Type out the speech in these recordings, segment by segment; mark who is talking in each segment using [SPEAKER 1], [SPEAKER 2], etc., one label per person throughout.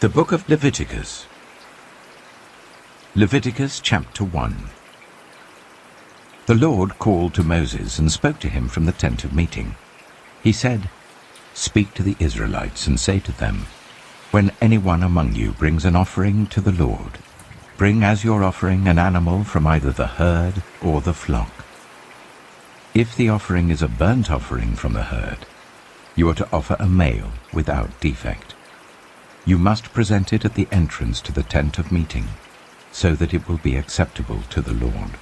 [SPEAKER 1] The Book of Leviticus. Leviticus chapter 1. The Lord called to Moses and spoke to him from the tent of meeting. He said, "Speak to the Israelites and say to them, when anyone among you brings an offering to the Lord, bring as your offering an animal from either the herd or the flock. If the offering is a burnt offering from the herd, you are to offer a male without defect. You must present it at the entrance to the tent of meeting, so that it will be acceptable to the Lord.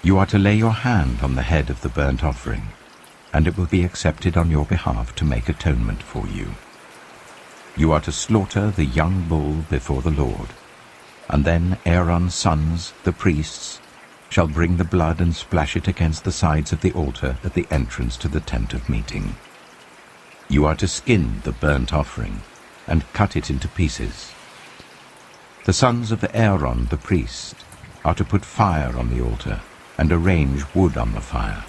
[SPEAKER 1] You are to lay your hand on the head of the burnt offering, and it will be accepted on your behalf to make atonement for you. You are to slaughter the young bull before the Lord, and then Aaron's sons, the priests, shall bring the blood and splash it against the sides of the altar at the entrance to the tent of meeting. You are to skin the burnt offering, and cut it into pieces. The sons of Aaron the priest are to put fire on the altar and arrange wood on the fire.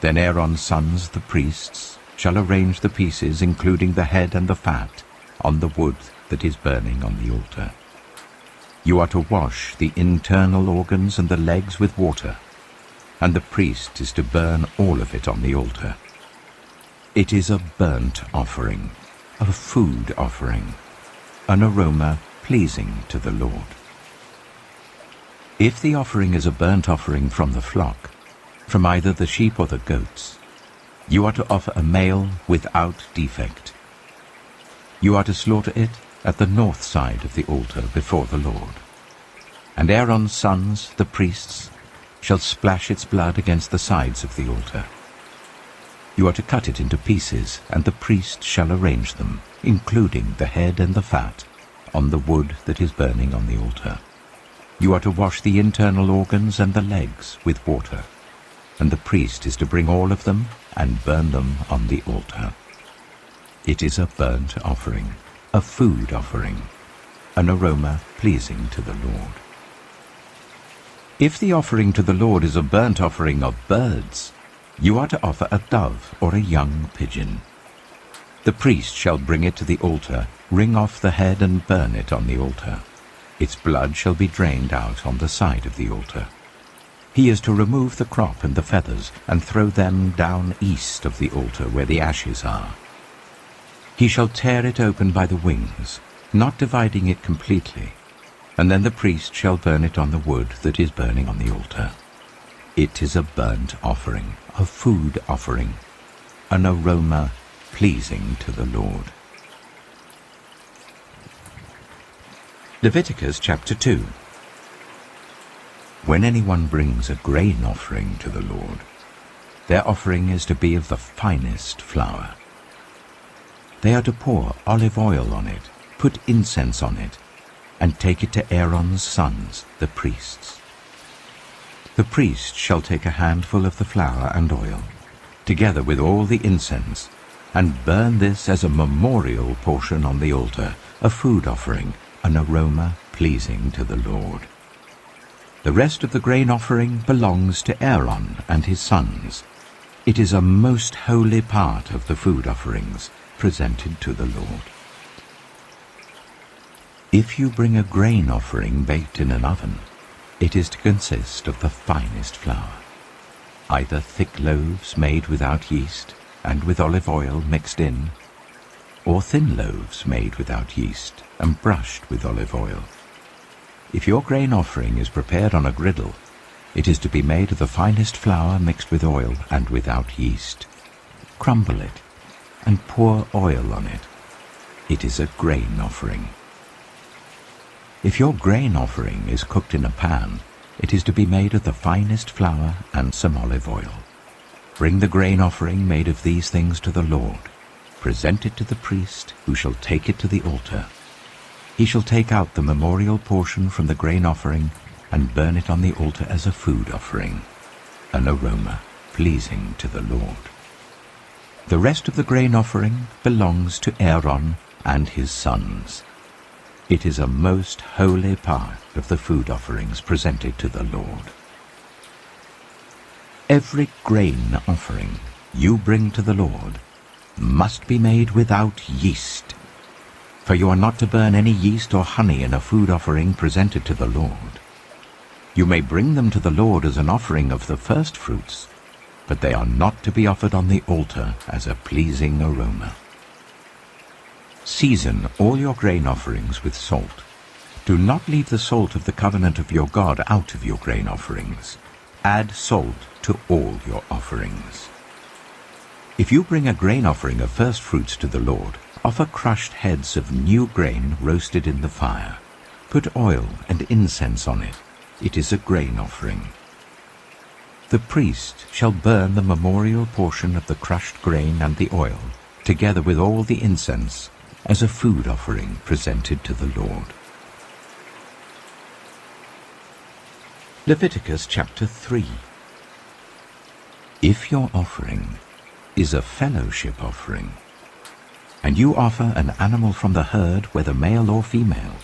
[SPEAKER 1] Then Aaron's sons the priests shall arrange the pieces, including the head and the fat, on the wood that is burning on the altar. You are to wash the internal organs and the legs with water, and the priest is to burn all of it on the altar. It is a burnt offering, a food offering, an aroma pleasing to the Lord. If the offering is a burnt offering from the flock, from either the sheep or the goats, you are to offer a male without defect. You are to slaughter it at the north side of the altar before the Lord. And Aaron's sons, the priests, shall splash its blood against the sides of the altar. You are to cut it into pieces, and the priest shall arrange them, including the head and the fat, on the wood that is burning on the altar. You are to wash the internal organs and the legs with water, and the priest is to bring all of them and burn them on the altar. It is a burnt offering, a food offering, an aroma pleasing to the Lord. If the offering to the Lord is a burnt offering of birds, you are to offer a dove or a young pigeon. The priest shall bring it to the altar, wring off the head and burn it on the altar. Its blood shall be drained out on the side of the altar. He is to remove the crop and the feathers and throw them down east of the altar where the ashes are. He shall tear it open by the wings, not dividing it completely, and then the priest shall burn it on the wood that is burning on the altar. It is a burnt offering, a food offering, an aroma pleasing to the Lord. Leviticus chapter 2. When anyone brings a grain offering to the Lord, their offering is to be of the finest flour. They are to pour olive oil on it, put incense on it, and take it to Aaron's sons, the priests. The priest shall take a handful of the flour and oil, together with all the incense, and burn this as a memorial portion on the altar, a food offering, an aroma pleasing to the Lord. The rest of the grain offering belongs to Aaron and his sons. It is a most holy part of the food offerings presented to the Lord. If you bring a grain offering baked in an oven, it is to consist of the finest flour, either thick loaves made without yeast and with olive oil mixed in, or thin loaves made without yeast and brushed with olive oil. If your grain offering is prepared on a griddle, it is to be made of the finest flour mixed with oil and without yeast. Crumble it and pour oil on it. It is a grain offering. If your grain offering is cooked in a pan, it is to be made of the finest flour and some olive oil. Bring the grain offering made of these things to the Lord. Present it to the priest, who shall take it to the altar. He shall take out the memorial portion from the grain offering and burn it on the altar as a food offering, an aroma pleasing to the Lord. The rest of the grain offering belongs to Aaron and his sons. It is a most holy part of the food offerings presented to the Lord. Every grain offering you bring to the Lord must be made without yeast. For you are not to burn any yeast or honey in a food offering presented to the Lord. You may bring them to the Lord as an offering of the first fruits, but they are not to be offered on the altar as a pleasing aroma. Season all your grain offerings with salt. Do not leave the salt of the covenant of your God out of your grain offerings. Add salt to all your offerings. If you bring a grain offering of first fruits to the Lord, offer crushed heads of new grain roasted in the fire. Put oil and incense on it. It is a grain offering. The priest shall burn the memorial portion of the crushed grain and the oil, together with all the incense, as a food offering presented to the Lord. Leviticus chapter 3. If your offering is a fellowship offering, and you offer an animal from the herd, whether male or female,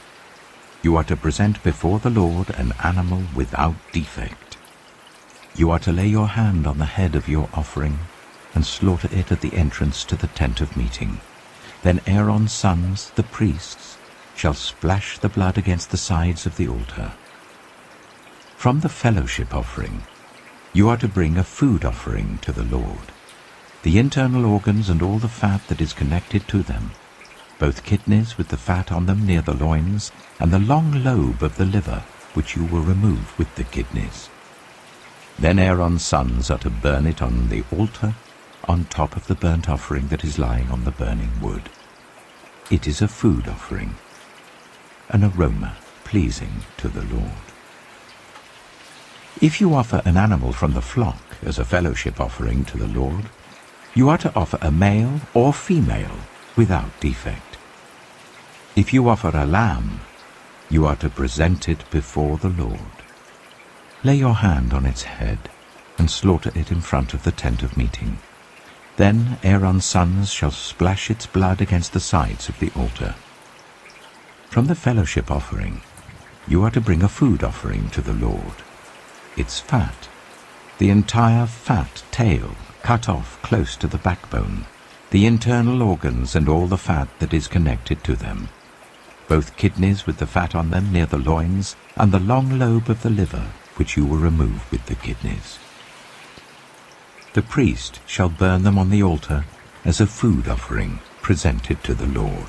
[SPEAKER 1] you are to present before the Lord an animal without defect. You are to lay your hand on the head of your offering and slaughter it at the entrance to the tent of meeting. Then Aaron's sons, the priests, shall splash the blood against the sides of the altar. From the fellowship offering, you are to bring a food offering to the Lord. The internal organs and all the fat that is connected to them, both kidneys with the fat on them near the loins, and the long lobe of the liver, which you will remove with the kidneys. Then Aaron's sons are to burn it on the altar, on top of the burnt offering that is lying on the burning wood. It is a food offering, an aroma pleasing to the Lord. If you offer an animal from the flock as a fellowship offering to the Lord, you are to offer a male or female without defect. If you offer a lamb, you are to present it before the Lord. Lay your hand on its head and slaughter it in front of the tent of meeting. Then Aaron's sons shall splash its blood against the sides of the altar. From the fellowship offering, you are to bring a food offering to the Lord. Its fat, the entire fat tail, cut off close to the backbone, the internal organs and all the fat that is connected to them, both kidneys with the fat on them near the loins, and the long lobe of the liver, which you will remove with the kidneys. The priest shall burn them on the altar as a food offering presented to the Lord.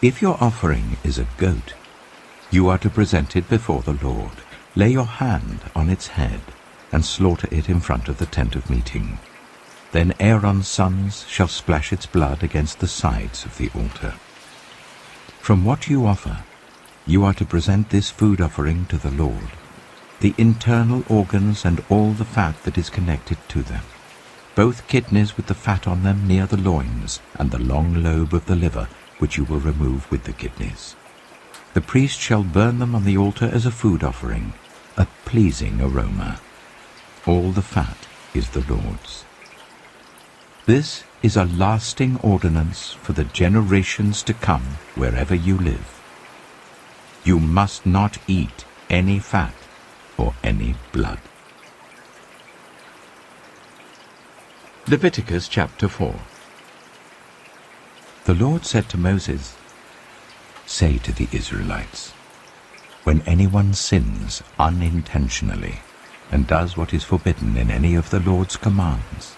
[SPEAKER 1] If your offering is a goat, you are to present it before the Lord. Lay your hand on its head and slaughter it in front of the tent of meeting. Then Aaron's sons shall splash its blood against the sides of the altar. From what you offer, you are to present this food offering to the Lord, the internal organs and all the fat that is connected to them, both kidneys with the fat on them near the loins, and the long lobe of the liver, which you will remove with the kidneys. The priest shall burn them on the altar as a food offering, a pleasing aroma. All the fat is the Lord's. This is a lasting ordinance for the generations to come wherever you live. You must not eat any fat or any blood. Leviticus chapter 4. The Lord said to Moses, "Say to the Israelites, when anyone sins unintentionally and does what is forbidden in any of the Lord's commands,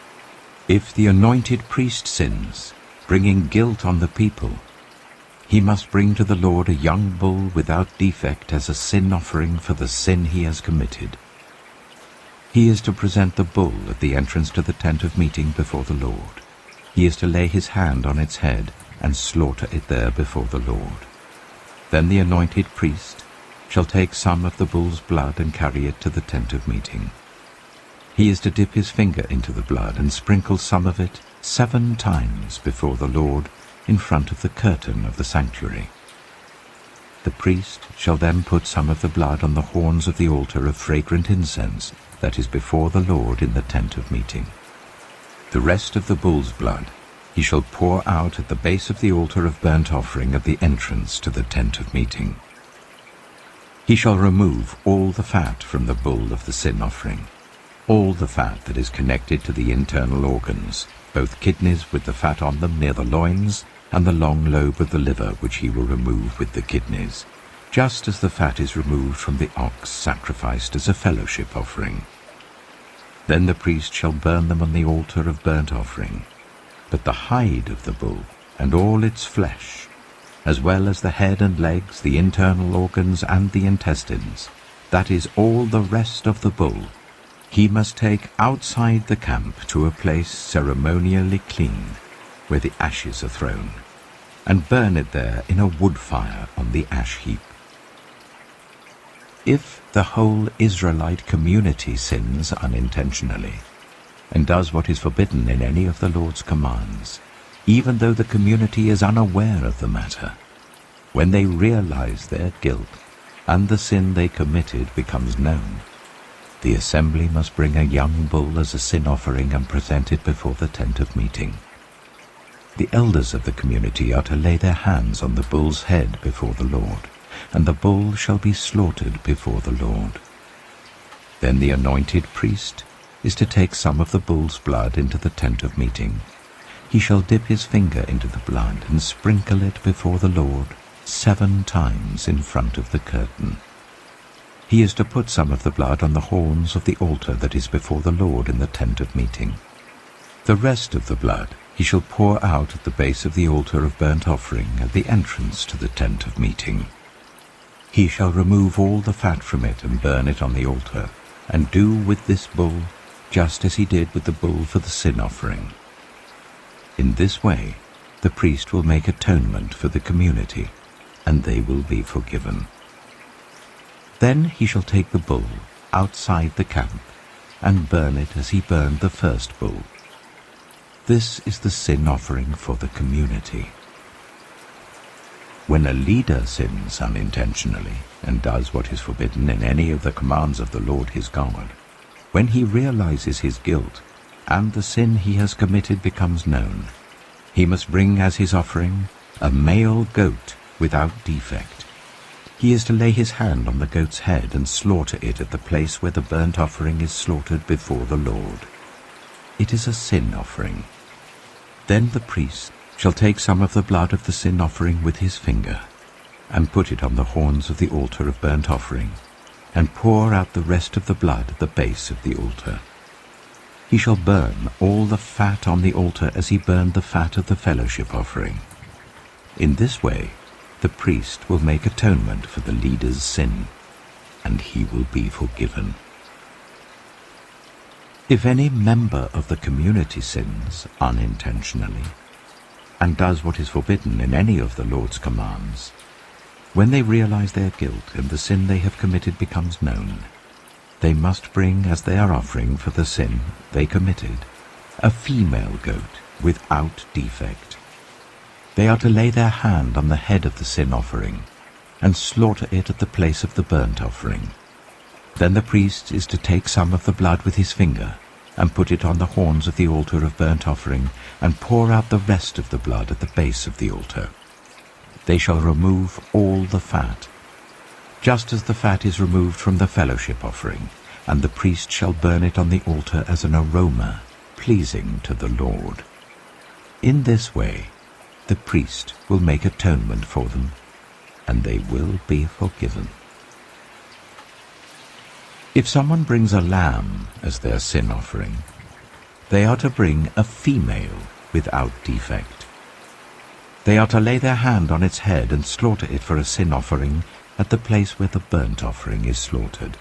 [SPEAKER 1] if the anointed priest sins, bringing guilt on the people, he must bring to the Lord a young bull without defect as a sin offering for the sin he has committed. He is to present the bull at the entrance to the tent of meeting before the Lord. He is to lay his hand on its head and slaughter it there before the Lord. Then the anointed priest shall take some of the bull's blood and carry it to the tent of meeting. He is to dip his finger into the blood and sprinkle some of it 7 times before the Lord in front of the curtain of the sanctuary. The priest shall then put some of the blood on the horns of the altar of fragrant incense that is before the Lord in the tent of meeting. The rest of the bull's blood he shall pour out at the base of the altar of burnt offering at the entrance to the tent of meeting. He shall remove all the fat from the bull of the sin offering, all the fat that is connected to the internal organs, both kidneys with the fat on them near the loins, and the long lobe of the liver which he will remove with the kidneys, just as the fat is removed from the ox sacrificed as a fellowship offering. Then the priest shall burn them on the altar of burnt offering. But the hide of the bull, and all its flesh, as well as the head and legs, the internal organs, and the intestines, that is, all the rest of the bull, he must take outside the camp to a place ceremonially clean, where the ashes are thrown, and burn it there in a wood fire on the ash heap. If the whole Israelite community sins unintentionally, and does what is forbidden in any of the Lord's commands, even though the community is unaware of the matter, when they realize their guilt and the sin they committed becomes known, the assembly must bring a young bull as a sin offering and present it before the tent of meeting. The elders of the community are to lay their hands on the bull's head before the Lord, and the bull shall be slaughtered before the Lord. Then the anointed priest is to take some of the bull's blood into the tent of meeting. He shall dip his finger into the blood and sprinkle it before the Lord 7 times in front of the curtain. He is to put some of the blood on the horns of the altar that is before the Lord in the tent of meeting. The rest of the blood he shall pour out at the base of the altar of burnt offering at the entrance to the tent of meeting. He shall remove all the fat from it and burn it on the altar, and do with this bull just as he did with the bull for the sin offering. In this way the priest will make atonement for the community, and they will be forgiven. Then he shall take the bull outside the camp and burn it as he burned the first bull. This is the sin offering for the community. When a leader sins unintentionally and does what is forbidden in any of the commands of the Lord his God, when he realizes his guilt and the sin he has committed becomes known, he must bring as his offering a male goat without defect. He is to lay his hand on the goat's head and slaughter it at the place where the burnt offering is slaughtered before the Lord. It is a sin offering. Then the priest shall take some of the blood of the sin offering with his finger, and put it on the horns of the altar of burnt offering, and pour out the rest of the blood at the base of the altar. He shall burn all the fat on the altar as he burned the fat of the fellowship offering. In this way the priest will make atonement for the leader's sin, and he will be forgiven. If any member of the community sins unintentionally, and does what is forbidden in any of the Lord's commands, when they realize their guilt and the sin they have committed becomes known, they must bring as their offering for the sin they committed a female goat without defect. They are to lay their hand on the head of the sin offering and slaughter it at the place of the burnt offering. Then the priest is to take some of the blood with his finger and put it on the horns of the altar of burnt offering and pour out the rest of the blood at the base of the altar. They shall remove all the fat, just as the fat is removed from the fellowship offering, and the priest shall burn it on the altar as an aroma pleasing to the Lord. In this way the priest will make atonement for them, and they will be forgiven. If someone brings a lamb as their sin offering, they are to bring a female without defect. They are to lay their hand on its head and slaughter it for a sin offering at the place where the burnt offering is slaughtered.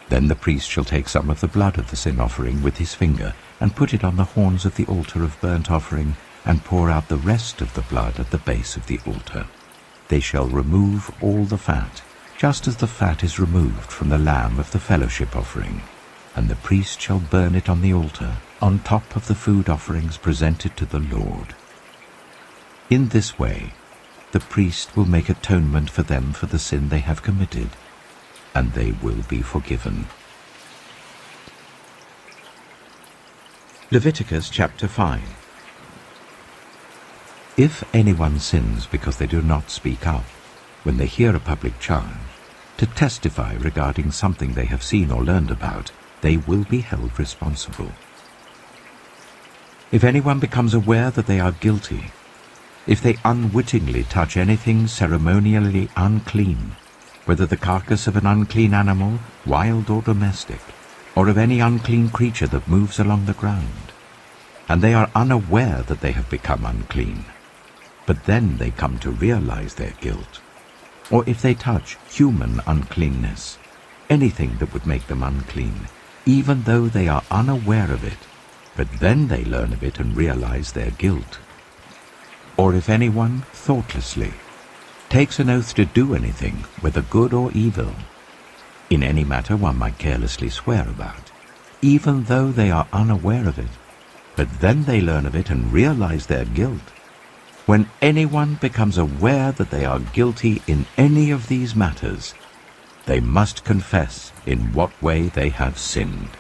[SPEAKER 1] Then the priest shall take some of the blood of the sin offering with his finger and put it on the horns of the altar of burnt offering and pour out the rest of the blood at the base of the altar. They shall remove all the fat, just as the fat is removed from the lamb of the fellowship offering, and the priest shall burn it on the altar on top of the food offerings presented to the Lord. In this way the priest will make atonement for them for the sin they have committed, and they will be forgiven. Leviticus chapter 5. If anyone sins because they do not speak up when they hear a public charge, to testify regarding something they have seen or learned about, they will be held responsible. If anyone becomes aware that they are guilty, if they unwittingly touch anything ceremonially unclean, whether the carcass of an unclean animal, wild or domestic, or of any unclean creature that moves along the ground, and they are unaware that they have become unclean, but then they come to realize their guilt, or if they touch human uncleanness, anything that would make them unclean, even though they are unaware of it, but then they learn of it and realize their guilt. Or if anyone, thoughtlessly, takes an oath to do anything, whether good or evil, in any matter one might carelessly swear about, even though they are unaware of it, but then they learn of it and realize their guilt. When anyone becomes aware that they are guilty in any of these matters, they must confess in what way they have sinned.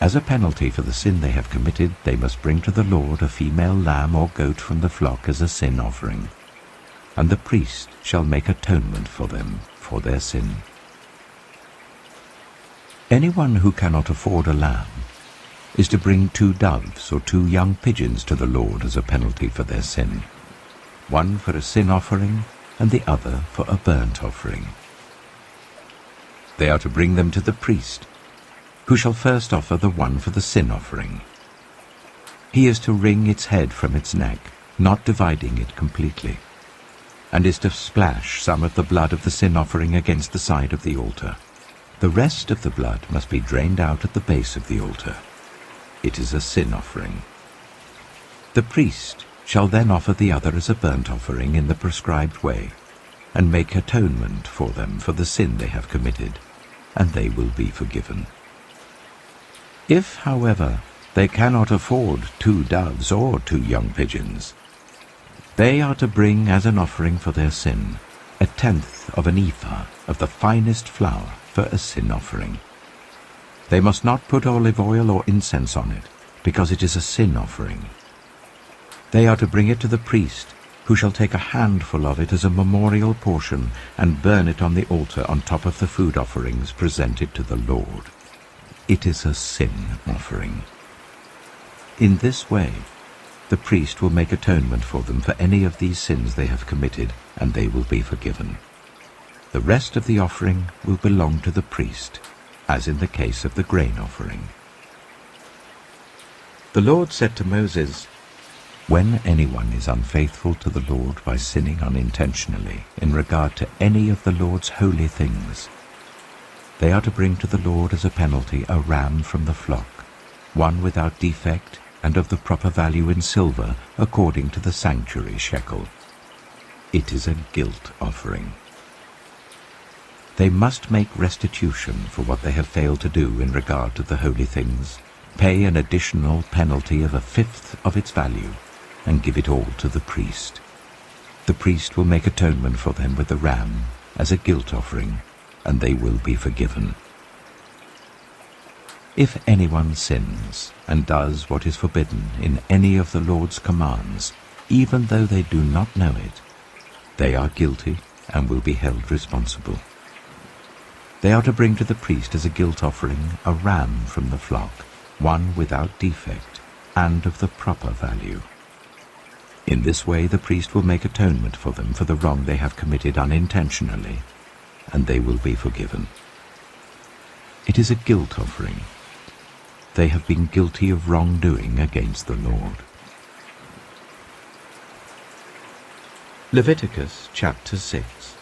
[SPEAKER 1] As a penalty for the sin they have committed, they must bring to the Lord a female lamb or goat from the flock as a sin offering, and the priest shall make atonement for them for their sin. Anyone who cannot afford a lamb is to bring 2 doves or 2 young pigeons to the Lord as a penalty for their sin, one for a sin offering and the other for a burnt offering. They are to bring them to the priest, who shall first offer the one for the sin offering. He is to wring its head from its neck, not dividing it completely, and is to splash some of the blood of the sin offering against the side of the altar. The rest of the blood must be drained out at the base of the altar. It is a sin offering. The priest shall then offer the other as a burnt offering in the prescribed way, and make atonement for them for the sin they have committed, and they will be forgiven. If, however, they cannot afford 2 doves or 2 young pigeons, they are to bring as an offering for their sin 1/10 of an ephah of the finest flour for a sin offering. They must not put olive oil or incense on it, because it is a sin offering. They are to bring it to the priest, who shall take a handful of it as a memorial portion and burn it on the altar on top of the food offerings presented to the Lord. It is a sin offering. In this way, the priest will make atonement for them for any of these sins they have committed, and they will be forgiven. The rest of the offering will belong to the priest, as in the case of the grain offering. The Lord said to Moses, "When anyone is unfaithful to the Lord by sinning unintentionally in regard to any of the Lord's holy things, they are to bring to the Lord as a penalty a ram from the flock, one without defect and of the proper value in silver according to the sanctuary shekel. It is a guilt offering. They must make restitution for what they have failed to do in regard to the holy things, pay an additional penalty of 1/5 of its value, and give it all to the priest. The priest will make atonement for them with the ram as a guilt offering, and they will be forgiven. If anyone sins and does what is forbidden in any of the Lord's commands, even though they do not know it, they are guilty and will be held responsible. They are to bring to the priest as a guilt offering a ram from the flock, one without defect and of the proper value. In this way the priest will make atonement for them for the wrong they have committed unintentionally, and they will be forgiven. It is a guilt offering. They have been guilty of wrongdoing against the Lord. Leviticus chapter 6.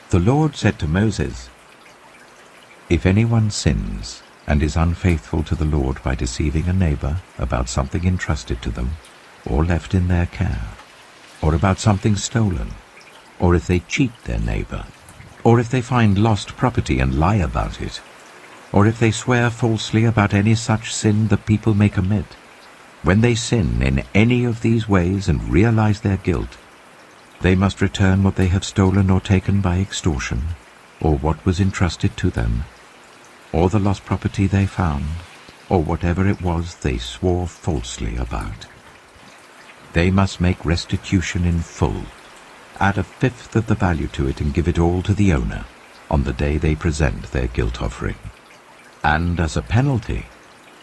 [SPEAKER 1] The Lord said to Moses, "If anyone sins and is unfaithful to the Lord by deceiving a neighbor about something entrusted to them, or left in their care, or about something stolen, or if they cheat their neighbor, or if they find lost property and lie about it, or if they swear falsely about any such sin the people may commit, when they sin in any of these ways and realize their guilt, they must return what they have stolen or taken by extortion, or what was entrusted to them, or the lost property they found, or whatever it was they swore falsely about. They must make restitution in full, add 1/5 of the value to it and give it all to the owner on the day they present their guilt offering. And as a penalty,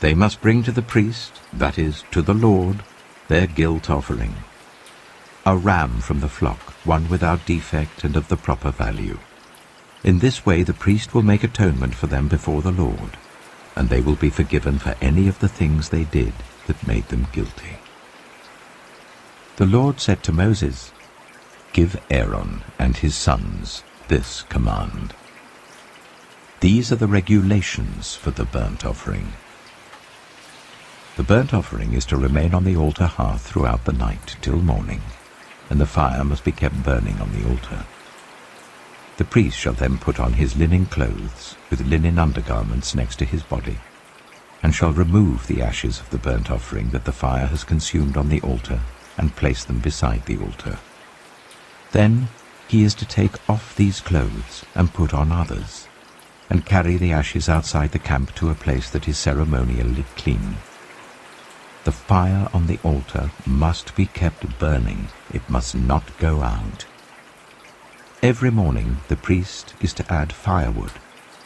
[SPEAKER 1] They must bring to the priest, that is, to the Lord, their guilt offering. A ram from the flock, one without defect and of the proper value. In this way the priest will make atonement for them before the Lord, and they will be forgiven for any of the things they did that made them guilty. The Lord said to Moses, "Give Aaron and his sons this command. These are the regulations for the burnt offering. The burnt offering is to remain on the altar hearth throughout the night till morning, and the fire must be kept burning on the altar. The priest shall then put on his linen clothes with linen undergarments next to his body, and shall remove the ashes of the burnt offering that the fire has consumed on the altar, and place them beside the altar. Then he is to take off these clothes and put on others, and carry the ashes outside the camp to a place that is ceremonially clean. The fire on the altar must be kept burning. It must not go out. Every morning the priest is to add firewood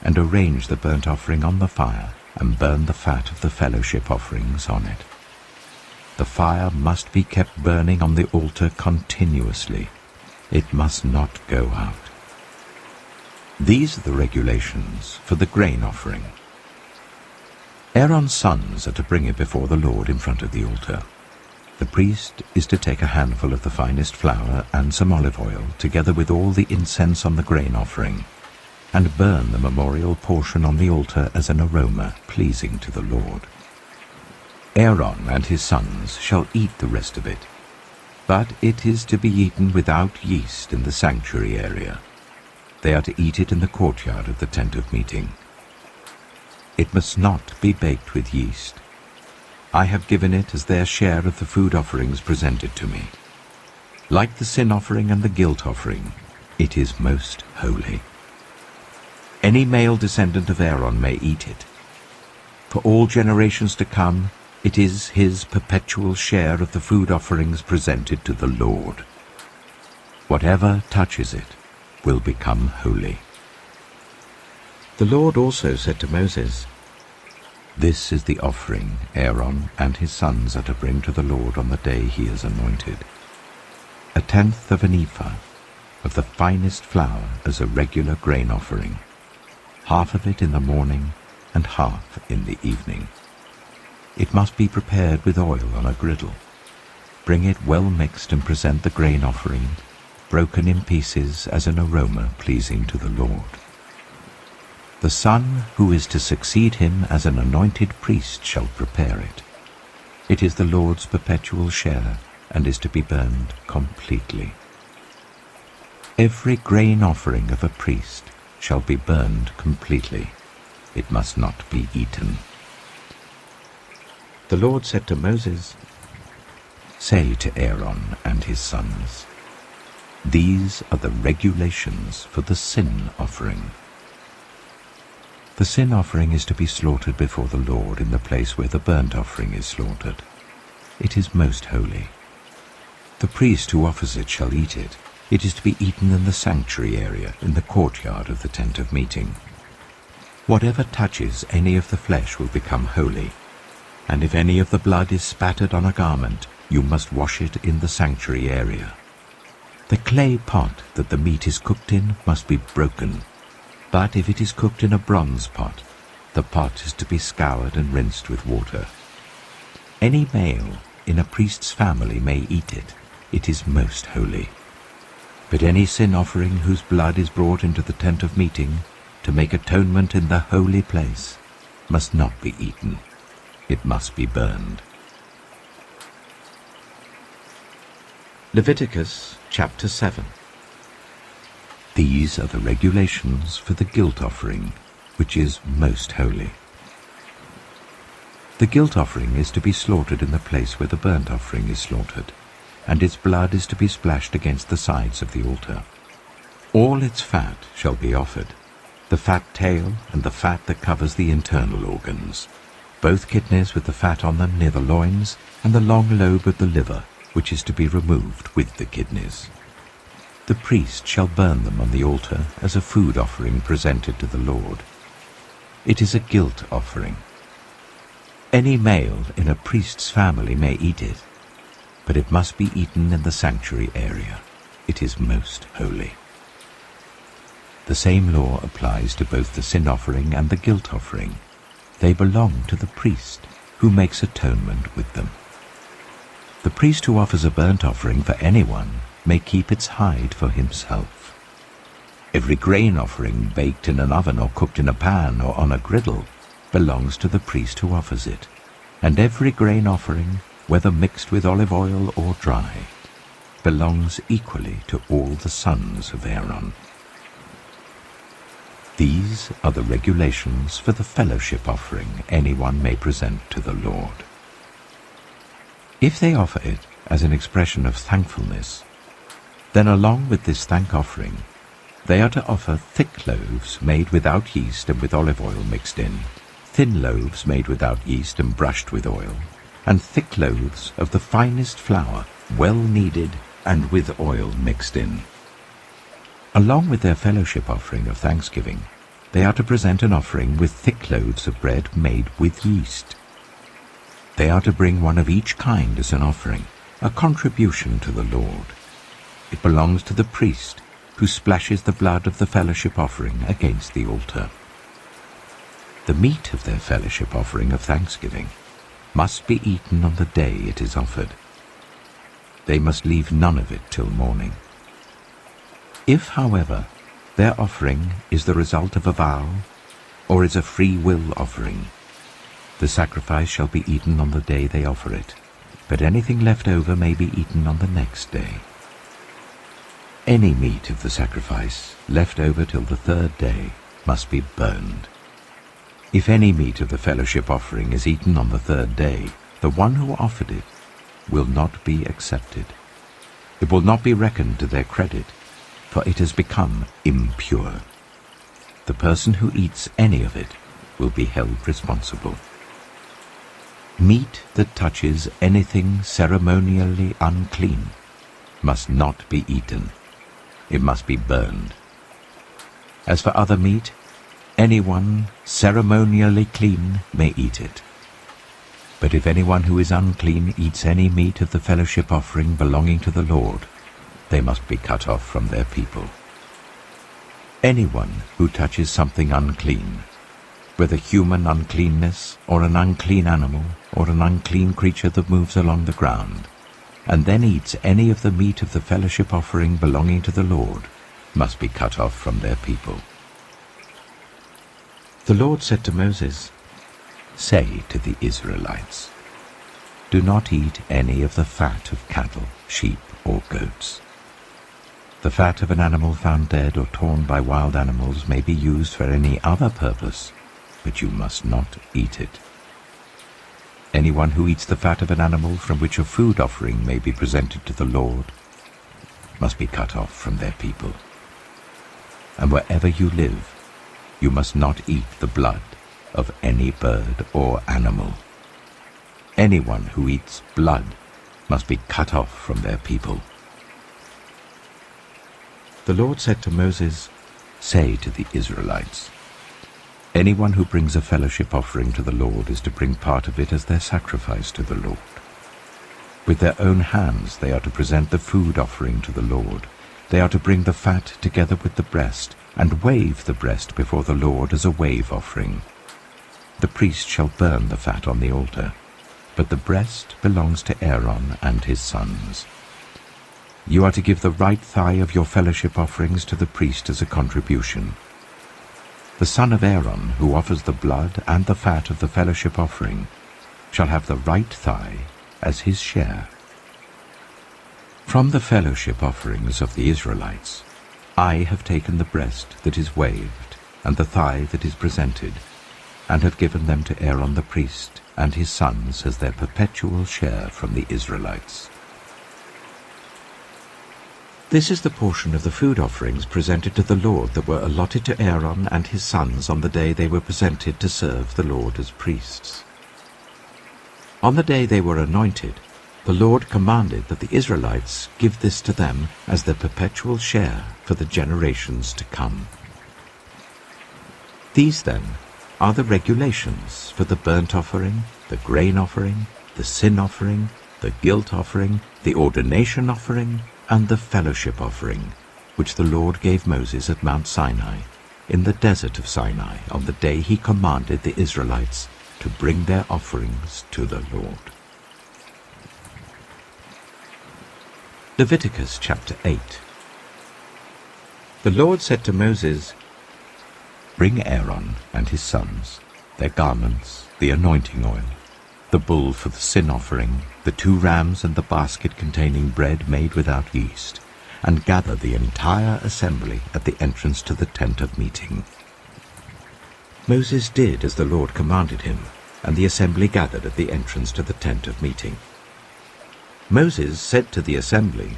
[SPEAKER 1] and arrange the burnt offering on the fire and burn the fat of the fellowship offerings on it. The fire must be kept burning on the altar continuously. It must not go out. These are the regulations for the grain offering. Aaron's sons are to bring it before the Lord in front of the altar. The priest is to take a handful of the finest flour and some olive oil, together with all the incense on the grain offering, and burn the memorial portion on the altar as an aroma pleasing to the Lord. Aaron and his sons shall eat the rest of it, but it is to be eaten without yeast in the sanctuary area. They are to eat it in the courtyard of the tent of meeting. It must not be baked with yeast. I have given it as their share of the food offerings presented to me. Like the sin offering and the guilt offering, it is most holy. Any male descendant of Aaron may eat it. For all generations to come, it is his perpetual share of the food offerings presented to the Lord. Whatever touches it will become holy. The Lord also said to Moses, "This is the offering Aaron and his sons are to bring to the Lord on the day he is anointed: 1/10 of an ephah of the finest flour as a regular grain offering, half of it in the morning and half in the evening. It must be prepared with oil on a griddle. Bring it well mixed and present the grain offering, broken in pieces as an aroma pleasing to the Lord. The son who is to succeed him as an anointed priest shall prepare it. It is the Lord's perpetual share and is to be burned completely. Every grain offering of a priest shall be burned completely. It must not be eaten." The Lord said to Moses, "Say to Aaron and his sons, these are the regulations for the sin offering. The sin offering is to be slaughtered before the Lord in the place where the burnt offering is slaughtered. It is most holy. The priest who offers it shall eat it. It is to be eaten in the sanctuary area, in the courtyard of the tent of meeting. Whatever touches any of the flesh will become holy, and if any of the blood is spattered on a garment, you must wash it in the sanctuary area. The clay pot that the meat is cooked in must be broken, but if it is cooked in a bronze pot, the pot is to be scoured and rinsed with water. Any male in a priest's family may eat it. It is most holy. But any sin offering whose blood is brought into the tent of meeting to make atonement in the holy place must not be eaten. It must be burned." Leviticus chapter 7. These are the regulations for the guilt offering, which is most holy. The guilt offering is to be slaughtered in the place where the burnt offering is slaughtered, and its blood is to be splashed against the sides of the altar. All its fat shall be offered, the fat tail and the fat that covers the internal organs, both kidneys with the fat on them near the loins, and the long lobe of the liver, which is to be removed with the kidneys. The priest shall burn them on the altar as a food offering presented to the Lord. It is a guilt offering. Any male in a priest's family may eat it, but it must be eaten in the sanctuary area. It is most holy. The same law applies to both the sin offering and the guilt offering. They belong to the priest, who makes atonement with them. The priest who offers a burnt offering for anyone may keep its hide for himself. Every grain offering baked in an oven or cooked in a pan or on a griddle belongs to the priest who offers it, and every grain offering, whether mixed with olive oil or dry, belongs equally to all the sons of Aaron. These are the regulations for the fellowship offering anyone may present to the Lord. If they offer it as an expression of thankfulness, then along with this thank offering, they are to offer thick loaves made without yeast and with olive oil mixed in, thin loaves made without yeast and brushed with oil, and thick loaves of the finest flour, well kneaded and with oil mixed in. Along with their fellowship offering of thanksgiving, they are to present an offering with thick loaves of bread made with yeast. They are to bring one of each kind as an offering, a contribution to the Lord. It belongs to the priest, who splashes the blood of the fellowship offering against the altar. The meat of their fellowship offering of thanksgiving must be eaten on the day it is offered. They must leave none of it till morning. If, however, their offering is the result of a vow, or is a free will offering, the sacrifice shall be eaten on the day they offer it, but anything left over may be eaten on the next day. Any meat of the sacrifice left over till the third day must be burned. If any meat of the fellowship offering is eaten on the third day, the one who offered it will not be accepted. It will not be reckoned to their credit, for it has become impure. The person who eats any of it will be held responsible. Meat that touches anything ceremonially unclean must not be eaten. It must be burned. As for other meat, anyone ceremonially clean may eat it. But if anyone who is unclean eats any meat of the fellowship offering belonging to the Lord, they must be cut off from their people. Anyone who touches something unclean, whether human uncleanness or an unclean animal or an unclean creature that moves along the ground, and then eats any of the meat of the fellowship offering belonging to the Lord, must be cut off from their people. The Lord said to Moses, "Say to the Israelites, do not eat any of the fat of cattle, sheep, or goats. The fat of an animal found dead or torn by wild animals may be used for any other purpose, but you must not eat it. Anyone who eats the fat of an animal from which a food offering may be presented to the Lord must be cut off from their people. And wherever you live, you must not eat the blood of any bird or animal. Anyone who eats blood must be cut off from their people." The Lord said to Moses, "Say to the Israelites, anyone who brings a fellowship offering to the Lord is to bring part of it as their sacrifice to the Lord. With their own hands they are to present the food offering to the Lord. They are to bring the fat together with the breast, and wave the breast before the Lord as a wave offering. The priest shall burn the fat on the altar, but the breast belongs to Aaron and his sons. You are to give the right thigh of your fellowship offerings to the priest as a contribution. The son of Aaron, who offers the blood and the fat of the fellowship offering, shall have the right thigh as his share. From the fellowship offerings of the Israelites, I have taken the breast that is waved and the thigh that is presented, and have given them to Aaron the priest and his sons as their perpetual share from the Israelites. This is the portion of the food offerings presented to the Lord that were allotted to Aaron and his sons on the day they were presented to serve the Lord as priests. On the day they were anointed, the Lord commanded that the Israelites give this to them as their perpetual share for the generations to come. These, then, are the regulations for the burnt offering, the grain offering, the sin offering, the guilt offering, the ordination offering, and the fellowship offering, which the Lord gave Moses at Mount Sinai, in the desert of Sinai, on the day he commanded the Israelites to bring their offerings to the Lord. Leviticus chapter 8. The Lord said to Moses, "Bring Aaron and his sons, their garments, the anointing oil, the bull for the sin offering, the 2 rams and the basket containing bread made without yeast, and gather the entire assembly at the entrance to the tent of meeting." Moses did as the Lord commanded him, and the assembly gathered at the entrance to the tent of meeting. Moses said to the assembly,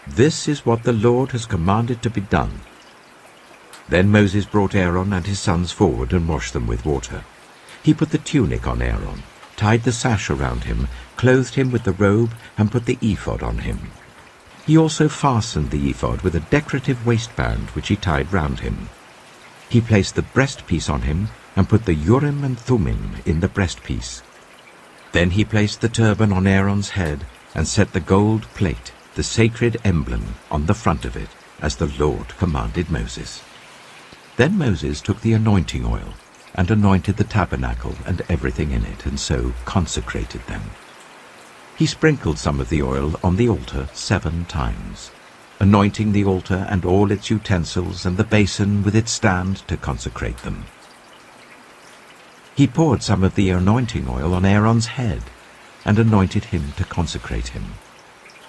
[SPEAKER 1] "This is what the Lord has commanded to be done." Then Moses brought Aaron and his sons forward and washed them with water. He put the tunic on Aaron, tied the sash around him, clothed him with the robe, and put the ephod on him. He also fastened the ephod with a decorative waistband which he tied round him. He placed the breastpiece on him and put the Urim and Thummim in the breastpiece. Then he placed the turban on Aaron's head and set the gold plate, the sacred emblem, on the front of it, as the Lord commanded Moses. Then Moses took the anointing oil and anointed the tabernacle and everything in it, and so consecrated them. He sprinkled some of the oil on the altar 7 times, anointing the altar and all its utensils and the basin with its stand to consecrate them. He poured some of the anointing oil on Aaron's head and anointed him to consecrate him.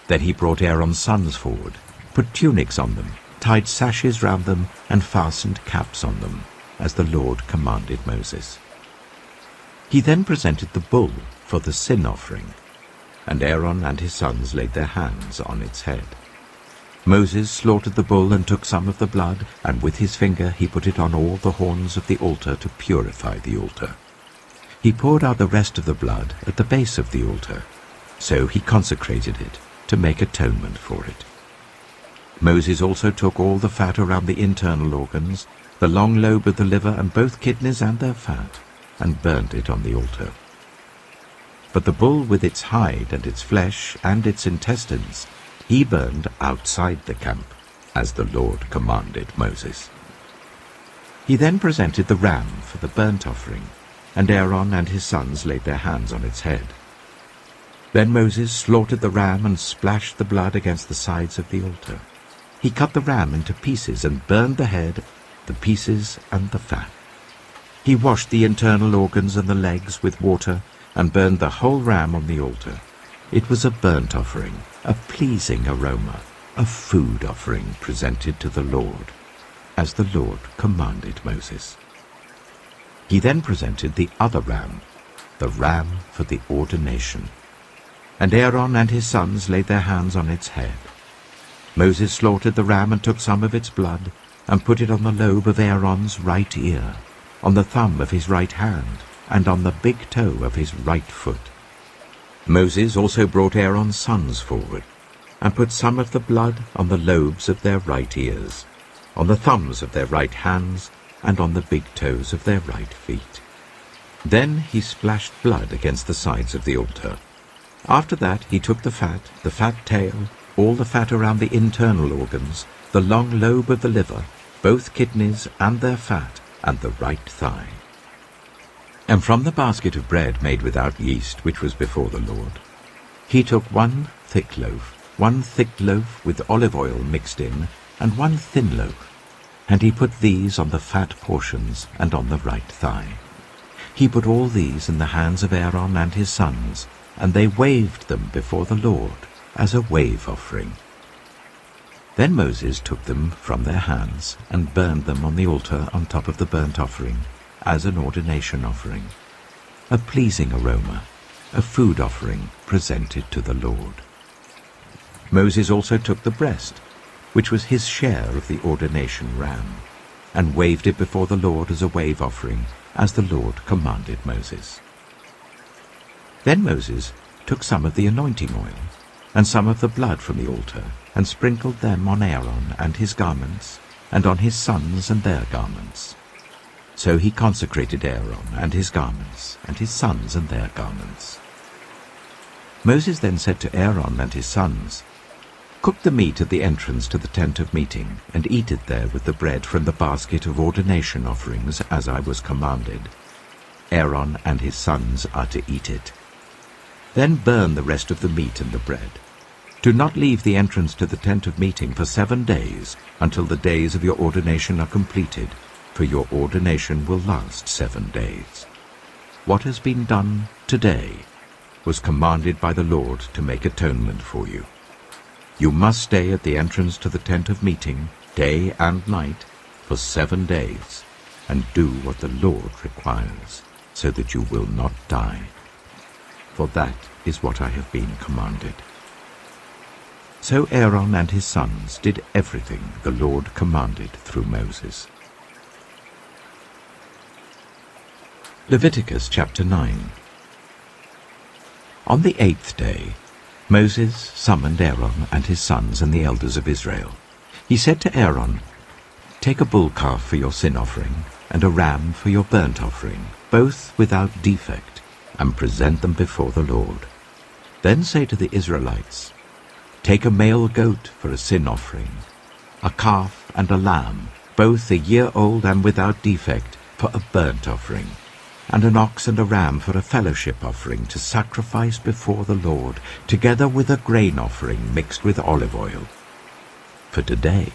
[SPEAKER 1] Then he brought Aaron's sons forward, put tunics on them, tied sashes round them, and fastened caps on them, as the Lord commanded Moses. He then presented the bull for the sin offering, and Aaron and his sons laid their hands on its head. Moses slaughtered the bull and took some of the blood, and with his finger he put it on all the horns of the altar to purify the altar. He poured out the rest of the blood at the base of the altar, so he consecrated it to make atonement for it. Moses also took all the fat around the internal organs, the long lobe of the liver and both kidneys and their fat, and burned it on the altar. But the bull with its hide and its flesh and its intestines he burned outside the camp, as the Lord commanded Moses. He then presented the ram for the burnt offering, and Aaron and his sons laid their hands on its head. Then Moses slaughtered the ram and splashed the blood against the sides of the altar. He cut the ram into pieces and burned the head, the pieces and the fat. He washed the internal organs and the legs with water and burned the whole ram on the altar. It was a burnt offering, a pleasing aroma, a food offering presented to the Lord, as the Lord commanded Moses. He then presented the other ram, the ram for the ordination. And Aaron and his sons laid their hands on its head. Moses slaughtered the ram and took some of its blood, and put it on the lobe of Aaron's right ear, on the thumb of his right hand, and on the big toe of his right foot. Moses also brought Aaron's sons forward, and put some of the blood on the lobes of their right ears, on the thumbs of their right hands, and on the big toes of their right feet. Then he splashed blood against the sides of the altar. After that he took the fat tail, all the fat around the internal organs, the long lobe of the liver, both kidneys and their fat, and the right thigh. And from the basket of bread made without yeast, which was before the Lord, he took 1 thick loaf with olive oil mixed in, and 1 thin loaf, and he put these on the fat portions and on the right thigh. He put all these in the hands of Aaron and his sons, and they waved them before the Lord as a wave offering. Then Moses took them from their hands and burned them on the altar on top of the burnt offering as an ordination offering, a pleasing aroma, a food offering presented to the Lord. Moses also took the breast, which was his share of the ordination ram, and waved it before the Lord as a wave offering, as the Lord commanded Moses. Then Moses took some of the anointing oil, and some of the blood from the altar, and sprinkled them on Aaron and his garments, and on his sons and their garments. So he consecrated Aaron and his garments, and his sons and their garments. Moses then said to Aaron and his sons, "Cook the meat at the entrance to the tent of meeting, and eat it there with the bread from the basket of ordination offerings, as I was commanded. Aaron and his sons are to eat it. Then burn the rest of the meat and the bread. Do not leave the entrance to the tent of meeting for 7 days, until the days of your ordination are completed, for your ordination will last 7 days. What has been done today was commanded by the Lord to make atonement for you. You must stay at the entrance to the tent of meeting, day and night, for 7 days, and do what the Lord requires, so that you will not die. For that is what I have been commanded." So Aaron and his sons did everything the Lord commanded through Moses. Leviticus chapter 9. On the 8th day, Moses summoned Aaron and his sons and the elders of Israel. He said to Aaron, "Take a bull calf for your sin offering, and a ram for your burnt offering, both without defect, and present them before the Lord. Then say to the Israelites, take a male goat for a sin offering, a calf and a lamb, both a year old and without defect, for a burnt offering, and an ox and a ram for a fellowship offering to sacrifice before the Lord, together with a grain offering mixed with olive oil. For today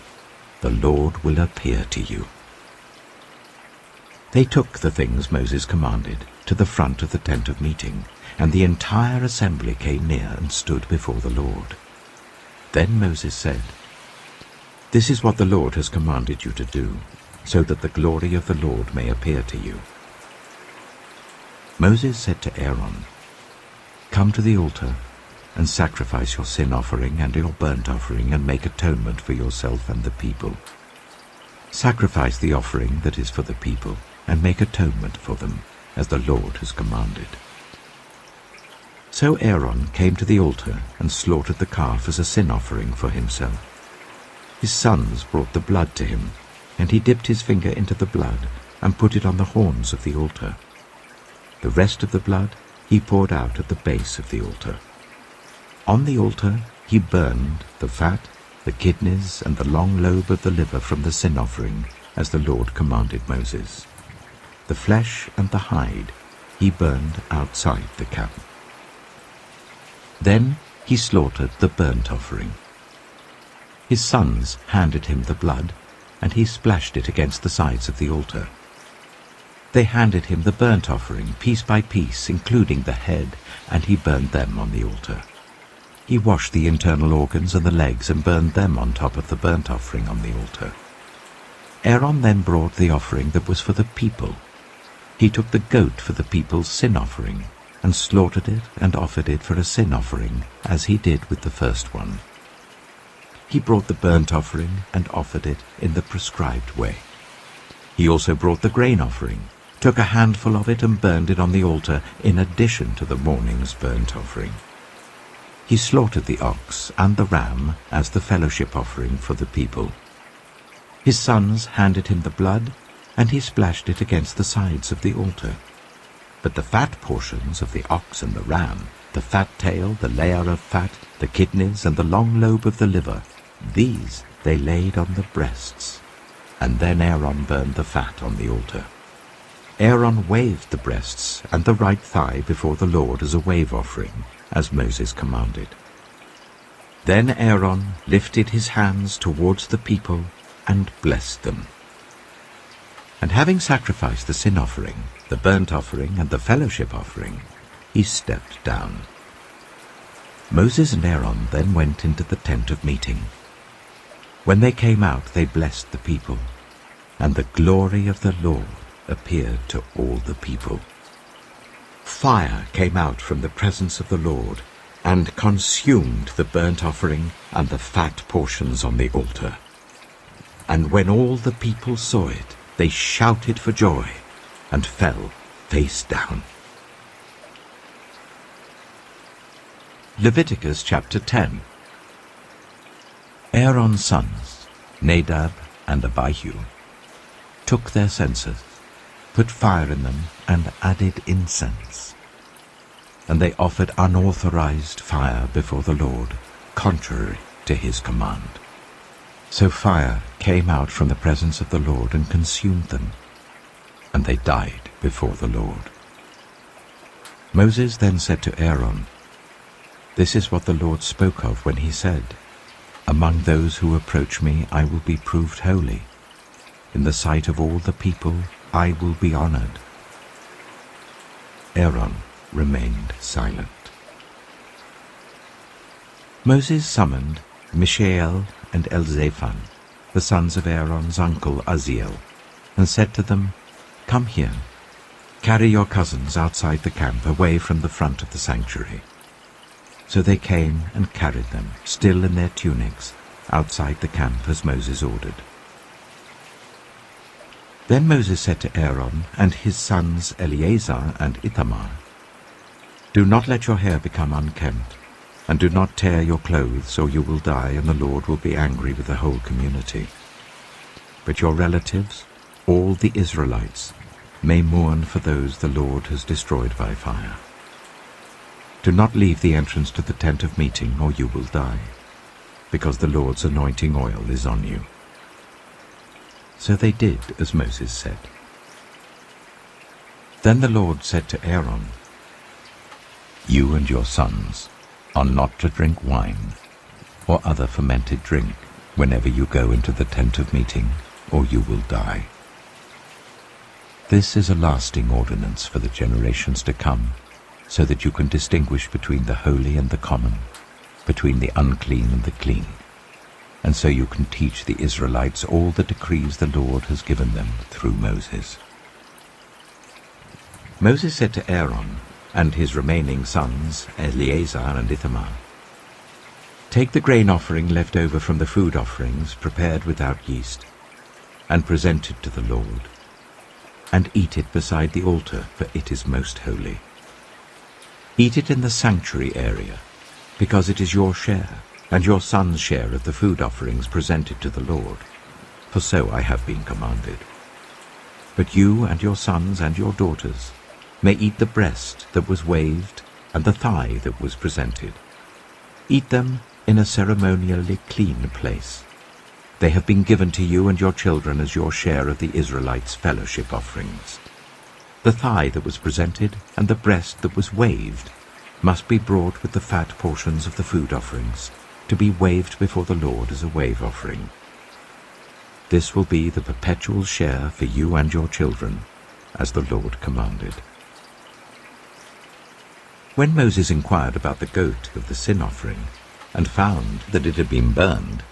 [SPEAKER 1] the Lord will appear to you." They took the things Moses commanded to the front of the tent of meeting, and the entire assembly came near and stood before the Lord. Then Moses said, "This is what the Lord has commanded you to do, so that the glory of the Lord may appear to you." Moses said to Aaron, "Come to the altar and sacrifice your sin offering and your burnt offering, and make atonement for yourself and the people. Sacrifice the offering that is for the people, and make atonement for them, as the Lord has commanded." So Aaron came to the altar and slaughtered the calf as a sin offering for himself. His sons brought the blood to him, and he dipped his finger into the blood and put it on the horns of the altar. The rest of the blood he poured out at the base of the altar. On the altar he burned the fat, the kidneys, and the long lobe of the liver from the sin offering, as the Lord commanded Moses. The flesh and the hide he burned outside the camp. Then he slaughtered the burnt offering. His sons handed him the blood, and he splashed it against the sides of the altar. They handed him the burnt offering, piece by piece, including the head, and he burned them on the altar. He washed the internal organs and the legs and burned them on top of the burnt offering on the altar. Aaron then brought the offering that was for the people. He took the goat for the people's sin offering, and slaughtered it and offered it for a sin offering, as he did with the first one. He brought the burnt offering and offered it in the prescribed way. He also brought the grain offering, took a handful of it and burned it on the altar in addition to the morning's burnt offering. He slaughtered the ox and the ram as the fellowship offering for the people. His sons handed him the blood, and he splashed it against the sides of the altar. But the fat portions of the ox and the ram, the fat tail, the layer of fat, the kidneys, and the long lobe of the liver, these they laid on the breasts. And then Aaron burned the fat on the altar. Aaron waved the breasts and the right thigh before the Lord as a wave offering, as Moses commanded. Then Aaron lifted his hands towards the people and blessed them. And having sacrificed the sin offering, the burnt offering, and the fellowship offering, he stepped down. Moses and Aaron then went into the tent of meeting. When they came out, they blessed the people, and the glory of the Lord appeared to all the people. Fire came out from the presence of the Lord, and consumed the burnt offering and the fat portions on the altar. And when all the people saw it, they shouted for joy, and fell face down. Leviticus chapter 10. Aaron's sons, Nadab and Abihu, took their censers, put fire in them, and added incense. And they offered unauthorized fire before the Lord, contrary to his command. So fire came out from the presence of the Lord and consumed them, and they died before the Lord. Moses then said to Aaron, "This is what the Lord spoke of when he said, 'Among those who approach me I will be proved holy. In the sight of all the people I will be honored.'" Aaron remained silent. Moses summoned Mishael and Elzaphan, the sons of Aaron's uncle Uzziel, and said to them, "Come here, carry your cousins outside the camp away from the front of the sanctuary." So they came and carried them, still in their tunics, outside the camp as Moses ordered. Then Moses said to Aaron and his sons Eleazar and Ithamar, "Do not let your hair become unkempt, and do not tear your clothes, or you will die, and the Lord will be angry with the whole community. But your relatives, all the Israelites, may mourn for those the Lord has destroyed by fire. Do not leave the entrance to the tent of meeting, or you will die, because the Lord's anointing oil is on you." So they did as Moses said. Then the Lord said to Aaron, "You and your sons are not to drink wine or other fermented drink whenever you go into the tent of meeting, or you will die. This is a lasting ordinance for the generations to come, so that you can distinguish between the holy and the common, between the unclean and the clean, and so you can teach the Israelites all the decrees the Lord has given them through Moses." Moses said to Aaron and his remaining sons, Eleazar and Ithamar, "Take the grain offering left over from the food offerings prepared without yeast, and present it to the Lord, and eat it beside the altar, for it is most holy. Eat it in the sanctuary area, because it is your share, and your son's share of the food offerings presented to the Lord, for so I have been commanded. But you and your sons and your daughters may eat the breast that was waved and the thigh that was presented. Eat them in a ceremonially clean place. They have been given to you and your children as your share of the Israelites' fellowship offerings. The thigh that was presented and the breast that was waved must be brought with the fat portions of the food offerings, to be waved before the Lord as a wave offering. This will be the perpetual share for you and your children, as the Lord commanded." When Moses inquired about the goat of the sin offering, and found that it had been burned,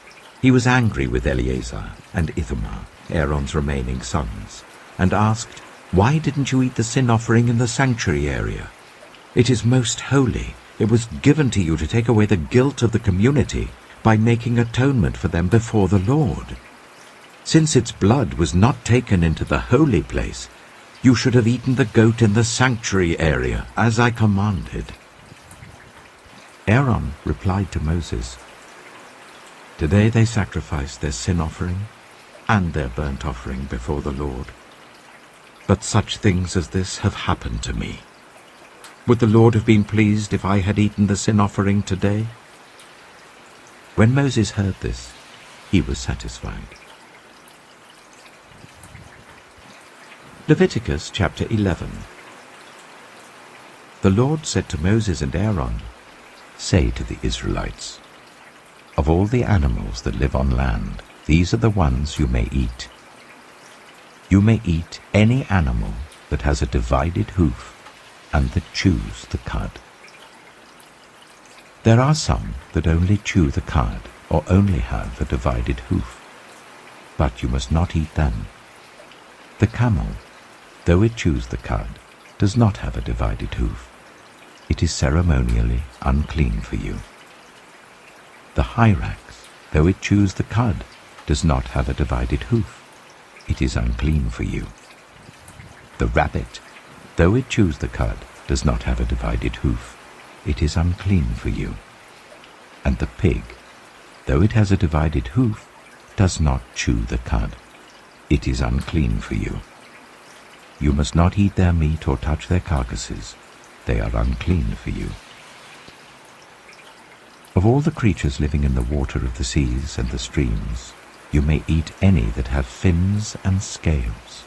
[SPEAKER 1] he was angry with Eleazar and Ithamar, Aaron's remaining sons, and asked, "Why didn't you eat the sin offering in the sanctuary area? It is most holy. It was given to you to take away the guilt of the community by making atonement for them before the Lord. Since its blood was not taken into the holy place, you should have eaten the goat in the sanctuary area, as I commanded." Aaron replied to Moses, "Today they sacrificed their sin offering and their burnt offering before the Lord. But such things as this have happened to me. Would the Lord have been pleased if I had eaten the sin offering today?" When Moses heard this, he was satisfied. Leviticus chapter 11. The Lord said to Moses and Aaron, "Say to the Israelites, of all the animals that live on land, these are the ones you may eat. You may eat any animal that has a divided hoof and that chews the cud. There are some that only chew the cud or only have a divided hoof, but you must not eat them. The camel, though it chews the cud, does not have a divided hoof. It is ceremonially unclean for you. The hyrax, though it chews the cud, does not have a divided hoof. It is unclean for you. The rabbit, though it chews the cud, does not have a divided hoof. It is unclean for you. And the pig, though it has a divided hoof, does not chew the cud. It is unclean for you. You must not eat their meat or touch their carcasses. They are unclean for you. Of all the creatures living in the water of the seas and the streams, you may eat any that have fins and scales.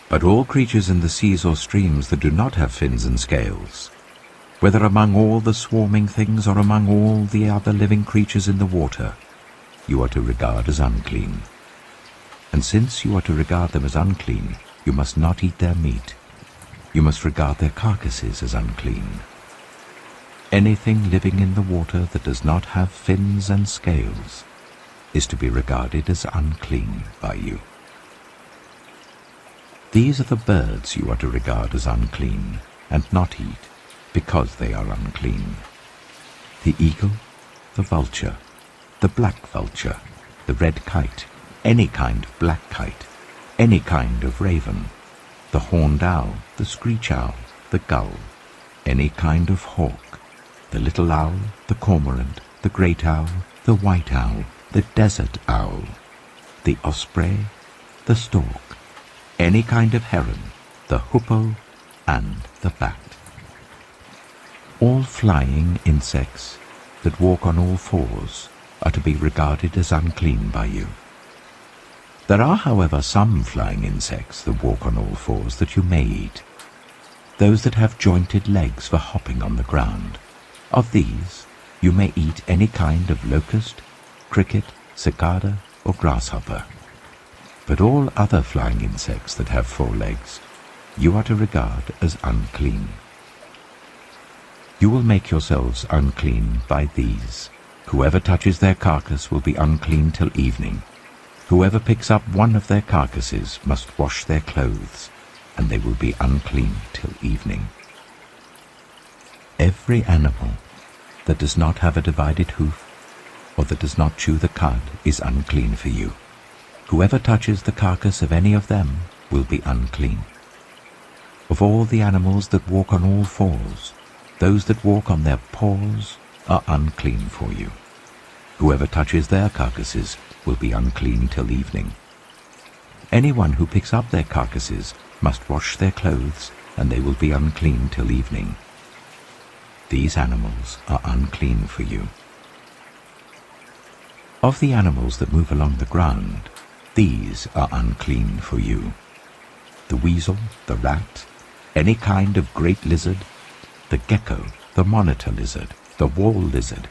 [SPEAKER 1] But all creatures in the seas or streams that do not have fins and scales, whether among all the swarming things or among all the other living creatures in the water, you are to regard as unclean. And since you are to regard them as unclean, you must not eat their meat. You must regard their carcasses as unclean. Anything living in the water that does not have fins and scales is to be regarded as unclean by you. These are the birds you are to regard as unclean, and not eat, because they are unclean: the eagle, the vulture, the black vulture, the red kite, any kind of black kite, any kind of raven, the horned owl, the screech owl, the gull, any kind of hawk, the little owl, the cormorant, the great owl, the white owl, the desert owl, the osprey, the stork, any kind of heron, the hoopoe, and the bat. All flying insects that walk on all fours are to be regarded as unclean by you. There are, however, some flying insects that walk on all fours that you may eat, those that have jointed legs for hopping on the ground. Of these you may eat any kind of locust, cricket, cicada, or grasshopper. But all other flying insects that have 4 legs you are to regard as unclean. You will make yourselves unclean by these. Whoever touches their carcass will be unclean till evening. Whoever picks up one of their carcasses must wash their clothes, and they will be unclean till evening. Every animal that does not have a divided hoof, or that does not chew the cud, is unclean for you. Whoever touches the carcass of any of them will be unclean. Of all the animals that walk on all fours, those that walk on their paws are unclean for you. Whoever touches their carcasses will be unclean till evening. Anyone who picks up their carcasses must wash their clothes, and they will be unclean till evening. These animals are unclean for you. Of the animals that move along the ground, these are unclean for you: the weasel, the rat, any kind of great lizard, the gecko, the monitor lizard, the wall lizard,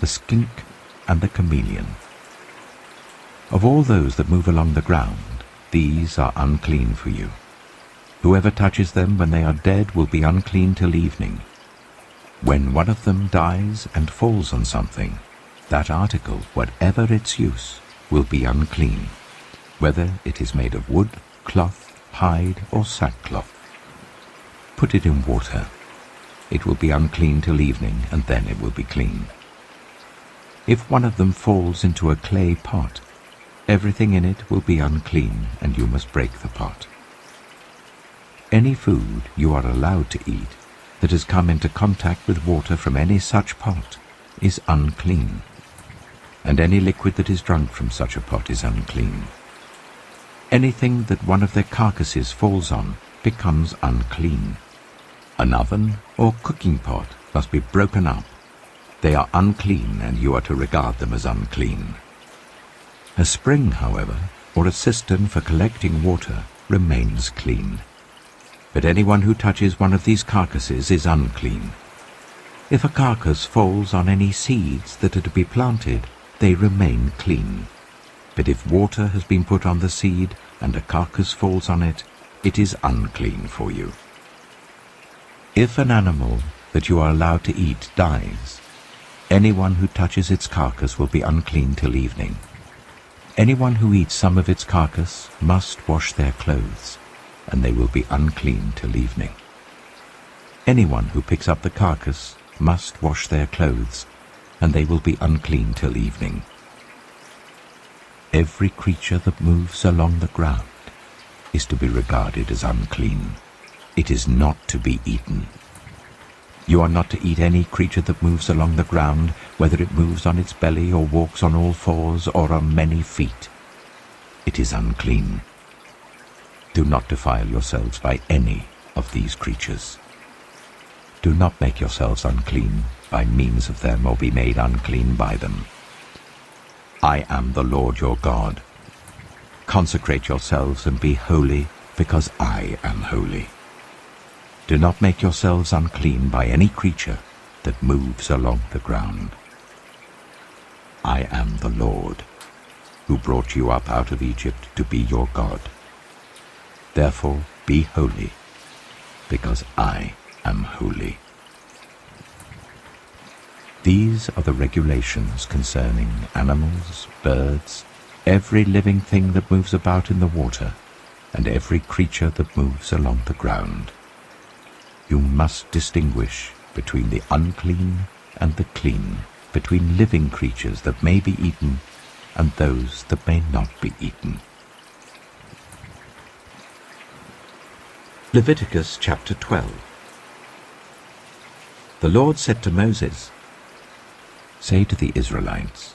[SPEAKER 1] the skink, and the chameleon. Of all those that move along the ground, these are unclean for you. Whoever touches them when they are dead will be unclean till evening. When one of them dies and falls on something, that article, whatever its use, will be unclean, whether it is made of wood, cloth, hide, or sackcloth. Put it in water. It will be unclean till evening, and then it will be clean. If one of them falls into a clay pot, everything in it will be unclean, and you must break the pot. Any food you are allowed to eat that has come into contact with water from any such pot is unclean, and any liquid that is drunk from such a pot is unclean. Anything that one of their carcasses falls on becomes unclean. An oven or cooking pot must be broken up. They are unclean, and you are to regard them as unclean. A spring, however, or a cistern for collecting water remains clean. But anyone who touches one of these carcasses is unclean. If a carcass falls on any seeds that are to be planted, they remain clean. But if water has been put on the seed and a carcass falls on it, it is unclean for you. If an animal that you are allowed to eat dies, anyone who touches its carcass will be unclean till evening. Anyone who eats some of its carcass must wash their clothes, and they will be unclean till evening. Anyone who picks up the carcass must wash their clothes, and they will be unclean till evening. Every creature that moves along the ground is to be regarded as unclean. It is not to be eaten. You are not to eat any creature that moves along the ground, whether it moves on its belly or walks on all fours or on many feet. It is unclean. Do not defile yourselves by any of these creatures. Do not make yourselves unclean by means of them, or be made unclean by them. I am the Lord your God. Consecrate yourselves and be holy, because I am holy. Do not make yourselves unclean by any creature that moves along the ground. I am the Lord, who brought you up out of Egypt to be your God. Therefore be holy, because I am holy. These are the regulations concerning animals, birds, every living thing that moves about in the water, and every creature that moves along the ground. You must distinguish between the unclean and the clean, between living creatures that may be eaten and those that may not be eaten. Leviticus chapter 12. The Lord said to Moses, "Say to the Israelites,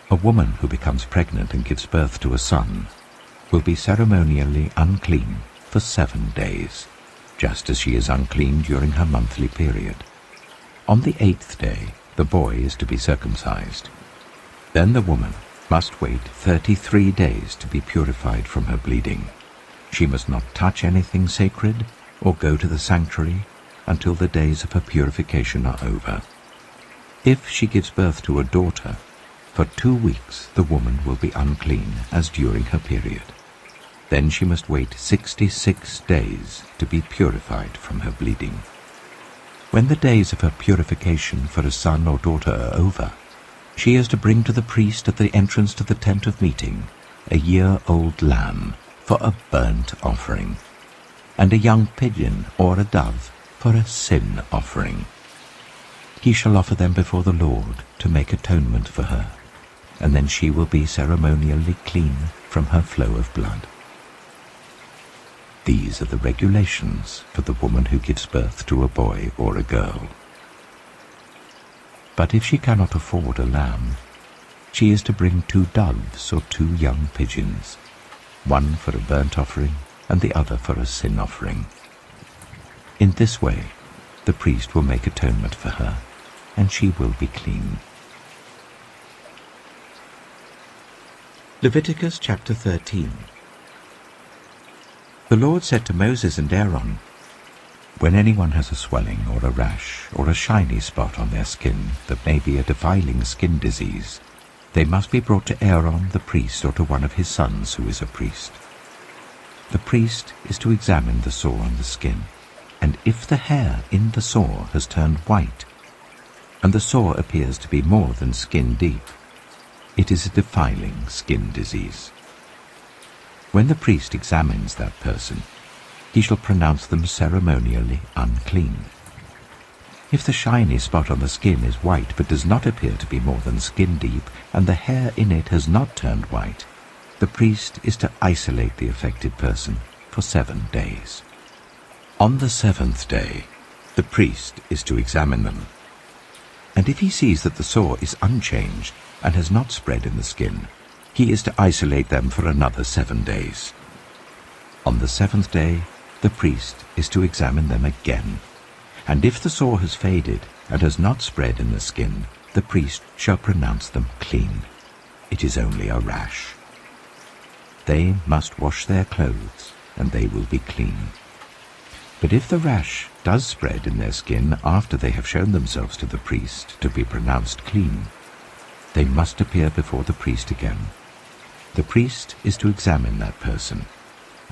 [SPEAKER 1] a woman who becomes pregnant and gives birth to a son will be ceremonially unclean for 7 days, just as she is unclean during her monthly period. On the 8th day, the boy is to be circumcised. Then the woman must wait 33 days to be purified from her bleeding. She must not touch anything sacred or go to the sanctuary until the days of her purification are over. If she gives birth to a daughter, for 2 weeks the woman will be unclean as during her period. Then she must wait 66 days to be purified from her bleeding. When the days of her purification for a son or daughter are over, she is to bring to the priest at the entrance to the tent of meeting a year-old lamb for a burnt offering, and a young pigeon or a dove for a sin offering. He shall offer them before the Lord to make atonement for her, and then she will be ceremonially clean from her flow of blood. These are the regulations for the woman who gives birth to a boy or a girl. But if she cannot afford a lamb, she is to bring 2 doves or 2 young pigeons, one for a burnt offering and the other for a sin offering. In this way, the priest will make atonement for her, and she will be clean. Leviticus chapter 13. The Lord said to Moses and Aaron, "When anyone has a swelling or a rash or a shiny spot on their skin that may be a defiling skin disease, they must be brought to Aaron the priest or to one of his sons who is a priest. The priest is to examine the sore on the skin, and if the hair in the sore has turned white, and the sore appears to be more than skin deep, it is a defiling skin disease. When the priest examines that person, he shall pronounce them ceremonially unclean. If the shiny spot on the skin is white but does not appear to be more than skin deep, and the hair in it has not turned white, the priest is to isolate the affected person for 7 days. On the 7th day, the priest is to examine them, and if he sees that the sore is unchanged and has not spread in the skin, he is to isolate them for another 7 days. On the 7th day, the priest is to examine them again, and if the sore has faded and has not spread in the skin, the priest shall pronounce them clean. It is only a rash. They must wash their clothes, and they will be clean. But if the rash does spread in their skin after they have shown themselves to the priest to be pronounced clean, they must appear before the priest again. The priest is to examine that person,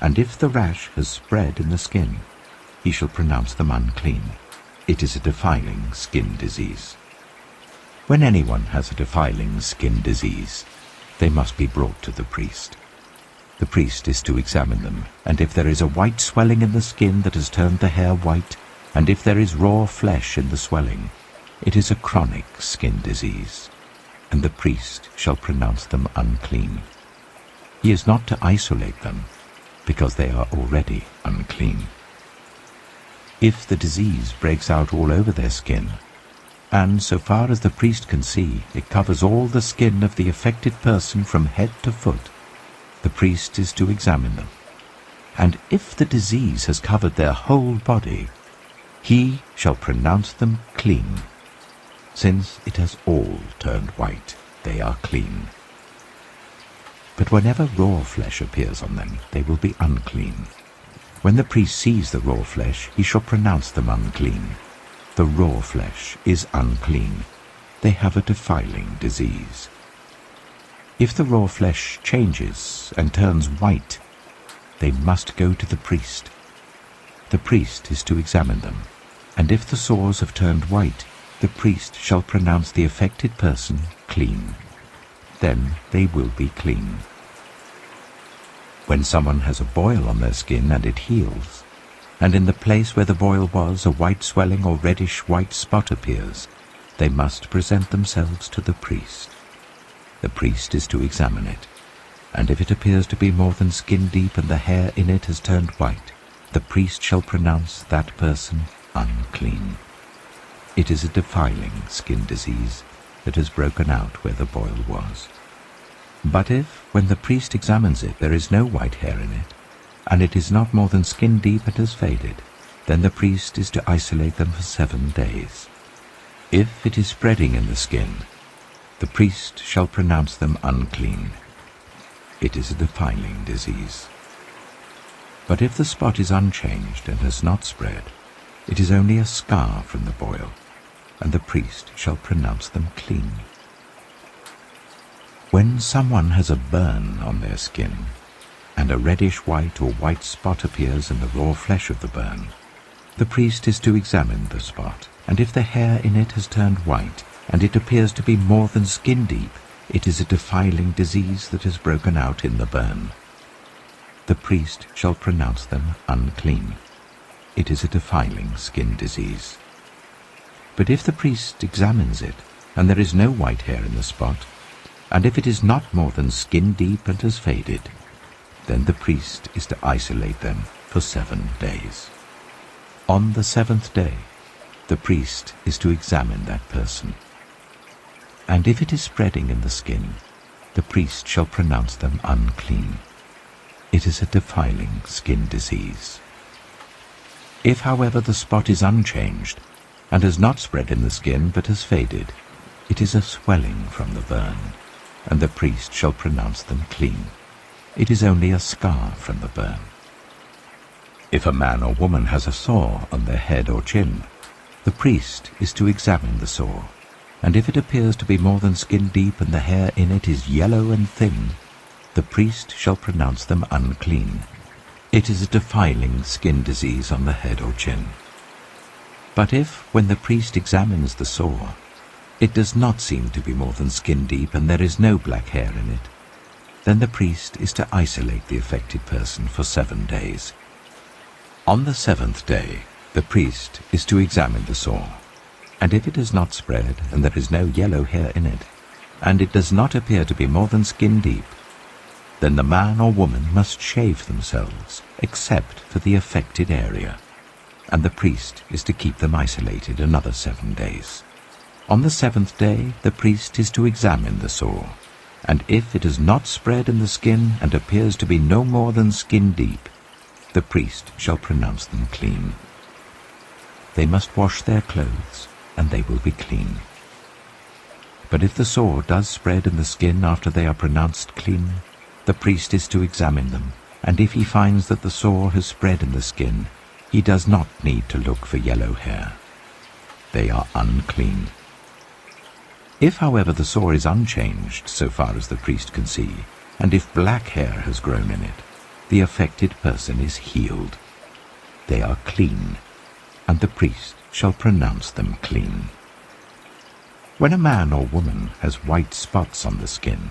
[SPEAKER 1] and if the rash has spread in the skin, he shall pronounce them unclean. It is a defiling skin disease. When anyone has a defiling skin disease, they must be brought to the priest. The priest is to examine them, and if there is a white swelling in the skin that has turned the hair white, and if there is raw flesh in the swelling, it is a chronic skin disease, and the priest shall pronounce them unclean. He is not to isolate them, because they are already unclean. If the disease breaks out all over their skin, and so far as the priest can see, it covers all the skin of the affected person from head to foot, the priest is to examine them. and if the disease has covered their whole body, he shall pronounce them clean. Since it has all turned white, they are clean. But whenever raw flesh appears on them, they will be unclean. When the priest sees the raw flesh, he shall pronounce them unclean. The raw flesh is unclean. They have a defiling disease. If the raw flesh changes and turns white, they must go to the priest. The priest is to examine them, and if the sores have turned white, the priest shall pronounce the affected person clean. Then they will be clean. When someone has a boil on their skin and it heals, and in the place where the boil was a white swelling or reddish-white spot appears, they must present themselves to the priest. The priest is to examine it, and if it appears to be more than skin deep and the hair in it has turned white, the priest shall pronounce that person unclean. It is a defiling skin disease that has broken out where the boil was. But if, when the priest examines it, there is no white hair in it, and it is not more than skin deep and has faded, then the priest is to isolate them for 7 days. If it is spreading in the skin, the priest shall pronounce them unclean. It is a defiling disease. But if the spot is unchanged and has not spread, it is only a scar from the boil, and the priest shall pronounce them clean. When someone has a burn on their skin, and a reddish-white or white spot appears in the raw flesh of the burn, the priest is to examine the spot, and if the hair in it has turned white, and it appears to be more than skin deep, it is a defiling disease that has broken out in the burn. The priest shall pronounce them unclean. It is a defiling skin disease. But if the priest examines it, and there is no white hair in the spot, and if it is not more than skin deep and has faded, then the priest is to isolate them for 7 days. On the 7th day, the priest is to examine that person. And if it is spreading in the skin, the priest shall pronounce them unclean. It is a defiling skin disease. If, however, the spot is unchanged, and has not spread in the skin but has faded, it is a swelling from the burn, and the priest shall pronounce them clean. It is only a scar from the burn. If a man or woman has a sore on their head or chin, the priest is to examine the sore, and if it appears to be more than skin deep and the hair in it is yellow and thin, the priest shall pronounce them unclean. It is a defiling skin disease on the head or chin. But if, when the priest examines the sore, it does not seem to be more than skin deep and there is no black hair in it, then the priest is to isolate the affected person for 7 days. On the 7th day, the priest is to examine the sore, and if it has not spread and there is no yellow hair in it, and it does not appear to be more than skin deep, then the man or woman must shave themselves, except for the affected area, and the priest is to keep them isolated another 7 days. On the 7th day, the priest is to examine the sore, and if it has not spread in the skin and appears to be no more than skin deep, the priest shall pronounce them clean. They must wash their clothes, and they will be clean. But if the sore does spread in the skin after they are pronounced clean, the priest is to examine them, and if he finds that the sore has spread in the skin, he does not need to look for yellow hair. They are unclean. If, however, the sore is unchanged so far as the priest can see, and if black hair has grown in it, the affected person is healed. They are clean, and the priest shall pronounce them clean. When a man or woman has white spots on the skin,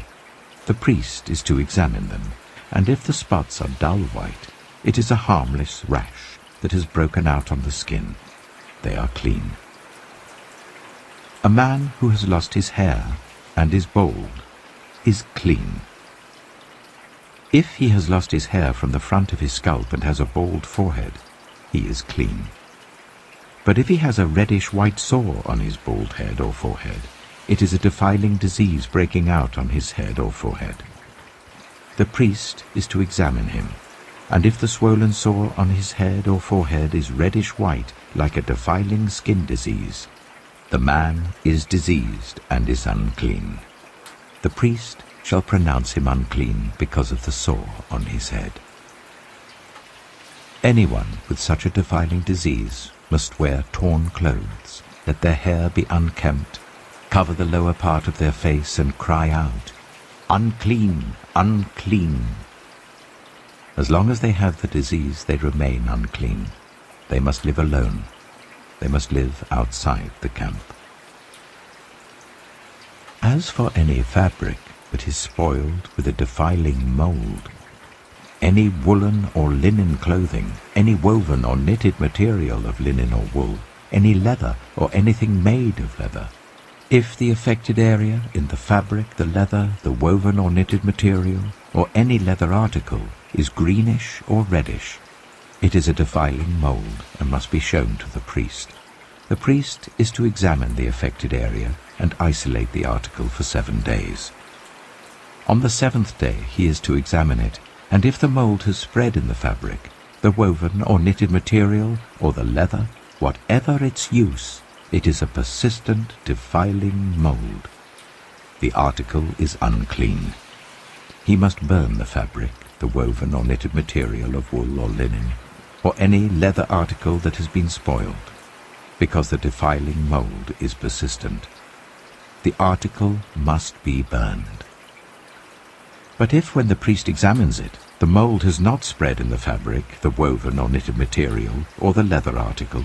[SPEAKER 1] the priest is to examine them, and if the spots are dull white, it is a harmless rash that has broken out on the skin. They are clean. A man who has lost his hair and is bald is clean. If he has lost his hair from the front of his scalp and has a bald forehead, he is clean. But if he has a reddish-white sore on his bald head or forehead, it is a defiling disease breaking out on his head or forehead. The priest is to examine him, And if the swollen sore on his head or forehead is reddish-white, like a defiling skin disease, the man is diseased and is unclean. The priest shall pronounce him unclean because of the sore on his head. Anyone with such a defiling disease must wear torn clothes, let their hair be unkempt, cover the lower part of their face, and cry out, "Unclean, unclean." As long as they have the disease, they remain unclean. They must live alone. They must live outside the camp. As for any fabric that is spoiled with a defiling mold, any woolen or linen clothing, any woven or knitted material of linen or wool, any leather or anything made of leather, if the affected area in the fabric, the leather, the woven or knitted material, or any leather article is greenish or reddish, it is a defiling mold and must be shown to the priest. The priest is to examine the affected area and isolate the article for 7 days. On the 7th day he is to examine it, and if the mold has spread in the fabric, the woven or knitted material, or the leather, whatever its use, it is a persistent, defiling mold. The article is unclean. He must burn the fabric, the woven or knitted material of wool or linen, or any leather article that has been spoiled, because the defiling mold is persistent. The article must be burned. But if, when the priest examines it, the mold has not spread in the fabric, the woven or knitted material, or the leather article,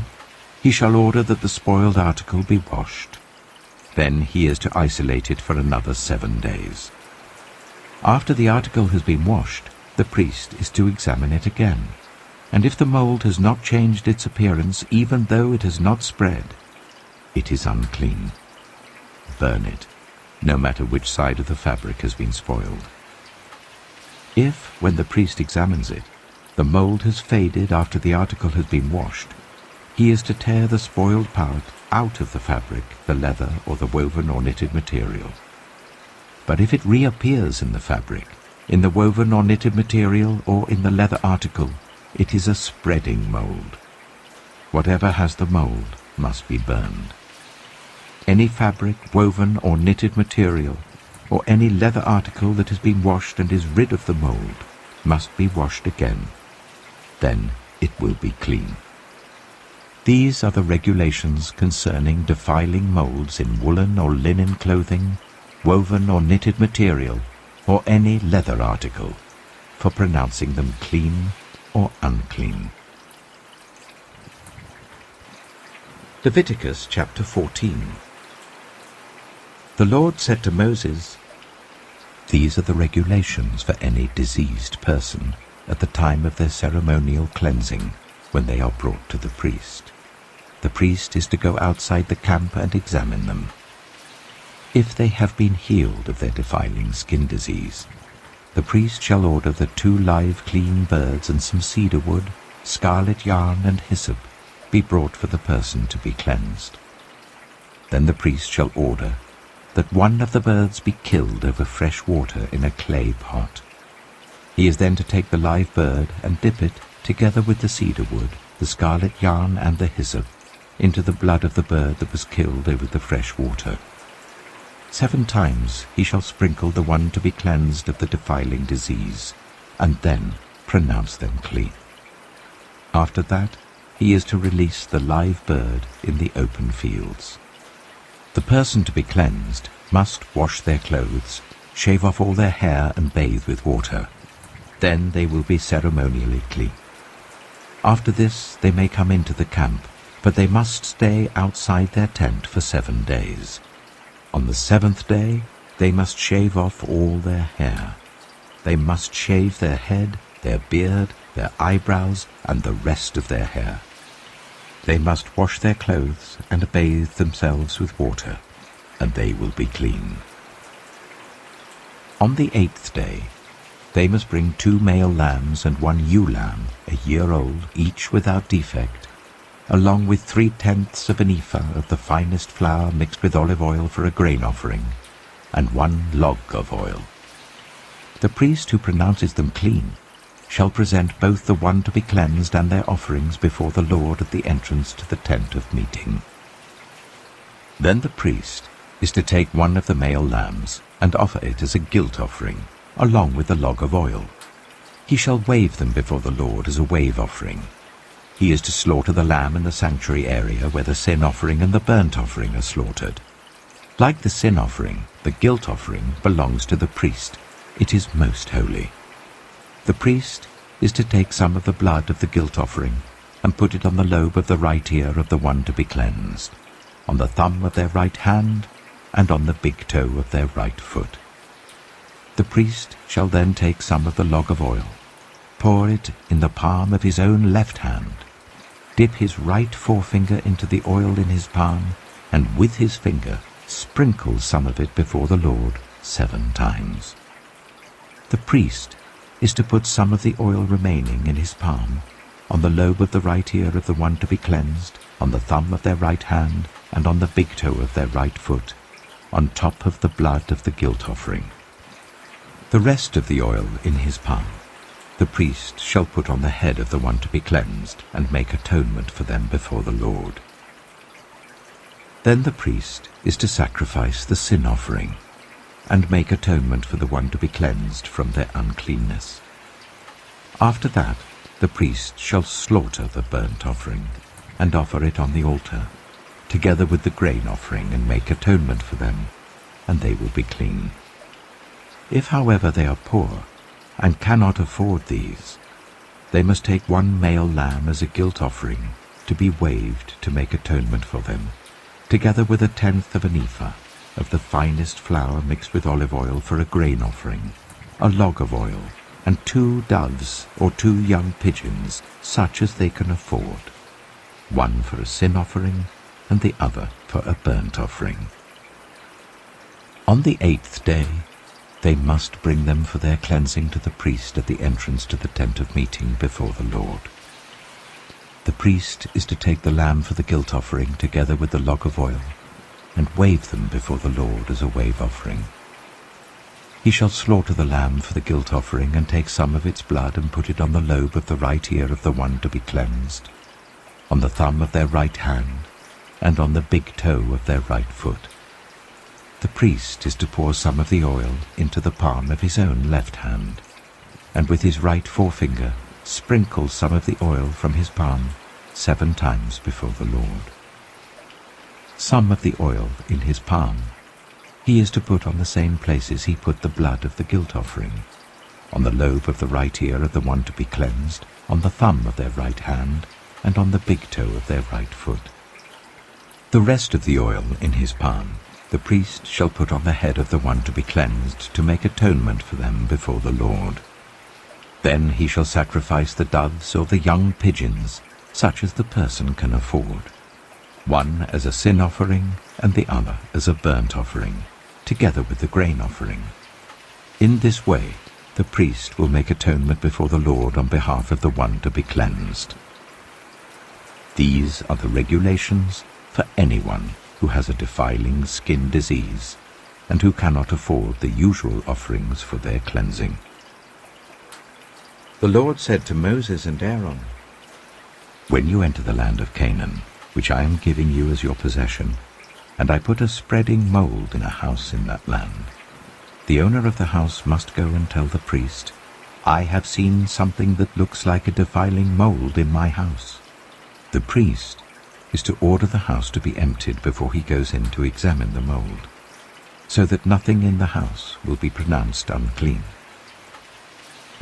[SPEAKER 1] he shall order that the spoiled article be washed. Then he is to isolate it for another 7 days. After the article has been washed, the priest is to examine it again, and if the mold has not changed its appearance, even though it has not spread, it is unclean. Burn it, no matter which side of the fabric has been spoiled. If, when the priest examines it, the mold has faded after the article has been washed, he is to tear the spoiled part out of the fabric, the leather, or the woven or knitted material. But if it reappears in the fabric, in the woven or knitted material, or in the leather article, it is a spreading mold. Whatever has the mold must be burned. Any fabric, woven or knitted material, or any leather article that has been washed and is rid of the mold, must be washed again. Then it will be clean. These are the regulations concerning defiling molds in woolen or linen clothing, woven or knitted material, or any leather article, for pronouncing them clean or unclean. Leviticus chapter 14. The Lord said to Moses, "These are the regulations for any diseased person at the time of their ceremonial cleansing, when they are brought to the priest. The priest is to go outside the camp and examine them. If they have been healed of their defiling skin disease, the priest shall order that 2 live clean birds and some cedar wood, scarlet yarn and hyssop be brought for the person to be cleansed. Then the priest shall order that 1 of the birds be killed over fresh water in a clay pot. He is then to take the live bird and dip it, together with the cedar wood, the scarlet yarn and the hyssop, into the blood of the bird that was killed over the fresh water. 7 times he shall sprinkle the one to be cleansed of the defiling disease, and then pronounce them clean. After that he is to release the live bird in the open fields. The person to be cleansed must wash their clothes, shave off all their hair, and bathe with water. Then they will be ceremonially clean. After this they may come into the camp, but they must stay outside their tent for 7 days. On the 7th day they must shave off all their hair. They must shave their head, their beard, their eyebrows, and the rest of their hair. They must wash their clothes and bathe themselves with water, and they will be clean. On the 8th day they must bring 2 male lambs and 1 ewe lamb, a year old, each without defect, along with 3/10 of an ephah of the finest flour mixed with olive oil for a grain offering, and 1 log of oil. The priest who pronounces them clean shall present both the one to be cleansed and their offerings before the Lord at the entrance to the tent of meeting. Then the priest is to take one of the male lambs and offer it as a guilt offering, along with the log of oil. He shall wave them before the Lord as a wave offering. He is to slaughter the lamb in the sanctuary area where the sin offering and the burnt offering are slaughtered. Like the sin offering, the guilt offering belongs to the priest. It is most holy. The priest is to take some of the blood of the guilt offering and put it on the lobe of the right ear of the one to be cleansed, on the thumb of their right hand, and on the big toe of their right foot. The priest shall then take some of the log of oil, pour it in the palm of his own left hand, dip his right forefinger into the oil in his palm, and with his finger sprinkle some of it before the Lord 7 times. The priest is to put some of the oil remaining in his palm on the lobe of the right ear of the one to be cleansed, on the thumb of their right hand, and on the big toe of their right foot, on top of the blood of the guilt offering. The rest of the oil in his palm the priest shall put on the head of the one to be cleansed, and make atonement for them before the Lord. Then the priest is to sacrifice the sin offering, and make atonement for the one to be cleansed from their uncleanness. After that, the priest shall slaughter the burnt offering, and offer it on the altar, together with the grain offering, and make atonement for them, and they will be clean. If, however, they are poor, and cannot afford these, they must take one male lamb as a guilt offering, to be waved to make atonement for them, together with 1/10 of an ephah of the finest flour mixed with olive oil for a grain offering, a log of oil, and 2 doves or 2 young pigeons, such as they can afford, one for a sin offering and the other for a burnt offering. On the 8th day they must bring them for their cleansing to the priest at the entrance to the tent of meeting before the Lord. The priest is to take the lamb for the guilt offering together with the log of oil, and wave them before the Lord as a wave offering. He shall slaughter the lamb for the guilt offering, and take some of its blood and put it on the lobe of the right ear of the one to be cleansed, on the thumb of their right hand, and on the big toe of their right foot. The priest is to pour some of the oil into the palm of his own left hand, and with his right forefinger sprinkle some of the oil from his palm 7 times before the Lord. Some of the oil in his palm he is to put on the same places he put the blood of the guilt offering, on the lobe of the right ear of the one to be cleansed, on the thumb of their right hand, and on the big toe of their right foot. The rest of the oil in his palm the priest shall put on the head of the one to be cleansed, to make atonement for them before the Lord. Then he shall sacrifice the doves or the young pigeons, such as the person can afford, one as a sin offering and the other as a burnt offering, together with the grain offering. In this way the priest will make atonement before the Lord on behalf of the one to be cleansed. These are the regulations for anyone who has a defiling skin disease, and who cannot afford the usual offerings for their cleansing. The Lord said to Moses and Aaron, "When you enter the land of Canaan, which I am giving you as your possession, and I put a spreading mold in a house in that land, the owner of the house must go and tell the priest, 'I have seen something that looks like a defiling mold in my house.' The priest is to order the house to be emptied before he goes in to examine the mold, so that nothing in the house will be pronounced unclean.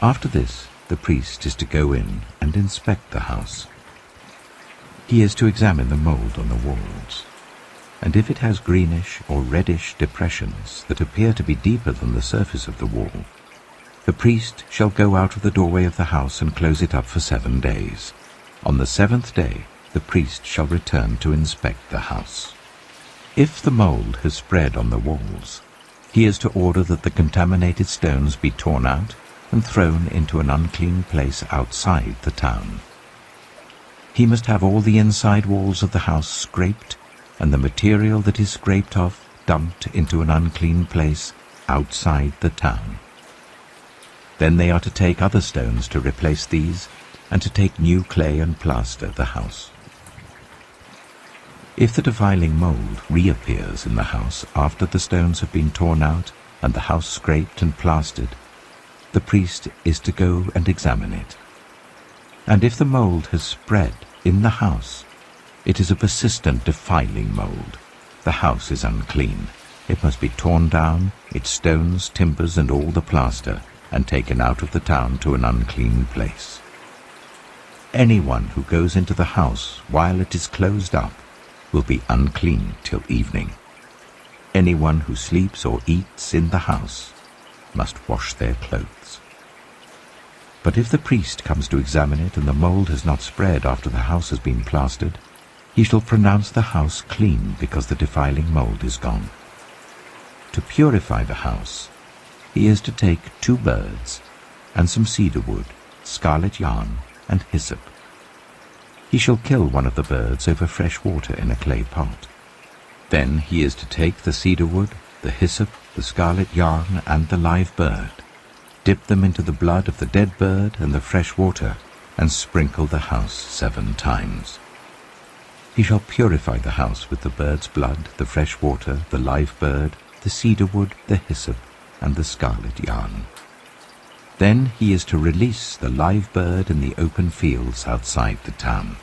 [SPEAKER 1] After this, the priest is to go in and inspect the house. He is to examine the mold on the walls, and if it has greenish or reddish depressions that appear to be deeper than the surface of the wall, the priest shall go out of the doorway of the house and close it up for 7 days. On the 7th day, the priest shall return to inspect the house. If the mold has spread on the walls, he is to order that the contaminated stones be torn out and thrown into an unclean place outside the town. He must have all the inside walls of the house scraped, and the material that is scraped off dumped into an unclean place outside the town. Then they are to take other stones to replace these, and to take new clay and plaster the house. If the defiling mold reappears in the house after the stones have been torn out and the house scraped and plastered, the priest is to go and examine it. And if the mold has spread in the house, it is a persistent defiling mold. The house is unclean. It must be torn down, its stones, timbers, and all the plaster, and taken out of the town to an unclean place. Anyone who goes into the house while it is closed up will be unclean till evening. Anyone who sleeps or eats in the house must wash their clothes. But if the priest comes to examine it and the mold has not spread after the house has been plastered, he shall pronounce the house clean because the defiling mold is gone. To purify the house, he is to take 2 birds and some cedar wood, scarlet yarn, and hyssop. He shall kill one of the birds over fresh water in a clay pot. Then he is to take the cedar wood, the hyssop, the scarlet yarn, and the live bird, dip them into the blood of the dead bird and the fresh water, and sprinkle the house 7 times. He shall purify the house with the bird's blood, the fresh water, the live bird, the cedar wood, the hyssop, and the scarlet yarn. Then he is to release the live bird in the open fields outside the town.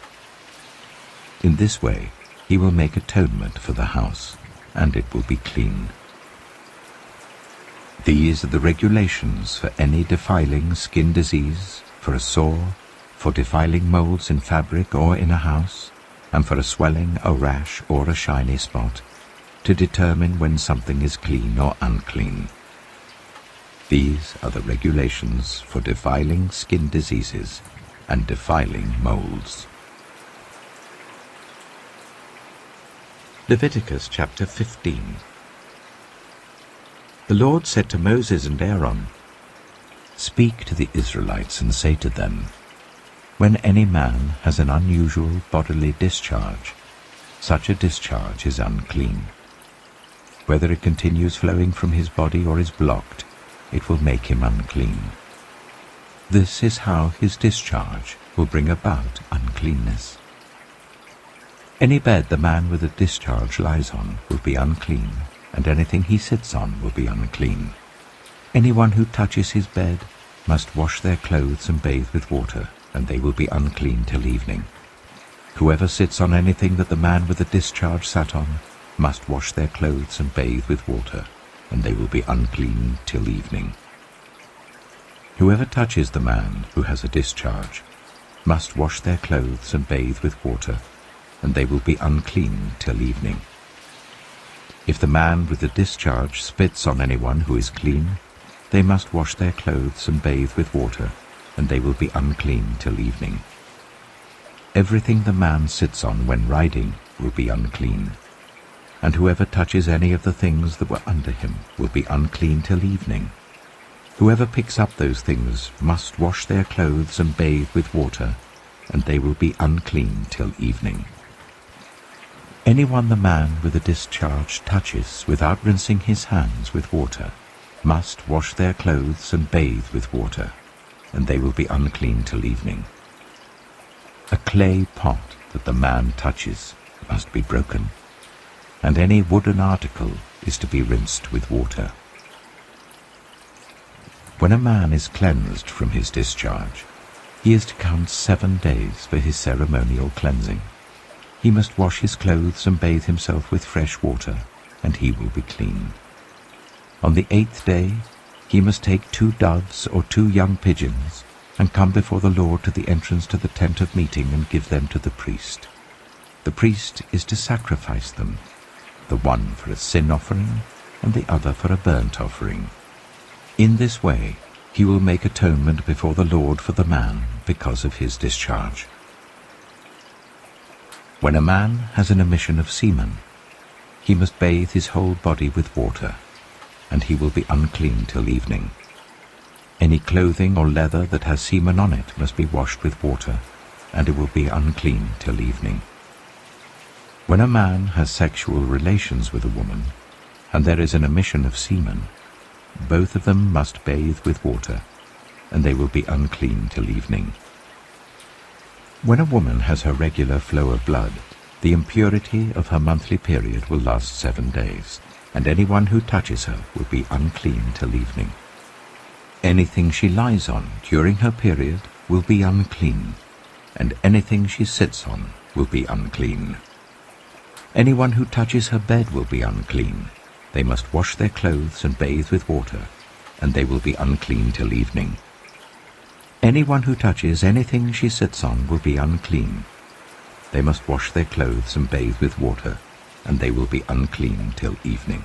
[SPEAKER 1] In this way he will make atonement for the house, and it will be clean. These are the regulations for any defiling skin disease, for a sore, for defiling molds in fabric or in a house, and for a swelling, a rash, or a shiny spot, to determine when something is clean or unclean. These are the regulations for defiling skin diseases and defiling molds. Leviticus chapter 15. The Lord said to Moses and Aaron, "Speak to the Israelites and say to them, when any man has an unusual bodily discharge, such a discharge is unclean. Whether it continues flowing from his body or is blocked, it will make him unclean. This is how his discharge will bring about uncleanness. Any bed the man with a discharge lies on will be unclean, and anything he sits on will be unclean. Anyone who touches his bed must wash their clothes and bathe with water, and they will be unclean till evening. Whoever sits on anything that the man with the discharge sat on must wash their clothes and bathe with water, and they will be unclean till evening. Whoever touches the man who has a discharge must wash their clothes and bathe with water, and they will be unclean till evening. If the man with the discharge spits on anyone who is clean, they must wash their clothes and bathe with water, and they will be unclean till evening. Everything the man sits on when riding will be unclean, and whoever touches any of the things that were under him will be unclean till evening. Whoever picks up those things must wash their clothes and bathe with water, and they will be unclean till evening. Anyone the man with a discharge touches without rinsing his hands with water must wash their clothes and bathe with water, and they will be unclean till evening. A clay pot that the man touches must be broken, and any wooden article is to be rinsed with water. When a man is cleansed from his discharge, he is to count 7 days for his ceremonial cleansing. He must wash his clothes and bathe himself with fresh water, and he will be clean. On the 8th day he must take 2 doves or 2 young pigeons, and come before the Lord to the entrance to the tent of meeting and give them to the priest. The priest is to sacrifice them, the one for a sin offering and the other for a burnt offering. In this way he will make atonement before the Lord for the man because of his discharge. When a man has an emission of semen, he must bathe his whole body with water, and he will be unclean till evening. Any clothing or leather that has semen on it must be washed with water, and it will be unclean till evening. When a man has sexual relations with a woman, and there is an emission of semen, both of them must bathe with water, and they will be unclean till evening. When a woman has her regular flow of blood, the impurity of her monthly period will last 7 days, and anyone who touches her will be unclean till evening. Anything she lies on during her period will be unclean, and anything she sits on will be unclean. Anyone who touches her bed will be unclean. They must wash their clothes and bathe with water, and they will be unclean till evening. Anyone who touches anything she sits on will be unclean. They must wash their clothes and bathe with water, and they will be unclean till evening.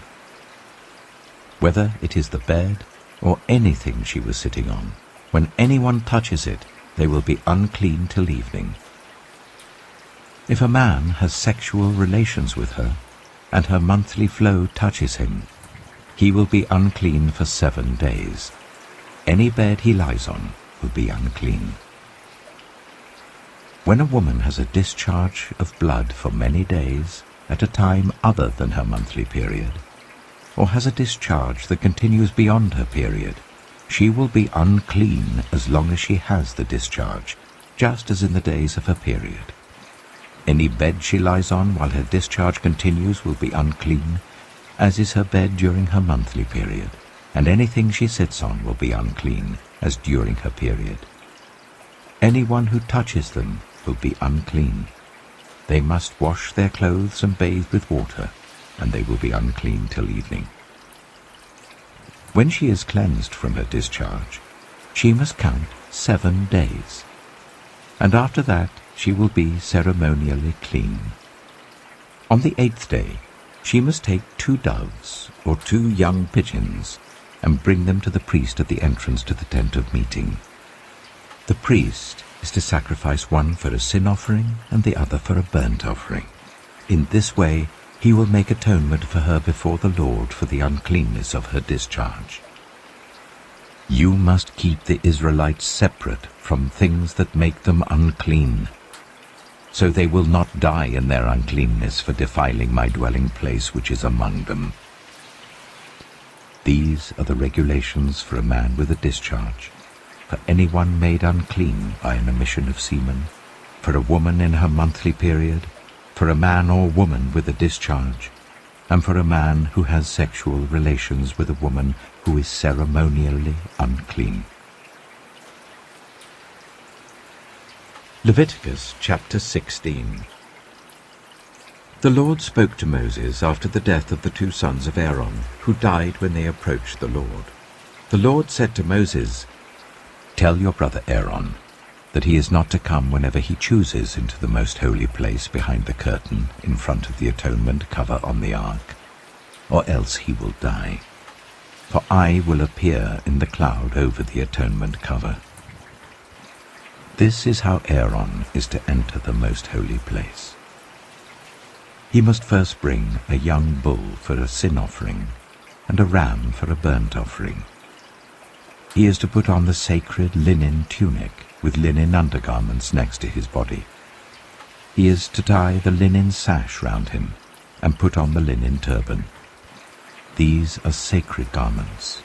[SPEAKER 1] Whether it is the bed or anything she was sitting on, when anyone touches it, they will be unclean till evening. If a man has sexual relations with her, and her monthly flow touches him, he will be unclean for 7 days. Any bed he lies on will be unclean. When a woman has a discharge of blood for many days at a time other than her monthly period, or has a discharge that continues beyond her period, she will be unclean as long as she has the discharge, just as in the days of her period. Any bed she lies on while her discharge continues will be unclean, as is her bed during her monthly period, and anything she sits on will be unclean, as during her period. Anyone who touches them will be unclean. They must wash their clothes and bathe with water, and they will be unclean till evening. When she is cleansed from her discharge, she must count 7 days, and after that she will be ceremonially clean. On the 8th day she must take 2 doves or 2 young pigeons and bring them to the priest at the entrance to the tent of meeting. The priest is to sacrifice one for a sin offering and the other for a burnt offering. In this way he will make atonement for her before the Lord for the uncleanness of her discharge. You must keep the Israelites separate from things that make them unclean, so they will not die in their uncleanness for defiling my dwelling place which is among them. These are the regulations for a man with a discharge, for anyone made unclean by an emission of semen, for a woman in her monthly period, for a man or woman with a discharge, and for a man who has sexual relations with a woman who is ceremonially unclean. Leviticus chapter 16. The Lord spoke to Moses after the death of the 2 sons of Aaron, who died when they approached the Lord. The Lord said to Moses, "Tell your brother Aaron that he is not to come whenever he chooses into the most holy place behind the curtain in front of the atonement cover on the ark, or else he will die. For I will appear in the cloud over the atonement cover." This is how Aaron is to enter the most holy place. He must first bring a young bull for a sin offering and a ram for a burnt offering. He is to put on the sacred linen tunic with linen undergarments next to his body. He is to tie the linen sash round him and put on the linen turban. These are sacred garments,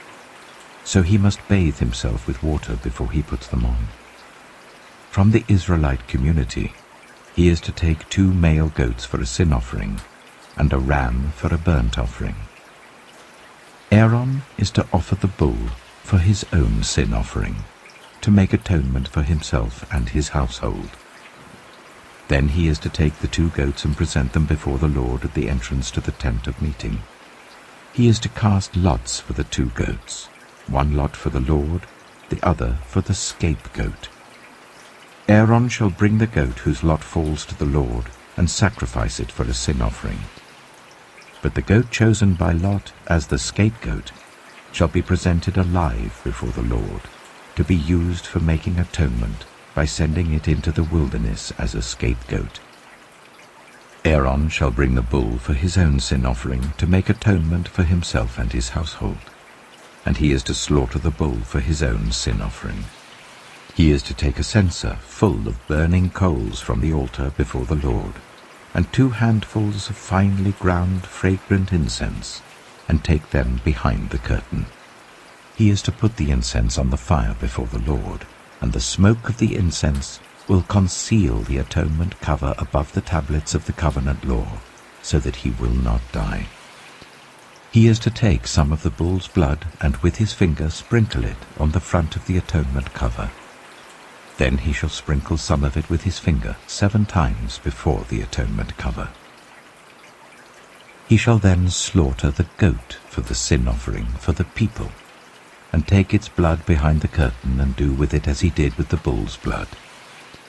[SPEAKER 1] so he must bathe himself with water before he puts them on. From the Israelite community, he is to take 2 male goats for a sin offering and a ram for a burnt offering. Aaron is to offer the bull for his own sin offering, to make atonement for himself and his household. Then he is to take the 2 goats and present them before the Lord at the entrance to the tent of meeting. He is to cast lots for the 2 goats, 1 lot for the Lord, the other for the scapegoat. Aaron shall bring the goat whose lot falls to the Lord and sacrifice it for a sin offering. But the goat chosen by lot as the scapegoat shall be presented alive before the Lord, to be used for making atonement by sending it into the wilderness as a scapegoat. Aaron shall bring the bull for his own sin offering to make atonement for himself and his household, and he is to slaughter the bull for his own sin offering. He is to take a censer full of burning coals from the altar before the Lord, and 2 handfuls of finely ground fragrant incense, and take them behind the curtain. He is to put the incense on the fire before the Lord, and the smoke of the incense will conceal the atonement cover above the tablets of the covenant law, so that he will not die. He is to take some of the bull's blood and with his finger sprinkle it on the front of the atonement cover. Then he shall sprinkle some of it with his finger 7 times before the atonement cover. He shall then slaughter the goat for the sin offering for the people, and take its blood behind the curtain and do with it as he did with the bull's blood.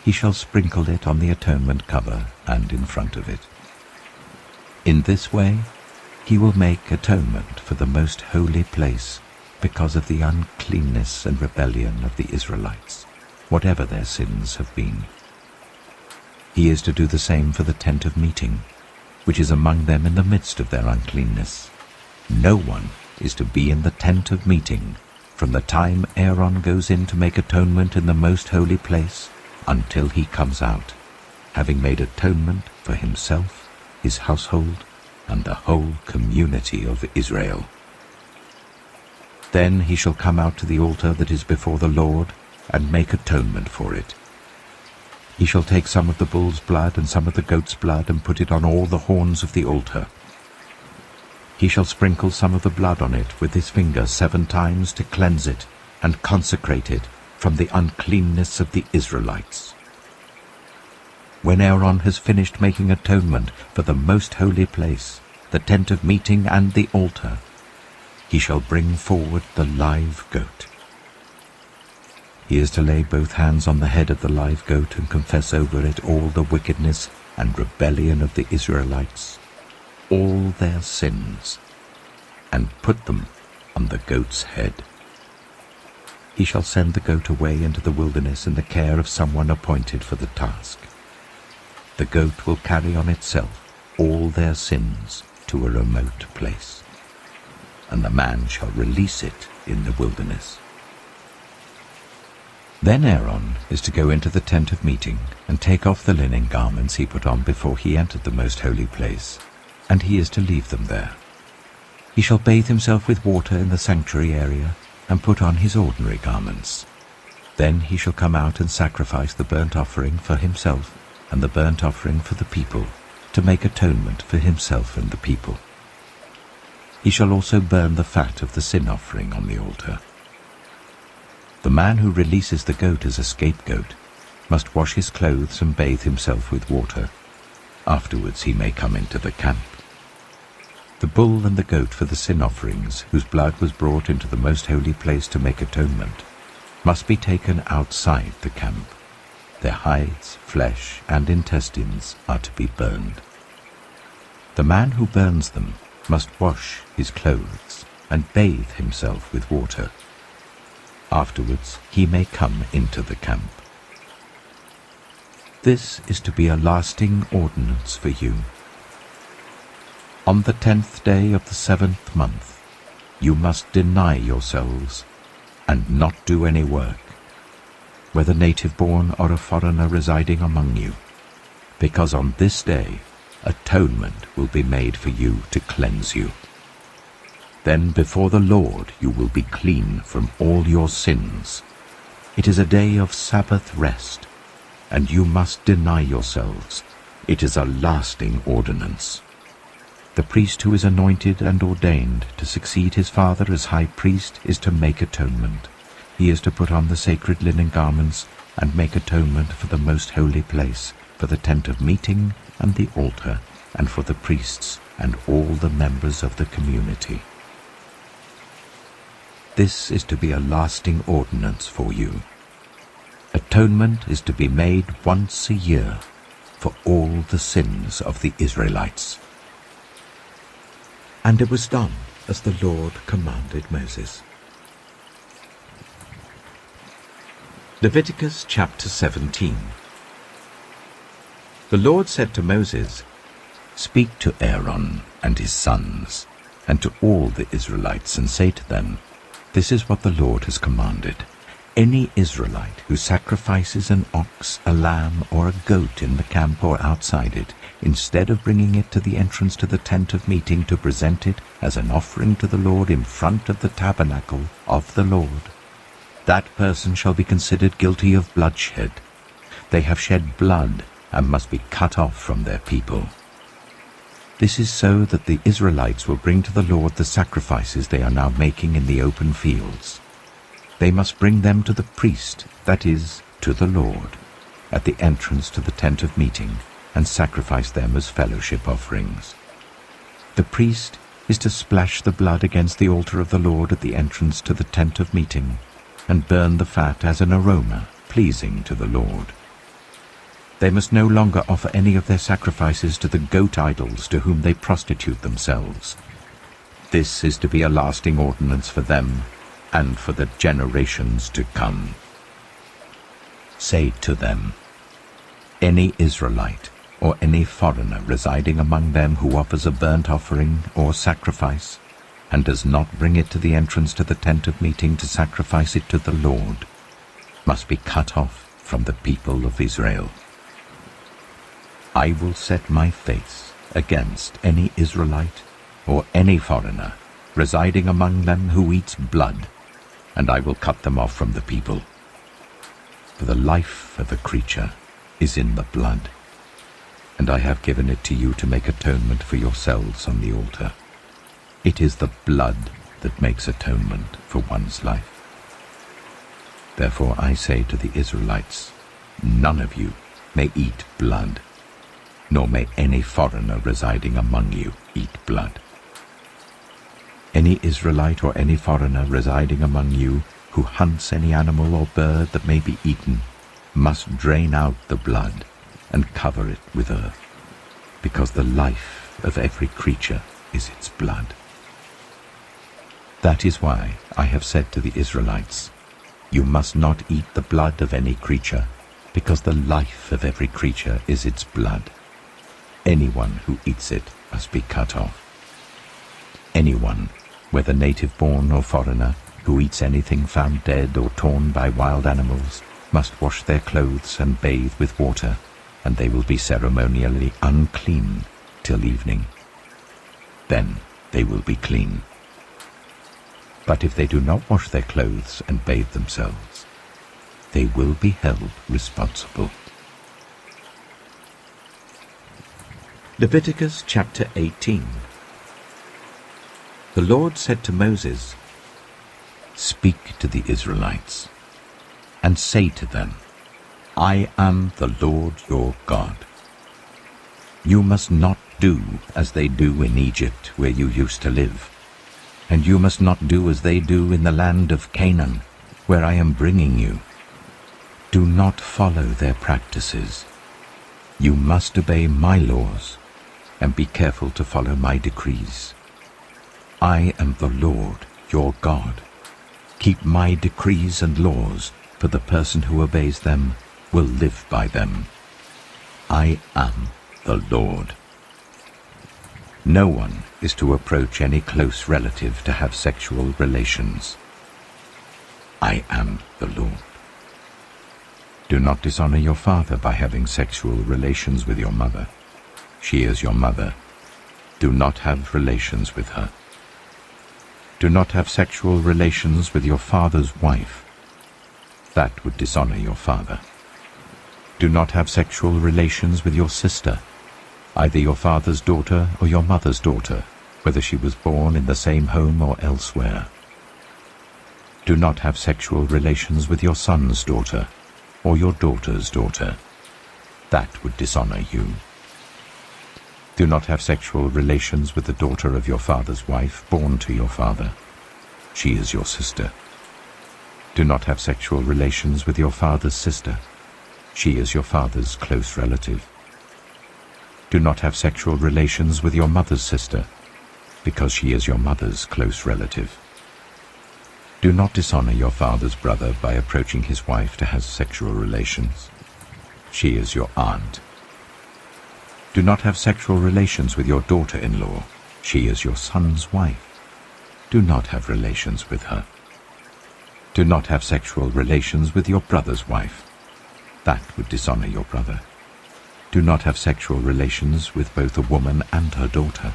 [SPEAKER 1] He shall sprinkle it on the atonement cover and in front of it. In this way he will make atonement for the most holy place because of the uncleanness and rebellion of the Israelites, whatever their sins have been. He is to do the same for the tent of meeting, which is among them in the midst of their uncleanness. No one is to be in the tent of meeting from the time Aaron goes in to make atonement in the most holy place until he comes out, having made atonement for himself, his household, and the whole community of Israel. Then he shall come out to the altar that is before the Lord and make atonement for it. He shall take some of the bull's blood and some of the goat's blood and put it on all the horns of the altar. He shall sprinkle some of the blood on it with his finger 7 times to cleanse it and consecrate it from the uncleanness of the Israelites. When Aaron has finished making atonement for the most holy place, the tent of meeting and the altar, he shall bring forward the live goat. He is to lay both hands on the head of the live goat and confess over it all the wickedness and rebellion of the Israelites, all their sins, and put them on the goat's head. He shall send the goat away into the wilderness in the care of someone appointed for the task. The goat will carry on itself all their sins to a remote place, and the man shall release it in the wilderness. Then Aaron is to go into the tent of meeting and take off the linen garments he put on before he entered the most holy place, and he is to leave them there. He shall bathe himself with water in the sanctuary area and put on his ordinary garments. Then he shall come out and sacrifice the burnt offering for himself and the burnt offering for the people, to make atonement for himself and the people. He shall also burn the fat of the sin offering on the altar. The man who releases the goat as a scapegoat must wash his clothes and bathe himself with water. Afterwards he may come into the camp. The bull and the goat for the sin offerings, whose blood was brought into the most holy place to make atonement, must be taken outside the camp. Their hides, flesh, and intestines are to be burned. The man who burns them must wash his clothes and bathe himself with water. Afterwards he may come into the camp. This is to be a lasting ordinance for you. On the 10th day of the 7th month you must deny yourselves and not do any work, whether native-born or a foreigner residing among you, because on this day atonement will be made for you to cleanse you. Then before the Lord you will be clean from all your sins. It is a day of Sabbath rest, and you must deny yourselves. It is a lasting ordinance. The priest who is anointed and ordained to succeed his father as high priest is to make atonement. He is to put on the sacred linen garments and make atonement for the most holy place, for the tent of meeting and the altar, and for the priests and all the members of the community. This is to be a lasting ordinance for you. Atonement is to be made once a year for all the sins of the Israelites. And it was done as the Lord commanded Moses. Leviticus chapter 17. The Lord said to Moses, "Speak to Aaron and his sons, and to all the Israelites, and say to them, This is what the Lord has commanded. Any Israelite who sacrifices an ox, a lamb, or a goat in the camp or outside it, instead of bringing it to the entrance to the tent of meeting to present it as an offering to the Lord in front of the tabernacle of the Lord, that person shall be considered guilty of bloodshed. They have shed blood and must be cut off from their people. This is so that the Israelites will bring to the Lord the sacrifices they are now making in the open fields. They must bring them to the priest, that is, to the Lord, at the entrance to the tent of meeting, and sacrifice them as fellowship offerings. The priest is to splash the blood against the altar of the Lord at the entrance to the tent of meeting, and burn the fat as an aroma pleasing to the Lord. They must no longer offer any of their sacrifices to the goat idols to whom they prostitute themselves. This is to be a lasting ordinance for them and for the generations to come. Say to them, any Israelite or any foreigner residing among them who offers a burnt offering or sacrifice and does not bring it to the entrance to the tent of meeting to sacrifice it to the Lord must be cut off from the people of Israel. I will set my face against any Israelite or any foreigner residing among them who eats blood, and I will cut them off from the people. For the life of a creature is in the blood, and I have given it to you to make atonement for yourselves on the altar. It is the blood that makes atonement for one's life. Therefore I say to the Israelites, none of you may eat blood, nor may any foreigner residing among you eat blood. Any Israelite or any foreigner residing among you who hunts any animal or bird that may be eaten must drain out the blood and cover it with earth, because the life of every creature is its blood. That is why I have said to the Israelites, you must not eat the blood of any creature, because the life of every creature is its blood. Anyone who eats it must be cut off. Anyone, whether native-born or foreigner, who eats anything found dead or torn by wild animals, must wash their clothes and bathe with water, and they will be ceremonially unclean till evening. Then they will be clean. But if they do not wash their clothes and bathe themselves, they will be held responsible. Leviticus chapter 18. The Lord said to Moses, speak to the Israelites, and say to them, I am the Lord your God. You must not do as they do in Egypt, where you used to live, and you must not do as they do in the land of Canaan, where I am bringing you. Do not follow their practices. You must obey my laws, and be careful to follow my decrees. I am the Lord your God. Keep my decrees and laws, for the person who obeys them will live by them. I am the Lord. No one is to approach any close relative to have sexual relations. I am the Lord. Do not dishonor your father by having sexual relations with your mother. She is your mother. Do not have relations with her. Do not have sexual relations with your father's wife. That would dishonor your father. Do not have sexual relations with your sister, either your father's daughter or your mother's daughter, whether she was born in the same home or elsewhere. Do not have sexual relations with your son's daughter or your daughter's daughter. That would dishonor you. Do not have sexual relations with the daughter of your father's wife born to your father. She is your sister. Do not have sexual relations with your father's sister. She is your father's close relative. Do not have sexual relations with your mother's sister, because she is your mother's close relative. Do not dishonor your father's brother by approaching his wife to have sexual relations. She is your aunt. Do not have sexual relations with your daughter-in-law. She is your son's wife. Do not have relations with her. Do not have sexual relations with your brother's wife. That would dishonor your brother. Do not have sexual relations with both a woman and her daughter.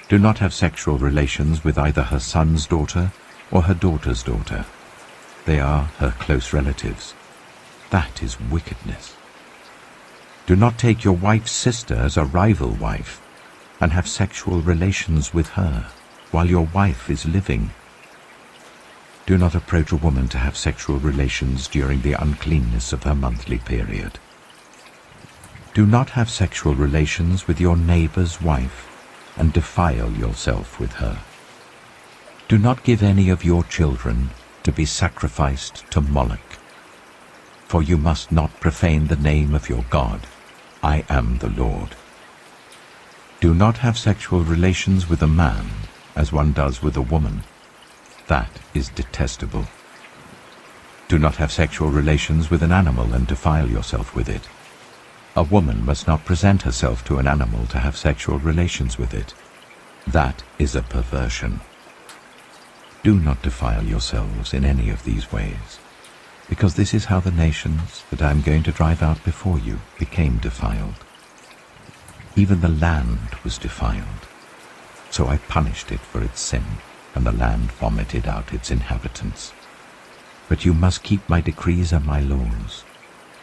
[SPEAKER 1] Do not have sexual relations with either her son's daughter or her daughter's daughter. They are her close relatives. That is wickedness. Do not take your wife's sister as a rival wife and have sexual relations with her while your wife is living. Do not approach a woman to have sexual relations during the uncleanness of her monthly period. Do not have sexual relations with your neighbor's wife and defile yourself with her. Do not give any of your children to be sacrificed to Moloch, for you must not profane the name of your God. I am the Lord. Do not have sexual relations with a man as one does with a woman. That is detestable. Do not have sexual relations with an animal and defile yourself with it. A woman must not present herself to an animal to have sexual relations with it. That is a perversion. Do not defile yourselves in any of these ways, because this is how the nations that I am going to drive out before you became defiled. Even the land was defiled, so I punished it for its sin, and the land vomited out its inhabitants. But you must keep my decrees and my laws.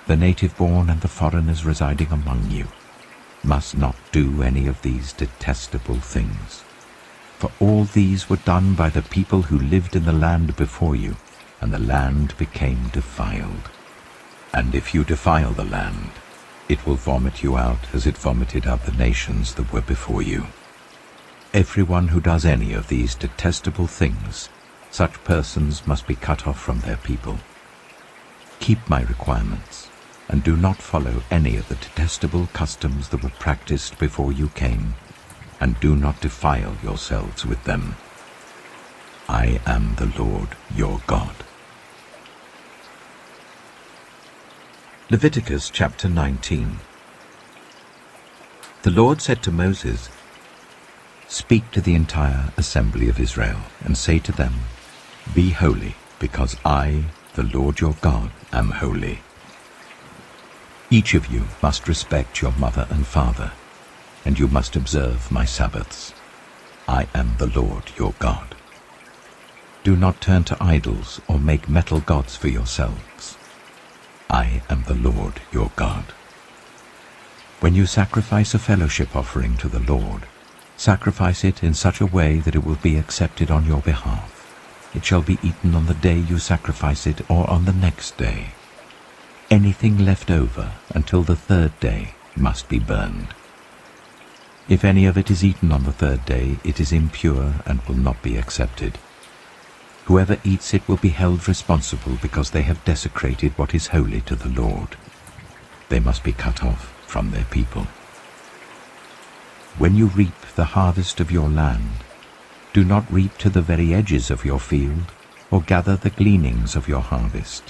[SPEAKER 1] The native-born and the foreigners residing among you must not do any of these detestable things. For all these were done by the people who lived in the land before you, and the land became defiled. And if you defile the land, it will vomit you out as it vomited out the nations that were before you. Everyone who does any of these detestable things, such persons must be cut off from their people. Keep my requirements, and do not follow any of the detestable customs that were practiced before you came, and do not defile yourselves with them. I am the Lord your God. Leviticus chapter 19. The Lord said to Moses, "Speak to the entire assembly of Israel, and say to them, Be holy, because I, the Lord your God, am holy. Each of you must respect your mother and father, and you must observe my Sabbaths. I am the Lord your God. Do not turn to idols or make metal gods for yourselves. I am the Lord your God. When you sacrifice a fellowship offering to the Lord, sacrifice it in such a way that it will be accepted on your behalf. It shall be eaten on the day you sacrifice it or on the next day. Anything left over until the third day must be burned. If any of it is eaten on the third day, it is impure and will not be accepted. Whoever eats it will be held responsible because they have desecrated what is holy to the Lord. They must be cut off from their people. When you reap the harvest of your land, do not reap to the very edges of your field, or gather the gleanings of your harvest.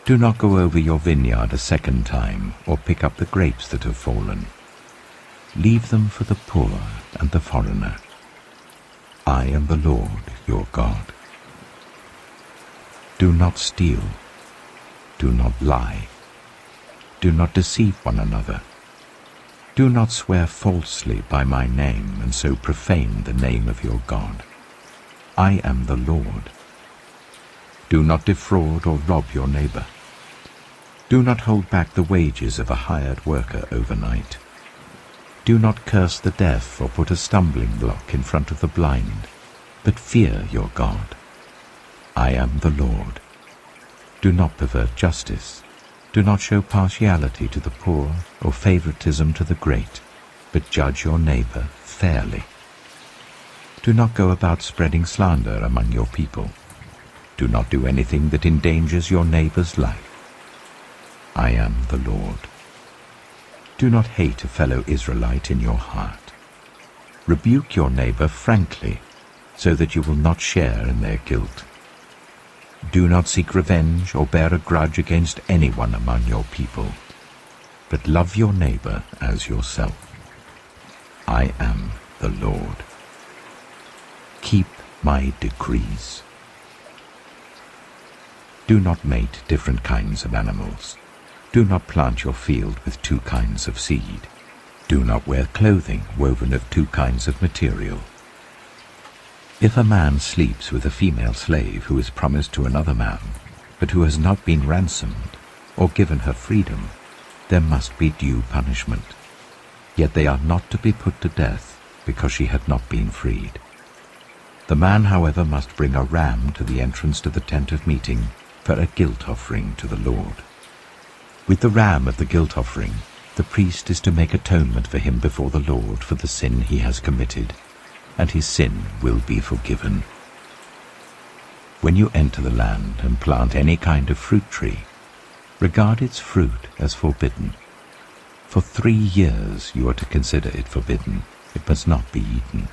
[SPEAKER 1] Do not go over your vineyard a second time, or pick up the grapes that have fallen. Leave them for the poor and the foreigner. I am the Lord your God. Do not steal. Do not lie. Do not deceive one another. Do not swear falsely by my name and so profane the name of your God. I am the Lord. Do not defraud or rob your neighbor. Do not hold back the wages of a hired worker overnight. Do not curse the deaf or put a stumbling block in front of the blind, but fear your God. I am the Lord. Do not pervert justice. Do not show partiality to the poor or favoritism to the great, but judge your neighbor fairly. Do not go about spreading slander among your people. Do not do anything that endangers your neighbor's life. I am the Lord. Do not hate a fellow Israelite in your heart. Rebuke your neighbor frankly, so that you will not share in their guilt. Do not seek revenge or bear a grudge against anyone among your people, but love your neighbor as yourself. I am the Lord. Keep my decrees. Do not mate different kinds of animals. Do not plant your field with two kinds of seed. Do not wear clothing woven of two kinds of material. If a man sleeps with a female slave who is promised to another man, but who has not been ransomed or given her freedom, there must be due punishment. Yet they are not to be put to death because she had not been freed. The man, however, must bring a ram to the entrance to the tent of meeting for a guilt offering to the Lord. With the ram of the guilt offering, the priest is to make atonement for him before the Lord for the sin he has committed, and his sin will be forgiven. When you enter the land and plant any kind of fruit tree, regard its fruit as forbidden. For 3 years you are to consider it forbidden. It must not be eaten.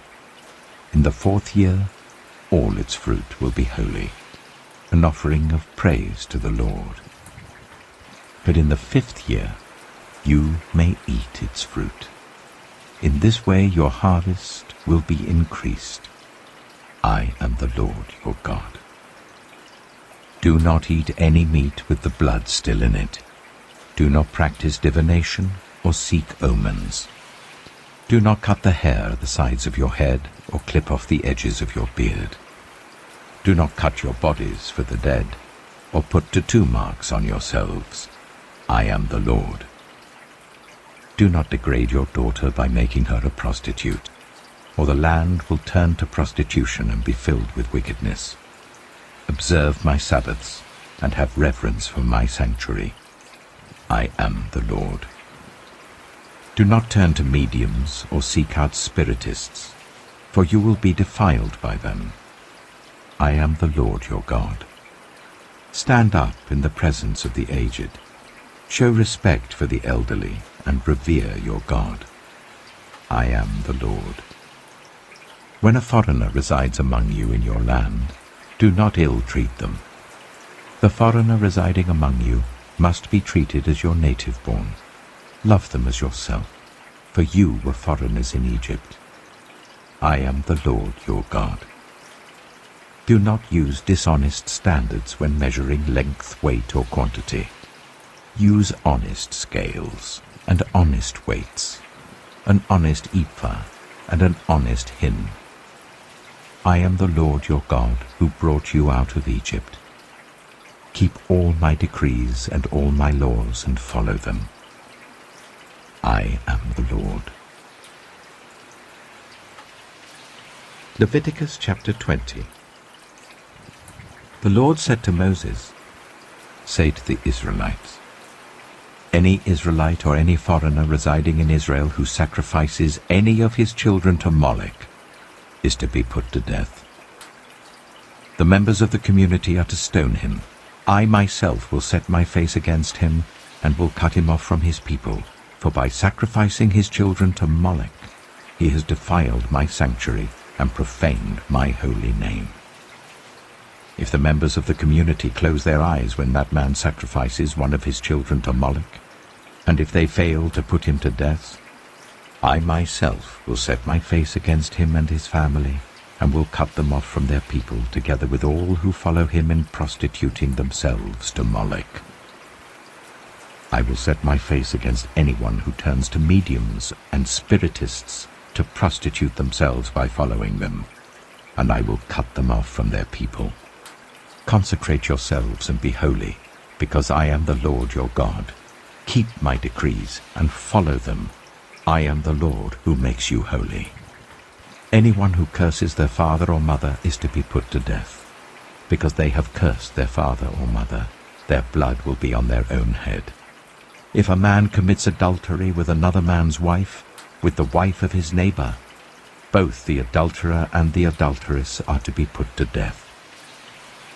[SPEAKER 1] In the 4th year, all its fruit will be holy, an offering of praise to the Lord. But in the 5th year, you may eat its fruit. In this way your harvest will be increased. I am the Lord your God. Do not eat any meat with the blood still in it. Do not practice divination or seek omens. Do not cut the hair at the sides of your head or clip off the edges of your beard. Do not cut your bodies for the dead or put tattoo marks on yourselves. I am the Lord. Do not degrade your daughter by making her a prostitute, or the land will turn to prostitution and be filled with wickedness. Observe my Sabbaths and have reverence for my sanctuary. I am the Lord. Do not turn to mediums or seek out spiritists, for you will be defiled by them. I am the Lord your God. Stand up in the presence of the aged. Show respect for the elderly and revere your God. I am the Lord. When a foreigner resides among you in your land, do not ill-treat them. The foreigner residing among you must be treated as your native-born. Love them as yourself, for you were foreigners in Egypt. I am the Lord your God. Do not use dishonest standards when measuring length, weight, or quantity. Use honest scales and honest weights, an honest ephah and an honest hin. I am the Lord your God who brought you out of Egypt. Keep all my decrees and all my laws and follow them. I am the Lord. Leviticus chapter 20. The Lord said to Moses, "Say to the Israelites, any Israelite or any foreigner residing in Israel who sacrifices any of his children to Molech is to be put to death. The members of the community are to stone him. I myself will set my face against him and will cut him off from his people, for by sacrificing his children to Molech, he has defiled my sanctuary and profaned my holy name. If the members of the community close their eyes when that man sacrifices one of his children to Molech, and if they fail to put him to death, I myself will set my face against him and his family, and will cut them off from their people, together with all who follow him in prostituting themselves to Molech. I will set my face against anyone who turns to mediums and spiritists to prostitute themselves by following them, and I will cut them off from their people. Consecrate yourselves and be holy, because I am the Lord your God. Keep my decrees and follow them. I am the Lord who makes you holy. Anyone who curses their father or mother is to be put to death. Because they have cursed their father or mother, their blood will be on their own head. If a man commits adultery with another man's wife, with the wife of his neighbor, both the adulterer and the adulteress are to be put to death.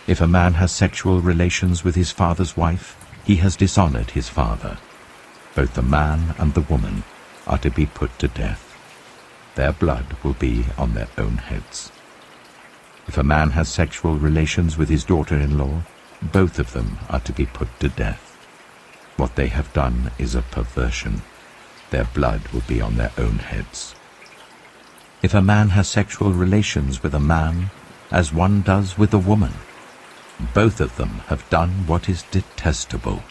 [SPEAKER 1] If a man has sexual relations with his father's wife, he has dishonored his father. Both the man and the woman are to be put to death. Their blood will be on their own heads. If a man has sexual relations with his daughter-in-law, both of them are to be put to death. What they have done is a perversion. Their blood will be on their own heads. If a man has sexual relations with a man, as one does with a woman, Both of them have done what is detestable.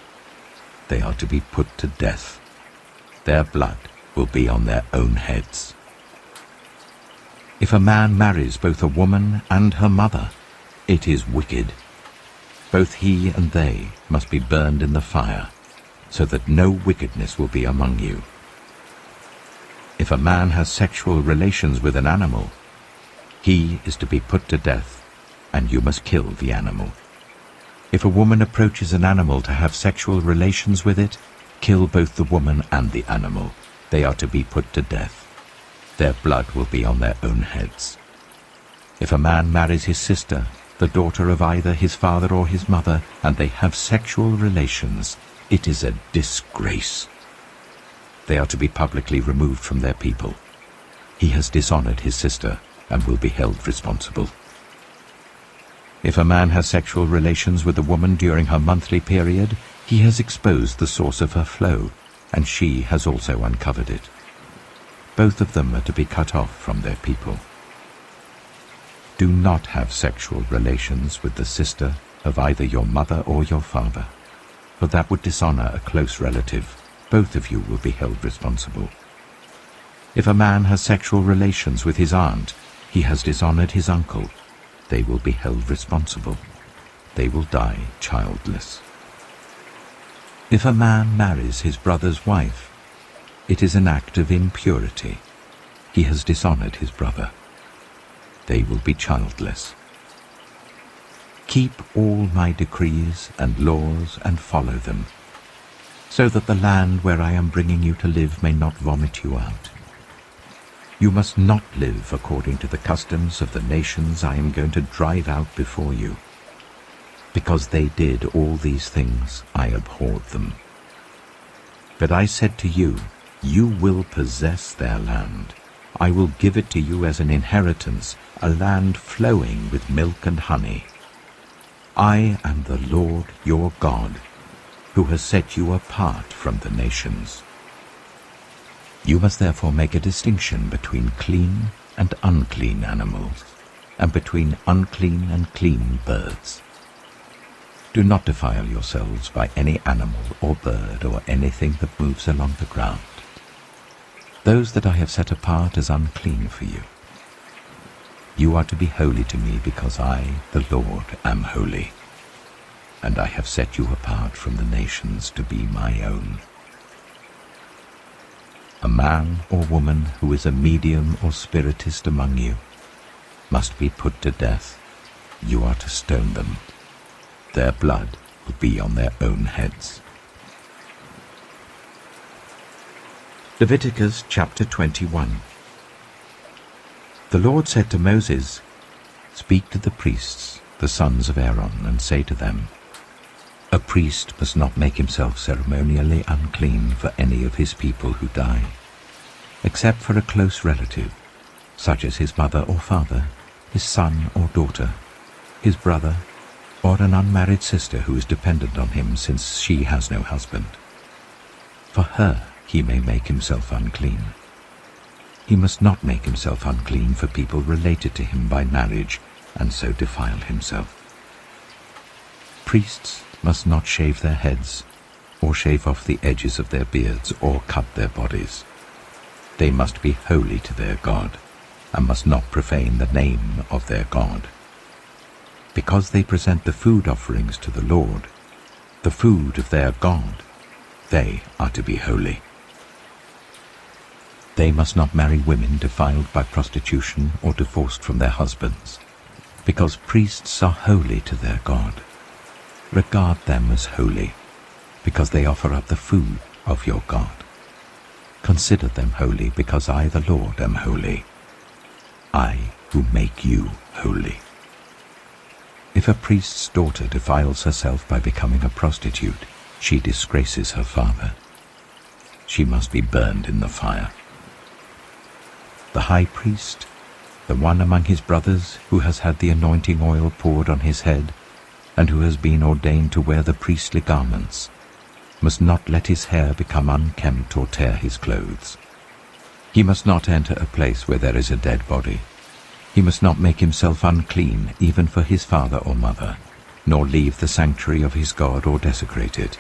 [SPEAKER 1] They are to be put to death. Their blood will be on their own heads. If a man marries both a woman and her mother, it is wicked. Both he and they must be burned in the fire, so that no wickedness will be among you. If a man has sexual relations with an animal, he is to be put to death, and you must kill the animal. If a woman approaches an animal to have sexual relations with it, kill both the woman and the animal. They are to be put to death. Their blood will be on their own heads. If a man marries his sister, the daughter of either his father or his mother, and they have sexual relations, it is a disgrace. They are to be publicly removed from their people. He has dishonored his sister and will be held responsible. If a man has sexual relations with a woman during her monthly period, he has exposed the source of her flow, and she has also uncovered it. Both of them are to be cut off from their people. Do not have sexual relations with the sister of either your mother or your father, for that would dishonor a close relative. Both of you will be held responsible. If a man has sexual relations with his aunt, he has dishonored his uncle. They will be held responsible. They will die childless. If a man marries his brother's wife, it is an act of impurity. He has dishonored his brother. They will be childless. Keep all my decrees and laws and follow them, so that the land where I am bringing you to live may not vomit you out. You must not live according to the customs of the nations I am going to drive out before you. Because they did all these things, I abhorred them. But I said to you, you will possess their land. I will give it to you as an inheritance, a land flowing with milk and honey. I am the Lord your God, who has set you apart from the nations. You must therefore make a distinction between clean and unclean animals, and between unclean and clean birds. Do not defile yourselves by any animal or bird or anything that moves along the ground. Those that I have set apart as unclean for you. You are to be holy to me because I, the Lord, am holy, and I have set you apart from the nations to be my own. A man or woman who is a medium or spiritist among you must be put to death. You are to stone them. Their blood will be on their own heads. Leviticus chapter 21. The Lord said to Moses, "Speak to the priests, the sons of Aaron, and say to them, a priest must not make himself ceremonially unclean for any of his people who die, except for a close relative, such as his mother or father, his son or daughter, his brother, or an unmarried sister who is dependent on him since she has no husband. For her he may make himself unclean. He must not make himself unclean for people related to him by marriage, and so defile himself. Priests must not shave their heads, or shave off the edges of their beards, or cut their bodies. They must be holy to their God, and must not profane the name of their God. Because they present the food offerings to the Lord, the food of their God, they are to be holy. They must not marry women defiled by prostitution or divorced from their husbands, because priests are holy to their God. Regard them as holy, because they offer up the food of your God. Consider them holy, because I, the Lord, am holy. I who make you holy. If a priest's daughter defiles herself by becoming a prostitute, she disgraces her father. She must be burned in the fire. The high priest, the one among his brothers who has had the anointing oil poured on his head, and who has been ordained to wear the priestly garments, must not let his hair become unkempt or tear his clothes. He must not enter a place where there is a dead body. He must not make himself unclean even for his father or mother, nor leave the sanctuary of his God or desecrate it,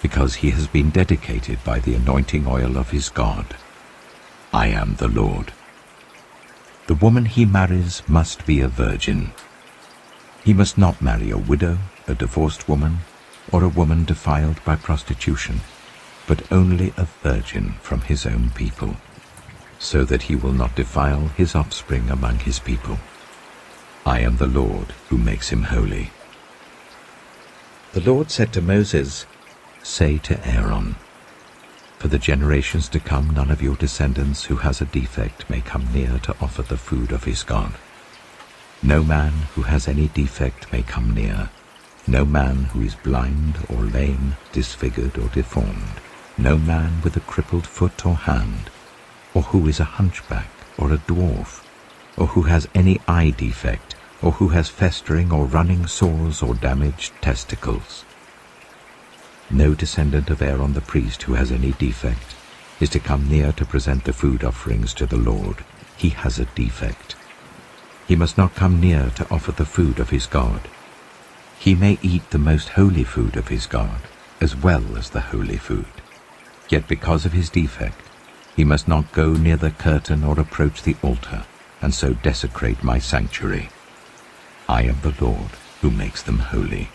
[SPEAKER 1] because he has been dedicated by the anointing oil of his God. I am the Lord. The woman he marries must be a virgin. He must not marry a widow, a divorced woman, or a woman defiled by prostitution, but only a virgin from his own people, so that he will not defile his offspring among his people. I am the Lord who makes him holy. The Lord said to Moses, "Say to Aaron, for the generations to come none of your descendants who has a defect may come near to offer the food of his God. No man who has any defect may come near, no man who is blind or lame, disfigured or deformed, no man with a crippled foot or hand, or who is a hunchback or a dwarf, or who has any eye defect, or who has festering or running sores or damaged testicles. No descendant of Aaron the priest who has any defect is to come near to present the food offerings to the Lord. He has a defect. He must not come near to offer the food of his God. He may eat the most holy food of his God, as well as the holy food. Yet because of his defect, he must not go near the curtain or approach the altar, and so desecrate my sanctuary. I am the Lord who makes them holy."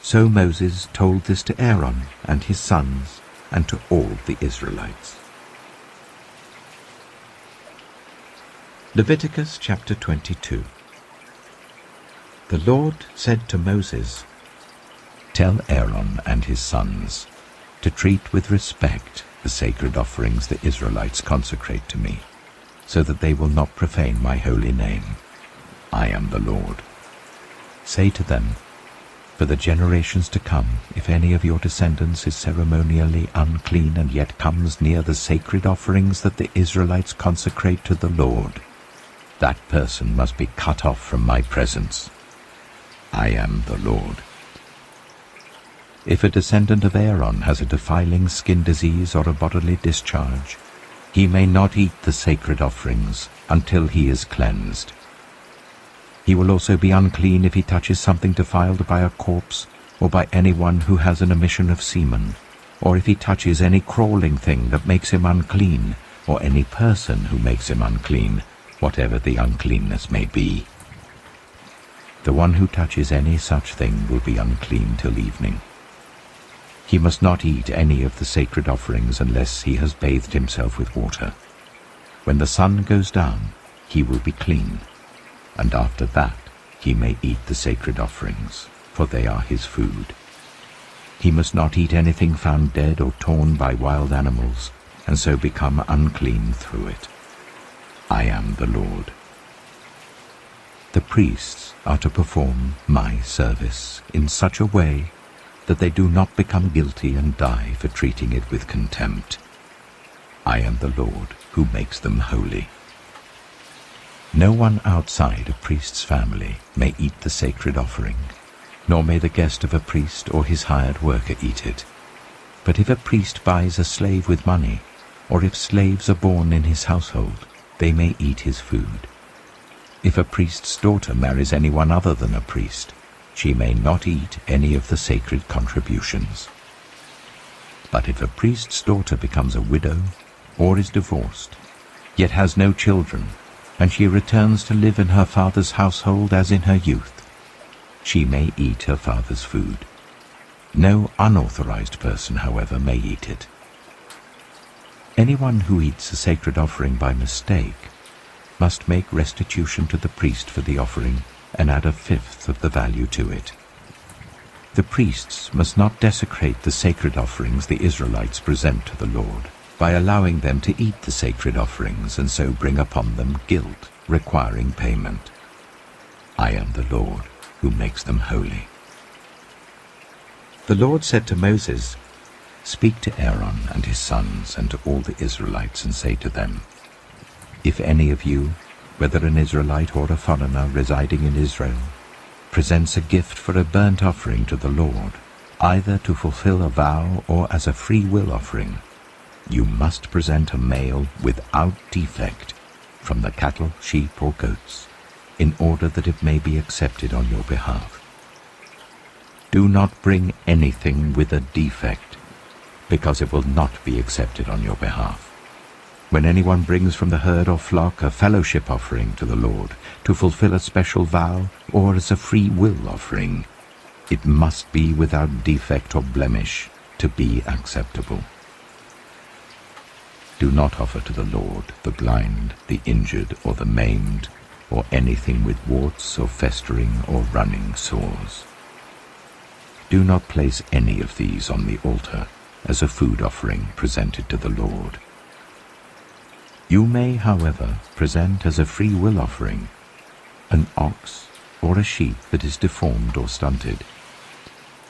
[SPEAKER 1] So Moses told this to Aaron and his sons and to all the Israelites. Leviticus chapter 22. The Lord said to Moses, "Tell Aaron and his sons to treat with respect the sacred offerings the Israelites consecrate to me, so that they will not profane my holy name. I am the Lord. Say to them, for the generations to come, if any of your descendants is ceremonially unclean and yet comes near the sacred offerings that the Israelites consecrate to the Lord, that person must be cut off from my presence. I am the Lord. If a descendant of Aaron has a defiling skin disease or a bodily discharge, he may not eat the sacred offerings until he is cleansed. He will also be unclean if he touches something defiled by a corpse or by anyone who has an emission of semen, or if he touches any crawling thing that makes him unclean, or any person who makes him unclean, whatever the uncleanness may be. The one who touches any such thing will be unclean till evening. He must not eat any of the sacred offerings unless he has bathed himself with water. When the sun goes down, he will be clean, and after that he may eat the sacred offerings, for they are his food. He must not eat anything found dead or torn by wild animals, and so become unclean through it. I am the Lord. The priests are to perform my service in such a way that they do not become guilty and die for treating it with contempt. I am the Lord who makes them holy. No one outside a priest's family may eat the sacred offering, nor may the guest of a priest or his hired worker eat it. But if a priest buys a slave with money, or if slaves are born in his household, they may eat his food. If a priest's daughter marries anyone other than a priest, she may not eat any of the sacred contributions. But if a priest's daughter becomes a widow or is divorced, yet has no children, and she returns to live in her father's household as in her youth, she may eat her father's food. No unauthorized person, however, may eat it. Anyone who eats a sacred offering by mistake must make restitution to the priest for the offering and add 1/5 of the value to it. The priests must not desecrate the sacred offerings the Israelites present to the Lord by allowing them to eat the sacred offerings and so bring upon them guilt requiring payment. I am the Lord who makes them holy. The Lord said to Moses, "Speak to Aaron and his sons and to all the Israelites and say to them, if any of you, whether an Israelite or a foreigner residing in Israel, presents a gift for a burnt offering to the Lord, either to fulfill a vow or as a free will offering, you must present a male without defect from the cattle, sheep, or goats, in order that it may be accepted on your behalf. Do not bring anything with a defect, because it will not be accepted on your behalf. When anyone brings from the herd or flock a fellowship offering to the Lord, to fulfill a special vow, or as a free will offering, it must be without defect or blemish to be acceptable. Do not offer to the Lord the blind, the injured, or the maimed, or anything with warts or festering or running sores. Do not place any of these on the altar as a food offering presented to the Lord. You may, however, present as a free will offering an ox or a sheep that is deformed or stunted,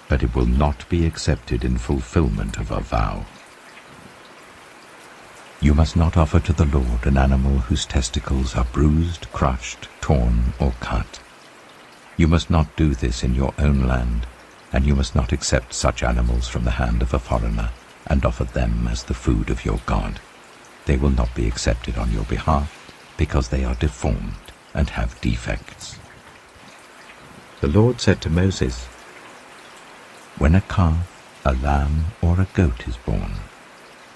[SPEAKER 1] but it will not be accepted in fulfillment of a vow. You must not offer to the Lord an animal whose testicles are bruised, crushed, torn, or cut. You must not do this in your own land, and you must not accept such animals from the hand of a foreigner and offer them as the food of your God. They will not be accepted on your behalf, because they are deformed and have defects. The Lord said to Moses, "When a calf, a lamb, or a goat is born,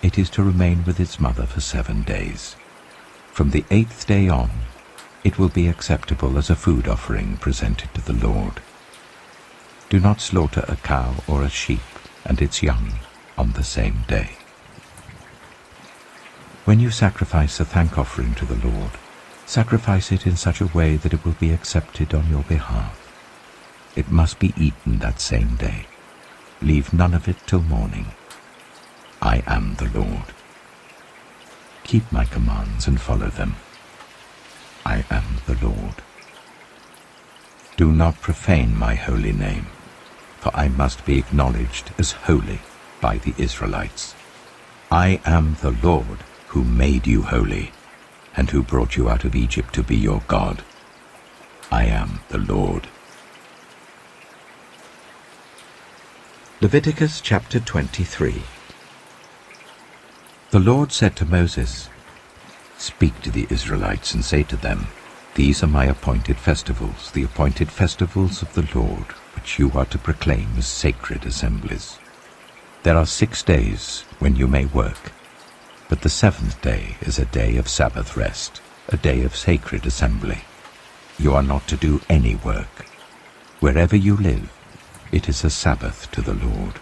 [SPEAKER 1] it is to remain with its mother for 7 days. From the 8th day on, it will be acceptable as a food offering presented to the Lord. Do not slaughter a cow or a sheep and its young on the same day." When you sacrifice a thank offering to the Lord, sacrifice it in such a way that it will be accepted on your behalf. It must be eaten that same day. Leave none of it till morning. I am the Lord. Keep my commands and follow them. I am the Lord. Do not profane my holy name, for I must be acknowledged as holy by the Israelites. I am the Lord, who made you holy, and who brought you out of Egypt to be your God. I am the Lord. Leviticus chapter 23. The Lord said to Moses, "Speak to the Israelites and say to them, These are my appointed festivals, the appointed festivals of the Lord, which you are to proclaim as sacred assemblies. There are 6 days when you may work, but the 7th day is a day of Sabbath rest, a day of sacred assembly. You are not to do any work. Wherever you live, it is a Sabbath to the Lord.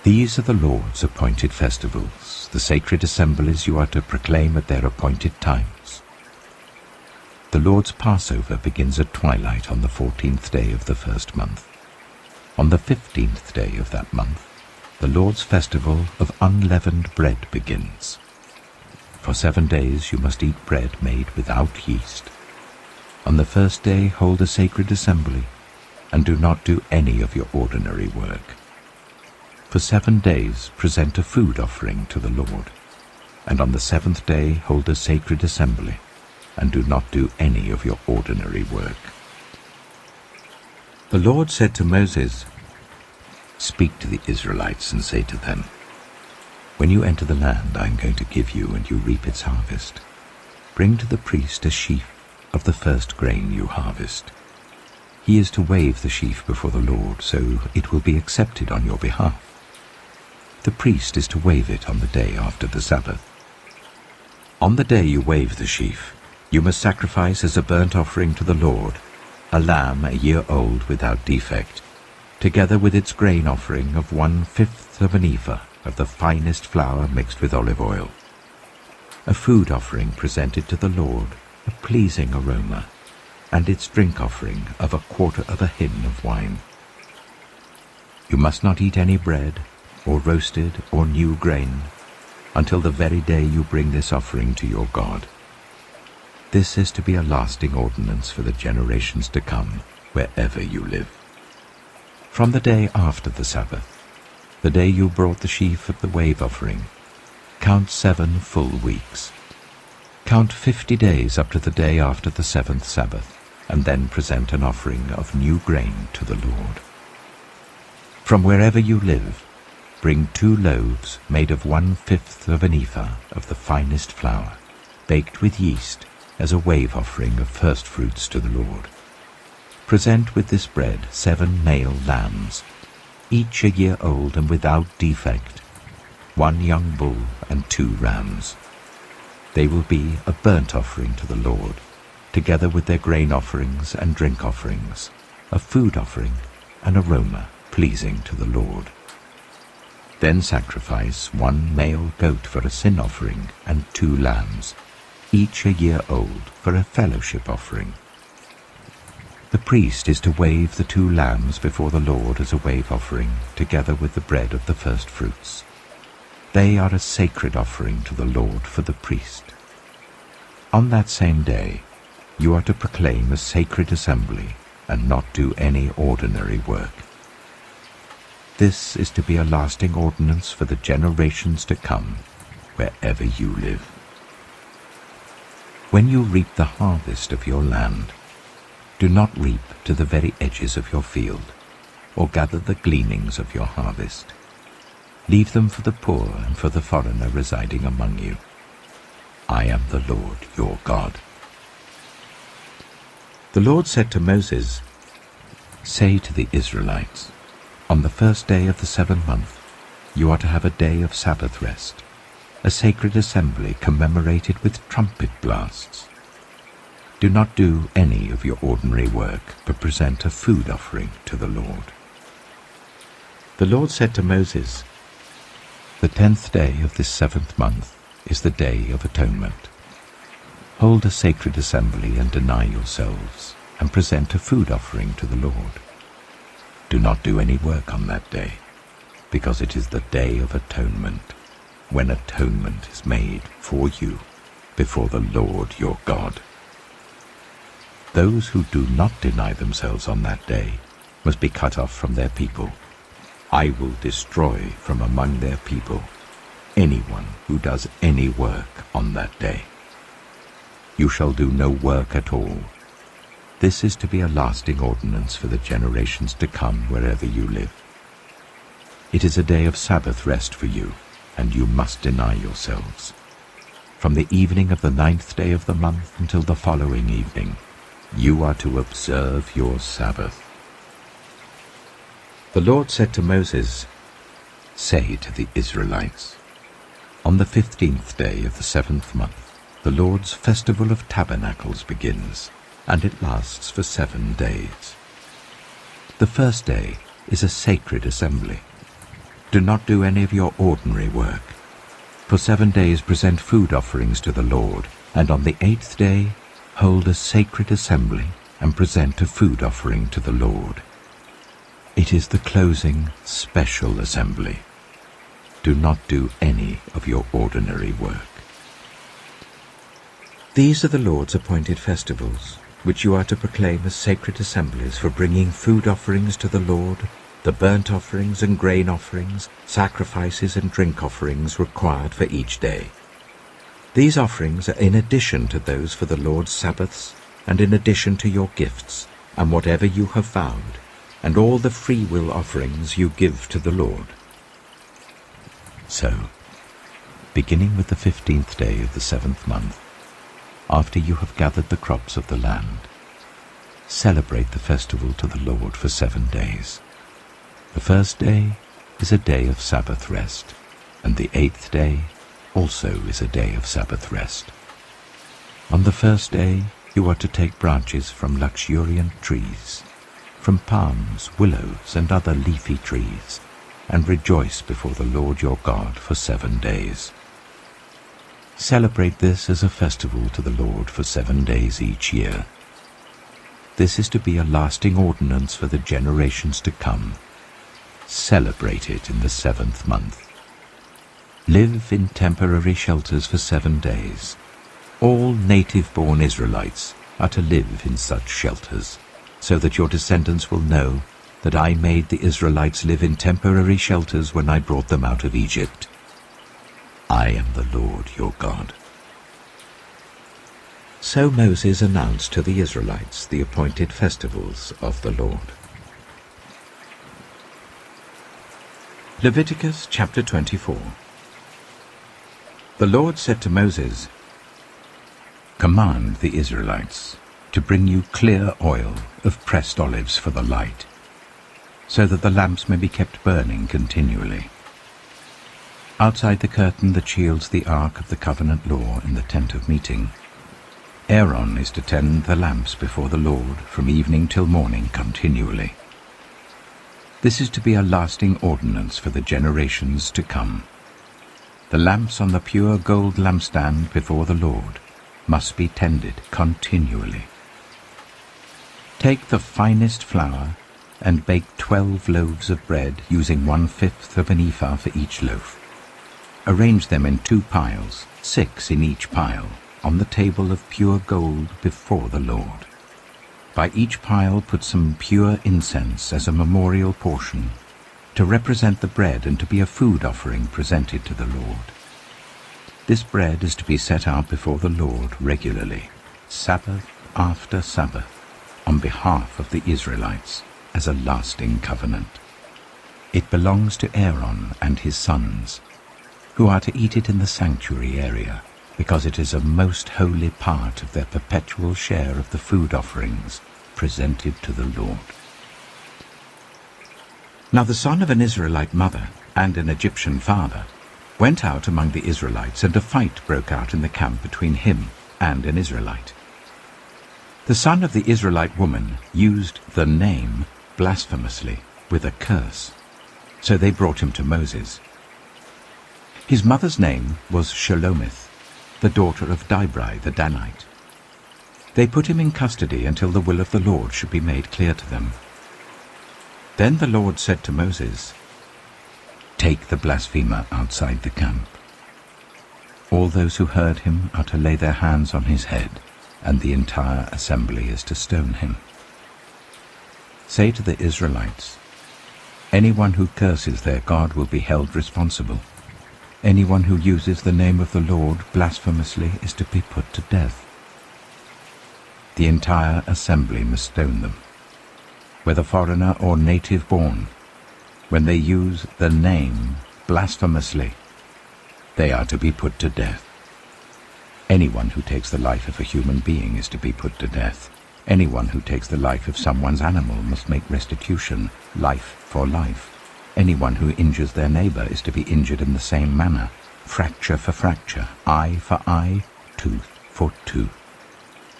[SPEAKER 1] These are the Lord's appointed festivals, the sacred assemblies you are to proclaim at their appointed times. The Lord's Passover begins at twilight on the 14th day of the first month. On the 15th day of that month, the Lord's festival of unleavened bread begins. For 7 days you must eat bread made without yeast. On the first day hold a sacred assembly, and do not do any of your ordinary work. For 7 days present a food offering to the Lord, and on the 7th day hold a sacred assembly, and do not do any of your ordinary work." The Lord said to Moses, "Speak to the Israelites and say to them, When you enter the land I am going to give you and you reap its harvest, bring to the priest a sheaf of the first grain you harvest. He is to wave the sheaf before the Lord, so it will be accepted on your behalf. The priest is to wave it on the day after the Sabbath. On the day you wave the sheaf, you must sacrifice as a burnt offering to the Lord a lamb a year old without defect, together with its grain offering of 1/5 of an ephah of the finest flour mixed with olive oil. A food offering presented to the Lord, a pleasing aroma, and its drink offering of 1/4 of a hin of wine. You must not eat any bread, or roasted or new grain, until the very day you bring this offering to your God. This is to be a lasting ordinance for the generations to come, wherever you live. From the day after the Sabbath, the day you brought the sheaf of the wave offering, count 7 full weeks. Count 50 days up to the day after the 7th Sabbath, and then present an offering of new grain to the Lord. From wherever you live, bring 2 loaves made of 1/5 of an ephah of the finest flour, baked with yeast, as a wave offering of first fruits to the Lord. Present with this bread 7 male lambs, each a year old and without defect, 1 young bull and 2 rams. They will be a burnt offering to the Lord, together with their grain offerings and drink offerings, a food offering, an aroma pleasing to the Lord. Then sacrifice 1 male goat for a sin offering and 2 lambs, each a year old, for a fellowship offering. The priest is to wave the 2 lambs before the Lord as a wave offering, together with the bread of the first fruits. They are a sacred offering to the Lord for the priest. On that same day, you are to proclaim a sacred assembly and not do any ordinary work. This is to be a lasting ordinance for the generations to come, wherever you live. When you reap the harvest of your land, do not reap to the very edges of your field, or gather the gleanings of your harvest. Leave them for the poor and for the foreigner residing among you. I am the Lord your God. The Lord said to Moses, "Say to the Israelites, on the first day of the 7th month, you are to have a day of Sabbath rest, a sacred assembly commemorated with trumpet blasts. Do not do any of your ordinary work, but present a food offering to the Lord." The Lord said to Moses, "The 10th day of this 7th month is the Day of Atonement. Hold a sacred assembly and deny yourselves, and present a food offering to the Lord. Do not do any work on that day, because it is the Day of Atonement, when atonement is made for you before the Lord your God. Those who do not deny themselves on that day must be cut off from their people. I will destroy from among their people anyone who does any work on that day. You shall do no work at all. This is to be a lasting ordinance for the generations to come wherever you live. It is a day of Sabbath rest for you, and you must deny yourselves. From the evening of the 9th day of the month until the following evening, you are to observe your Sabbath." The Lord said to Moses, "Say to the Israelites, on the 15th day of the 7th month, the Lord's festival of tabernacles begins, and it lasts for 7 days. The first day is a sacred assembly. Do not do any of your ordinary work. For 7 days present food offerings to the Lord, and on the 8th day hold a sacred assembly and present a food offering to the Lord. It is the closing special assembly. Do not do any of your ordinary work." These are the Lord's appointed festivals, which you are to proclaim as sacred assemblies for bringing food offerings to the Lord, the burnt offerings and grain offerings, sacrifices and drink offerings required for each day. These offerings are in addition to those for the Lord's Sabbaths, and in addition to your gifts, and whatever you have vowed, and all the free-will offerings you give to the Lord. So, beginning with the 15th day of the 7th month, after you have gathered the crops of the land, celebrate the festival to the Lord for 7 days. The first day is a day of Sabbath rest, and the 8th day also is a day of Sabbath rest. On the first day you are to take branches from luxuriant trees, from palms, willows, and other leafy trees, and rejoice before the Lord your God for 7 days. Celebrate this as a festival to the Lord for 7 days each year. This is to be a lasting ordinance for the generations to come. Celebrate it in the 7th month. Live in temporary shelters for 7 days. All native-born Israelites are to live in such shelters, so that your descendants will know that I made the Israelites live in temporary shelters when I brought them out of Egypt. I am the Lord your God. So Moses announced to the Israelites the appointed festivals of the Lord. Leviticus chapter 24. The Lord said to Moses, "Command the Israelites to bring you clear oil of pressed olives for the light, so that the lamps may be kept burning continually. Outside the curtain that shields the ark of the covenant law in the tent of meeting, Aaron is to tend the lamps before the Lord from evening till morning continually. This is to be a lasting ordinance for the generations to come. The lamps on the pure gold lampstand before the Lord must be tended continually. Take the finest flour and bake 12 loaves of bread, using 1/5 of an ephah for each loaf. Arrange them in 2 piles, 6 in each pile, on the table of pure gold before the Lord. By each pile put some pure incense as a memorial portion, to represent the bread and to be a food offering presented to the Lord. This bread is to be set out before the Lord regularly, Sabbath after Sabbath, on behalf of the Israelites, as a lasting covenant. It belongs to Aaron and his sons, who are to eat it in the sanctuary area, because it is a most holy part of their perpetual share of the food offerings presented to the Lord. Now the son of an Israelite mother and an Egyptian father went out among the Israelites, and a fight broke out in the camp between him and an Israelite. The son of the Israelite woman used the name blasphemously with a curse, so they brought him to Moses. His mother's name was Shelomith, the daughter of Dibri the Danite. They put him in custody until the will of the Lord should be made clear to them. Then the Lord said to Moses, "Take the blasphemer outside the camp. All those who heard him are to lay their hands on his head, and the entire assembly is to stone him. Say to the Israelites, anyone who curses their God will be held responsible. Anyone who uses the name of the Lord blasphemously is to be put to death. The entire assembly must stone them, whether foreigner or native born. When they use the name blasphemously, they are to be put to death. Anyone who takes the life of a human being is to be put to death. Anyone who takes the life of someone's animal must make restitution, life for life. Anyone who injures their neighbor is to be injured in the same manner, fracture for fracture, eye for eye, tooth for tooth.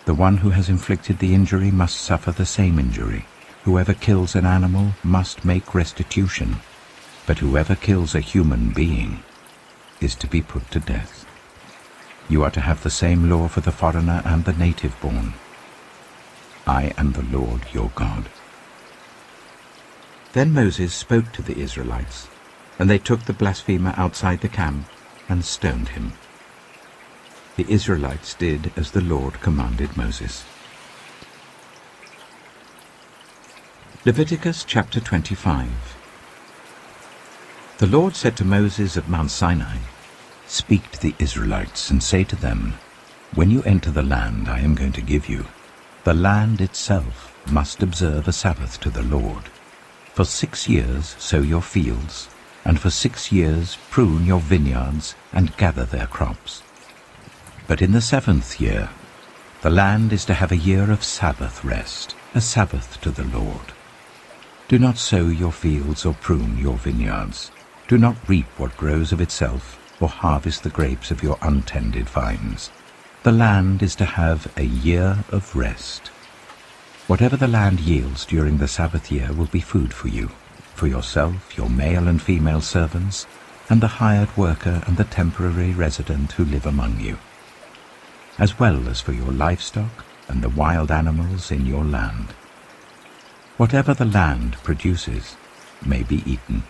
[SPEAKER 1] The one who has inflicted the injury must suffer the same injury. Whoever kills an animal must make restitution, but whoever kills a human being is to be put to death. You are to have the same law for the foreigner and the native born. I am the Lord your God." Then Moses spoke to the Israelites, and they took the blasphemer outside the camp and stoned him. The Israelites did as the Lord commanded Moses. Leviticus chapter 25. The Lord said to Moses at Mount Sinai, "Speak to the Israelites and say to them, when you enter the land I am going to give you, the land itself must observe a Sabbath to the Lord. For 6 years sow your fields, and for 6 years prune your vineyards and gather their crops. But in the 7th year, the land is to have a year of Sabbath rest, a Sabbath to the Lord. Do not sow your fields or prune your vineyards. Do not reap what grows of itself, or harvest the grapes of your untended vines. The land is to have a year of rest. Whatever the land yields during the Sabbath year will be food for you, for yourself, your male and female servants, and the hired worker and the temporary resident who live among you, as well as for your livestock and the wild animals in your land. Whatever the land produces may be eaten.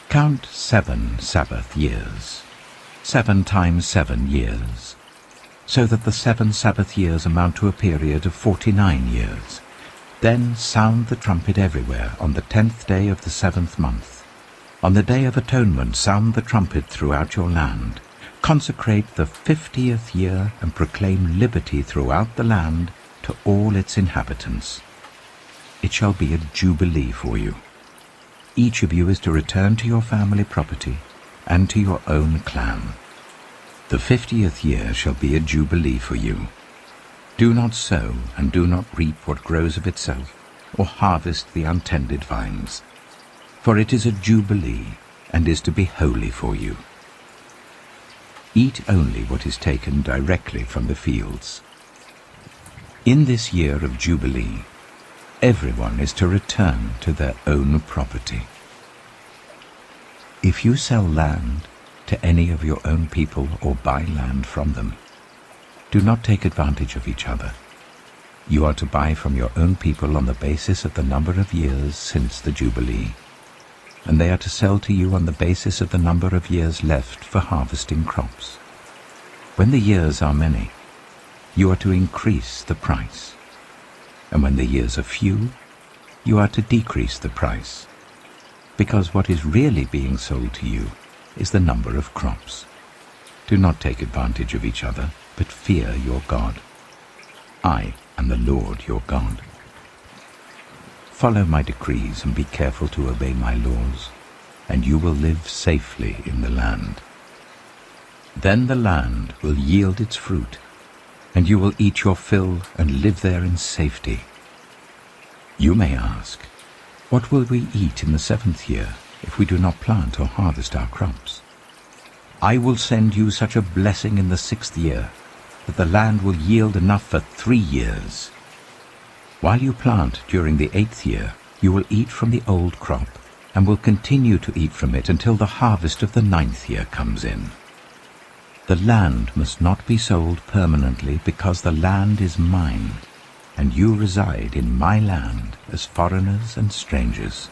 [SPEAKER 1] Count 7 Sabbath years, 7 times 7 years, so that the 7 Sabbath years amount to a period of 49 years. Then sound the trumpet everywhere on the 10th day of the 7th month. On the Day of Atonement sound the trumpet throughout your land. Consecrate the 50th year and proclaim liberty throughout the land to all its inhabitants. It shall be a jubilee for you. Each of you is to return to your family property and to your own clan. The 50th year shall be a jubilee for you. Do not sow and do not reap what grows of itself, or harvest the untended vines. For it is a jubilee, and is to be holy for you. Eat only what is taken directly from the fields. In this year of jubilee, everyone is to return to their own property. If you sell land to any of your own people or buy land from them, do not take advantage of each other. You are to buy from your own people on the basis of the number of years since the Jubilee, and they are to sell to you on the basis of the number of years left for harvesting crops. When the years are many, you are to increase the price, and when the years are few, you are to decrease the price, because what is really being sold to you is the number of crops. Do not take advantage of each other, but fear your God. I am the Lord your God. Follow my decrees and be careful to obey my laws, and you will live safely in the land. Then the land will yield its fruit, and you will eat your fill and live there in safety. You may ask, what will we eat in the 7th year if we do not plant or harvest our crops? I will send you such a blessing in the 6th year that the land will yield enough for 3 years. While you plant during the 8th year, you will eat from the old crop and will continue to eat from it until the harvest of the 9th year comes in. The land must not be sold permanently because the land is mine, and you reside in my land as foreigners and strangers.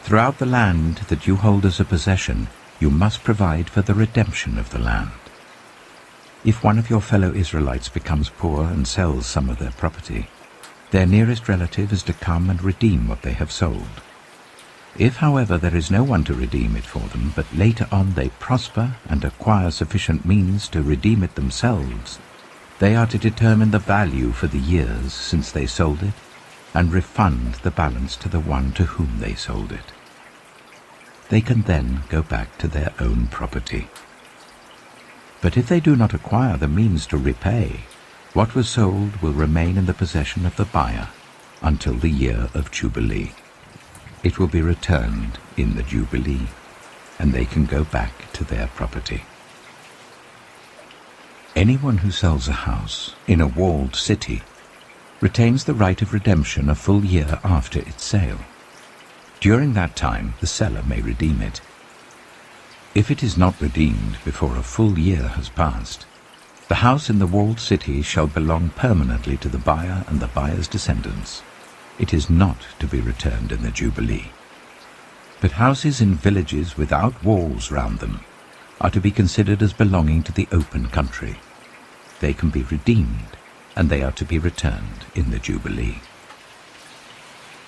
[SPEAKER 1] Throughout the land that you hold as a possession, you must provide for the redemption of the land. If one of your fellow Israelites becomes poor and sells some of their property, their nearest relative is to come and redeem what they have sold. If, however, there is no one to redeem it for them, but later on they prosper and acquire sufficient means to redeem it themselves, they are to determine the value for the years since they sold it and refund the balance to the one to whom they sold it. They can then go back to their own property. But if they do not acquire the means to repay, what was sold will remain in the possession of the buyer until the year of Jubilee. It will be returned in the Jubilee, and they can go back to their property. Anyone who sells a house in a walled city retains the right of redemption a full year after its sale. During that time, the seller may redeem it. If it is not redeemed before a full year has passed, the house in the walled city shall belong permanently to the buyer and the buyer's descendants. It is not to be returned in the Jubilee. But houses in villages without walls round them are to be considered as belonging to the open country. They can be redeemed, and they are to be returned in the Jubilee.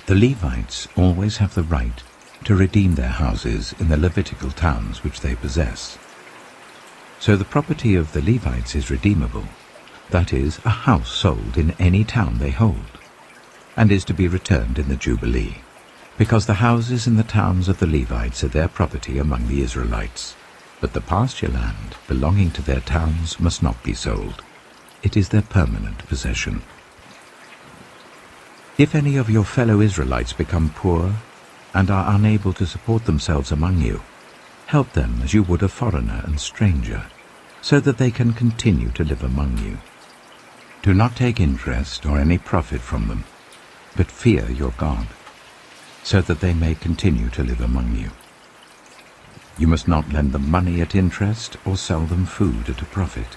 [SPEAKER 1] The Levites always have the right to redeem their houses in the Levitical towns which they possess. So the property of the Levites is redeemable, that is, a house sold in any town they hold, and is to be returned in the Jubilee, because the houses in the towns of the Levites are their property among the Israelites. But the pasture land belonging to their towns must not be sold. It is their permanent possession. If any of your fellow Israelites become poor and are unable to support themselves among you, help them as you would a foreigner and stranger, so that they can continue to live among you. Do not take interest or any profit from them, but fear your God, so that they may continue to live among you. You must not lend them money at interest or sell them food at a profit.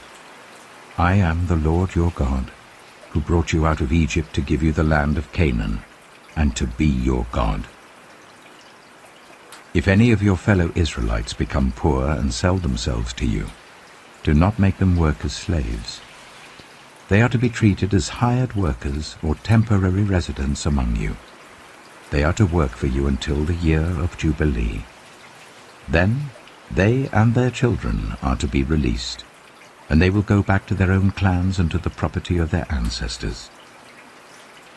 [SPEAKER 1] I am the Lord your God, who brought you out of Egypt to give you the land of Canaan, and to be your God. If any of your fellow Israelites become poor and sell themselves to you, do not make them work as slaves. They are to be treated as hired workers or temporary residents among you. They are to work for you until the year of Jubilee. Then they and their children are to be released, and they will go back to their own clans and to the property of their ancestors.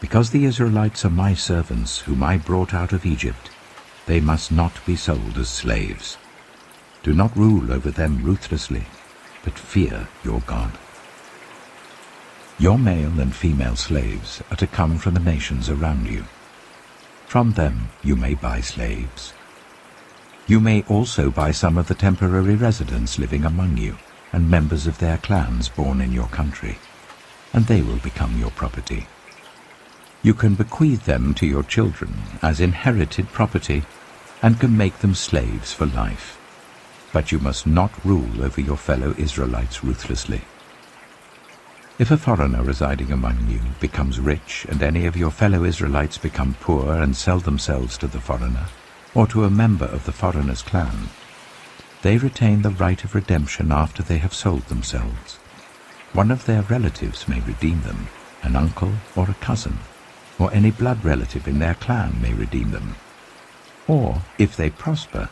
[SPEAKER 1] Because the Israelites are my servants, whom I brought out of Egypt, they must not be sold as slaves. Do not rule over them ruthlessly, but fear your God. Your male and female slaves are to come from the nations around you. From them you may buy slaves. You may also buy some of the temporary residents living among you, and members of their clans born in your country, and they will become your property. You can bequeath them to your children as inherited property, and can make them slaves for life. But you must not rule over your fellow Israelites ruthlessly. If a foreigner residing among you becomes rich, and any of your fellow Israelites become poor and sell themselves to the foreigner, or to a member of the foreigner's clan, they retain the right of redemption after they have sold themselves. One of their relatives may redeem them, an uncle or a cousin, or any blood relative in their clan may redeem them. Or, if they prosper,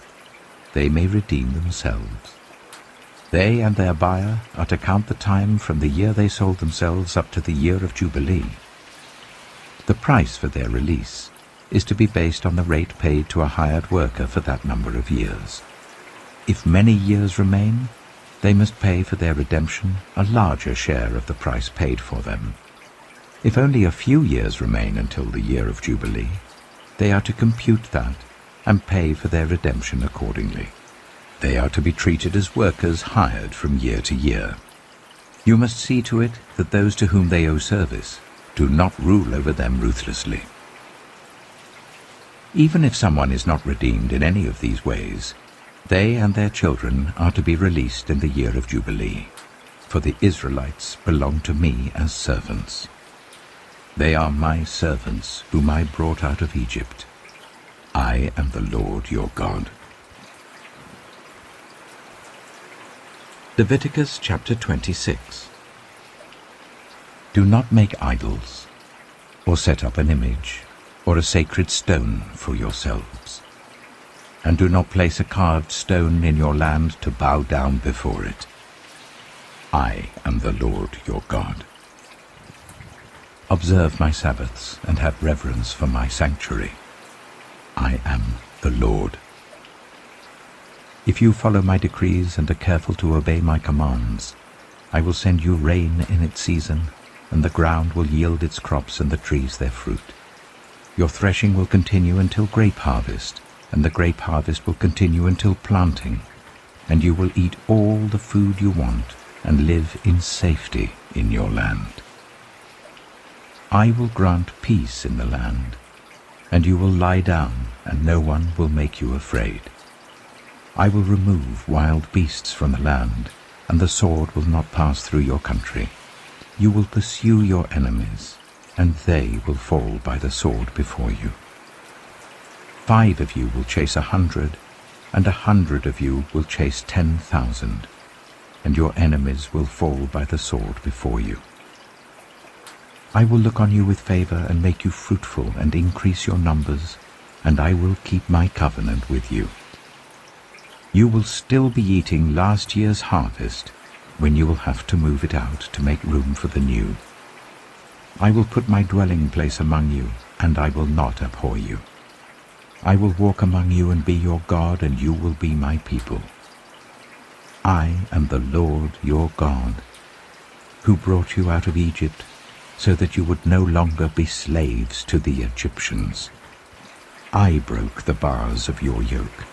[SPEAKER 1] they may redeem themselves. They and their buyer are to count the time from the year they sold themselves up to the year of Jubilee. The price for their release is to be based on the rate paid to a hired worker for that number of years. If many years remain, they must pay for their redemption a larger share of the price paid for them. If only a few years remain until the year of Jubilee, they are to compute that and pay for their redemption accordingly. They are to be treated as workers hired from year to year. You must see to it that those to whom they owe service do not rule over them ruthlessly. Even if someone is not redeemed in any of these ways, they and their children are to be released in the year of Jubilee, for the Israelites belong to me as servants. They are my servants whom I brought out of Egypt. I am the Lord your God. Leviticus chapter 26. Do not make idols, or set up an image, or a sacred stone for yourselves. And do not place a carved stone in your land to bow down before it. I am the Lord your God. Observe my Sabbaths and have reverence for my sanctuary. I am the Lord. If you follow my decrees and are careful to obey my commands, I will send you rain in its season, and the ground will yield its crops and the trees their fruit. Your threshing will continue until grape harvest, and the grape harvest will continue until planting, and you will eat all the food you want and live in safety in your land. I will grant peace in the land, and you will lie down, and no one will make you afraid. I will remove wild beasts from the land, and the sword will not pass through your country. You will pursue your enemies, and they will fall by the sword before you. 5 of you will chase 100, and 100 of you will chase 10,000, and your enemies will fall by the sword before you. I will look on you with favor and make you fruitful and increase your numbers, and I will keep my covenant with you. You will still be eating last year's harvest when you will have to move it out to make room for the new. I will put my dwelling place among you, and I will not abhor you. I will walk among you and be your God, and you will be my people. I am the Lord your God, who brought you out of Egypt, so that you would no longer be slaves to the Egyptians. I broke the bars of your yoke,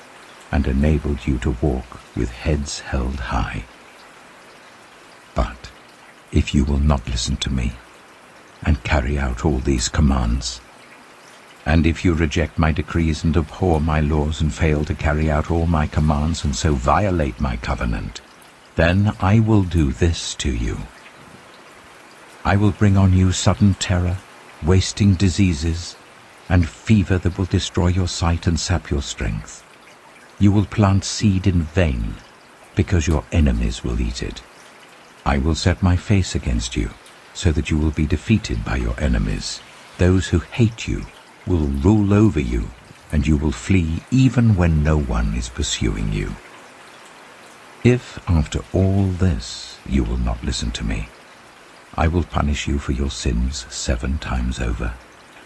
[SPEAKER 1] and enabled you to walk with heads held high. But if you will not listen to me, and carry out all these commands, and if you reject my decrees and abhor my laws and fail to carry out all my commands and so violate my covenant, then I will do this to you. I will bring on you sudden terror, wasting diseases, and fever that will destroy your sight and sap your strength. You will plant seed in vain, because your enemies will eat it. I will set my face against you, so that you will be defeated by your enemies. Those who hate you will rule over you, and you will flee even when no one is pursuing you. If, after all this, you will not listen to me, I will punish you for your sins 7 times over.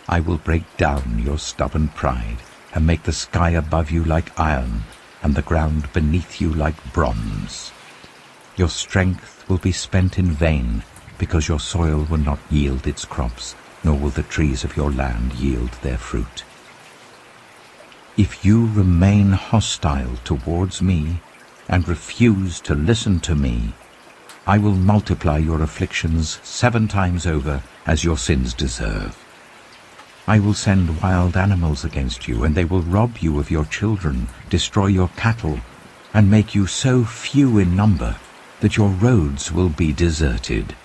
[SPEAKER 1] I will break down your stubborn pride, and make the sky above you like iron, and the ground beneath you like bronze. Your strength will be spent in vain, because your soil will not yield its crops, nor will the trees of your land yield their fruit. If you remain hostile towards me and refuse to listen to me, I will multiply your afflictions 7 times over as your sins deserve. I will send wild animals against you, and they will rob you of your children, destroy your cattle, and make you so few in number that your roads will be deserted.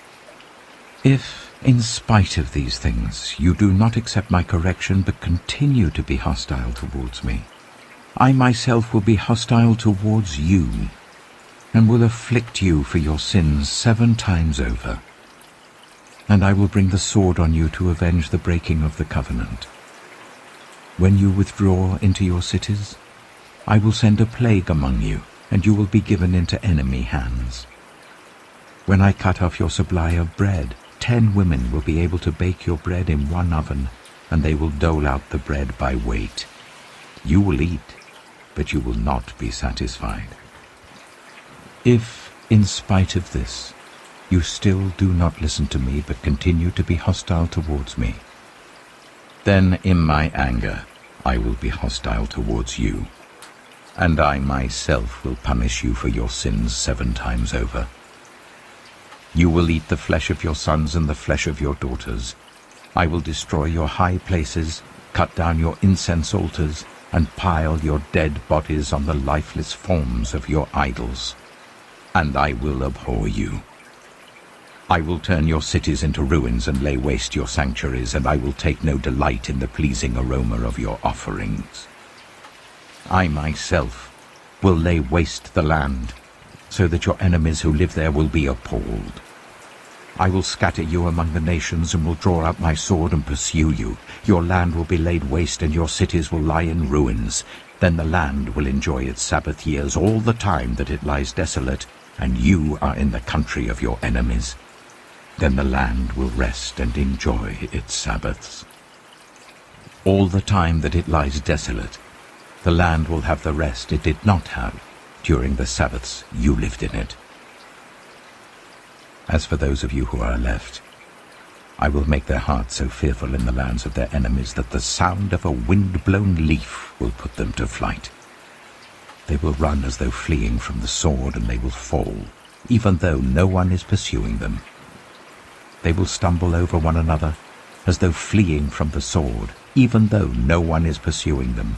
[SPEAKER 1] If, in spite of these things, you do not accept my correction but continue to be hostile towards me, I myself will be hostile towards you, and will afflict you for your sins 7 times over. And I will bring the sword on you to avenge the breaking of the covenant. When you withdraw into your cities, I will send a plague among you, and you will be given into enemy hands. When I cut off your supply of bread, 10 women will be able to bake your bread in 1 oven, and they will dole out the bread by weight. You will eat, but you will not be satisfied. If, in spite of this, you still do not listen to me but continue to be hostile towards me, then in my anger I will be hostile towards you, and I myself will punish you for your sins 7 times over. You will eat the flesh of your sons and the flesh of your daughters. I will destroy your high places, cut down your incense altars, and pile your dead bodies on the lifeless forms of your idols. And I will abhor you. I will turn your cities into ruins and lay waste your sanctuaries, and I will take no delight in the pleasing aroma of your offerings. I myself will lay waste the land, so that your enemies who live there will be appalled. I will scatter you among the nations and will draw out my sword and pursue you. Your land will be laid waste and your cities will lie in ruins. Then the land will enjoy its Sabbath years all the time that it lies desolate, and you are in the country of your enemies. Then the land will rest and enjoy its Sabbaths. All the time that it lies desolate, the land will have the rest it did not have during the Sabbaths you lived in it. As for those of you who are left, I will make their hearts so fearful in the lands of their enemies that the sound of a wind-blown leaf will put them to flight. They will run as though fleeing from the sword, and they will fall, even though no one is pursuing them. They will stumble over one another as though fleeing from the sword, even though no one is pursuing them.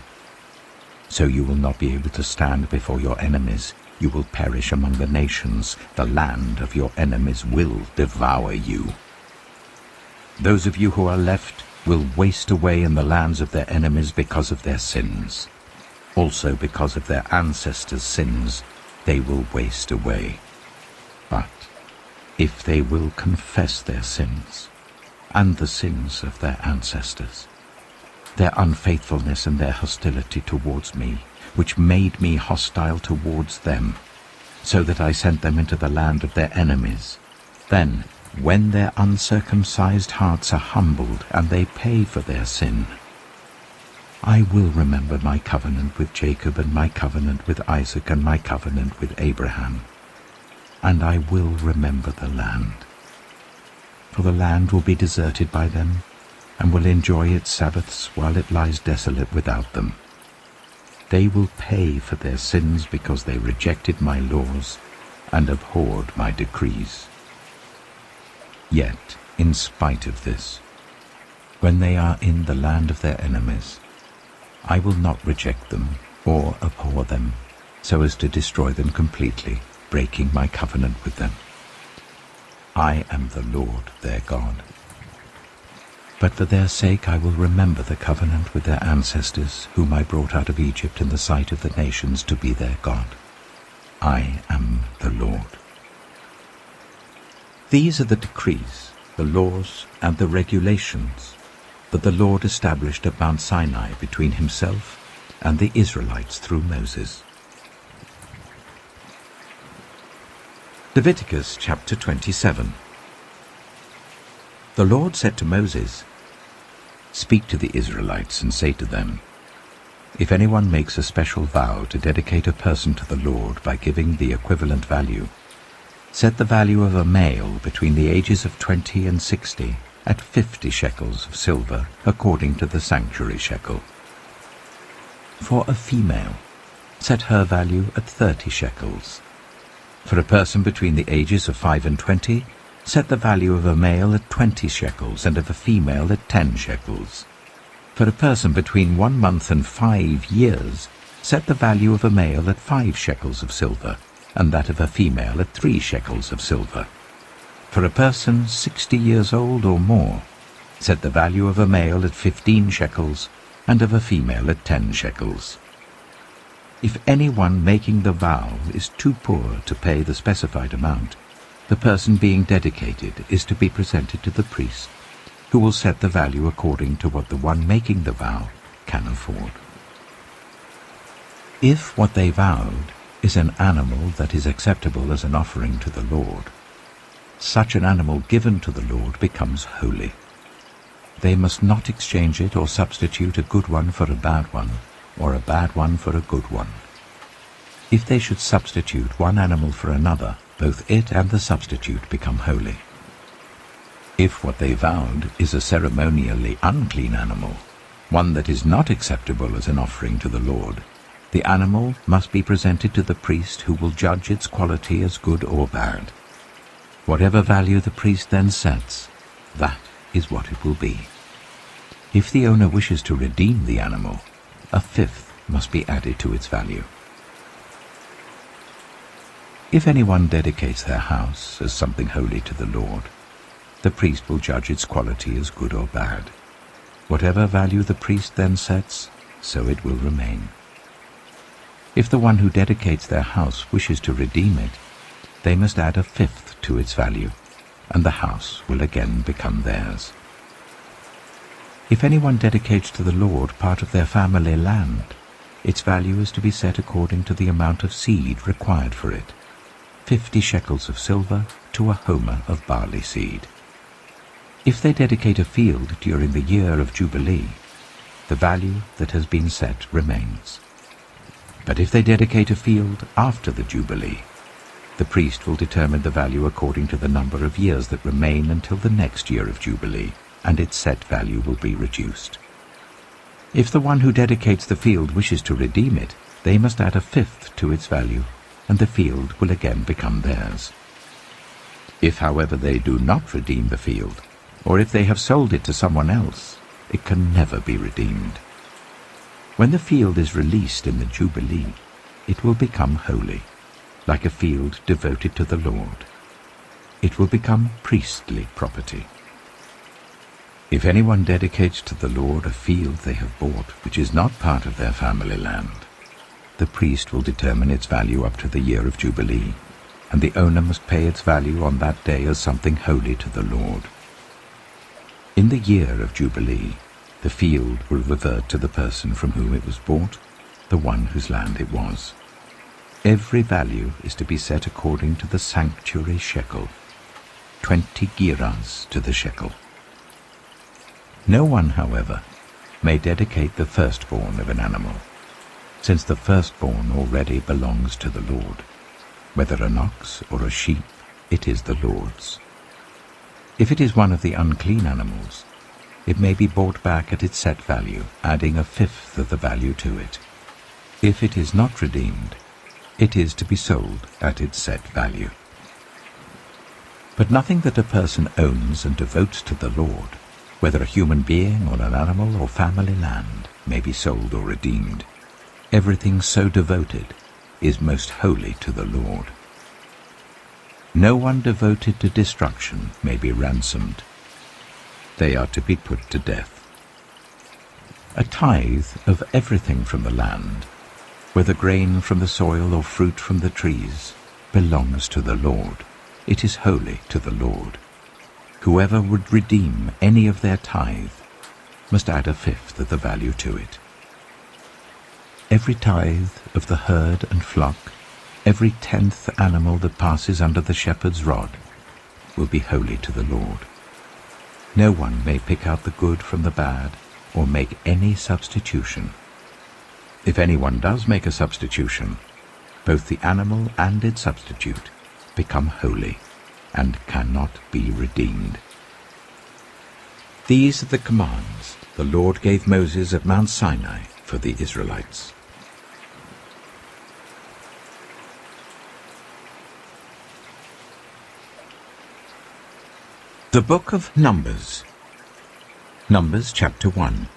[SPEAKER 1] So you will not be able to stand before your enemies. You will perish among the nations. The land of your enemies will devour you. Those of you who are left will waste away in the lands of their enemies because of their sins. Also because of their ancestors' sins, they will waste away. But if they will confess their sins and the sins of their ancestors, their unfaithfulness and their hostility towards me, which made me hostile towards them, so that I sent them into the land of their enemies, then, when their uncircumcised hearts are humbled and they pay for their sin, I will remember my covenant with Jacob and my covenant with Isaac and my covenant with Abraham, and I will remember the land. For the land will be deserted by them, and will enjoy its Sabbaths while it lies desolate without them. They will pay for their sins because they rejected my laws and abhorred my decrees. Yet, in spite of this, when they are in the land of their enemies, I will not reject them or abhor them, so as to destroy them completely, breaking my covenant with them. I am the Lord their God. But for their sake I will remember the covenant with their ancestors, whom I brought out of Egypt in the sight of the nations to be their God. I am the Lord. These are the decrees, the laws, and the regulations that the Lord established at Mount Sinai between himself and the Israelites through Moses. Leviticus chapter 27. The Lord said to Moses, "Speak to the Israelites and say to them, if anyone makes a special vow to dedicate a person to the Lord by giving the equivalent value, set the value of a male between the ages of 20 and 60 at 50 shekels of silver, according to the sanctuary shekel. For a female, set her value at 30 shekels. For a person between the ages of 5 and 20, set the value of a male at 20 shekels and of a female at 10 shekels. For a person between 1 month and 5 years, set the value of a male at 5 shekels of silver, and that of a female at 3 shekels of silver. For a person 60 years old or more, set the value of a male at 15 shekels, and of a female at 10 shekels. If anyone making the vow is too poor to pay the specified amount, the person being dedicated is to be presented to the priest, who will set the value according to what the one making the vow can afford. If what they vowed is an animal that is acceptable as an offering to the Lord, such an animal given to the Lord becomes holy. They must not exchange it or substitute a good one for a bad one, or a bad one for a good one. If they should substitute one animal for another, both it and the substitute become holy. If what they vowed is a ceremonially unclean animal, one that is not acceptable as an offering to the Lord, the animal must be presented to the priest, who will judge its quality as good or bad. Whatever value the priest then sets, that is what it will be. If the owner wishes to redeem the animal, a fifth must be added to its value. If anyone dedicates their house as something holy to the Lord, the priest will judge its quality as good or bad. Whatever value the priest then sets, so it will remain. If the one who dedicates their house wishes to redeem it, they must add a fifth to its value, and the house will again become theirs. If anyone dedicates to the Lord part of their family land, its value is to be set according to the amount of seed required for it, 50 shekels of silver to a homer of barley seed. If they dedicate a field during the year of Jubilee, the value that has been set remains. But if they dedicate a field after the Jubilee, the priest will determine the value according to the number of years that remain until the next year of Jubilee, and its set value will be reduced. If the one who dedicates the field wishes to redeem it, they must add a fifth to its value, and the field will again become theirs. If, however, they do not redeem the field, or if they have sold it to someone else, it can never be redeemed. When the field is released in the Jubilee, it will become holy, like a field devoted to the Lord. It will become priestly property. If anyone dedicates to the Lord a field they have bought which is not part of their family land, the priest will determine its value up to the year of Jubilee, and the owner must pay its value on that day as something holy to the Lord. In the year of Jubilee, the field will revert to the person from whom it was bought, the one whose land it was. Every value is to be set according to the sanctuary shekel, 20 gerahs to the shekel. No one, however, may dedicate the firstborn of an animal, since the firstborn already belongs to the Lord. Whether an ox or a sheep, it is the Lord's. If it is one of the unclean animals, it may be bought back at its set value, adding a fifth of the value to it. If it is not redeemed, it is to be sold at its set value. But nothing that a person owns and devotes to the Lord, whether a human being or an animal or family land, may be sold or redeemed. Everything so devoted is most holy to the Lord. No one devoted to destruction may be ransomed. They are to be put to death. A tithe of everything from the land, whether grain from the soil or fruit from the trees, belongs to the Lord. It is holy to the Lord. Whoever would redeem any of their tithe must add a fifth of the value to it. Every tithe of the herd and flock, every 10th animal that passes under the shepherd's rod, will be holy to the Lord. No one may pick out the good from the bad, or make any substitution. If anyone does make a substitution, both the animal and its substitute become holy and cannot be redeemed. These are the commands the Lord gave Moses at Mount Sinai for the Israelites. The Book of Numbers. Numbers chapter 1.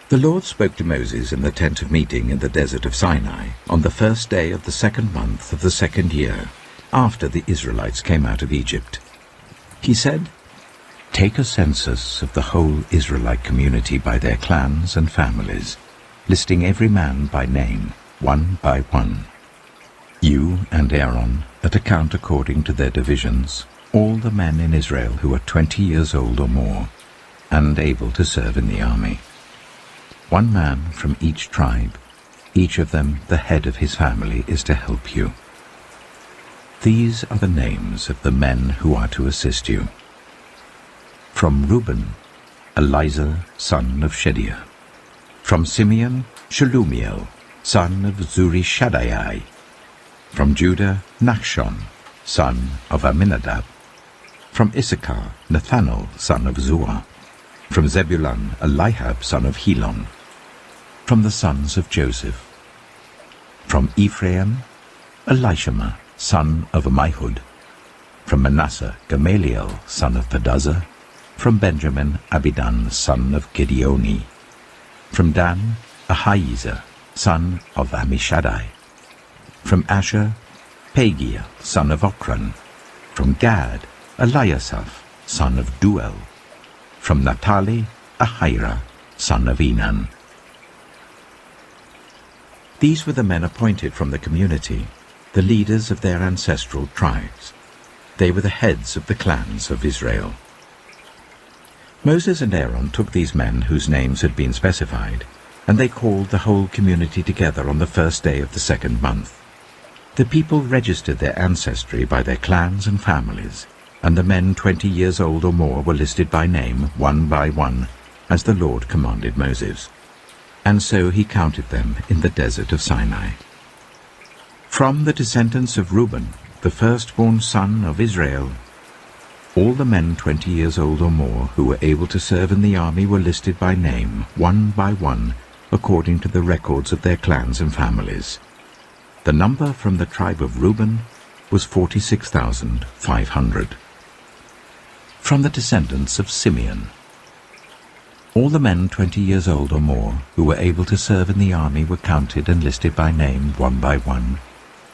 [SPEAKER 1] The Lord spoke to Moses in the tent of meeting in the desert of Sinai on the first day of the 2nd month of the 2nd year, after the Israelites came out of Egypt. He said, "Take a census of the whole Israelite community by their clans and families, listing every man by name, one by one. You and Aaron are to count according to their divisions all the men in Israel who are 20 years old or more, and able to serve in the army. One man from each tribe, each of them the head of his family, is to help you. These are the names of the men who are to assist you. From Reuben, Elizur, son of Shedeiah. From Simeon, Shelumiel, son of Zurishaddai. From Judah, Nachshon, son of Amminadab. From Issachar, Nathanael, son of Zuar. From Zebulun, Eliab, son of Helon. From the sons of Joseph. From Ephraim, Elishama, son of Ammihud. From Manasseh, Gamaliel, son of Pedazah. From Benjamin, Abidan, son of Gideoni. From Dan, Ahiezer, son of Ammishaddai. From Asher, Pagiel, son of Ochran. From Gad, Eliasaph, son of Duel. From Naphtali, Ahira, son of Enan. These were the men appointed from the community, the leaders of their ancestral tribes. They were the heads of the clans of Israel. Moses and Aaron took these men whose names had been specified, and they called the whole community together on the first day of the 2nd month. The people registered their ancestry by their clans and families, and the men 20 years old or more were listed by name, one by one, as the Lord commanded Moses. And so he counted them in the desert of Sinai. From the descendants of Reuben, the firstborn son of Israel, all the men 20 years old or more who were able to serve in the army were listed by name, one by one, according to the records of their clans and families. The number from the tribe of Reuben was 46,500. From the descendants of Simeon, all the men 20 years old or more who were able to serve in the army were counted and listed by name, one by one,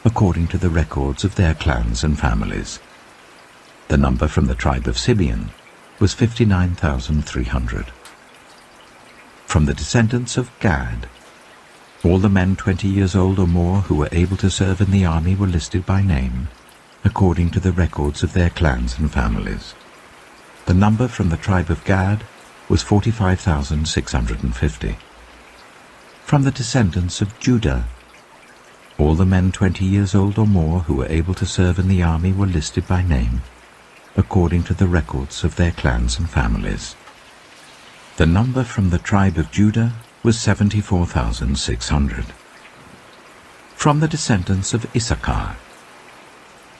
[SPEAKER 1] according to the records of their clans and families. The number from the tribe of Simeon was 59,300. From the descendants of Gad, all the men 20 years old or more who were able to serve in the army were listed by name, according to the records of their clans and families. The number from the tribe of Gad was 45,650. From the descendants of Judah, all the men 20 years old or more who were able to serve in the army were listed by name, according to the records of their clans and families. The number from the tribe of Judah was 74,600. From the descendants of Issachar,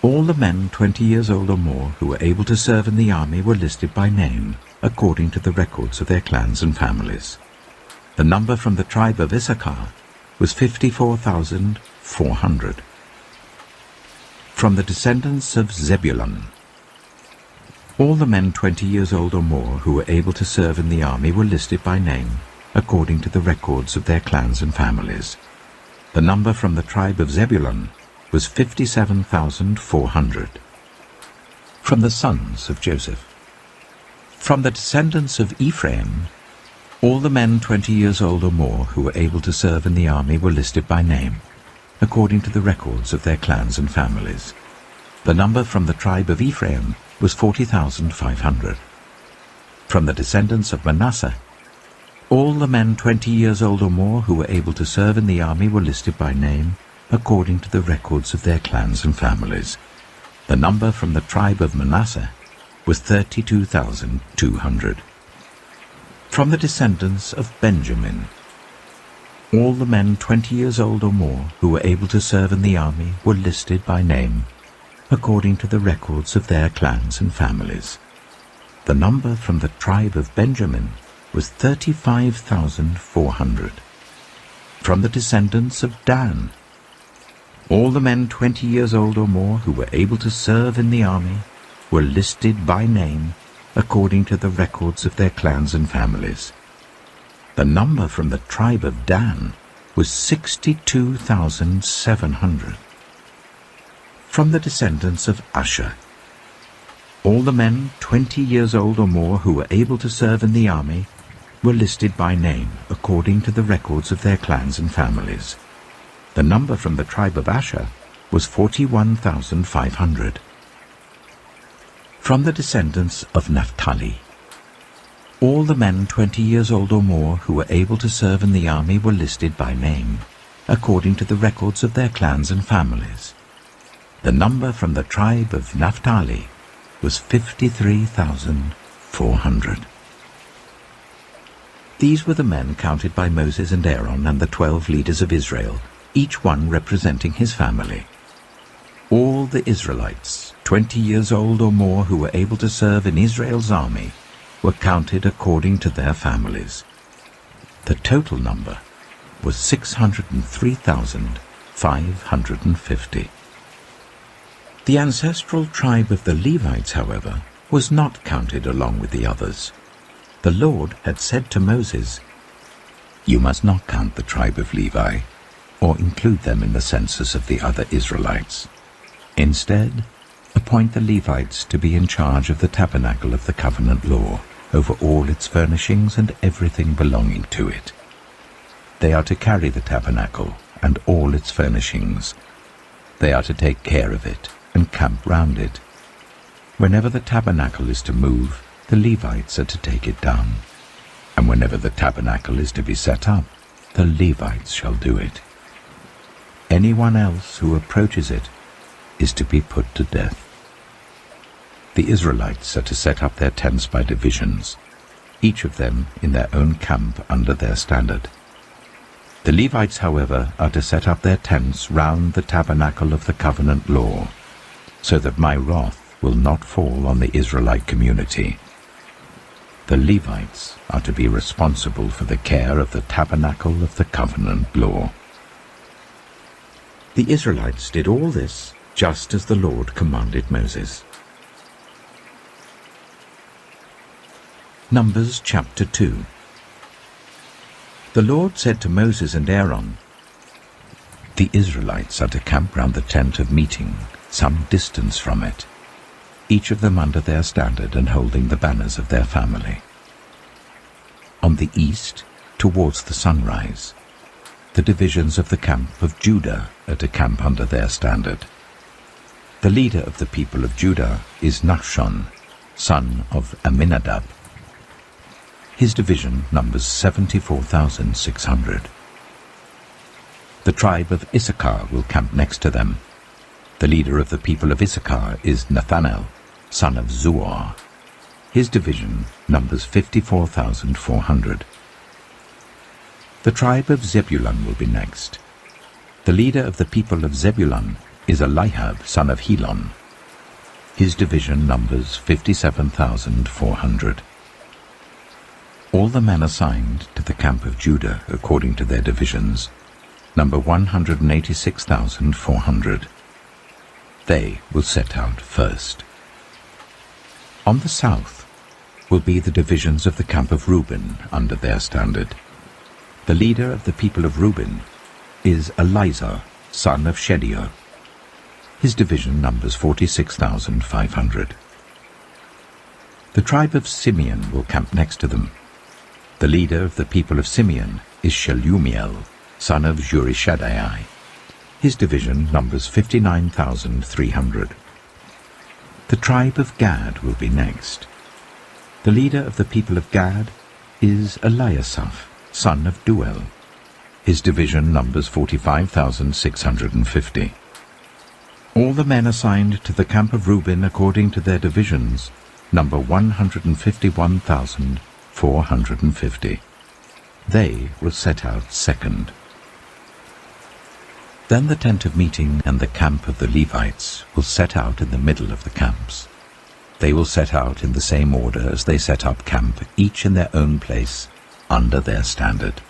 [SPEAKER 1] all the men 20 years old or more who were able to serve in the army were listed by name, according to the records of their clans and families. The number from the tribe of Issachar was 54,400. From the descendants of Zebulun, all the men 20 years old or more who were able to serve in the army were listed by name, according to the records of their clans and families. The number from the tribe of Zebulun was 57,400. From the sons of Joseph, from the descendants of Ephraim, all the men 20 years old or more who were able to serve in the army were listed by name, according to the records of their clans and families. The number from the tribe of Ephraim was 40,500. From the descendants of Manasseh, all the men 20 years old or more who were able to serve in the army were listed by name, according to the records of their clans and families. The number from the tribe of Manasseh was 32,200. From the descendants of Benjamin, all the men 20 years old or more who were able to serve in the army were listed by name, according to the records of their clans and families. The number from the tribe of Benjamin was 35,400. From the descendants of Dan, all the men 20 years old or more who were able to serve in the army were listed by name according to the records of their clans and families. The number from the tribe of Dan was 62,700. From the descendants of Asher, all the men 20 years old or more who were able to serve in the army were listed by name according to the records of their clans and families. The number from the tribe of Asher was 41,500. From the descendants of Naphtali, all the men 20 years old or more who were able to serve in the army were listed by name according to the records of their clans and families. The number from the tribe of Naphtali was 53,400. These were the men counted by Moses and Aaron and the 12 leaders of Israel, each one representing his family. All the Israelites, 20 years old or more who were able to serve in Israel's army, were counted according to their families. The total number was 603,550. The ancestral tribe of the Levites, however, was not counted along with the others. The Lord had said to Moses, "You must not count the tribe of Levi, or include them in the census of the other Israelites. Instead, appoint the Levites to be in charge of the tabernacle of the covenant law, over all its furnishings and everything belonging to it. They are to carry the tabernacle and all its furnishings. They are to take care of it and camp round it. Whenever the tabernacle is to move, the Levites are to take it down. And whenever the tabernacle is to be set up, the Levites shall do it. Anyone else who approaches it is to be put to death." The Israelites are to set up their tents by divisions, each of them in their own camp under their standard. The Levites, however, are to set up their tents round the tabernacle of the covenant law, so that my wrath will not fall on the Israelite community. The Levites are to be responsible for the care of the tabernacle of the covenant law. The Israelites did all this just as the Lord commanded Moses. Numbers chapter 2. The Lord said to Moses and Aaron, "The Israelites are to camp round the tent of meeting, some distance from it, each of them under their standard and holding the banners of their family. On the east, towards the sunrise, the divisions of the camp of Judah are to camp under their standard. The leader of the people of Judah is Nachshon, son of Amminadab. His division numbers 74,600. The tribe of Issachar will camp next to them. The leader of the people of Issachar is Nathanael, son of Zuar. His division numbers 54,400. The tribe of Zebulun will be next. The leader of the people of Zebulun is Eliab, son of Helon. His division numbers 57,400. All the men assigned to the camp of Judah according to their divisions number 186,400. They will set out first. On the south will be the divisions of the camp of Reuben under their standard. The leader of the people of Reuben is Elizur, son of Shedeur. His division numbers 46,500. The tribe of Simeon will camp next to them. The leader of the people of Simeon is Shelumiel, son of Zurishaddai. His division numbers 59,300. The tribe of Gad will be next. The leader of the people of Gad is Eliasaph, son of Duel. His division numbers 45,650. All the men assigned to the camp of Reuben according to their divisions number 151,450. They will set out second. Then the tent of meeting and the camp of the Levites will set out in the middle of the camps. They will set out in the same order as they set up camp, each in their own place, under their standard.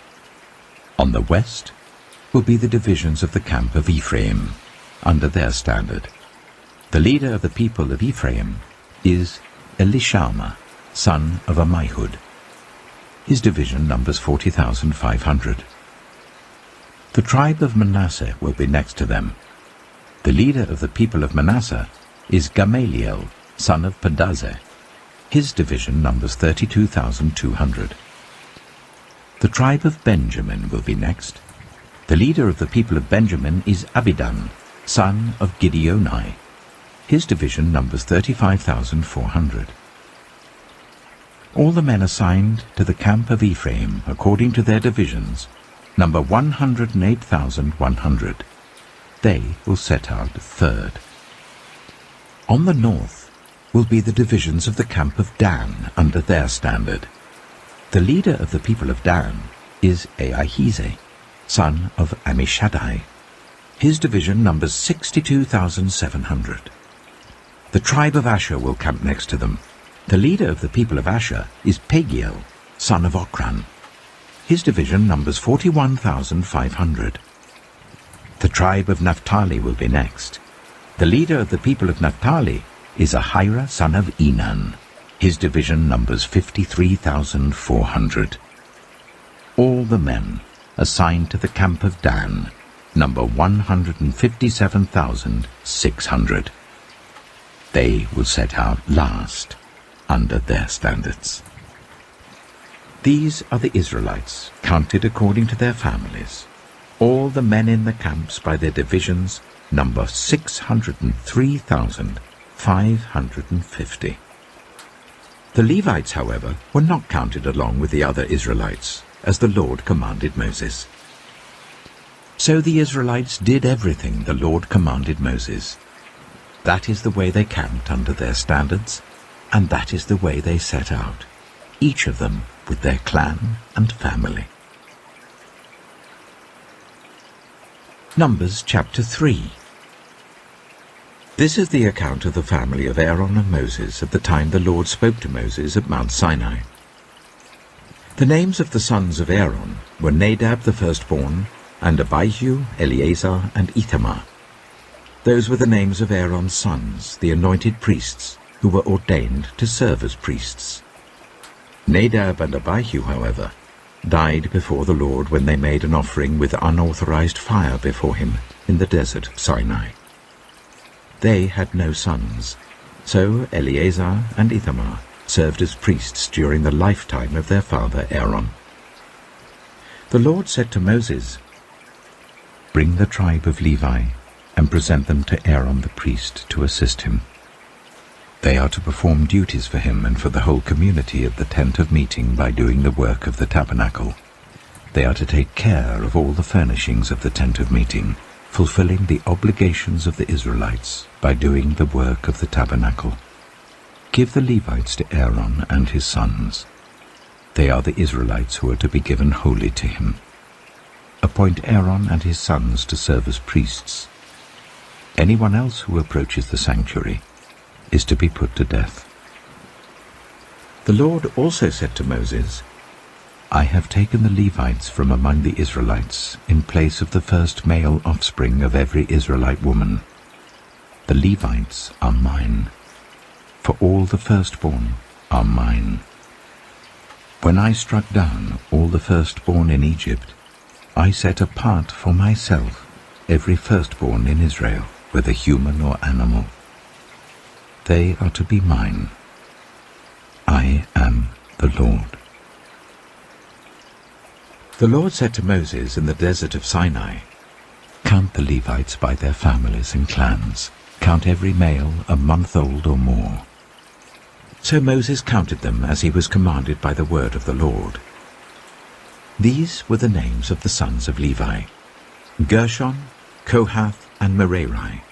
[SPEAKER 1] On the west will be the divisions of the camp of Ephraim, under their standard. The leader of the people of Ephraim is Elishama, son of Ammihud. His division numbers 40,500. The tribe of Manasseh will be next to them. The leader of the people of Manasseh is Gamaliel, son of Pedazeh. His division numbers 32,200. The tribe of Benjamin will be next. The leader of the people of Benjamin is Abidan, son of Gideoni. His division numbers 35,400. All the men assigned to the camp of Ephraim, according to their divisions, number 108,100. They will set out third. On the north will be the divisions of the camp of Dan under their standard. The leader of the people of Dan is Ahijah, son of Ammishaddai. His division numbers 62,700. The tribe of Asher will camp next to them. The leader of the people of Asher is Pagiel, son of Ochran. His division numbers 41,500. The tribe of Naphtali will be next. The leader of the people of Naphtali is Ahira, son of Enan. His division numbers 53,400. All the men assigned to the camp of Dan number 157,600. They will set out last under their standards. These are the Israelites, counted according to their families. All the men in the camps by their divisions number 603,550. The Levites, however, were not counted along with the other Israelites, as the Lord commanded Moses. So the Israelites did everything the Lord commanded Moses. That is the way they camped under their standards, and that is the way they set out, each of them with their clan and family. Numbers chapter 3. This is the account of the family of Aaron and Moses at the time the Lord spoke to Moses at Mount Sinai. The names of the sons of Aaron were Nadab the firstborn, and Abihu, Eleazar, and Ithamar. Those were the names of Aaron's sons, the anointed priests, who were ordained to serve as priests. Nadab and Abihu, however, died before the Lord when they made an offering with unauthorized fire before him in the desert of Sinai. They had no sons, so Eleazar and Ithamar served as priests during the lifetime of their father Aaron. The Lord said to Moses, "Bring the tribe of Levi and present them to Aaron the priest to assist him. They are to perform duties for him and for the whole community at the tent of meeting by doing the work of the tabernacle. They are to take care of all the furnishings of the tent of meeting, fulfilling the obligations of the Israelites by doing the work of the tabernacle. Give the Levites to Aaron and his sons. They are the Israelites who are to be given wholly to him. Appoint Aaron and his sons to serve as priests. Anyone else who approaches the sanctuary is to be put to death." The Lord also said to Moses, "I have taken the Levites from among the Israelites in place of the first male offspring of every Israelite woman. The Levites are mine, for all the firstborn are mine. When I struck down all the firstborn in Egypt, I set apart for myself every firstborn in Israel, whether human or animal. They are to be mine. I am the Lord." The Lord said to Moses in the desert of Sinai, "Count the Levites by their families and clans. Count every male a month old or more." So Moses counted them as he was commanded by the word of the Lord. These were the names of the sons of Levi: Gershon, Kohath, and Merari.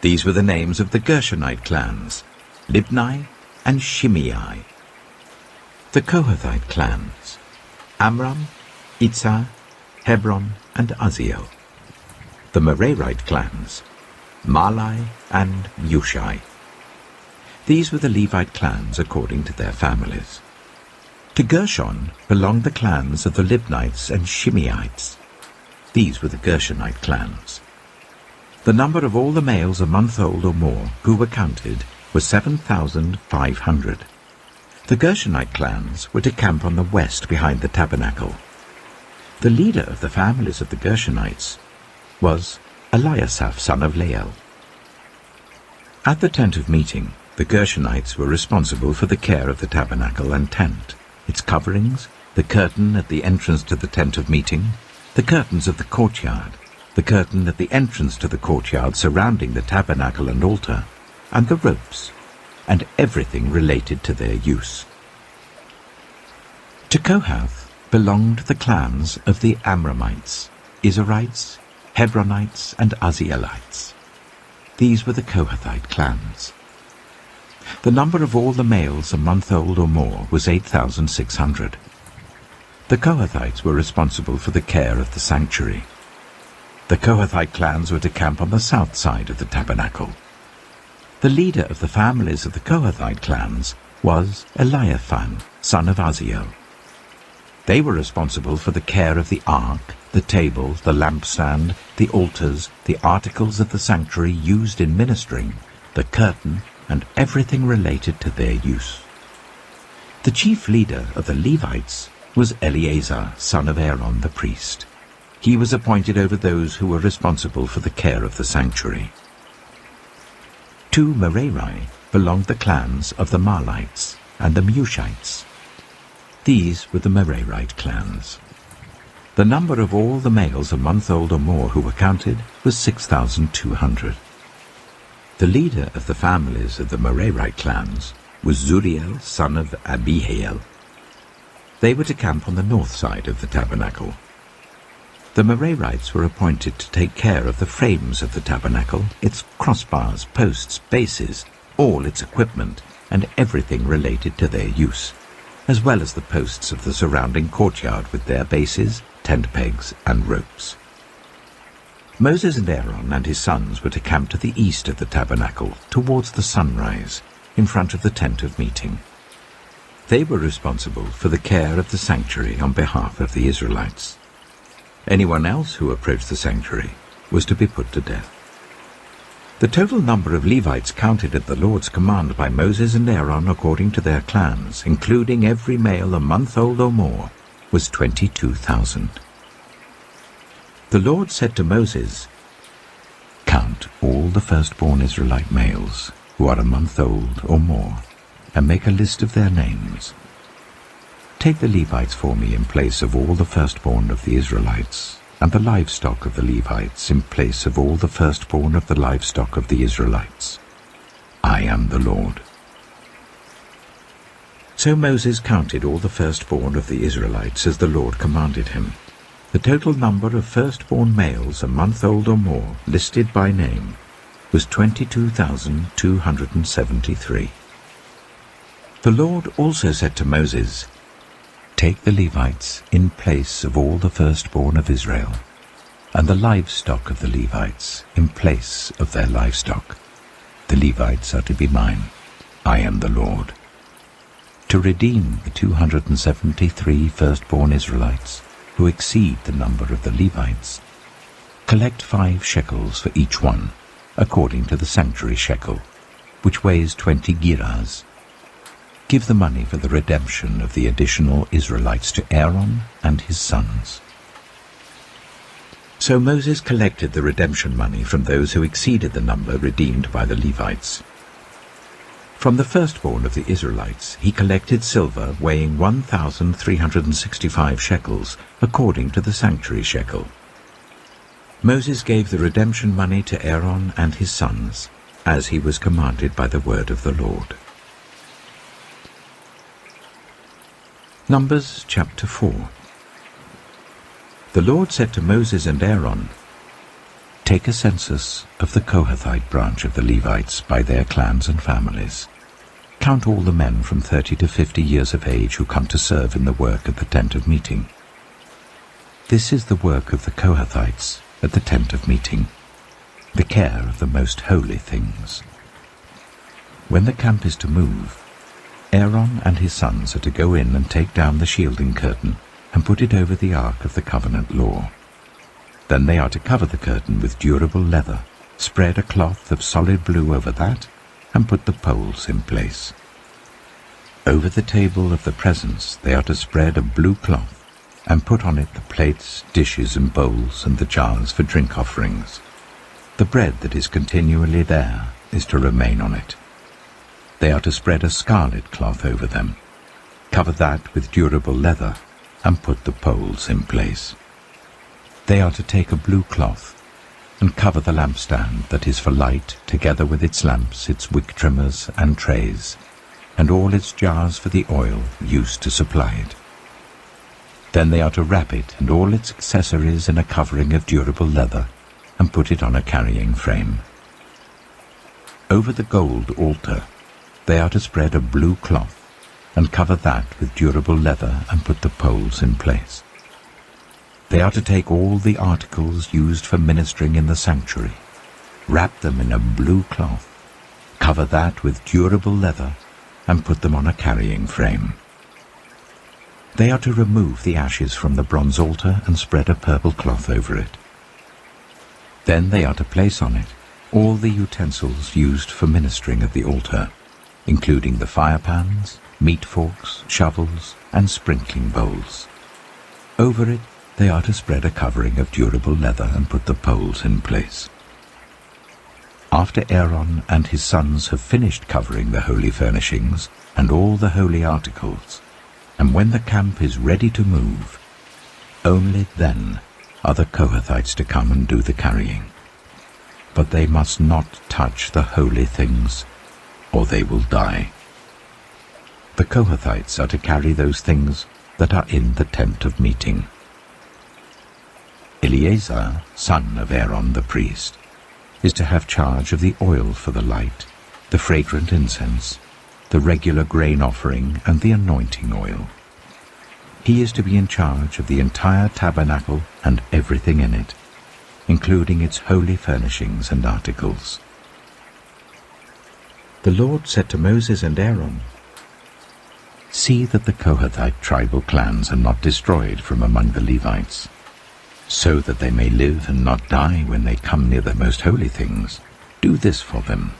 [SPEAKER 1] These were the names of the Gershonite clans: Libni and Shimei. The Kohathite clans: Amram, Itzah, Hebron, and Uzziel. the Merarite clans, Mahli and Mushi. These were the Levite clans according to their families. To Gershon belonged the clans of the Libnites and Shimeites. These were the Gershonite clans. The number of all the males a month old or more who were counted was 7,500. The Gershonite clans were to camp on the west behind the tabernacle. The leader of the families of the Gershonites was Eliasaph, son of Lael. At the tent of meeting, the Gershonites were responsible for the care of the tabernacle and tent, its coverings, the curtain at the entrance to the tent of meeting, the curtains of the courtyard, the curtain at the entrance to the courtyard surrounding the tabernacle and altar, and the ropes, and everything related to their use. To Kohath belonged the clans of the Amramites, Izharites, Hebronites, and Uzzielites. These were the Kohathite clans. The number of all the males a month old or more was 8,600. The Kohathites were responsible for the care of the sanctuary. The Kohathite clans were to camp on the south side of the tabernacle. The leader of the families of the Kohathite clans was Eliaphan, son of Uzziel. They were responsible for the care of the ark, the table, the lampstand, the altars, the articles of the sanctuary used in ministering, the curtain, and everything related to their use. The chief leader of the Levites was Eleazar, son of Aaron the priest. He was appointed over those who were responsible for the care of the sanctuary. To Merari belonged the clans of the Mahlites and the Mushites. These were the Merarite clans. The number of all the males a month old or more who were counted was 6,200. The leader of the families of the Merarite clans was Zuriel, son of Abihail. They were to camp on the north side of the tabernacle. The Merarites were appointed to take care of the frames of the tabernacle, its crossbars, posts, bases, all its equipment, and everything related to their use, as well as the posts of the surrounding courtyard with their bases, tent pegs, and ropes. Moses and Aaron and his sons were to camp to the east of the tabernacle, towards the sunrise, in front of the tent of meeting. They were responsible for the care of the sanctuary on behalf of the Israelites. Anyone else who approached the sanctuary was to be put to death. The total number of Levites counted at the Lord's command by Moses and Aaron according to their clans, including every male a month old or more, was 22,000. The Lord said to Moses, "Count all the firstborn Israelite males who are a month old or more, and make a list of their names. Take the Levites for me in place of all the firstborn of the Israelites, and the livestock of the Levites in place of all the firstborn of the livestock of the Israelites. I am the Lord." So Moses counted all the firstborn of the Israelites as the Lord commanded him. The total number of firstborn males a month old or more, listed by name, was 22,273. The Lord also said to Moses, "Take the Levites in place of all the firstborn of Israel, and the livestock of the Levites in place of their livestock. The Levites are to be mine. I am the Lord. To redeem the 273 firstborn Israelites who exceed the number of the Levites, collect 5 shekels for each one, according to the sanctuary shekel, which weighs 20 gerahs. Give the money for the redemption of the additional Israelites to Aaron and his sons." So Moses collected the redemption money from those who exceeded the number redeemed by the Levites. From the firstborn of the Israelites he collected silver weighing 1,365 shekels, according to the sanctuary shekel. Moses gave the redemption money to Aaron and his sons, as he was commanded by the word of the Lord. Numbers chapter 4. The Lord said to Moses and Aaron, "Take a census of the Kohathite branch of the Levites by their clans and families. Count all the men from 30 to 50 years of age who come to serve in the work of the tent of meeting. This is the work of the Kohathites at the tent of meeting, the care of the most holy things. When the camp is to move, Aaron and his sons are to go in and take down the shielding curtain and put it over the ark of the covenant law. Then they are to cover the curtain with durable leather, spread a cloth of solid blue over that, and put the poles in place. Over the table of the presence they are to spread a blue cloth, and put on it the plates, dishes and bowls, and the jars for drink offerings. The bread that is continually there is to remain on it. They are to spread a scarlet cloth over them, cover that with durable leather, and put the poles in place. They are to take a blue cloth, and cover the lampstand that is for light, together with its lamps, its wick trimmers and trays, and all its jars for the oil used to supply it. Then they are to wrap it and all its accessories in a covering of durable leather, and put it on a carrying frame. Over the gold altar they are to spread a blue cloth, and cover that with durable leather, and put the poles in place. They are to take all the articles used for ministering in the sanctuary, wrap them in a blue cloth, cover that with durable leather, and put them on a carrying frame. They are to remove the ashes from the bronze altar and spread a purple cloth over it. Then they are to place on it all the utensils used for ministering at the altar, including the fire pans, meat forks, shovels, and sprinkling bowls. Over it they are to spread a covering of durable leather and put the poles in place. After Aaron and his sons have finished covering the holy furnishings and all the holy articles, and when the camp is ready to move, only then are the Kohathites to come and do the carrying. But they must not touch the holy things, or they will die. The Kohathites are to carry those things that are in the tent of meeting. Eleazar, son of Aaron the priest, is to have charge of the oil for the light, the fragrant incense, the regular grain offering, and the anointing oil. He is to be in charge of the entire tabernacle and everything in it, including its holy furnishings and articles. The Lord said to Moses and Aaron, "See that the Kohathite tribal clans are not destroyed from among the Levites, so that they may live and not die when they come near the most holy things. Do this for them.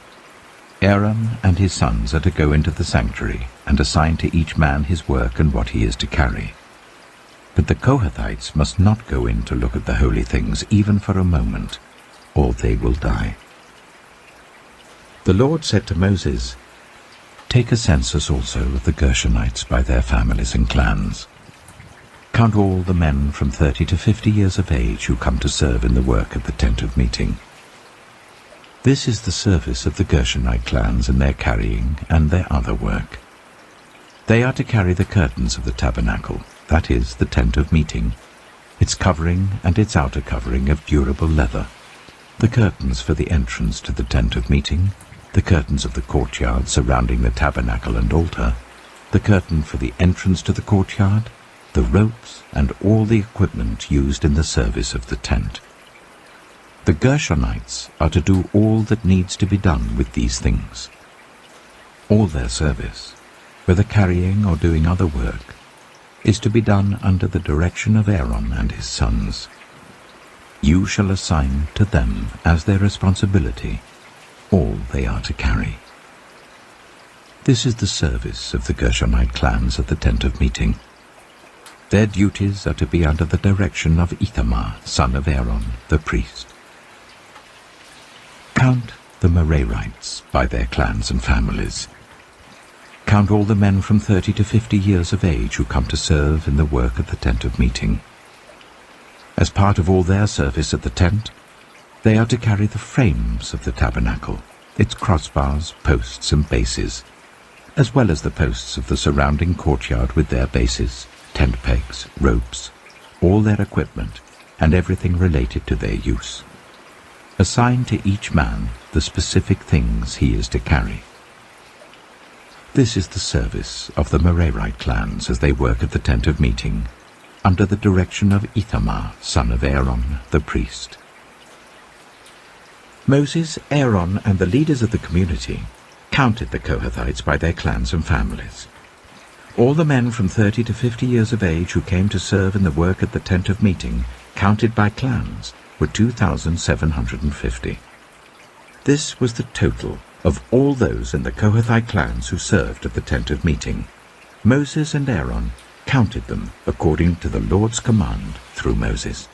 [SPEAKER 1] Aaron and his sons are to go into the sanctuary and assign to each man his work and what he is to carry. But the Kohathites must not go in to look at the holy things even for a moment, or they will die." The Lord said to Moses, "Take a census also of the Gershonites by their families and clans. Count all the men from 30 to 50 years of age who come to serve in the work at the tent of meeting. This is the service of the Gershonite clans in their carrying and their other work. They are to carry the curtains of the tabernacle, that is, the tent of meeting, its covering and its outer covering of durable leather, the curtains for the entrance to the tent of meeting, the curtains of the courtyard surrounding the tabernacle and altar, the curtain for the entrance to the courtyard, the ropes, and all the equipment used in the service of the tent. The Gershonites are to do all that needs to be done with these things. All their service, whether carrying or doing other work, is to be done under the direction of Aaron and his sons. You shall assign to them as their responsibility all they are to carry. This is the service of the Gershonite clans at the tent of meeting. Their duties are to be under the direction of Ithamar, son of Aaron, the priest. Count the Merarites by their clans and families. Count all the men from 30 to 50 years of age who come to serve in the work at the tent of meeting. As part of all their service at the tent, they are to carry the frames of the tabernacle, its crossbars, posts and bases, as well as the posts of the surrounding courtyard with their bases, tent pegs, ropes, all their equipment, and everything related to their use. Assign to each man the specific things he is to carry. This is the service of the Merarite clans as they work at the tent of meeting, under the direction of Ithamar, son of Aaron, the priest. Moses, Aaron, and the leaders of the community counted the Kohathites by their clans and families. All the men from 30 to 50 years of age who came to serve in the work at the tent of meeting, counted by clans, were 2,750. This was the total of all those in the Kohathite clans who served at the tent of meeting. Moses and Aaron counted them according to the Lord's command through Moses.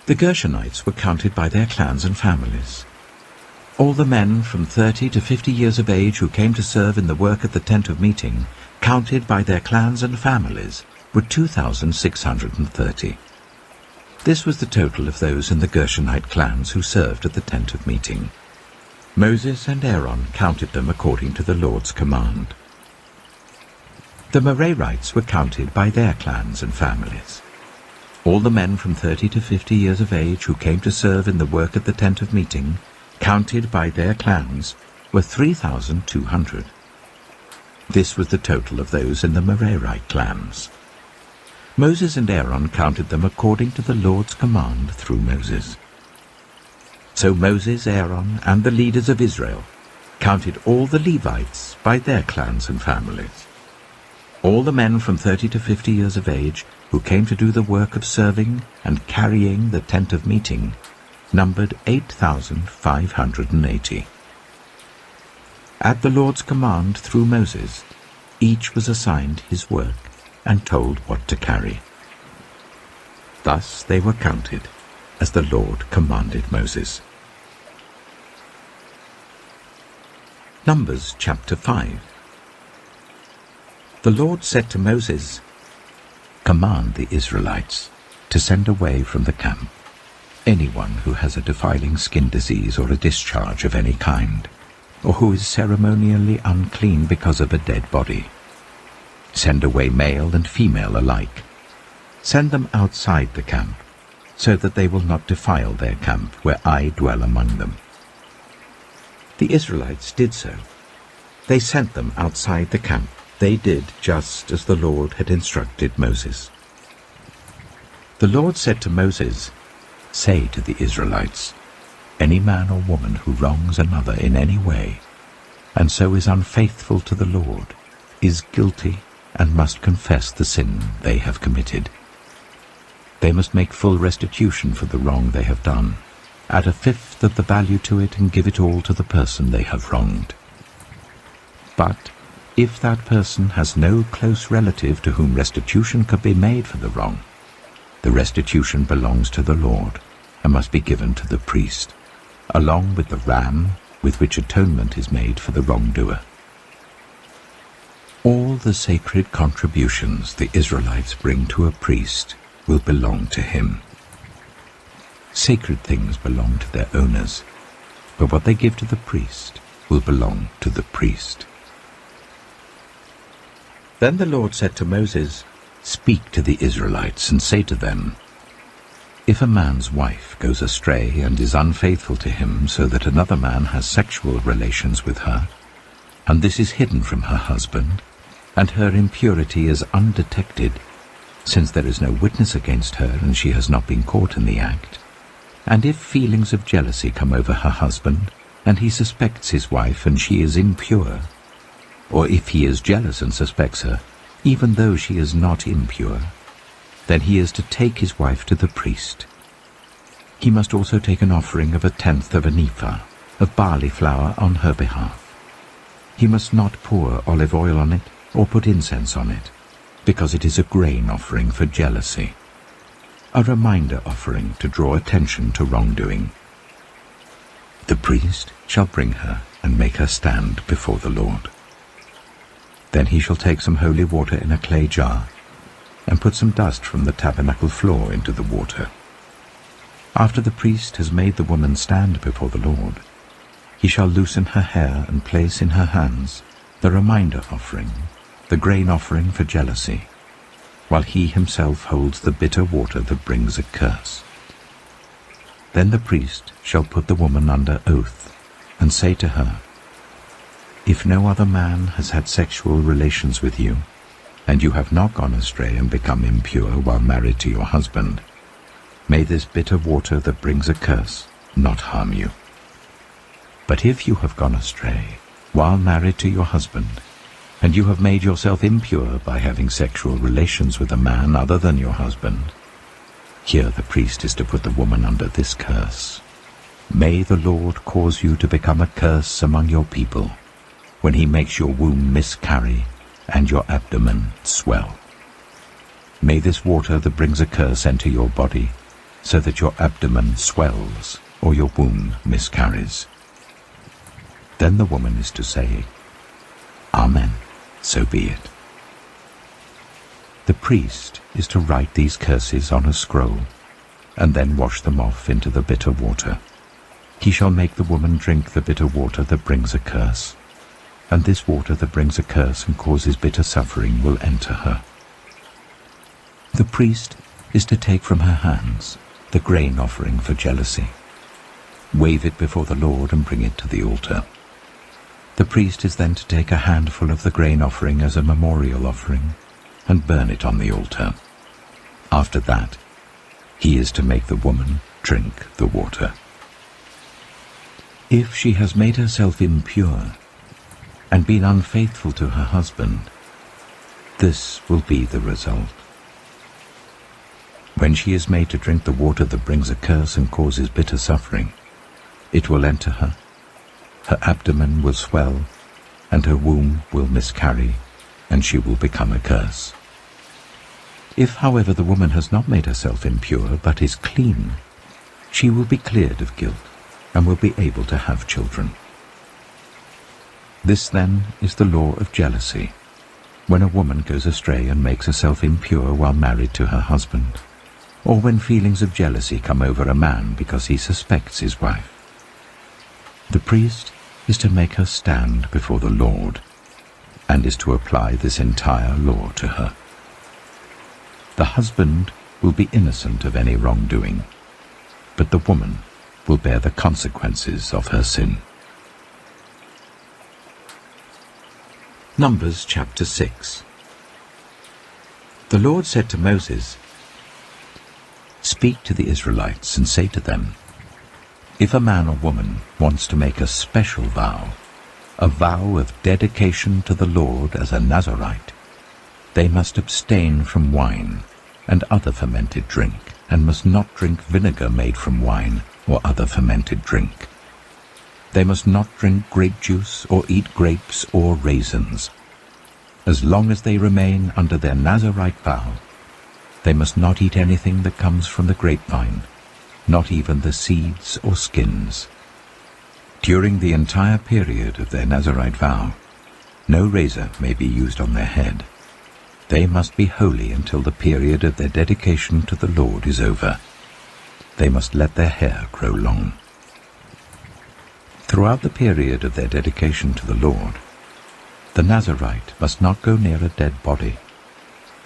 [SPEAKER 1] The Gershonites were counted by their clans and families. All the men from 30 to 50 years of age who came to serve in the work at the tent of meeting, counted by their clans and families, were 2,630. This was the total of those in the Gershonite clans who served at the tent of meeting. Moses and Aaron counted them according to the Lord's command. The Merarites were counted by their clans and families. All the men from 30 to 50 years of age who came to serve in the work at the tent of meeting, counted by their clans, were 3,200. This was the total of those in the Merarite clans. Moses and Aaron counted them according to the Lord's command through Moses. So Moses, Aaron, and the leaders of Israel counted all the Levites by their clans and families. All the men from 30 to 50 years of age who came to do the work of serving and carrying the tent of meeting numbered 8,580. At the Lord's command through Moses, each was assigned his work and told what to carry. Thus they were counted as the Lord commanded Moses. Numbers chapter 5. The Lord said to Moses, "Command the Israelites to send away from the camp anyone who has a defiling skin disease or a discharge of any kind, or who is ceremonially unclean because of a dead body. Send away male and female alike. Send them outside the camp, so that they will not defile their camp where I dwell among them." The Israelites did so. They sent them outside the camp. They did just as the Lord had instructed Moses. The Lord said to Moses, "Say to the Israelites, any man or woman who wrongs another in any way, and so is unfaithful to the Lord, is guilty and must confess the sin they have committed. They must make full restitution for the wrong they have done, add a fifth of the value to it and give it all to the person they have wronged. But if that person has no close relative to whom restitution could be made for the wrong, the restitution belongs to the Lord and must be given to the priest, along with the ram with which atonement is made for the wrongdoer. All the sacred contributions the Israelites bring to a priest will belong to him. Sacred things belong to their owners, but what they give to the priest will belong to the priest." Then the Lord said to Moses, "Speak to the Israelites and say to them, if a man's wife goes astray and is unfaithful to him so that another man has sexual relations with her, and this is hidden from her husband, and her impurity is undetected, since there is no witness against her and she has not been caught in the act, and if feelings of jealousy come over her husband, and he suspects his wife and she is impure, or if he is jealous and suspects her, even though she is not impure, then he is to take his wife to the priest. He must also take an offering of 1/10 of an ephah of barley flour on her behalf. He must not pour olive oil on it or put incense on it, because it is a grain offering for jealousy, a reminder offering to draw attention to wrongdoing. The priest shall bring her and make her stand before the Lord. Then he shall take some holy water in a clay jar and put some dust from the tabernacle floor into the water. After the priest has made the woman stand before the Lord, he shall loosen her hair and place in her hands the reminder offering, the grain offering for jealousy, while he himself holds the bitter water that brings a curse. Then the priest shall put the woman under oath and say to her, if no other man has had sexual relations with you, and you have not gone astray and become impure while married to your husband, may this bitter water that brings a curse not harm you. But if you have gone astray while married to your husband, and you have made yourself impure by having sexual relations with a man other than your husband, here the priest is to put the woman under this curse. May the Lord cause you to become a curse among your people, when he makes your womb miscarry and your abdomen swell. May this water that brings a curse enter your body, so that your abdomen swells or your womb miscarries. Then the woman is to say, Amen, so be it. The priest is to write these curses on a scroll, and then wash them off into the bitter water. He shall make the woman drink the bitter water that brings a curse, and this water that brings a curse and causes bitter suffering will enter her. The priest is to take from her hands the grain offering for jealousy, wave it before the Lord and bring it to the altar. The priest is then to take a handful of the grain offering as a memorial offering and burn it on the altar. After that, he is to make the woman drink the water. If she has made herself impure and been unfaithful to her husband, this will be the result. When she is made to drink the water that brings a curse and causes bitter suffering, it will enter her, her abdomen will swell, and her womb will miscarry, and she will become a curse. If, however, the woman has not made herself impure, but is clean, she will be cleared of guilt, and will be able to have children. This, then, is the law of jealousy, when a woman goes astray and makes herself impure while married to her husband, or when feelings of jealousy come over a man because he suspects his wife. The priest is to make her stand before the Lord, and is to apply this entire law to her. The husband will be innocent of any wrongdoing, but the woman will bear the consequences of her sin. Numbers chapter 6. The Lord said to Moses, Speak to the Israelites and say to them, If a man or woman wants to make a special vow, a vow of dedication to the Lord as a Nazirite, they must abstain from wine and other fermented drink, and must not drink vinegar made from wine or other fermented drink. They must not drink grape juice or eat grapes or raisins. As long as they remain under their Nazirite vow, they must not eat anything that comes from the grapevine, not even the seeds or skins. During the entire period of their Nazirite vow, no razor may be used on their head. They must be holy until the period of their dedication to the Lord is over. They must let their hair grow long. Throughout the period of their dedication to the Lord, the Nazirite must not go near a dead body.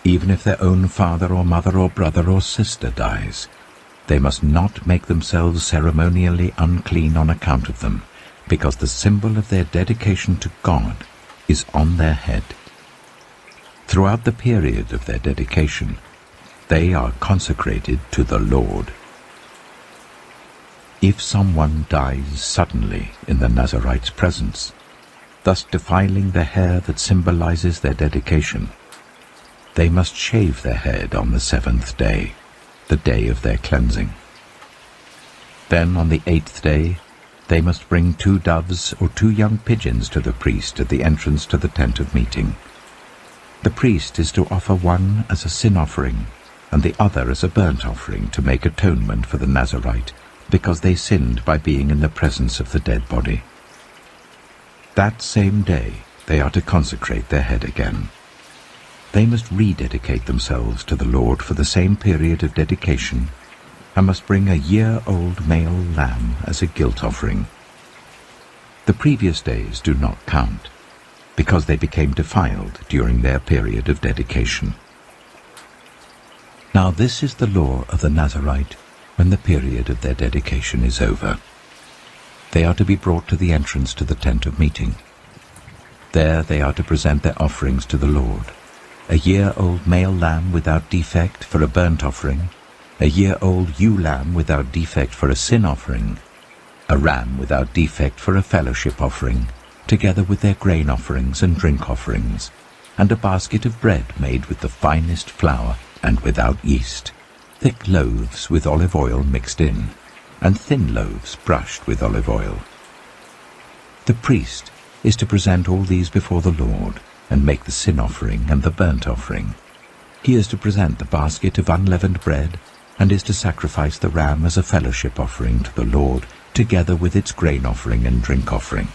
[SPEAKER 1] Even if their own father or mother or brother or sister dies, they must not make themselves ceremonially unclean on account of them, because the symbol of their dedication to God is on their head. Throughout the period of their dedication, they are consecrated to the Lord. If someone dies suddenly in the Nazirite's presence, thus defiling the hair that symbolizes their dedication, they must shave their head on the 7th day, the day of their cleansing. Then on the 8th day, they must bring 2 doves or 2 young pigeons to the priest at the entrance to the tent of meeting. The priest is to offer one as a sin offering and the other as a burnt offering to make atonement for the Nazirite, because they sinned by being in the presence of the dead body. That same day they are to consecrate their head again. They must rededicate themselves to the Lord for the same period of dedication, and must bring a year-old male lamb as a guilt offering. The previous days do not count, because they became defiled during their period of dedication. Now this is the law of the Nazirite when the period of their dedication is over. They are to be brought to the entrance to the tent of meeting. There they are to present their offerings to the Lord: a year-old male lamb without defect for a burnt offering, a year-old ewe lamb without defect for a sin offering, a ram without defect for a fellowship offering, together with their grain offerings and drink offerings, and a basket of bread made with the finest flour and without yeast, thick loaves with olive oil mixed in, and thin loaves brushed with olive oil. The priest is to present all these before the Lord, and make the sin offering and the burnt offering. He is to present the basket of unleavened bread, and is to sacrifice the ram as a fellowship offering to the Lord, together with its grain offering and drink offering.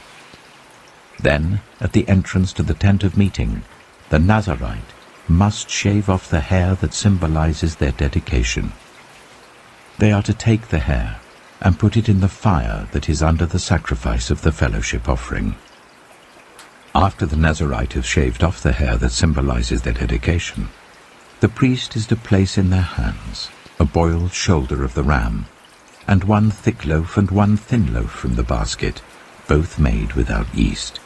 [SPEAKER 1] Then, at the entrance to the tent of meeting, the Nazirite must shave off the hair that symbolizes their dedication. They are to take the hair and put it in the fire that is under the sacrifice of the fellowship offering. After the Nazirite has shaved off the hair that symbolizes their dedication, the priest is to place in their hands a boiled shoulder of the ram, and one thick loaf and one thin loaf from the basket, both made without yeast.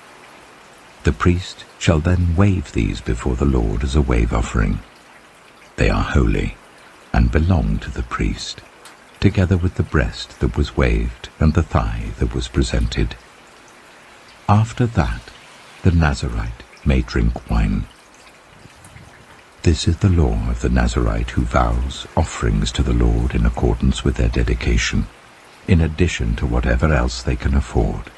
[SPEAKER 1] The priest shall then wave these before the Lord as a wave offering. They are holy, and belong to the priest, together with the breast that was waved and the thigh that was presented. After that, the Nazirite may drink wine. This is the law of the Nazirite who vows offerings to the Lord in accordance with their dedication, in addition to whatever else they can afford.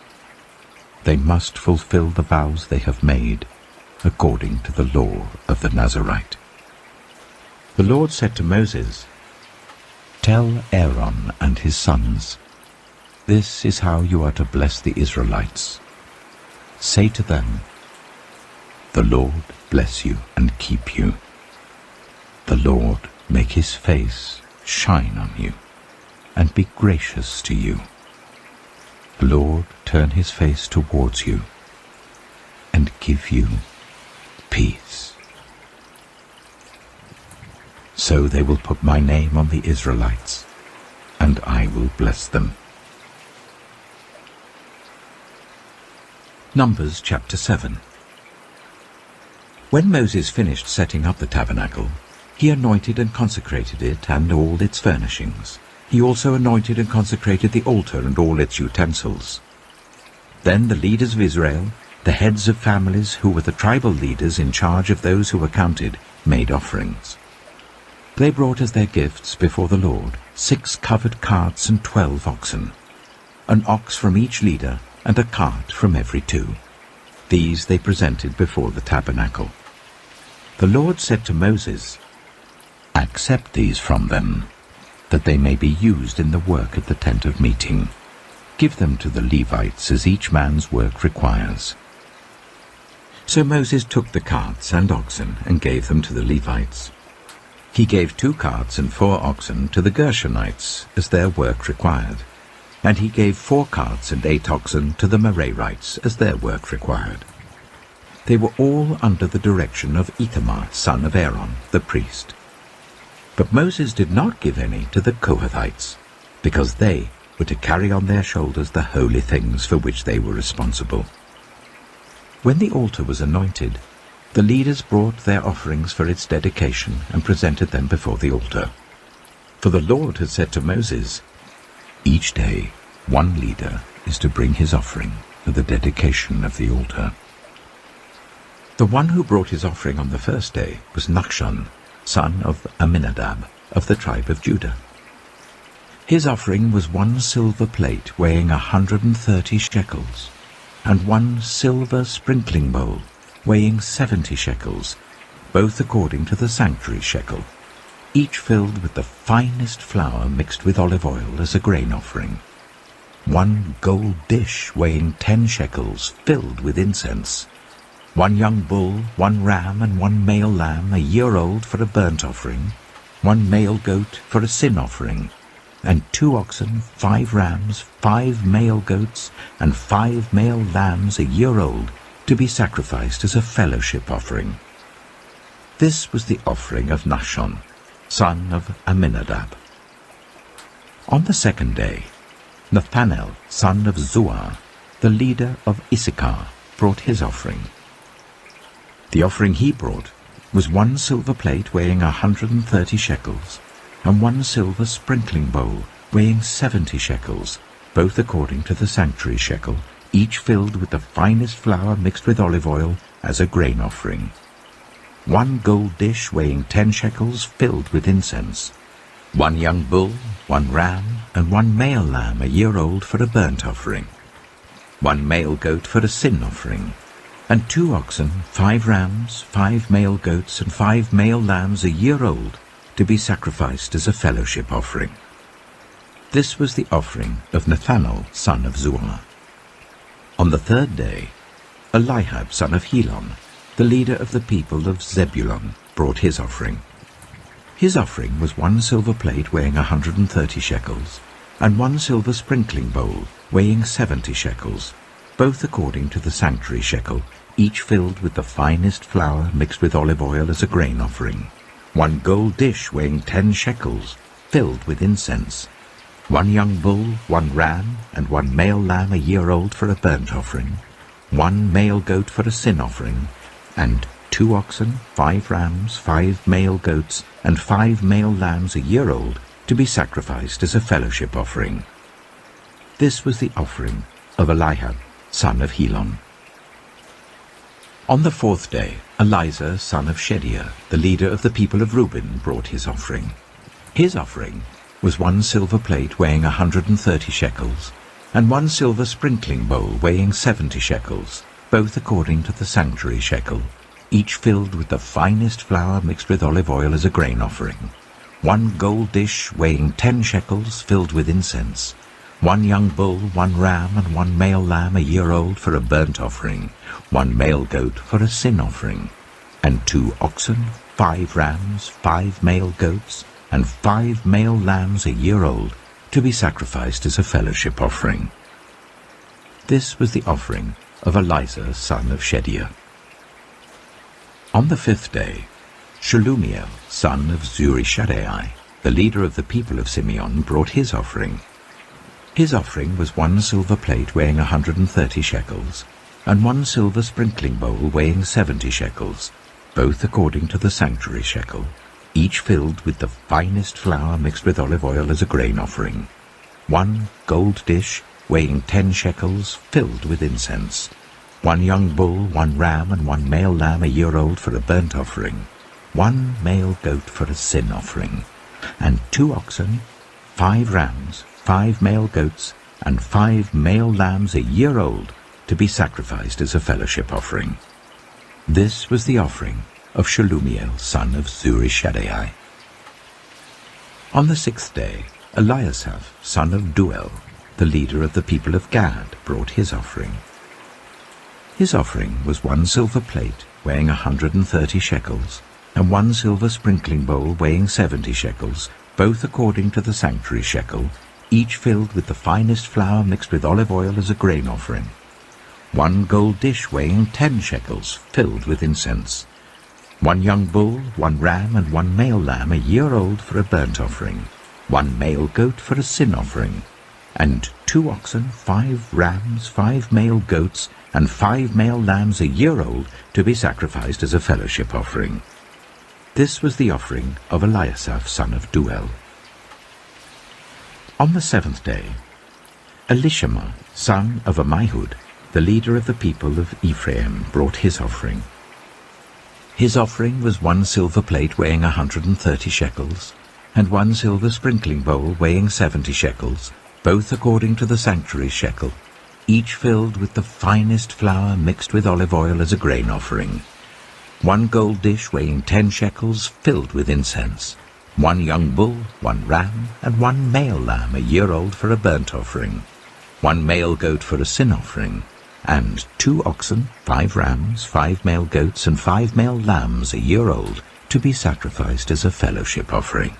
[SPEAKER 1] They must fulfill the vows they have made, according to the law of the Nazirite. The Lord said to Moses, "Tell Aaron and his sons, this is how you are to bless the Israelites. Say to them, the Lord bless you and keep you. The Lord make his face shine on you, and be gracious to you. The Lord turn his face towards you, and give you peace." So they will put my name on the Israelites, and I will bless them. Numbers chapter 7. When Moses finished setting up the tabernacle, he anointed and consecrated it and all its furnishings. He also anointed and consecrated the altar and all its utensils. Then the leaders of Israel, the heads of families who were the tribal leaders in charge of those who were counted, made offerings. They brought as their gifts before the Lord 6 covered carts and 12 oxen, an ox from each leader and a cart from every 2. These they presented before the tabernacle. The Lord said to Moses, "Accept these from them, that they may be used in the work at the tent of meeting. Give them to the Levites as each man's work requires." So Moses took the carts and oxen and gave them to the Levites. He gave 2 carts and 4 oxen to the Gershonites as their work required, and he gave 4 carts and 8 oxen to the Merarites as their work required. They were all under the direction of Ithamar, son of Aaron, the priest. But Moses did not give any to the Kohathites, because they were to carry on their shoulders the holy things for which they were responsible. When the altar was anointed, the leaders brought their offerings for its dedication and presented them before the altar. For the Lord had said to Moses, "Each day 1 leader is to bring his offering for the dedication of the altar." The one who brought his offering on the first day was Nachshon, son of Amminadab, of the tribe of Judah. His offering was 1 silver plate weighing 130 shekels, and 1 silver sprinkling bowl weighing 70 shekels, both according to the sanctuary shekel, each filled with the finest flour mixed with olive oil as a grain offering. 1 gold dish weighing 10 shekels filled with incense, 1 young bull, 1 ram, and 1 male lamb a year old for a burnt offering, 1 male goat for a sin offering, and 2 oxen, 5 rams, 5 male goats, and 5 male lambs a year old to be sacrificed as a fellowship offering. This was the offering of Nachshon, son of Amminadab. On the second day, Nathanael, son of Zuar, the leader of Issachar, brought his offering. The offering he brought was 1 silver plate weighing 130 shekels, and 1 silver sprinkling bowl weighing 70 shekels, both according to the sanctuary shekel, each filled with the finest flour mixed with olive oil as a grain offering. 1 gold dish weighing 10 shekels filled with incense. 1 young bull, 1 ram, and 1 male lamb a year old for a burnt offering. 1 male goat for a sin offering. And 2 oxen, 5 rams, 5 male goats, and 5 male lambs a year old to be sacrificed as a fellowship offering. This was the offering of Nathanael, son of Zuar. On the 3rd day, Eliab, son of Helon, the leader of the people of Zebulun, brought his offering. His offering was 1 silver plate weighing 130 shekels, and 1 silver sprinkling bowl weighing 70 shekels, both according to the sanctuary shekel, each filled with the finest flour mixed with olive oil as a grain offering. 1 gold dish weighing 10 shekels, filled with incense. 1 young bull, 1 ram, and 1 male lamb a year old for a burnt offering. 1 male goat for a sin offering, and 2 oxen, 5 rams, 5 male goats, and 5 male lambs a year old to be sacrificed as a fellowship offering. This was the offering of Eliab, son of Helon. On the 4th day, Elizur, son of Shedeiah, the leader of the people of Reuben, brought his offering. His offering was 1 silver plate weighing 130 shekels, and 1 silver sprinkling bowl weighing 70 shekels, both according to the sanctuary shekel, each filled with the finest flour mixed with olive oil as a grain offering. 1 gold dish weighing 10 shekels filled with incense. 1 young bull, 1 ram, and 1 male lamb a year old for a burnt offering. 1 male goat for a sin offering. And 2 oxen, 5 rams, 5 male goats, and 5 male lambs a year old to be sacrificed as a fellowship offering. This was the offering of Elizur, son of Shedeiah. On the 5th day, Shelumiel, son of Zurishaddai, the leader of the people of Simeon, brought his offering. His offering was 1 silver plate weighing 130 shekels, and 1 silver sprinkling bowl weighing 70 shekels, both according to the sanctuary shekel, each filled with the finest flour mixed with olive oil as a grain offering. 1 gold dish weighing 10 shekels filled with incense. 1 young bull, 1 ram, and 1 male lamb a year old for a burnt offering. 1 male goat for a sin offering. And 2 oxen, 5 rams, 5 male goats, and 5 male lambs a year old to be sacrificed as a fellowship offering. This was the offering of Shelumiel, son of Zurishaddai. On the 6th day, Eliasaph, son of Duel, the leader of the people of Gad, brought his offering. His offering was 1 silver plate weighing 130 shekels, and 1 silver sprinkling bowl weighing 70 shekels, both according to the sanctuary shekel, each filled with the finest flour mixed with olive oil as a grain offering. 1 gold dish weighing 10 shekels, filled with incense. 1 young bull, 1 ram, and 1 male lamb a year old for a burnt offering. 1 male goat for a sin offering. And 2 oxen, 5 rams, 5 male goats, and 5 male lambs a year old to be sacrificed as a fellowship offering. This was the offering of Eliasaph, son of Duel. On the 7th day, Elishama, son of Ammihud, the leader of the people of Ephraim, brought his offering. His offering was 1 silver plate weighing 130 shekels, and 1 silver sprinkling bowl weighing 70 shekels, both according to the sanctuary shekel, each filled with the finest flour mixed with olive oil as a grain offering. 1 gold dish weighing 10 shekels, filled with incense. 1 young bull, 1 ram, and 1 male lamb a year old for a burnt offering. 1 male goat for a sin offering. And 2 oxen, 5 rams, 5 male goats, and 5 male lambs a year old to be sacrificed as a fellowship offering.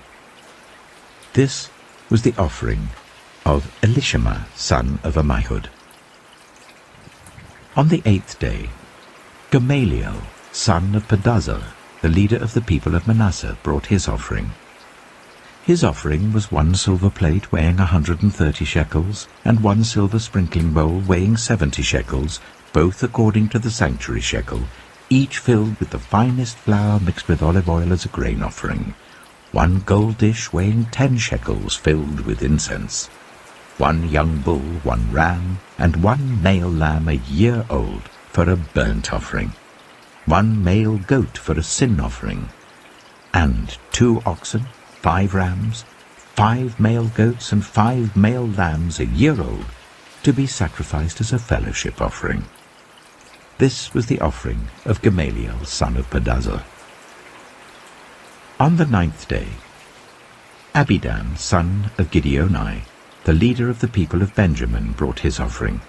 [SPEAKER 1] This was the offering of Elishama, son of Ammihud. On the 8th day, Gamaliel, son of Pedazur, the leader of the people of Manasseh, brought his offering. His offering was 1 silver plate weighing 130 shekels, and 1 silver sprinkling bowl weighing 70 shekels, both according to the sanctuary shekel, each filled with the finest flour mixed with olive oil as a grain offering. 1 gold dish weighing 10 shekels, filled with incense. 1 young bull, 1 ram, and 1 male lamb a year old for a burnt offering, 1 male goat for a sin offering, and 2 oxen, 5 rams, 5 male goats, and 5 male lambs a year old, to be sacrificed as a fellowship offering. This was the offering of Gamaliel, son of Pedazur. On the 9th day, Abidan, son of Gideoni, the leader of the people of Benjamin, brought his offering.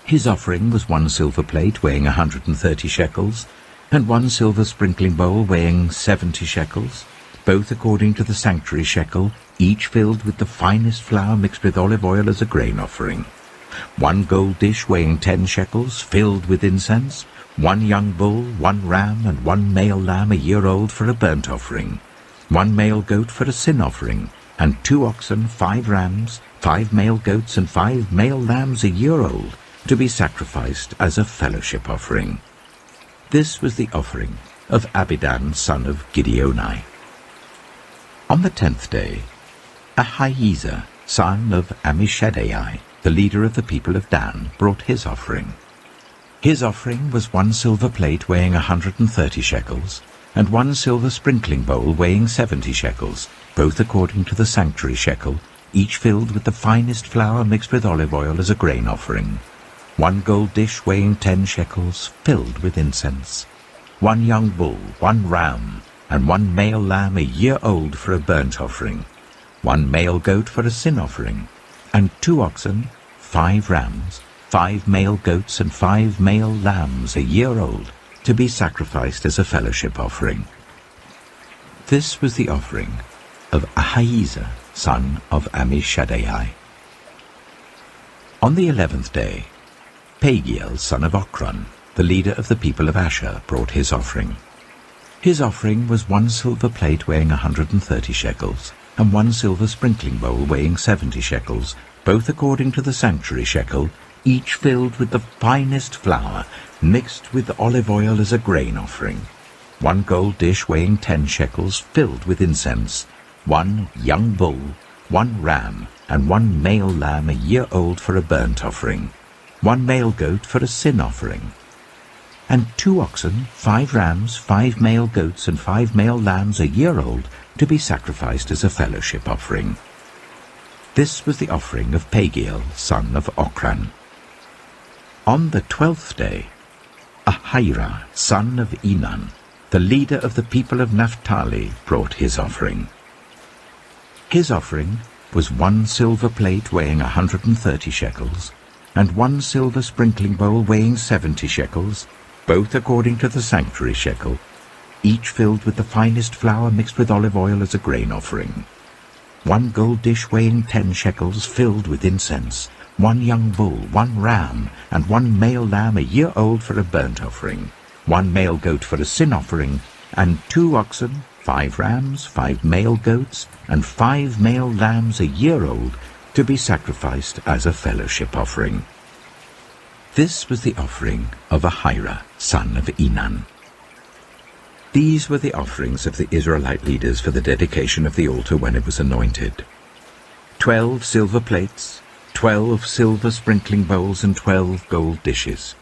[SPEAKER 1] His offering was 1 silver plate weighing 130 shekels, and 1 silver sprinkling bowl weighing 70 shekels, both according to the sanctuary shekel, each filled with the finest flour mixed with olive oil as a grain offering. 1 gold dish weighing 10 shekels, filled with incense, 1 young bull, 1 ram, and 1 male lamb a year old for a burnt offering, 1 male goat for a sin offering, and 2 oxen, 5 rams, 5 male goats, and 5 male lambs a year old, to be sacrificed as a fellowship offering. This was the offering of Abidan, son of Gideoni. On the 10th day, Ahiezer, son of Ammishaddai, the leader of the people of Dan, brought his offering. His offering was 1 silver plate weighing 130 shekels, and 1 silver sprinkling bowl weighing 70 shekels, both according to the sanctuary shekel, each filled with the finest flour mixed with olive oil as a grain offering. 1 gold dish weighing 10 shekels, filled with incense. 1 young bull, 1 ram, and 1 male lamb a year old for a burnt offering. 1 male goat for a sin offering, and 2 oxen, 5 rams, 5 male goats, and 5 male lambs a year old, to be sacrificed as a fellowship offering. This was the offering of Ahiezer, son of Ammishaddai. On the 11th day, Pagiel, son of Ochran, the leader of the people of Asher, brought his offering. His offering was 1 silver plate weighing 130 shekels, and 1 silver sprinkling bowl weighing 70 shekels, both according to the sanctuary shekel, each filled with the finest flour, mixed with olive oil as a grain offering. 1 gold dish weighing 10 shekels, filled with incense. 1 young bull, 1 ram, and 1 male lamb a year old for a burnt offering. 1 male goat for a sin offering. And 2 oxen, 5 rams, 5 male goats, and 5 male lambs a year old, to be sacrificed as a fellowship offering. This was the offering of Pagiel, son of Ochran. On the 12th day, Ahira, son of Enan, the leader of the people of Naphtali, brought his offering. His offering was 1 silver plate weighing 130 shekels, and 1 silver sprinkling bowl weighing 70 shekels, both according to the sanctuary shekel, each filled with the finest flour mixed with olive oil as a grain offering. 1 gold dish weighing 10 shekels, filled with incense. 1 young bull, 1 ram, and 1 male lamb a year old for a burnt offering. 1 male goat for a sin offering, and 2 oxen, 5 rams, 5 male goats, and 5 male lambs a year old, to be sacrificed as a fellowship offering. This was the offering of Ahira, son of Enan. These were the offerings of the Israelite leaders for the dedication of the altar when it was anointed: 12 silver plates, 12 silver sprinkling bowls, and 12 gold dishes.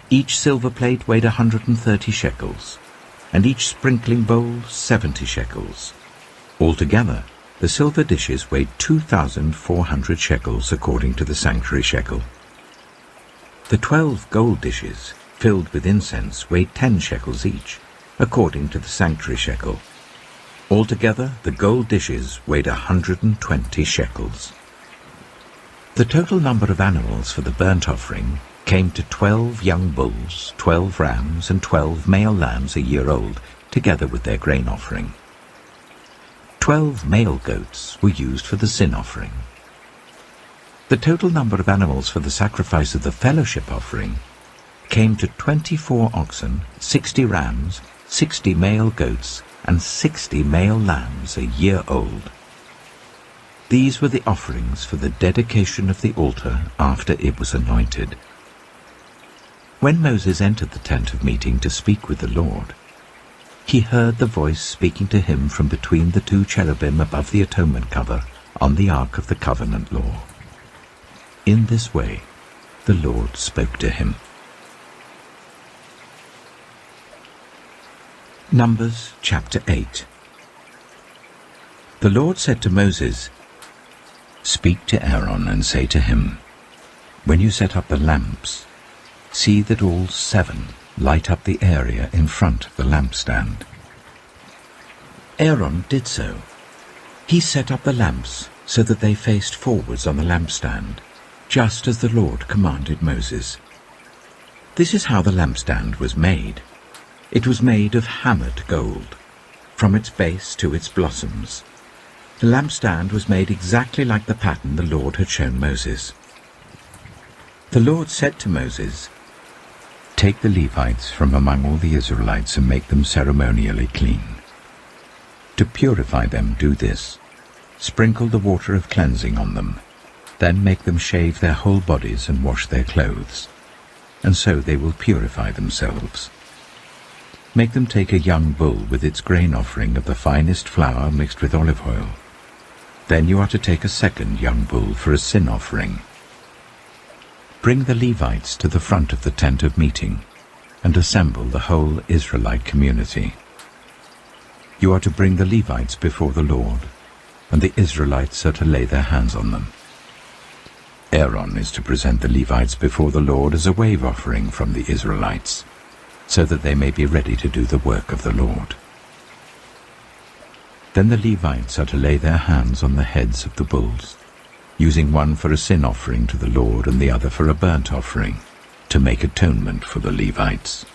[SPEAKER 1] Each silver plate weighed 130 shekels, and each sprinkling bowl 70 shekels. Altogether, the silver dishes weighed 2,400 shekels according to the sanctuary shekel. The 12 gold dishes, filled with incense, weighed 10 shekels each, according to the sanctuary shekel. Altogether, the gold dishes weighed 120 shekels. The total number of animals for the burnt offering came to 12 young bulls, 12 rams, and 12 male lambs a year old, together with their grain offering. 12 male goats were used for the sin offering. The total number of animals for the sacrifice of the fellowship offering came to 24 oxen, 60 rams, 60 male goats, and 60 male lambs a year old. These were the offerings for the dedication of the altar after it was anointed. When Moses entered the tent of meeting to speak with the Lord, he heard the voice speaking to him from between the 2 cherubim above the atonement cover on the ark of the covenant law. In this way the Lord spoke to him. Numbers chapter 8. The Lord said to Moses, "Speak to Aaron and say to him, when you set up the lamps, see that all 7 light up the area in front of the lampstand." Aaron did so. He set up the lamps so that they faced forwards on the lampstand, just as the Lord commanded Moses. This is how the lampstand was made. It was made of hammered gold, from its base to its blossoms. The lampstand was made exactly like the pattern the Lord had shown Moses. The Lord said to Moses, "Take the Levites from among all the Israelites and make them ceremonially clean. To purify them, do this: sprinkle the water of cleansing on them, then make them shave their whole bodies and wash their clothes, and so they will purify themselves. Make them take a young bull with its grain offering of the finest flour mixed with olive oil. Then you are to take a second young bull for a sin offering. Bring the Levites to the front of the tent of meeting and assemble the whole Israelite community. You are to bring the Levites before the Lord, and the Israelites are to lay their hands on them. Aaron is to present the Levites before the Lord as a wave offering from the Israelites, so that they may be ready to do the work of the Lord. Then the Levites are to lay their hands on the heads of the bulls, using one for a sin offering to the Lord and the other for a burnt offering, to make atonement for the Levites.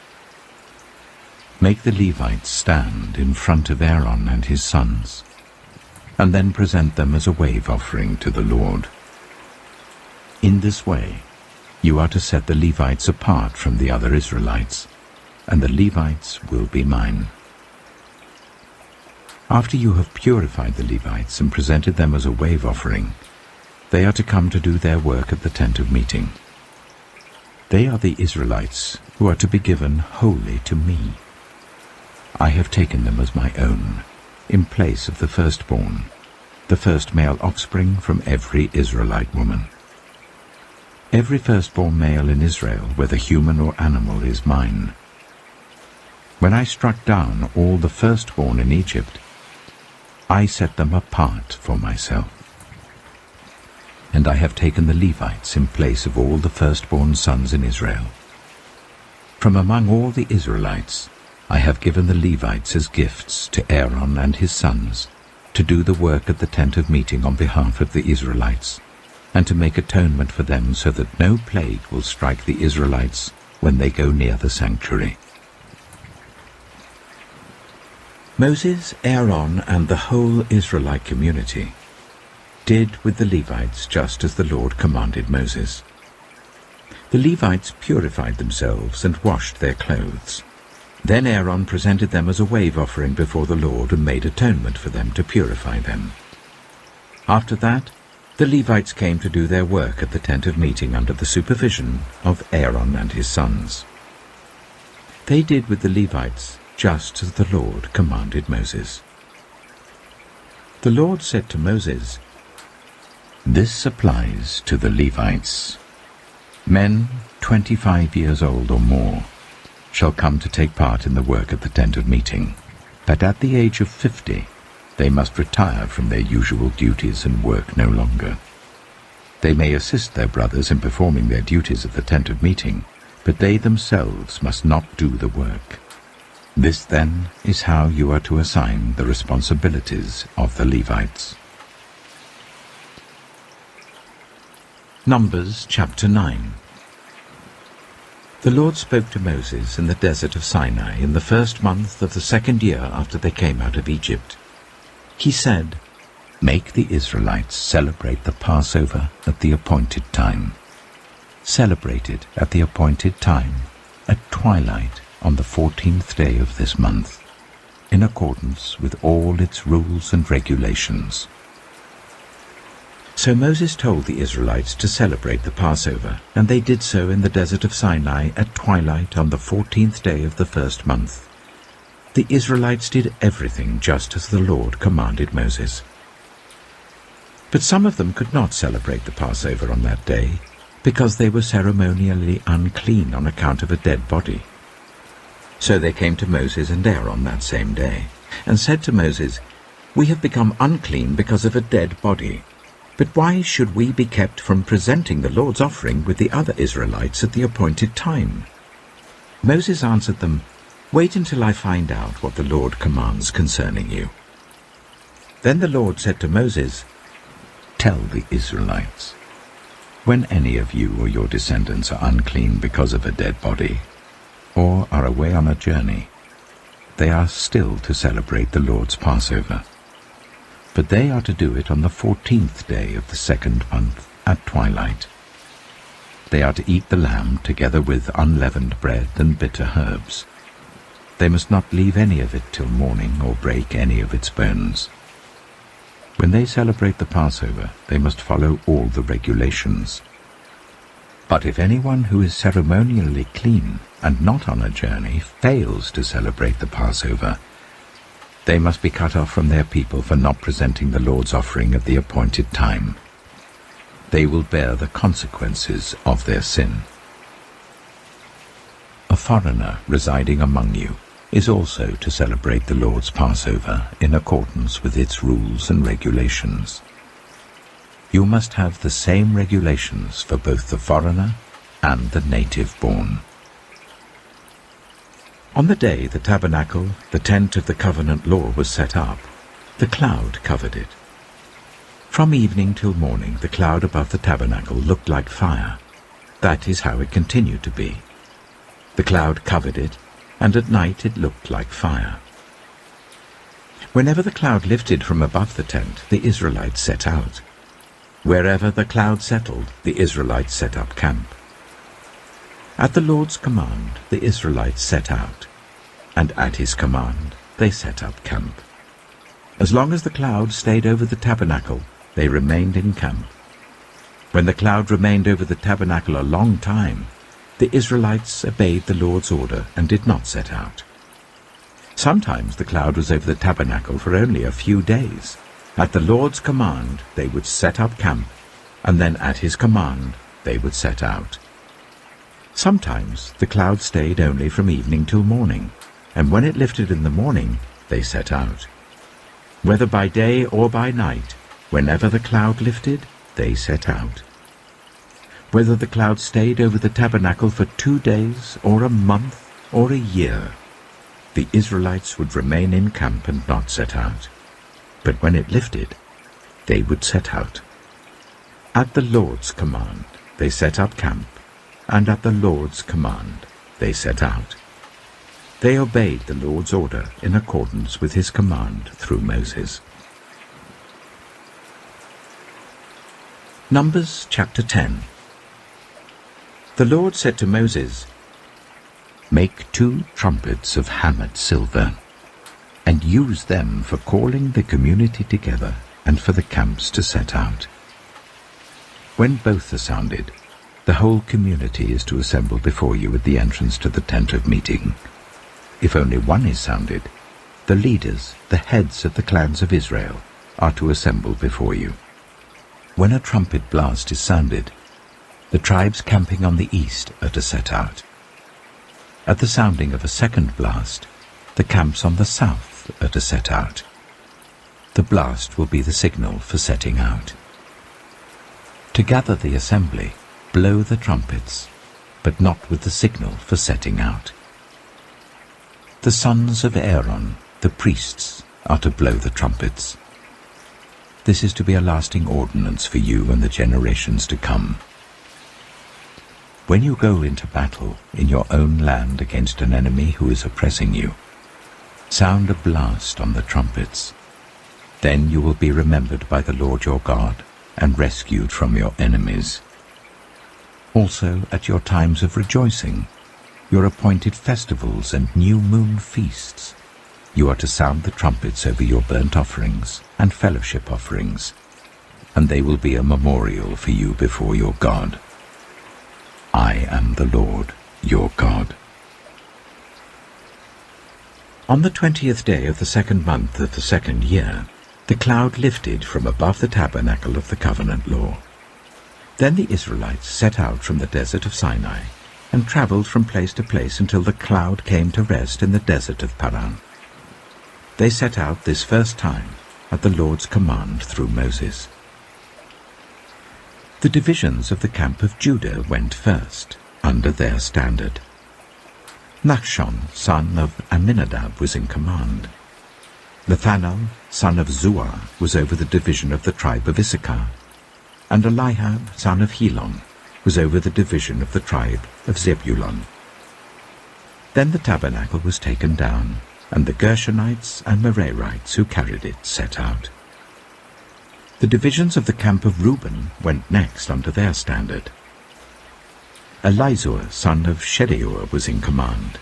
[SPEAKER 1] Make the Levites stand in front of Aaron and his sons, and then present them as a wave offering to the Lord. In this way you are to set the Levites apart from the other Israelites, and the Levites will be mine. After you have purified the Levites and presented them as a wave offering, they are to come to do their work at the tent of meeting. They are the Israelites who are to be given wholly to me. I have taken them as my own, in place of the firstborn, the first male offspring from every Israelite woman. Every firstborn male in Israel, whether human or animal, is mine. When I struck down all the firstborn in Egypt, I set them apart for myself. And I have taken the Levites in place of all the firstborn sons in Israel. From among all the Israelites, I have given the Levites as gifts to Aaron and his sons, to do the work at the tent of meeting on behalf of the Israelites, and to make atonement for them so that no plague will strike the Israelites when they go near the sanctuary. Moses, Aaron, and the whole Israelite community did with the Levites just as the Lord commanded Moses. The Levites purified themselves and washed their clothes. Then Aaron presented them as a wave offering before the Lord and made atonement for them to purify them. After that, the Levites came to do their work at the tent of meeting under the supervision of Aaron and his sons. They did with the Levites just as the Lord commanded Moses. The Lord said to Moses, "This applies to the Levites. Men 25 years old or more shall come to take part in the work at the tent of meeting, but at the age of 50 they must retire from their usual duties and work no longer. They may assist their brothers in performing their duties at the tent of meeting, but they themselves must not do the work. This, then, is how you are to assign the responsibilities of the Levites." Numbers chapter 9. The Lord spoke to Moses in the desert of Sinai in the first month of the second year after they came out of Egypt. He said, "Make the Israelites celebrate the Passover at the appointed time. Celebrate it at the appointed time, at twilight on the 14th day of this month, in accordance with all its rules and regulations." So Moses told the Israelites to celebrate the Passover, and they did so in the desert of Sinai at twilight on the 14th day of the first month. The Israelites did everything just as the Lord commanded Moses. But some of them could not celebrate the Passover on that day, because they were ceremonially unclean on account of a dead body. So they came to Moses and Aaron that same day, and said to Moses, "We have become unclean because of a dead body. But why should we be kept from presenting the Lord's offering with the other Israelites at the appointed time?" Moses answered them, "Wait until I find out what the Lord commands concerning you." Then the Lord said to Moses, "Tell the Israelites, when any of you or your descendants are unclean because of a dead body, or are away on a journey, they are still to celebrate the Lord's Passover. But they are to do it on the 14th day of the second month at twilight. They are to eat the lamb together with unleavened bread and bitter herbs. They must not leave any of it till morning or break any of its bones. When they celebrate the Passover, they must follow all the regulations. But if anyone who is ceremonially clean and not on a journey fails to celebrate the Passover, they must be cut off from their people for not presenting the Lord's offering at the appointed time. They will bear the consequences of their sin. A foreigner residing among you is also to celebrate the Lord's Passover in accordance with its rules and regulations. You must have the same regulations for both the foreigner and the native-born. On the day the tabernacle, the tent of the covenant law, was set up, the cloud covered it. From evening till morning the cloud above the tabernacle looked like fire. That is how it continued to be. The cloud covered it, and at night it looked like fire. Whenever the cloud lifted from above the tent, the Israelites set out. Wherever the cloud settled, the Israelites set up camp. At the Lord's command, the Israelites set out, and at his command, they set up camp. As long as the cloud stayed over the tabernacle, they remained in camp. When the cloud remained over the tabernacle a long time, the Israelites obeyed the Lord's order and did not set out. Sometimes the cloud was over the tabernacle for only a few days. At the Lord's command, they would set up camp, and then at his command, they would set out. Sometimes the cloud stayed only from evening till morning, and when it lifted in the morning, they set out. Whether by day or by night, whenever the cloud lifted, they set out. Whether the cloud stayed over the tabernacle for 2 days, or a month, or a year, the Israelites would remain in camp and not set out. But when it lifted, they would set out. At the Lord's command, they set up camp, and at the Lord's command, they set out. They obeyed the Lord's order in accordance with his command through Moses. Numbers chapter 10. The Lord said to Moses, "Make 2 trumpets of hammered silver, and use them for calling the community together and for the camps to set out. When both are sounded, the whole community is to assemble before you at the entrance to the tent of meeting. If only one is sounded, the leaders, the heads of the clans of Israel, are to assemble before you. When a trumpet blast is sounded, the tribes camping on the east are to set out. At the sounding of a second blast, the camps on the south are to set out. The blast will be the signal for setting out. To gather the assembly, blow the trumpets, but not with the signal for setting out. The sons of Aaron, the priests, are to blow the trumpets. This is to be a lasting ordinance for you and the generations to come. When you go into battle in your own land against an enemy who is oppressing you, sound a blast on the trumpets. Then you will be remembered by the Lord your God and rescued from your enemies. Also at your times of rejoicing, your appointed festivals and new moon feasts, you are to sound the trumpets over your burnt offerings and fellowship offerings, and they will be a memorial for you before your God. I am the Lord your God. On the 20th day of the second month of the second year, The cloud lifted from above the tabernacle of the covenant law. Then the Israelites set out from the desert of Sinai and travelled from place to place until the cloud came to rest in the desert of Paran. They set out this first time at the Lord's command through Moses. The divisions of the camp of Judah went first, under their standard. Nachshon, son of Amminadab, was in command. Nathanael, son of Zuar, was over the division of the tribe of Issachar, and Eliab, son of Helon, was over the division of the tribe of Zebulun. Then the tabernacle was taken down, and the Gershonites and Merarites who carried it set out. The divisions of the camp of Reuben went next under their standard. Elizur, son of Shedeur, was in command.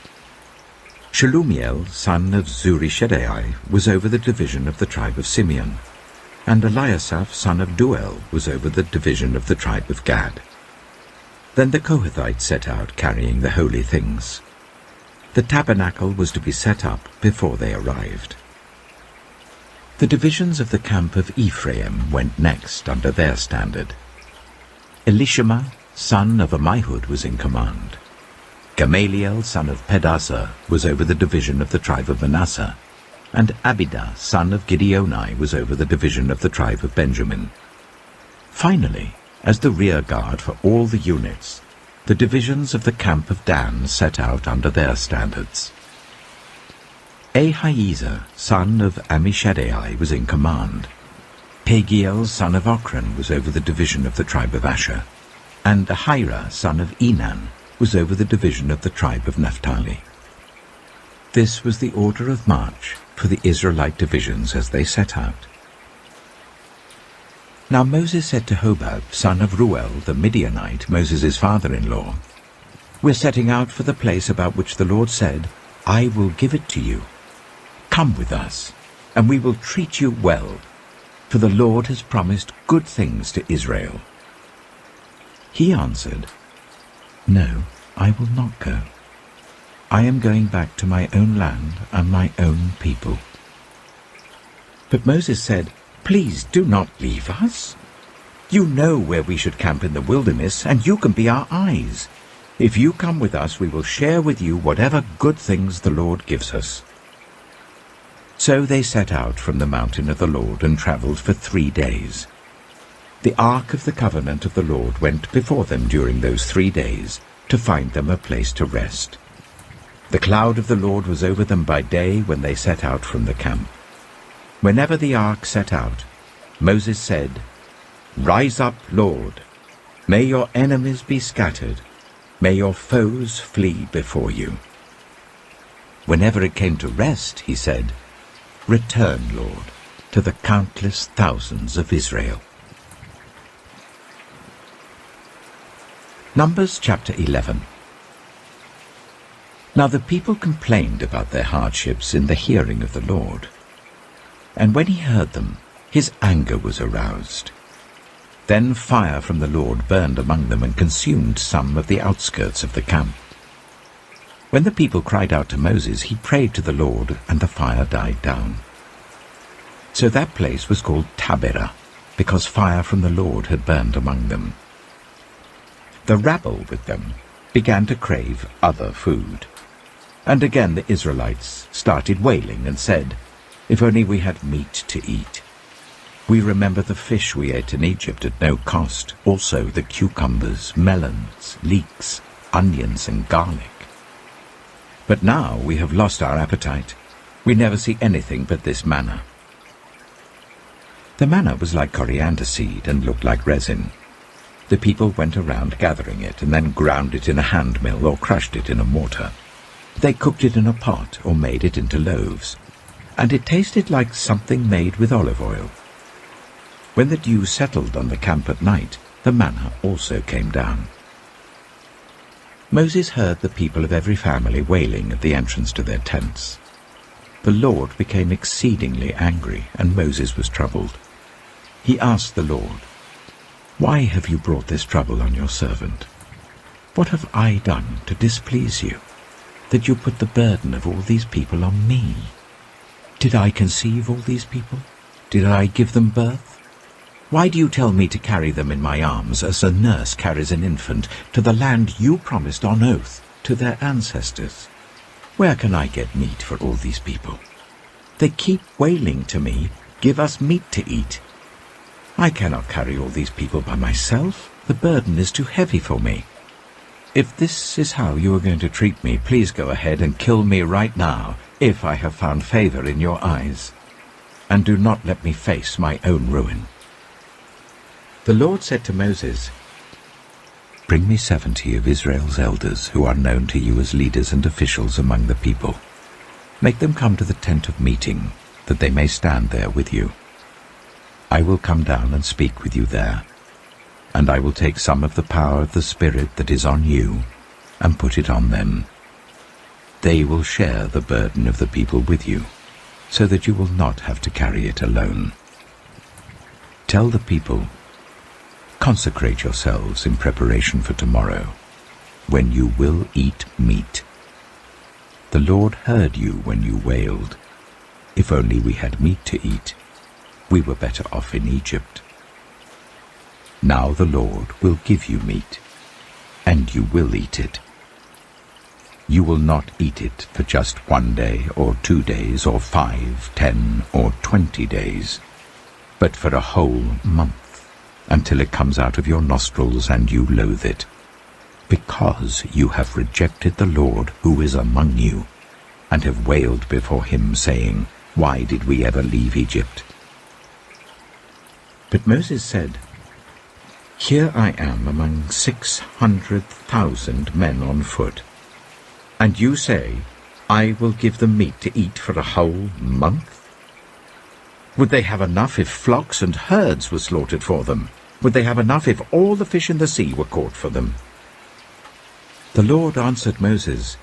[SPEAKER 1] Shelumiel, son of Zurishaddai, was over the division of the tribe of Simeon, and Eliasaph, son of Duel, was over the division of the tribe of Gad. Then the Kohathites set out carrying the holy things. The tabernacle was to be set up before they arrived. The divisions of the camp of Ephraim went next under their standard. Elishama, son of Ammihud, was in command. Gamaliel, son of Pedazur, was over the division of the tribe of Manasseh, and Abidah, son of Gideoni, was over the division of the tribe of Benjamin. Finally, as the rear guard for all the units, the divisions of the camp of Dan set out under their standards. Ahiezer, son of Ammishaddai, was in command. Pagiel, son of Ochran, was over the division of the tribe of Asher, and Ahira, son of Enan, was over the division of the tribe of Naphtali. This was the order of march for the Israelite divisions as they set out. Now Moses said to Hobab, son of Ruel, the Midianite, Moses' father-in-law, "We're setting out for the place about which the Lord said, 'I will give it to you.' Come with us, and we will treat you well, for the Lord has promised good things to Israel." He answered, "No, I will not go. I am going back to my own land and my own people." But Moses said, "Please do not leave us. You know where we should camp in the wilderness, and you can be our eyes. If you come with us, we will share with you whatever good things the Lord gives us." So they set out from the mountain of the Lord and travelled for 3 days. The ark of the covenant of the Lord went before them during those 3 days to find them a place to rest. The cloud of the Lord was over them by day when they set out from the camp. Whenever the ark set out, Moses said, "Rise up, Lord. May your enemies be scattered. May your foes flee before you." Whenever it came to rest, he said, "Return, Lord, to the countless thousands of Israel." Numbers chapter 11. Now the people complained about their hardships in the hearing of the Lord. And when he heard them, his anger was aroused. Then fire from the Lord burned among them and consumed some of the outskirts of the camp. When the people cried out to Moses, he prayed to the Lord, and the fire died down. So that place was called Taberah, because fire from the Lord had burned among them. The rabble with them began to crave other food. And again the Israelites started wailing and said, "If only we had meat to eat. We remember the fish we ate in Egypt at no cost, also the cucumbers, melons, leeks, onions, and garlic. But now we have lost our appetite. We never see anything but this manna." The manna was like coriander seed and looked like resin. The people went around gathering it and then ground it in a hand mill or crushed it in a mortar. They cooked it in a pot or made it into loaves, and it tasted like something made with olive oil. When the dew settled on the camp at night, the manna also came down. Moses heard the people of every family wailing at the entrance to their tents. The Lord became exceedingly angry, and Moses was troubled. He asked the Lord, "Why have you brought this trouble on your servant? What have I done to displease you, that you put the burden of all these people on me? Did I conceive all these people? Did I give them birth? Why do you tell me to carry them in my arms as a nurse carries an infant to the land you promised on oath to their ancestors? Where can I get meat for all these people? They keep wailing to me, 'Give us meat to eat.' I cannot carry all these people by myself. The burden is too heavy for me. If this is how you are going to treat me, please go ahead and kill me right now, if I have found favor in your eyes. And do not let me face my own ruin." The Lord said to Moses, "Bring me 70 of Israel's elders who are known to you as leaders and officials among the people. Make them come to the tent of meeting, that they may stand there with you. I will come down and speak with you there, and I will take some of the power of the Spirit that is on you and put it on them. They will share the burden of the people with you, so that you will not have to carry it alone. Tell the people, 'Consecrate yourselves in preparation for tomorrow, when you will eat meat.' The Lord heard you when you wailed, 'If only we had meat to eat. We were better off in Egypt.' Now the Lord will give you meat, and you will eat it. You will not eat it for just 1 day or 2 days or 5, 10, or 20 days, but for a whole month, until it comes out of your nostrils and you loathe it, because you have rejected the Lord who is among you, and have wailed before him, saying, 'Why did we ever leave Egypt?'" But Moses said, "Here I am among 600,000 men on foot, and you say, 'I will give them meat to eat for a whole month'? Would they have enough if flocks and herds were slaughtered for them? Would they have enough if all the fish in the sea were caught for them?" The Lord answered Moses,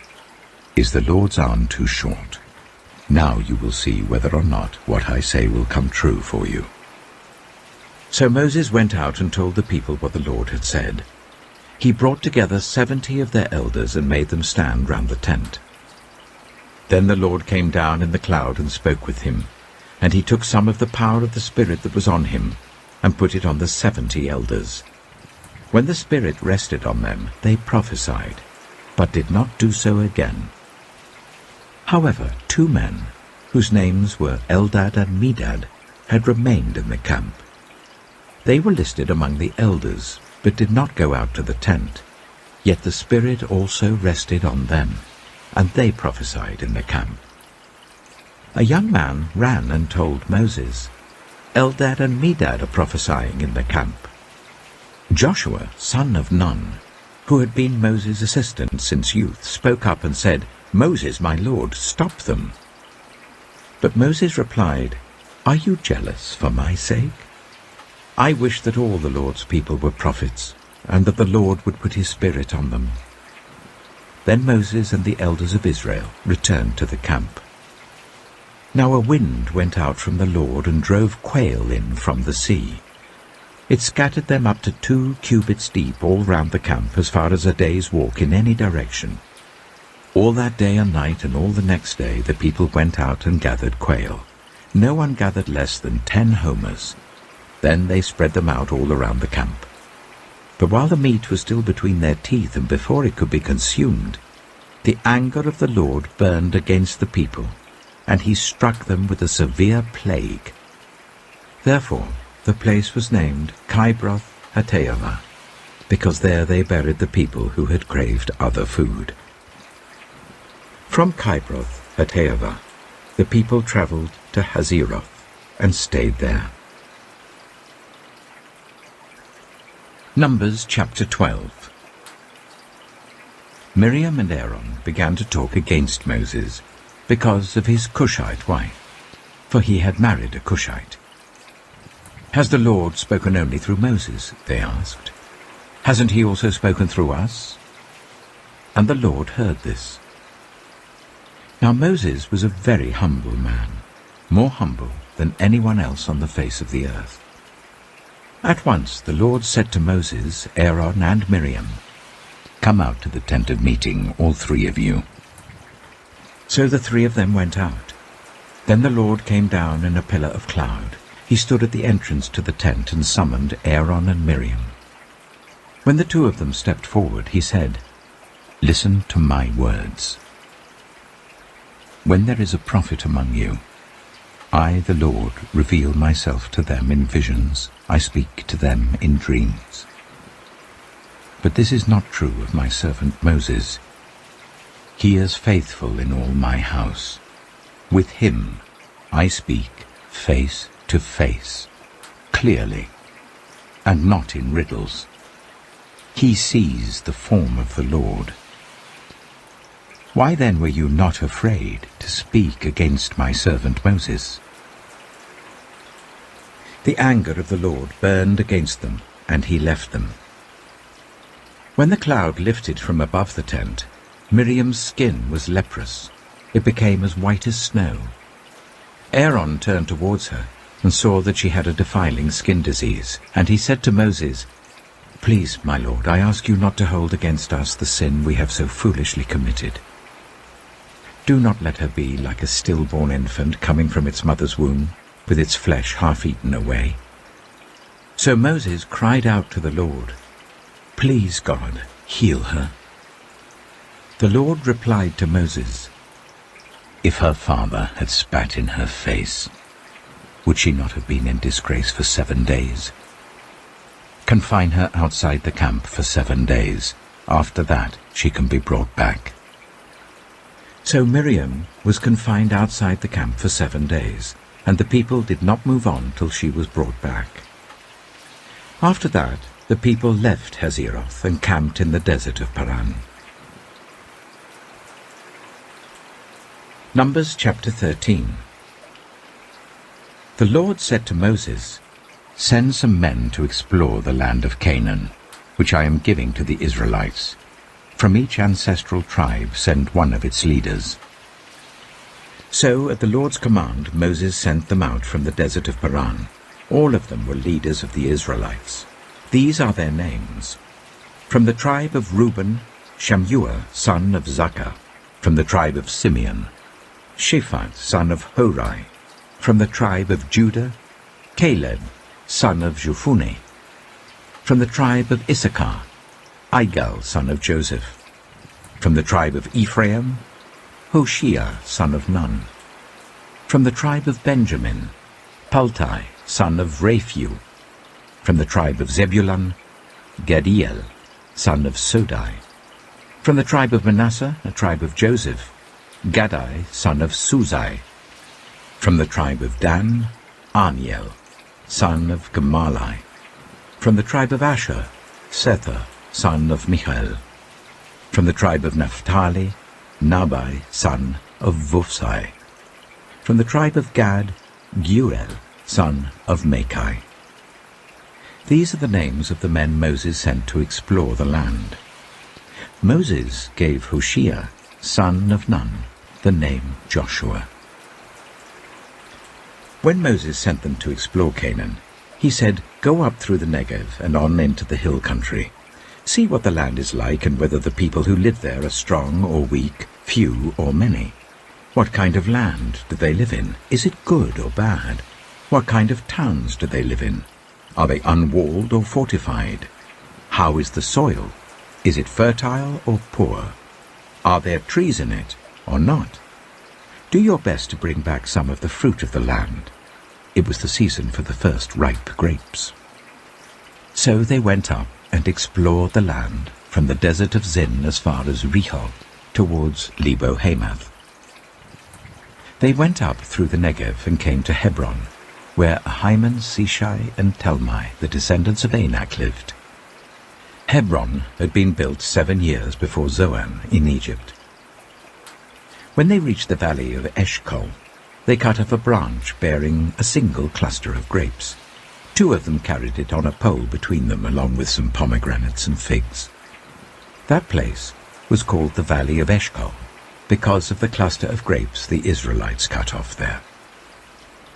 [SPEAKER 1] "Is the Lord's arm too short? Now you will see whether or not what I say will come true for you." So Moses went out and told the people what the Lord had said. He brought together 70 of their elders and made them stand round the tent. Then the Lord came down in the cloud and spoke with him, and he took some of the power of the Spirit that was on him and put it on the 70 elders. When the Spirit rested on them, they prophesied, but did not do so again. However, 2 men, whose names were Eldad and Medad, had remained in the camp. They were listed among the elders, but did not go out to the tent. Yet the Spirit also rested on them, and they prophesied in the camp. A young man ran and told Moses, "Eldad and Medad are prophesying in the camp." Joshua, son of Nun, who had been Moses' assistant since youth, spoke up and said, "Moses, my lord, stop them." But Moses replied, "Are you jealous for my sake? I wish that all the Lord's people were prophets, and that the Lord would put his Spirit on them." Then Moses and the elders of Israel returned to the camp. Now a wind went out from the Lord and drove quail in from the sea. It scattered them up to 2 cubits deep all round the camp, as far as a day's walk in any direction. All that day and night and all the next day the people went out and gathered quail. No one gathered less than 10 homers. Then they spread them out all around the camp. But while the meat was still between their teeth and before it could be consumed, the anger of the Lord burned against the people, and he struck them with a severe plague. Therefore the place was named Kibroth Hattaavah, because there they buried the people who had craved other food. From Kibroth Hattaavah the people travelled to Hazeroth and stayed there. Numbers chapter 12. Miriam and Aaron began to talk against Moses because of his Cushite wife, for he had married a Cushite. "Has the Lord spoken only through Moses?" they asked. "Hasn't he also spoken through us?" And the Lord heard this. Now Moses was a very humble man, more humble than anyone else on the face of the earth. At once the Lord said to Moses, Aaron, and Miriam, "Come out to the tent of meeting, all 3 of you." So the 3 of them went out. Then the Lord came down in a pillar of cloud, he stood at the entrance to the tent and summoned Aaron and Miriam. When the two of them stepped forward, he said, "Listen to my words. When there is a prophet among you, I, the Lord, reveal myself to them in visions. I speak to them in dreams. But this is not true of my servant Moses. He is faithful in all my house. With him I speak face to face, clearly, and not in riddles. He sees the form of the Lord. Why then were you not afraid to speak against my servant Moses?" The anger of the Lord burned against them, and he left them. When the cloud lifted from above the tent, Miriam's skin was leprous. It became as white as snow. Aaron turned towards her and saw that she had a defiling skin disease, and he said to Moses, "Please, my lord, I ask you not to hold against us the sin we have so foolishly committed. Do not let her be like a stillborn infant coming from its mother's womb, with its flesh half eaten away." So Moses cried out to the Lord, "Please, God, heal her." The Lord replied to Moses, "If her father had spat in her face, would she not have been in disgrace for 7 days? Confine her outside the camp for 7 days. After that she can be brought back." So Miriam was confined outside the camp for 7 days, and the people did not move on till she was brought back. After that, the people left Hazeroth and camped in the desert of Paran. Numbers chapter 13. The Lord said to Moses, "Send some men to explore the land of Canaan, which I am giving to the Israelites. From each ancestral tribe send one of its leaders." So at the Lord's command Moses sent them out from the desert of Paran. All of them were leaders of the Israelites. These are their names. From the tribe of Reuben, Shammua, son of Zakkar. From the tribe of Simeon, Shaphat, son of Hori. From the tribe of Judah, Caleb, son of Jephunneh. From the tribe of Issachar, Igal, son of Joseph. From the tribe of Ephraim, Hoshea, son of Nun. From the tribe of Benjamin, Paltai, son of Raphu. From the tribe of Zebulun, Gadiel, son of Sodai. From the tribe of Manasseh, a tribe of Joseph, Gadai, son of Suzai. From the tribe of Dan, Aniel, son of Gemalai. From the tribe of Asher, Sethur, son of Michael. From the tribe of Naphtali, Nabai, son of Vufsai. From the tribe of Gad, Geuel, son of Machi. These are the names of the men Moses sent to explore the land. Moses gave Hoshea, son of Nun, the name Joshua. When Moses sent them to explore Canaan, he said, "Go up through the Negev and on into the hill country. See what the land is like and whether the people who live there are strong or weak, few or many. What kind of land do they live in? Is it good or bad? What kind of towns do they live in? Are they unwalled or fortified? How is the soil? Is it fertile or poor? Are there trees in it or not? Do your best to bring back some of the fruit of the land." It was the season for the first ripe grapes. So they went up and explored the land from the desert of Zin as far as Rehob, towards Lebo-Hamath. They went up through the Negev and came to Hebron, where Ahiman, Sheshai, and Talmai, the descendants of Anak, lived. Hebron had been built 7 years before Zoan in Egypt. When they reached the valley of Eshcol, they cut off a branch bearing a single cluster of grapes. 2 of them carried it on a pole between them, along with some pomegranates and figs. That place was called the Valley of Eshcol, because of the cluster of grapes the Israelites cut off there.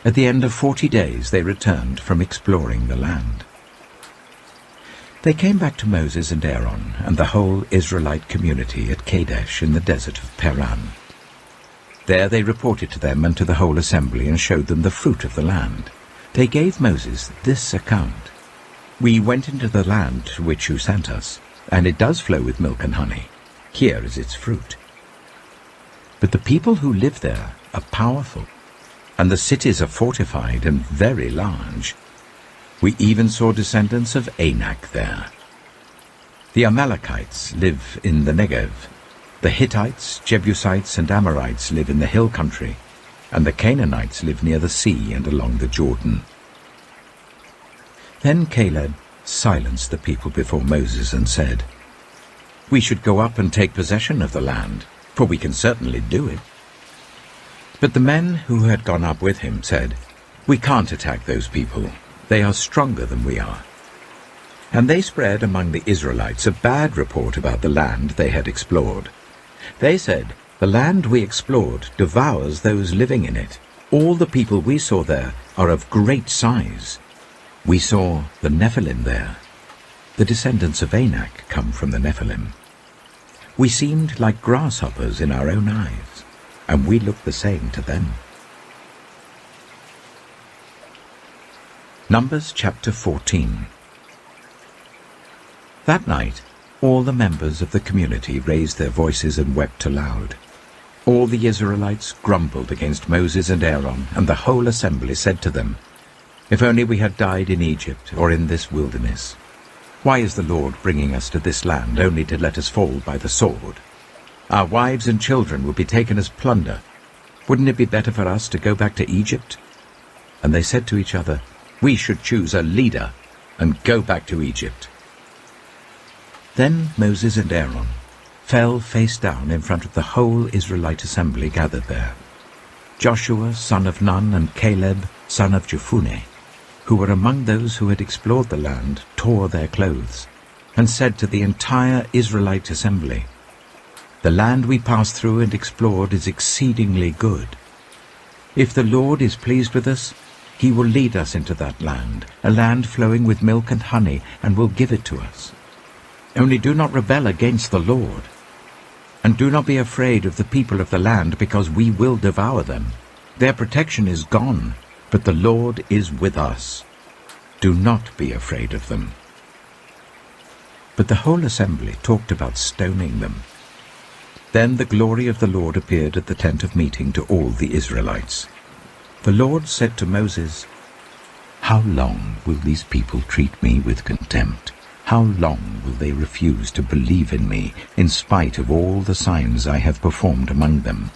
[SPEAKER 1] At the end of 40 days they returned from exploring the land. They came back to Moses and Aaron and the whole Israelite community at Kadesh in the desert of Paran. There they reported to them and to the whole assembly and showed them the fruit of the land. They gave Moses this account: "We went into the land to which you sent us, and it does flow with milk and honey. Here is its fruit. But the people who live there are powerful, and the cities are fortified and very large. We even saw descendants of Anak there. The Amalekites live in the Negev. The Hittites, Jebusites, and Amorites live in the hill country, and the Canaanites live near the sea and along the Jordan." Then Caleb silenced the people before Moses and said, "We should go up and take possession of the land, for we can certainly do it." But the men who had gone up with him said, "We can't attack those people. They are stronger than we are." And they spread among the Israelites a bad report about the land they had explored. They said, "The land we explored devours those living in it. All the people we saw there are of great size. We saw the Nephilim there. The descendants of Anak come from the Nephilim. We seemed like grasshoppers in our own eyes, and we looked the same to them." Numbers chapter 14. That night, all the members of the community raised their voices and wept aloud. All the Israelites grumbled against Moses and Aaron, and the whole assembly said to them, "If only we had died in Egypt or in this wilderness. Why is the Lord bringing us to this land only to let us fall by the sword? Our wives and children will be taken as plunder. Wouldn't it be better for us to go back to Egypt?" And they said to each other, "We should choose a leader and go back to Egypt." Then Moses and Aaron fell face down in front of the whole Israelite assembly gathered there. Joshua, son of Nun, and Caleb, son of Jephunneh, who were among those who had explored the land, tore their clothes, and said to the entire Israelite assembly, "The land we passed through and explored is exceedingly good. If the Lord is pleased with us, he will lead us into that land, a land flowing with milk and honey, and will give it to us. Only do not rebel against the Lord. And do not be afraid of the people of the land, because we will devour them. Their protection is gone, but the Lord is with us. Do not be afraid of them." But the whole assembly talked about stoning them. Then the glory of the Lord appeared at the tent of meeting to all the Israelites. The Lord said to Moses, "How long will these people treat me with contempt? How long will they refuse to believe in me, in spite of all the signs I have performed among them?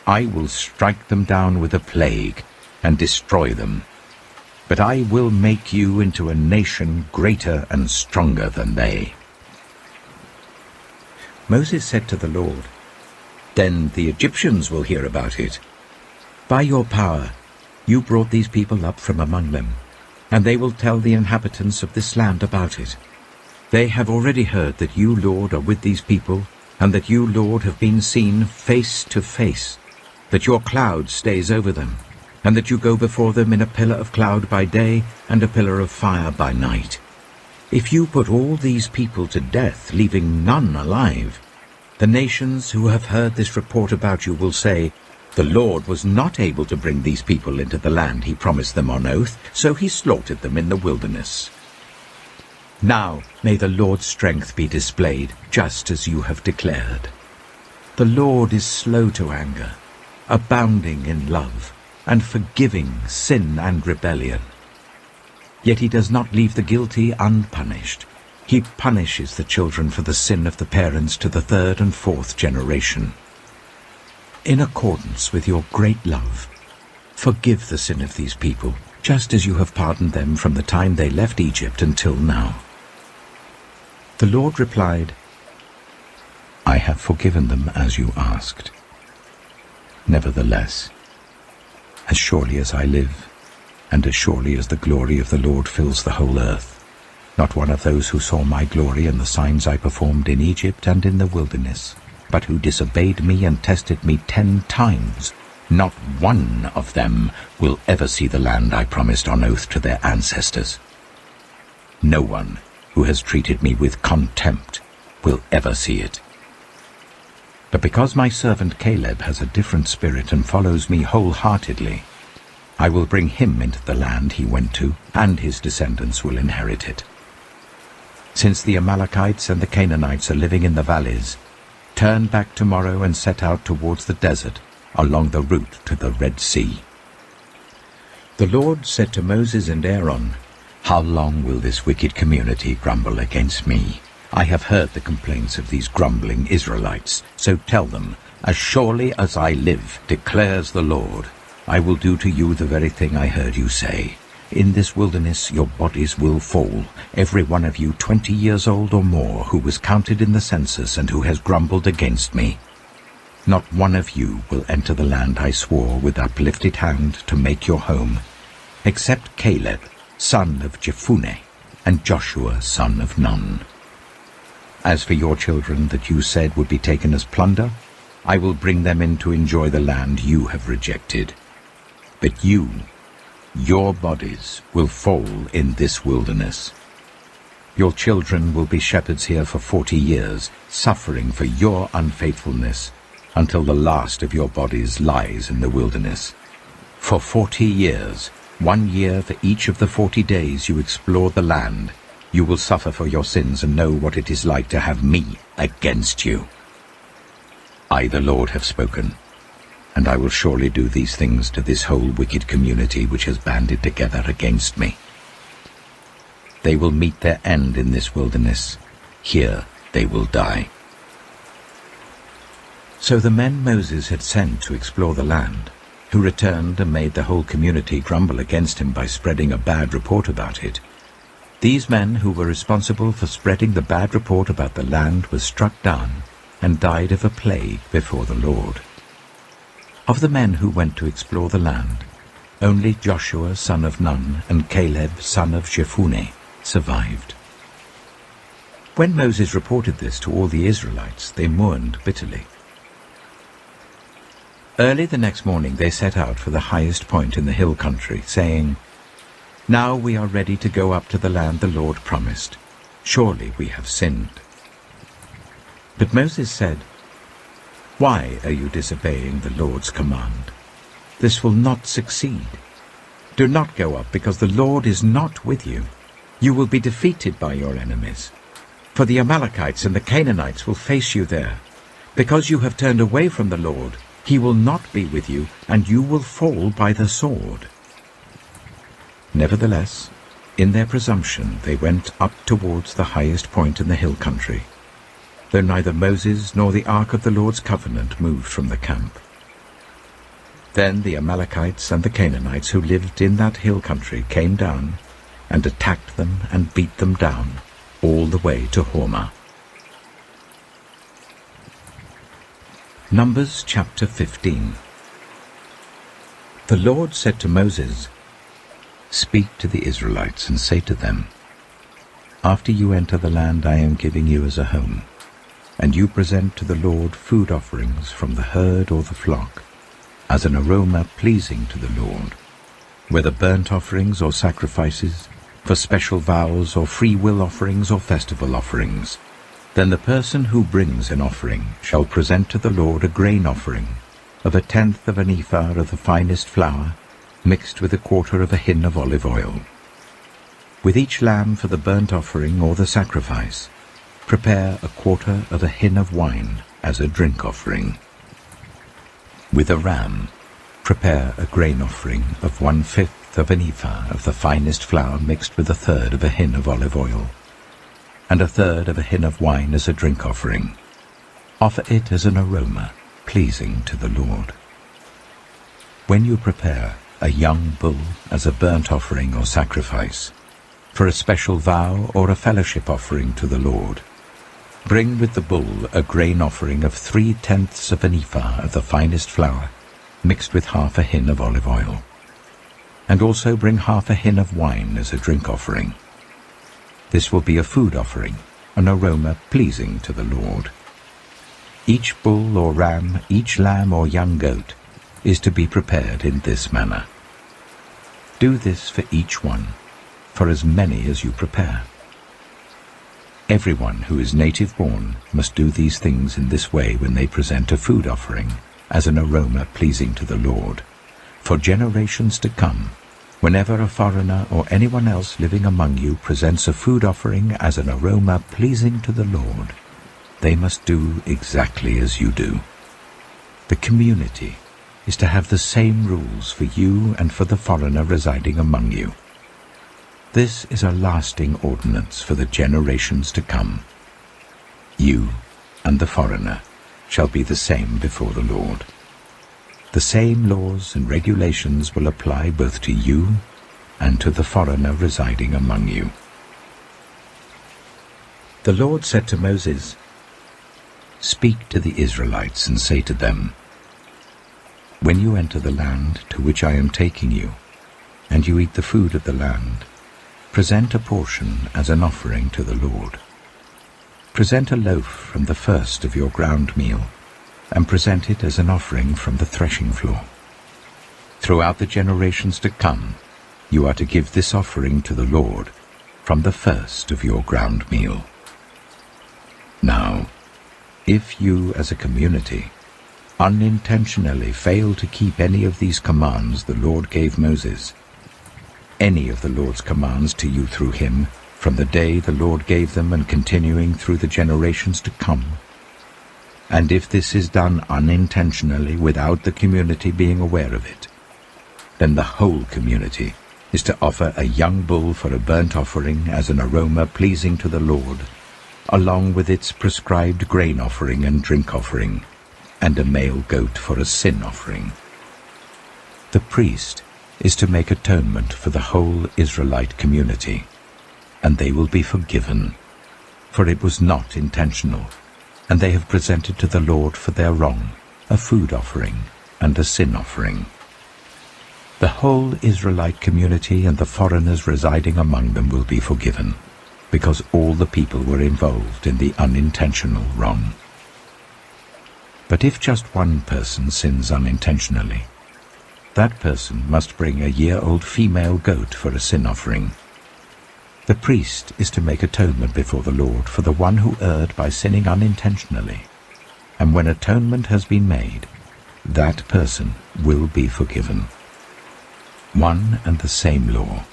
[SPEAKER 1] I will strike them down with a plague and destroy them. But I will make you into a nation greater and stronger than they." Moses said to the Lord, "Then the Egyptians will hear about it. By your power you brought these people up from among them, and they will tell the inhabitants of this land about it. They have already heard that you, Lord, are with these people, and that you, Lord, have been seen face to face, that your cloud stays over them, and that you go before them in a pillar of cloud by day and a pillar of fire by night. If you put all these people to death, leaving none alive, the nations who have heard this report about you will say, 'The Lord was not able to bring these people into the land he promised them on oath, so he slaughtered them in the wilderness.' Now may the Lord's strength be displayed, just as you have declared. The Lord is slow to anger, abounding in love, and forgiving sin and rebellion. Yet he does not leave the guilty unpunished. He punishes the children for the sin of the parents to the third and fourth generation. In accordance with your great love, forgive the sin of these people, just as you have pardoned them from the time they left Egypt until now." The Lord replied, "I have forgiven them as you asked. Nevertheless, as surely as I live, and as surely as the glory of the Lord fills the whole earth, not one of those who saw my glory and the signs I performed in Egypt and in the wilderness, but who disobeyed me and tested me 10 times, not one of them will ever see the land I promised on oath to their ancestors. No one who has treated me with contempt will ever see it. But because my servant Caleb has a different spirit and follows me wholeheartedly, I will bring him into the land he went to, and his descendants will inherit it. Since the Amalekites and the Canaanites are living in the valleys, turn back tomorrow and set out towards the desert, along the route to the Red Sea." The Lord said to Moses and Aaron, "How long will this wicked community grumble against me? I have heard the complaints of these grumbling Israelites, so tell them, as surely as I live, declares the Lord, I will do to you the very thing I heard you say. In this wilderness your bodies will fall, every one of you 20 years old or more, who was counted in the census and who has grumbled against me. Not one of you will enter the land I swore with uplifted hand to make your home, except Caleb, son of Jephunneh, and Joshua, son of Nun. As for your children that you said would be taken as plunder, I will bring them in to enjoy the land you have rejected. But you, your bodies, will fall in this wilderness. Your children will be shepherds here for 40 years, suffering for your unfaithfulness, until the last of your bodies lies in the wilderness. For 40 years, 1 year for each of the 40 days you explore the land, you will suffer for your sins and know what it is like to have me against you. I, the Lord, have spoken, and I will surely do these things to this whole wicked community which has banded together against me. They will meet their end in this wilderness. Here they will die." So the men Moses had sent to explore the land, who returned and made the whole community grumble against him by spreading a bad report about it, these men who were responsible for spreading the bad report about the land were struck down and died of a plague before the Lord. Of the men who went to explore the land, only Joshua son of Nun and Caleb son of Jephunneh survived. When Moses reported this to all the Israelites, they mourned bitterly. Early the next morning they set out for the highest point in the hill country, saying, "Now we are ready to go up to the land the Lord promised. Surely we have sinned." But Moses said, "Why are you disobeying the Lord's command? This will not succeed. Do not go up, because the Lord is not with you. You will be defeated by your enemies. For the Amalekites and the Canaanites will face you there. Because you have turned away from the Lord, he will not be with you, and you will fall by the sword." Nevertheless, in their presumption they went up towards the highest point in the hill country, though neither Moses nor the ark of the Lord's covenant moved from the camp. Then the Amalekites and the Canaanites who lived in that hill country came down and attacked them and beat them down all the way to Hormah. Numbers chapter 15. The Lord said to Moses, "Speak to the Israelites and say to them, after you enter the land I am giving you as a home, and you present to the Lord food offerings from the herd or the flock, as an aroma pleasing to the Lord, whether burnt offerings or sacrifices, for special vows or free will offerings or festival offerings, then the person who brings an offering shall present to the Lord a grain offering of 1/10 of an ephah of the finest flour, mixed with 1/4 of a hin of olive oil. With each lamb for the burnt offering or the sacrifice, prepare 1/4 of a hin of wine as a drink offering. With a ram, prepare a grain offering of 1/5 of an ephah of the finest flour mixed with 1/3 of a hin of olive oil, and 1/3 of a hin of wine as a drink offering. Offer it as an aroma pleasing to the Lord. When you prepare a young bull as a burnt offering or sacrifice, for a special vow or a fellowship offering to the Lord, bring with the bull a grain offering of 3/10 of an ephah of the finest flour, mixed with 1/2 a hin of olive oil. And also bring 1/2 a hin of wine as a drink offering. This will be a food offering, an aroma pleasing to the Lord. Each bull or ram, each lamb or young goat, is to be prepared in this manner. Do this for each one, for as many as you prepare. Everyone who is native-born must do these things in this way when they present a food offering as an aroma pleasing to the Lord, For generations to come, whenever a foreigner or anyone else living among you presents a food offering as an aroma pleasing to the Lord, they must do exactly as you do. The community is to have the same rules for you and for the foreigner residing among you. This is a lasting ordinance for the generations to come. You and the foreigner shall be the same before the Lord. The same laws and regulations will apply both to you and to the foreigner residing among you. The Lord said to Moses, "Speak to the Israelites and say to them, when you enter the land to which I am taking you, and you eat the food of the land, present a portion as an offering to the Lord. Present a loaf from the first of your ground meal, and present it as an offering from the threshing floor. Throughout the generations to come, you are to give this offering to the Lord from the first of your ground meal. Now, if you as a community unintentionally fail to keep any of these commands the Lord gave Moses, any of the Lord's commands to you through him, from the day the Lord gave them and continuing through the generations to come, and if this is done unintentionally without the community being aware of it, then the whole community is to offer a young bull for a burnt offering as an aroma pleasing to the Lord, along with its prescribed grain offering and drink offering, and a male goat for a sin offering. The priest is to make atonement for the whole Israelite community, and they will be forgiven, for it was not intentional, and they have presented to the Lord for their wrong a food offering and a sin offering. The whole Israelite community and the foreigners residing among them will be forgiven, because all the people were involved in the unintentional wrong. But if just one person sins unintentionally, that person must bring a year-old female goat for a sin offering. The priest is to make atonement before the Lord for the one who erred by sinning unintentionally, and when atonement has been made, that person will be forgiven. One and the same law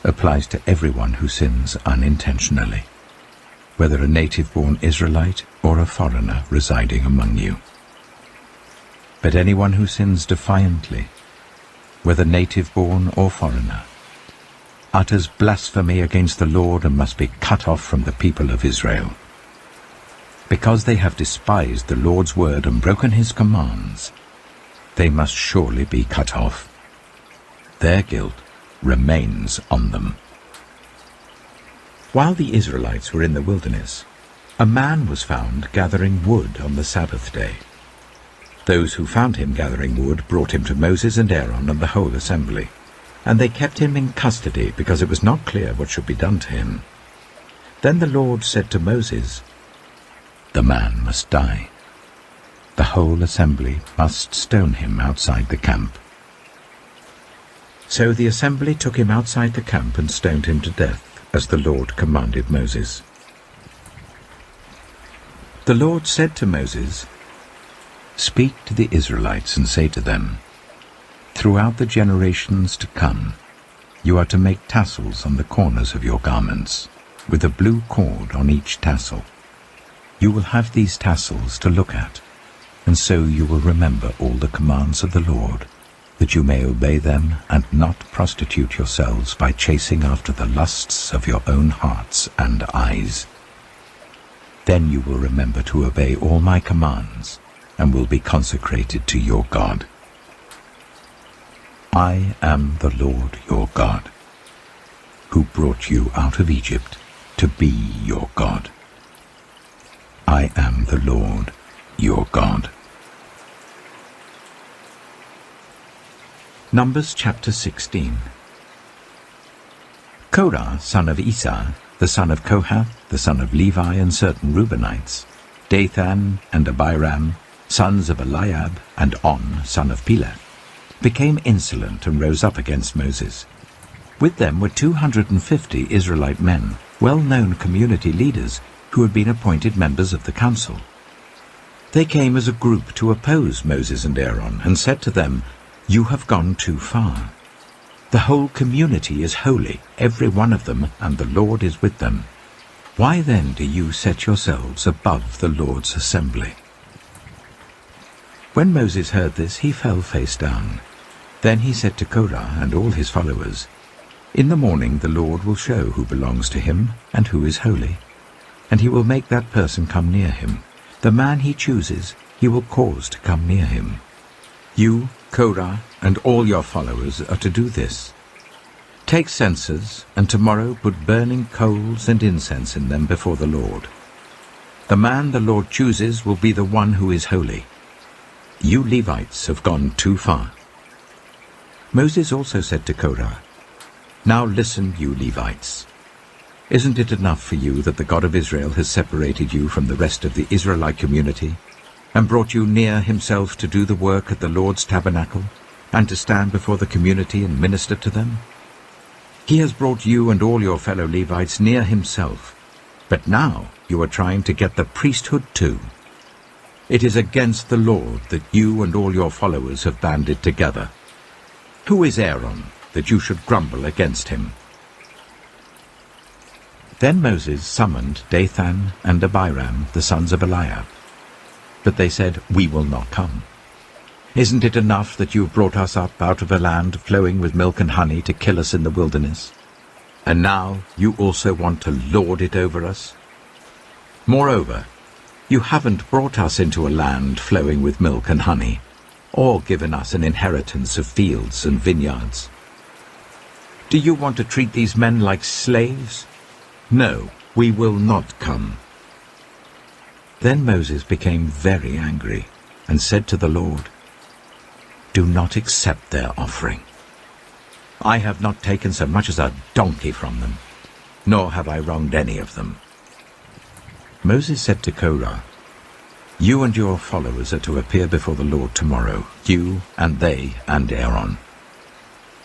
[SPEAKER 1] applies to everyone who sins unintentionally, whether a native-born Israelite or a foreigner residing among you. But anyone who sins defiantly, whether native-born or foreigner, utters blasphemy against the Lord and must be cut off from the people of Israel. Because they have despised the Lord's word and broken his commands, they must surely be cut off. Their guilt remains on them. While the Israelites were in the wilderness, a man was found gathering wood on the Sabbath day. Those who found him gathering wood brought him to Moses and Aaron and the whole assembly, and they kept him in custody because it was not clear what should be done to him. Then the Lord said to Moses, "The man must die. The whole assembly must stone him outside the camp." So the assembly took him outside the camp and stoned him to death, as the Lord commanded Moses. The Lord said to Moses, "Speak to the Israelites and say to them, throughout the generations to come, you are to make tassels on the corners of your garments, with a blue cord on each tassel. You will have these tassels to look at, and so you will remember all the commands of the Lord, that you may obey them and not prostitute yourselves by chasing after the lusts of your own hearts and eyes. Then you will remember to obey all my commands, and will be consecrated to your God. I am the Lord your God, who brought you out of Egypt to be your God. I am the Lord your God." Numbers chapter 16. Korah, son of Esau, the son of Kohath, the son of Levi, and certain Reubenites, Dathan and Abiram, sons of Eliab, and On, son of Peleth, became insolent and rose up against Moses. With them were 250 Israelite men, well-known community leaders, who had been appointed members of the council. They came as a group to oppose Moses and Aaron, and said to them, "You have gone too far. The whole community is holy, every one of them, and the Lord is with them. Why then do you set yourselves above the Lord's assembly?" When Moses heard this, he fell face down. Then he said to Korah and all his followers, "In the morning the Lord will show who belongs to him and who is holy, and he will make that person come near him. The man he chooses he will cause to come near him. You, Korah, and all your followers are to do this. Take censers, and tomorrow put burning coals and incense in them before the Lord. The man the Lord chooses will be the one who is holy. You Levites have gone too far." Moses also said to Korah, "Now listen, you Levites. Isn't it enough for you that the God of Israel has separated you from the rest of the Israelite community and brought you near himself to do the work at the Lord's tabernacle and to stand before the community and minister to them? He has brought you and all your fellow Levites near himself, but now you are trying to get the priesthood too. It is against the Lord that you and all your followers have banded together. Who is Aaron that you should grumble against him?" Then Moses summoned Dathan and Abiram, the sons of Eliab. But they said, "We will not come. Isn't it enough that you have brought us up out of a land flowing with milk and honey to kill us in the wilderness? And now you also want to lord it over us? Moreover, you haven't brought us into a land flowing with milk and honey, or given us an inheritance of fields and vineyards. Do you want to treat these men like slaves? No, we will not come." Then Moses became very angry and said to the Lord, "Do not accept their offering. I have not taken so much as a donkey from them, nor have I wronged any of them." Moses said to Korah, "You and your followers are to appear before the Lord tomorrow, you and they and Aaron.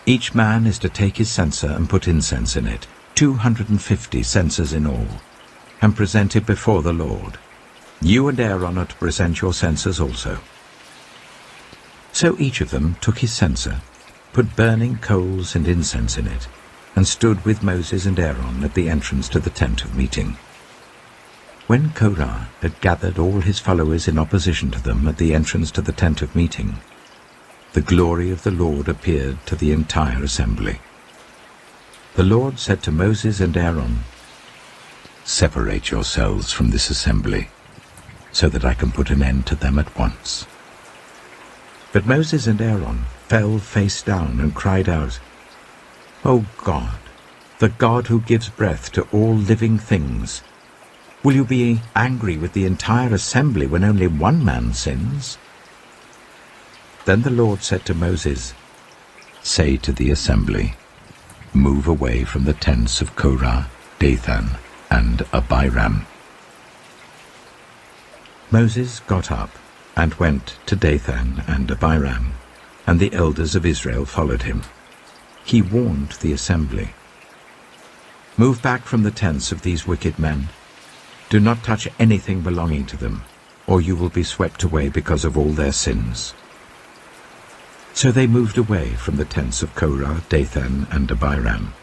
[SPEAKER 1] Each man is to take his censer and put incense in it, 250 censers in all, and present it before the Lord. You and Aaron are to present your censers also." So each of them took his censer, put burning coals and incense in it, and stood with Moses and Aaron at the entrance to the tent of meeting. When Korah had gathered all his followers in opposition to them at the entrance to the tent of meeting, the glory of the Lord appeared to the entire assembly. The Lord said to Moses and Aaron, "Separate yourselves from this assembly, so that I can put an end to them at once." But Moses and Aaron fell face down and cried out, "O God, the God who gives breath to all living things, will you be angry with the entire assembly when only one man sins?" Then the Lord said to Moses, "Say to the assembly, move away from the tents of Korah, Dathan, and Abiram." Moses got up and went to Dathan and Abiram, and the elders of Israel followed him. He warned the assembly, "Move back from the tents of these wicked men. Do not touch anything belonging to them, or you will be swept away because of all their sins." So they moved away from the tents of Korah, Dathan, and Abiram.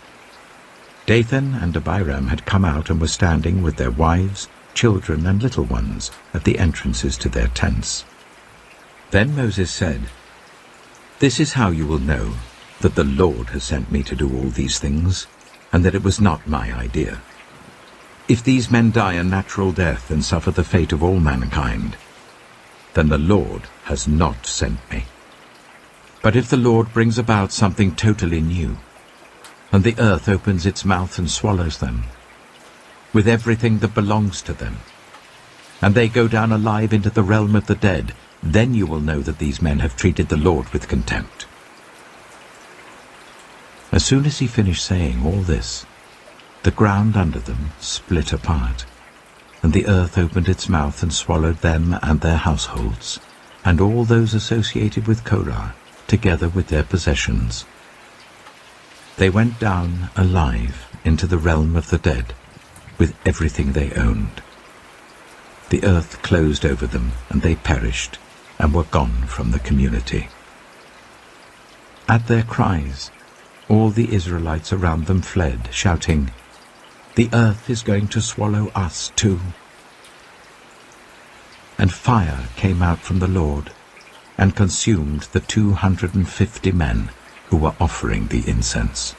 [SPEAKER 1] Dathan and Abiram had come out and were standing with their wives, children, and little ones at the entrances to their tents. Then Moses said, "This is how you will know that the Lord has sent me to do all these things, and that it was not my idea. If these men die a natural death and suffer the fate of all mankind, then the Lord has not sent me. But if the Lord brings about something totally new, and the earth opens its mouth and swallows them, with everything that belongs to them, and they go down alive into the realm of the dead, then you will know that these men have treated the Lord with contempt." As soon as he finished saying all this, the ground under them split apart, and the earth opened its mouth and swallowed them and their households, and all those associated with Korah, together with their possessions. They went down alive into the realm of the dead, with everything they owned. The earth closed over them, and they perished, and were gone from the community. At their cries, all the Israelites around them fled, shouting, "The earth is going to swallow us too." And fire came out from the Lord and consumed the 250 men who were offering the incense.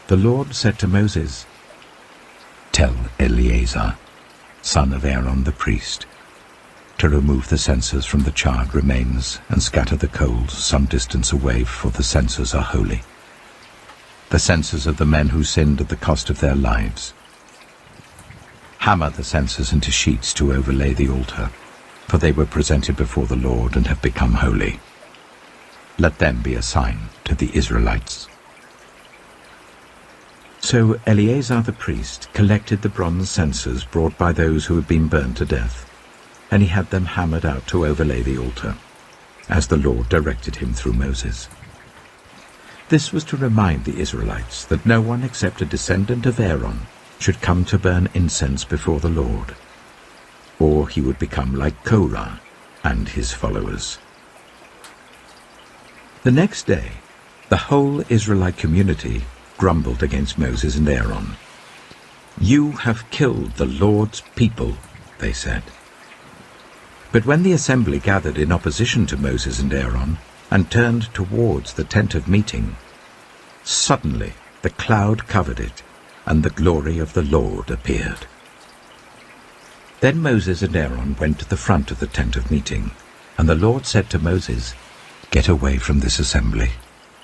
[SPEAKER 1] The Lord said to Moses, "Tell Eleazar, son of Aaron the priest, to remove the censers from the charred remains and scatter the coals some distance away, for the censers are holy, the censers of the men who sinned at the cost of their lives. Hammer the censers into sheets to overlay the altar, for they were presented before the Lord and have become holy. Let them be a sign to the Israelites." So Eleazar the priest collected the bronze censers brought by those who had been burned to death, and he had them hammered out to overlay the altar, as the Lord directed him through Moses. This was to remind the Israelites that no one except a descendant of Aaron should come to burn incense before the Lord, or he would become like Korah and his followers. The next day, the whole Israelite community grumbled against Moses and Aaron. "You have killed the Lord's people," they said. But when the assembly gathered in opposition to Moses and Aaron and turned towards the tent of meeting, suddenly the cloud covered it, and the glory of the Lord appeared. Then Moses and Aaron went to the front of the tent of meeting, and the Lord said to Moses, "Get away from this assembly,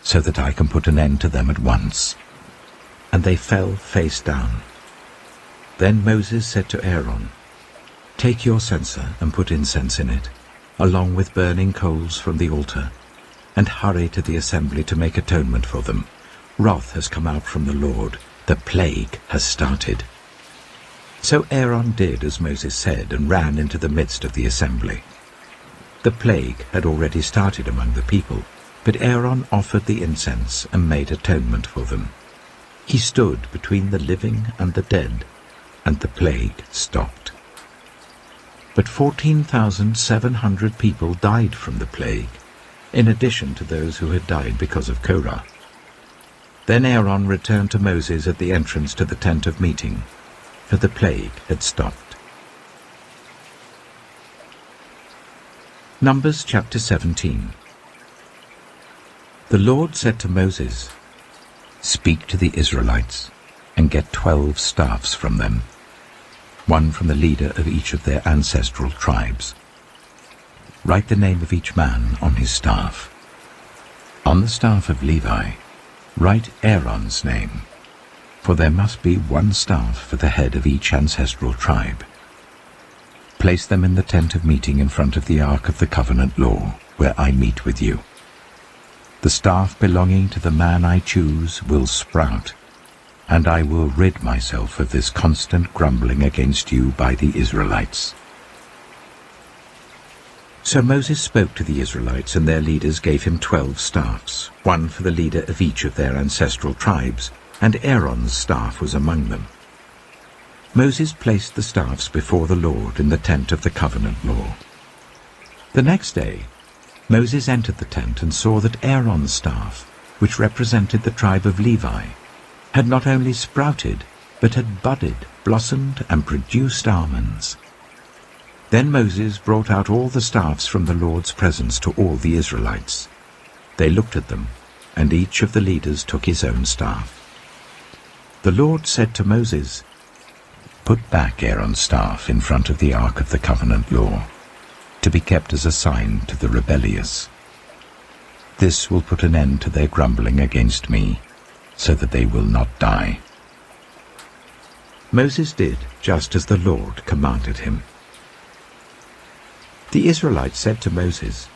[SPEAKER 1] so that I can put an end to them at once." And they fell face down. Then Moses said to Aaron, "Take your censer and put incense in it, along with burning coals from the altar, and hurry to the assembly to make atonement for them. Wrath has come out from the Lord. The plague has started." So Aaron did as Moses said and ran into the midst of the assembly. The plague had already started among the people, but Aaron offered the incense and made atonement for them. He stood between the living and the dead, and the plague stopped. But 14,700 people died from the plague, in addition to those who had died because of Korah. Then Aaron returned to Moses at the entrance to the tent of meeting, for the plague had stopped. Numbers chapter 17. The Lord said to Moses, "Speak to the Israelites, and get 12 staffs from them, one from the leader of each of their ancestral tribes. Write the name of each man on his staff. On the staff of Levi, write Aaron's name, for there must be one staff for the head of each ancestral tribe. Place them in the tent of meeting in front of the ark of the covenant law, where I meet with you. The staff belonging to the man I choose will sprout, and I will rid myself of this constant grumbling against you by the Israelites." So Moses spoke to the Israelites, and their leaders gave him 12 staffs, one for the leader of each of their ancestral tribes, and Aaron's staff was among them. Moses placed the staffs before the Lord in the tent of the covenant law. The next day, Moses entered the tent and saw that Aaron's staff, which represented the tribe of Levi, had not only sprouted, but had budded, blossomed, and produced almonds. Then Moses brought out all the staffs from the Lord's presence to all the Israelites. They looked at them, and each of the leaders took his own staff. The Lord said to Moses, "Put back Aaron's staff in front of the ark of the covenant law, to be kept as a sign to the rebellious. This will put an end to their grumbling against me, so that they will not die." Moses did just as the Lord commanded him. The Israelites said to Moses,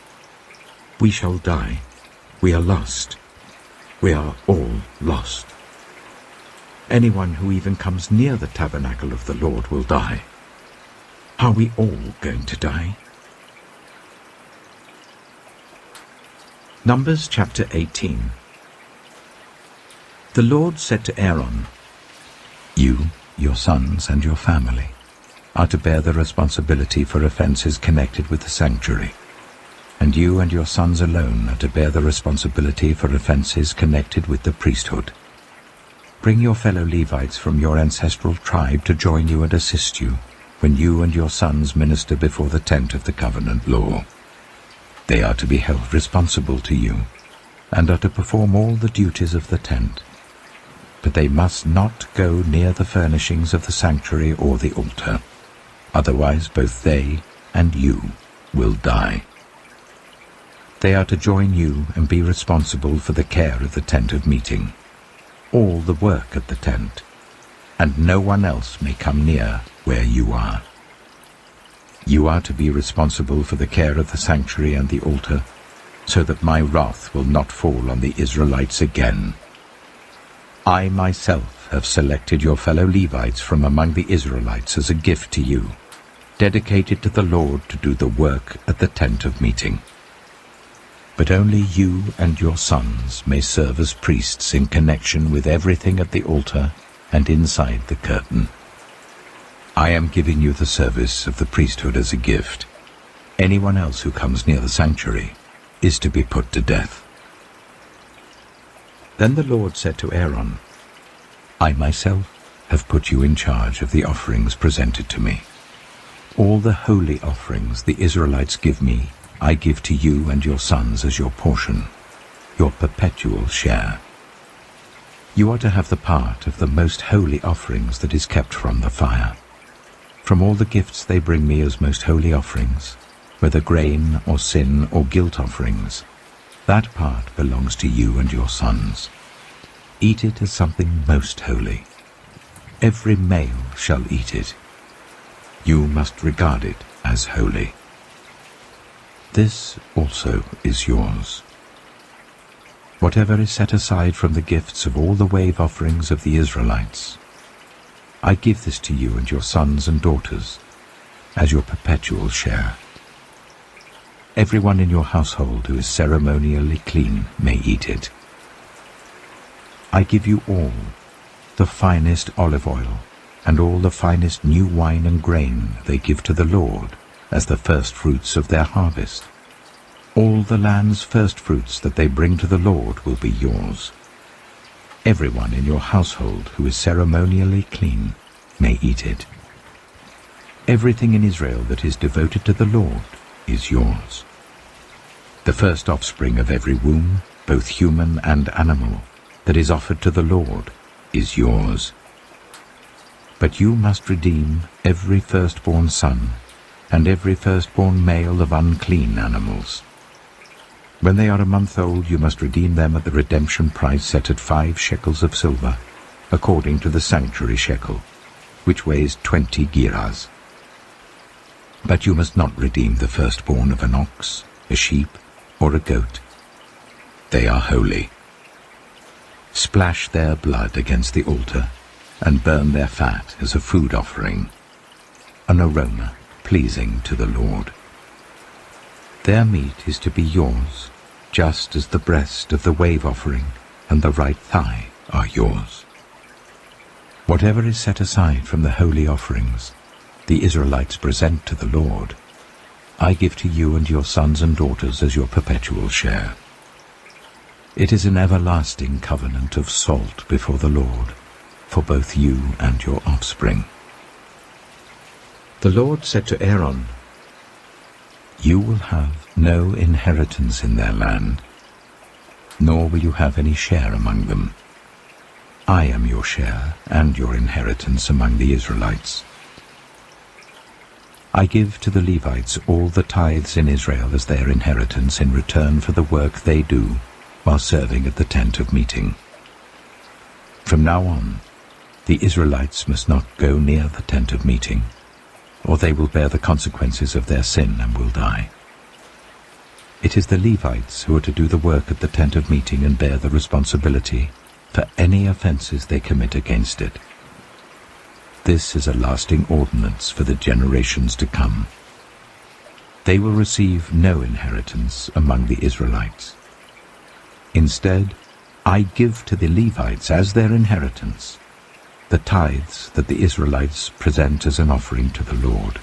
[SPEAKER 1] "We shall die. We are lost. We are all lost. Anyone who even comes near the tabernacle of the Lord will die. Are we all going to die?" Numbers chapter 18. The Lord said to Aaron, "You, your sons, and your family are to bear the responsibility for offenses connected with the sanctuary, and and you and your sons alone are to bear the responsibility for offenses connected with the priesthood. Bring your fellow Levites from your ancestral tribe to join you and assist you when you and your sons minister before the tent of the covenant law. They are to be held responsible to you, and are to perform all the duties of the tent. But they must not go near the furnishings of the sanctuary or the altar, otherwise both they and you will die. They are to join you and be responsible for the care of the tent of meeting, all the work at the tent, and no one else may come near where you are. You are to be responsible for the care of the sanctuary and the altar, so that my wrath will not fall on the Israelites again. I myself have selected your fellow Levites from among the Israelites as a gift to you, dedicated to the Lord to do the work at the tent of meeting. But only you and your sons may serve as priests in connection with everything at the altar and inside the curtain. I am giving you the service of the priesthood as a gift. Anyone else who comes near the sanctuary is to be put to death." Then the Lord said to Aaron, "I myself have put you in charge of the offerings presented to me. All the holy offerings the Israelites give me, I give to you and your sons as your portion, your perpetual share. You are to have the part of the most holy offerings that is kept from the fire. From all the gifts they bring me as most holy offerings, whether grain or sin or guilt offerings, that part belongs to you and your sons. Eat it as something most holy. Every male shall eat it. You must regard it as holy. This also is yours. Whatever is set aside from the gifts of all the wave offerings of the Israelites, I give this to you and your sons and daughters as your perpetual share. Everyone in your household who is ceremonially clean may eat it. I give you all the finest olive oil and all the finest new wine and grain they give to the Lord as the first fruits of their harvest. All the land's first fruits that they bring to the Lord will be yours. Everyone in your household who is ceremonially clean may eat it. Everything in Israel that is devoted to the Lord is yours. The first offspring of every womb, both human and animal, that is offered to the Lord is yours. But you must redeem every firstborn son and every firstborn male of unclean animals. When they are a month old, you must redeem them at the redemption price set at 5 shekels of silver, according to the sanctuary shekel, which weighs 20 gerahs. But you must not redeem the firstborn of an ox, a sheep, or a goat. They are holy. Splash their blood against the altar, and burn their fat as a food offering, an aroma pleasing to the Lord. Their meat is to be yours, just as the breast of the wave offering and the right thigh are yours. Whatever is set aside from the holy offerings the Israelites present to the Lord, I give to you and your sons and daughters as your perpetual share. It is an everlasting covenant of salt before the Lord, for both you and your offspring." The Lord said to Aaron, "You will have no inheritance in their land, nor will you have any share among them. I am your share and your inheritance among the Israelites. I give to the Levites all the tithes in Israel as their inheritance in return for the work they do while serving at the tent of meeting. From now on, the Israelites must not go near the tent of meeting, or they will bear the consequences of their sin and will die. It is the Levites who are to do the work at the tent of meeting and bear the responsibility for any offenses they commit against it. This is a lasting ordinance for the generations to come. They will receive no inheritance among the Israelites. Instead, I give to the Levites as their inheritance the tithes that the Israelites present as an offering to the Lord.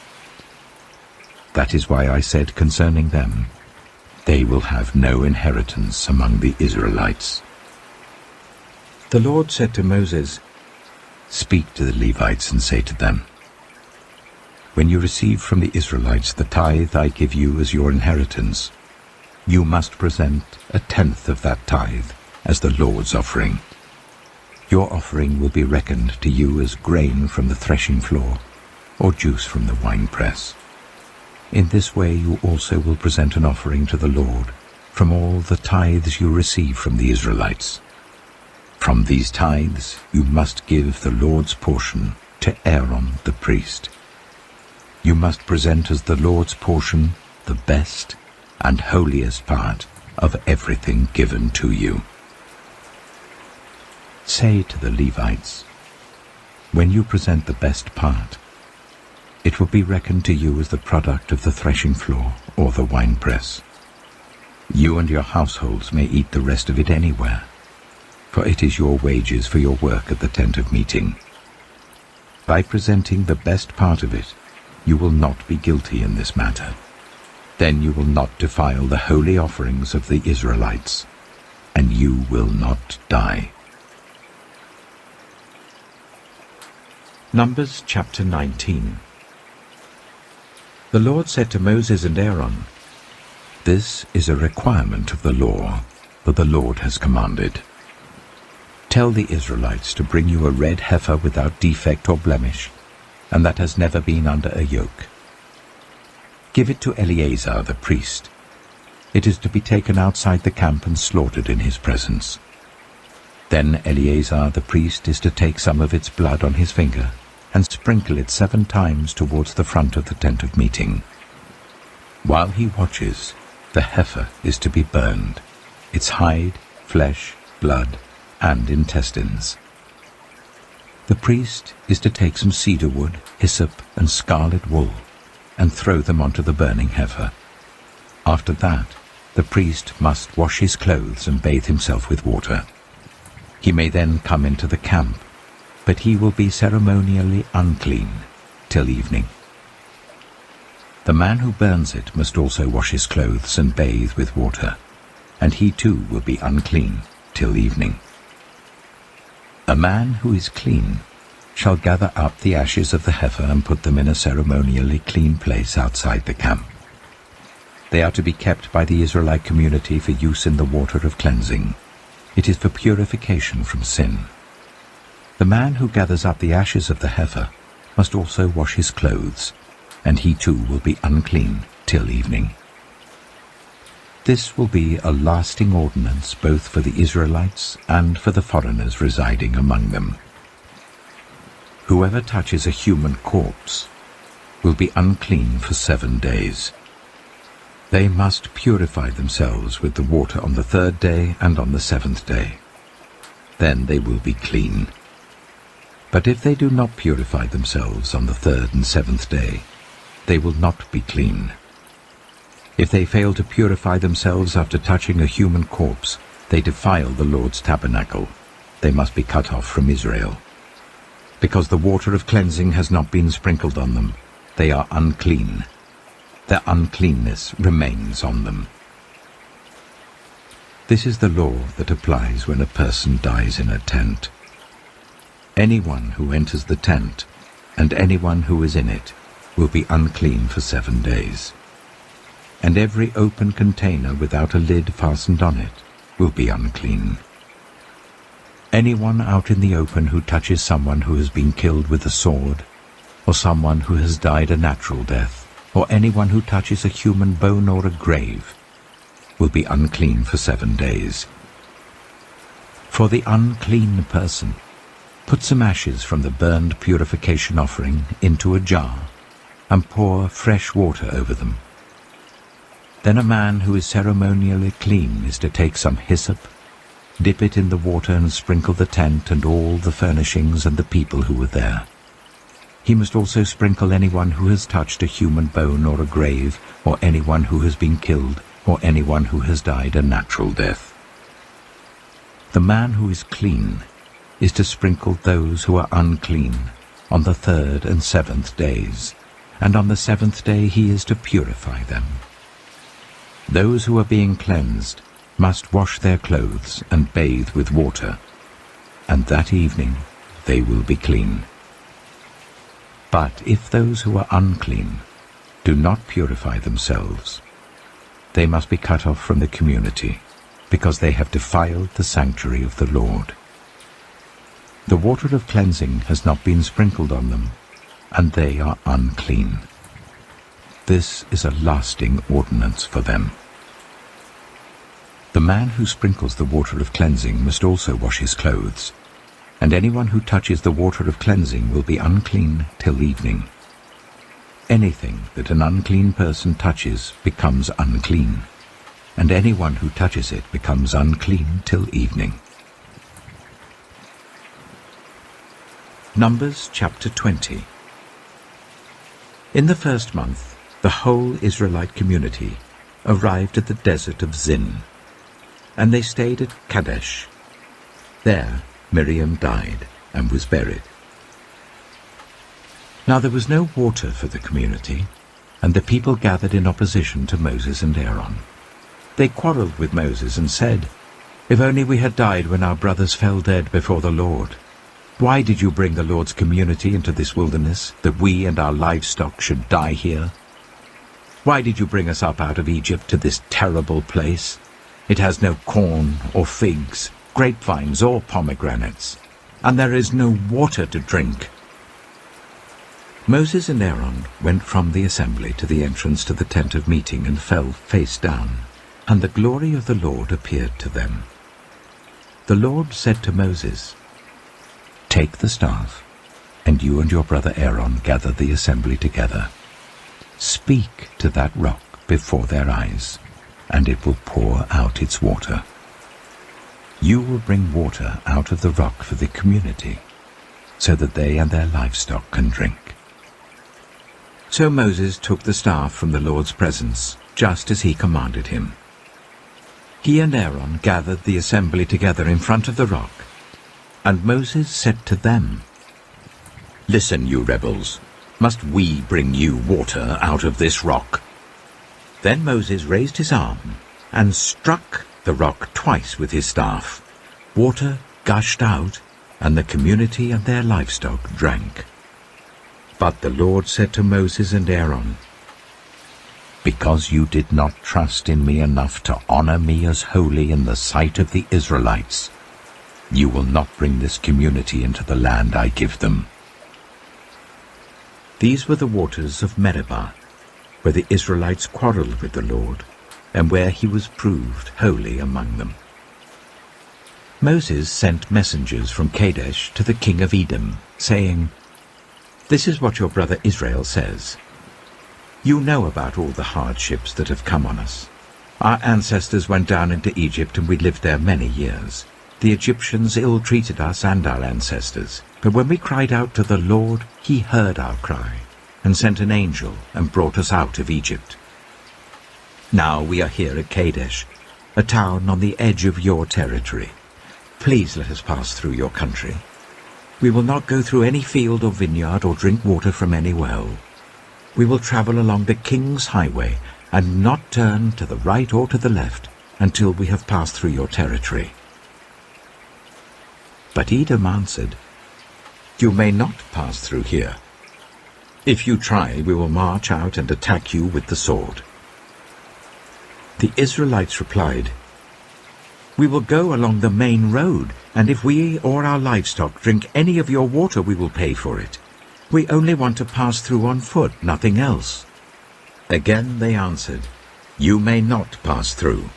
[SPEAKER 1] That is why I said concerning them, They will have no inheritance among the Israelites. The Lord said to Moses, "Speak to the Levites and say to them, when you receive from the Israelites the tithe I give you as your inheritance, you must present 1/10 of that tithe as the Lord's offering. Your offering will be reckoned to you as grain from the threshing floor, or juice from the winepress. In this way you also will present an offering to the Lord from all the tithes you receive from the Israelites. From these tithes you must give the Lord's portion to Aaron the priest. You must present as the Lord's portion the best and holiest part of everything given to you. Say to the Levites, when you present the best part, it will be reckoned to you as the product of the threshing floor or the winepress. You and your households may eat the rest of it anywhere, for it is your wages for your work at the tent of meeting. By presenting the best part of it, you will not be guilty in this matter. Then you will not defile the holy offerings of the Israelites, and you will not die." Numbers chapter 19. The Lord said to Moses and Aaron, "This is a requirement of the law that the Lord has commanded. Tell the Israelites to bring you a red heifer without defect or blemish, and that has never been under a yoke. Give it to Eleazar the priest. It is to be taken outside the camp and slaughtered in his presence. Then Eleazar the priest is to take some of its blood on his finger and sprinkle it 7 times towards the front of the tent of meeting. While he watches, the heifer is to be burned, its hide, flesh, blood, and intestines. The priest is to take some cedar wood, hyssop, and scarlet wool, and throw them onto the burning heifer. After that, the priest must wash his clothes and bathe himself with water. He may then come into the camp, but he will be ceremonially unclean till evening. The man who burns it must also wash his clothes and bathe with water, and he too will be unclean till evening. A man who is clean shall gather up the ashes of the heifer and put them in a ceremonially clean place outside the camp. They are to be kept by the Israelite community for use in the water of cleansing. It is for purification from sin. The man who gathers up the ashes of the heifer must also wash his clothes, and he too will be unclean till evening. This will be a lasting ordinance both for the Israelites and for the foreigners residing among them. Whoever touches a human corpse will be unclean for 7 days. They must purify themselves with the water on the 3rd day and on the 7th day. Then they will be clean. But if they do not purify themselves on the 3rd and 7th day, they will not be clean. If they fail to purify themselves after touching a human corpse, they defile the Lord's tabernacle. They must be cut off from Israel. Because the water of cleansing has not been sprinkled on them, they are unclean. Their uncleanness remains on them. This is the law that applies when a person dies in a tent. Anyone who enters the tent, and anyone who is in it, will be unclean for 7 days. And every open container without a lid fastened on it will be unclean. Anyone out in the open who touches someone who has been killed with a sword, or someone who has died a natural death, or anyone who touches a human bone or a grave, will be unclean for 7 days. For the unclean person, put some ashes from the burned purification offering into a jar, and pour fresh water over them. Then a man who is ceremonially clean is to take some hyssop, dip it in the water and sprinkle the tent and all the furnishings and the people who were there. He must also sprinkle anyone who has touched a human bone or a grave, or anyone who has been killed, or anyone who has died a natural death. The man who is clean is to sprinkle those who are unclean on the 3rd and 7th days, and on the 7th day he is to purify them. Those who are being cleansed must wash their clothes and bathe with water, and that evening they will be clean. But if those who are unclean do not purify themselves, they must be cut off from the community, because they have defiled the sanctuary of the Lord. The water of cleansing has not been sprinkled on them, and they are unclean. This is a lasting ordinance for them. The man who sprinkles the water of cleansing must also wash his clothes, and anyone who touches the water of cleansing will be unclean till evening. Anything that an unclean person touches becomes unclean, and anyone who touches it becomes unclean till evening. Numbers chapter 20. In the first month, the whole Israelite community arrived at the desert of Zin, and they stayed at Kadesh. There Miriam died and was buried. Now there was no water for the community, and the people gathered in opposition to Moses and Aaron. They quarreled with Moses and said, "If only we had died when our brothers fell dead before the Lord. Why did you bring the Lord's community into this wilderness, that we and our livestock should die here? Why did you bring us up out of Egypt to this terrible place? It has no corn or figs, grapevines or pomegranates, and there is no water to drink." Moses and Aaron went from the assembly to the entrance to the tent of meeting and fell face down, and the glory of the Lord appeared to them. The Lord said to Moses, "Take the staff, and you and your brother Aaron gather the assembly together. Speak to that rock before their eyes, and it will pour out its water. You will bring water out of the rock for the community, so that they and their livestock can drink." So Moses took the staff from the Lord's presence, just as he commanded him. He and Aaron gathered the assembly together in front of the rock, and Moses said to them, "Listen, you rebels, must we bring you water out of this rock?" Then Moses raised his arm and struck the rock twice with his staff. Water gushed out, and the community and their livestock drank. But the Lord said to Moses and Aaron, "Because you did not trust in me enough to honor me as holy in the sight of the Israelites, you will not bring this community into the land I give them." These were the waters of Meribah, where the Israelites quarreled with the Lord, and where he was proved holy among them. Moses sent messengers from Kadesh to the king of Edom, saying, "This is what your brother Israel says. You know about all the hardships that have come on us. Our ancestors went down into Egypt, and we lived there many years. The Egyptians ill-treated us and our ancestors, but when we cried out to the Lord, he heard our cry, and sent an angel and brought us out of Egypt. Now we are here at Kadesh, a town on the edge of your territory. Please let us pass through your country. We will not go through any field or vineyard or drink water from any well. We will travel along the king's highway and not turn to the right or to the left until we have passed through your territory." But Edom answered, "You may not pass through here. If you try, we will march out and attack you with the sword." The Israelites replied, "We will go along the main road, and if we or our livestock drink any of your water, we will pay for it. We only want to pass through on foot, nothing else." Again they answered, "You may not pass through."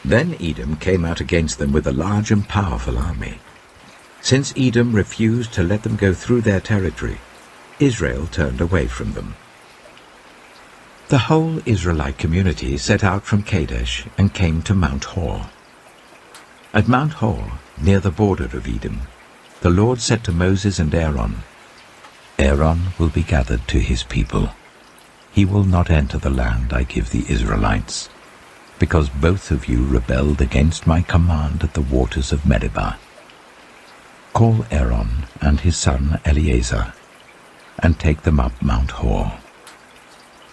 [SPEAKER 1] Then Edom came out against them with a large and powerful army. Since Edom refused to let them go through their territory, Israel turned away from them. The whole Israelite community set out from Kadesh and came to Mount Hor. At Mount Hor, near the border of Edom, the Lord said to Moses and Aaron, "Aaron will be gathered to his people. He will not enter the land I give the Israelites, because both of you rebelled against my command at the waters of Meribah. Call Aaron and his son Eleazar, and take them up Mount Hor.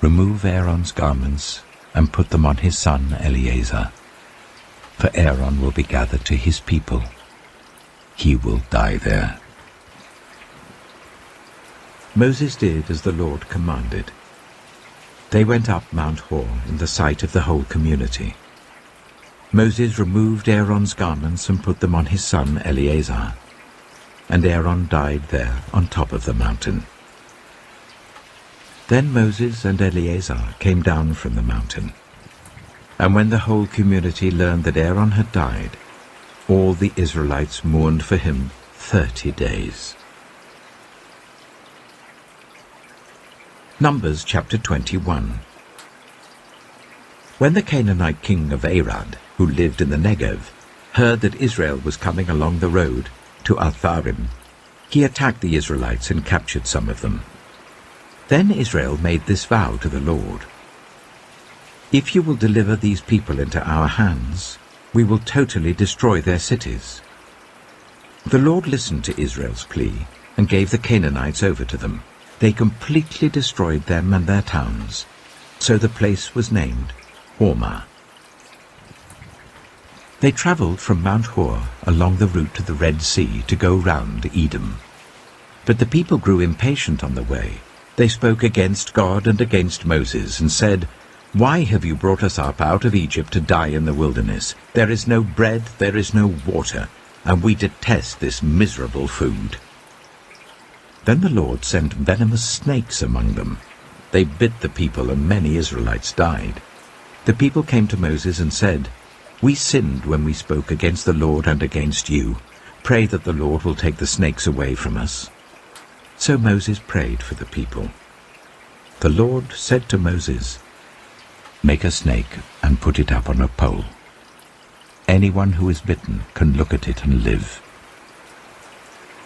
[SPEAKER 1] Remove Aaron's garments and put them on his son Eleazar. For Aaron will be gathered to his people. He will die there." Moses did as the Lord commanded. They went up Mount Hor in the sight of the whole community. Moses removed Aaron's garments and put them on his son Eleazar, and Aaron died there on top of the mountain. Then Moses and Eleazar came down from the mountain, and when the whole community learned that Aaron had died, all the Israelites mourned for him 30 days. Numbers chapter 21. When the Canaanite king of Arad, who lived in the Negev, heard that Israel was coming along the road to Altharim, he attacked the Israelites and captured some of them. Then Israel made this vow to the Lord: "If you will deliver these people into our hands, we will totally destroy their cities." The Lord listened to Israel's plea and gave the Canaanites over to them. They completely destroyed them and their towns, so the place was named Hormah. They travelled from Mount Hor along the route to the Red Sea to go round Edom. But the people grew impatient on the way. They spoke against God and against Moses and said, "Why have you brought us up out of Egypt to die in the wilderness? There is no bread, there is no water, and we detest this miserable food." Then the Lord sent venomous snakes among them. They bit the people, and many Israelites died. The people came to Moses and said, "We sinned when we spoke against the Lord and against you. Pray that the Lord will take the snakes away from us." So Moses prayed for the people. The Lord said to Moses, "Make a snake and put it up on a pole. Anyone who is bitten can look at it and live."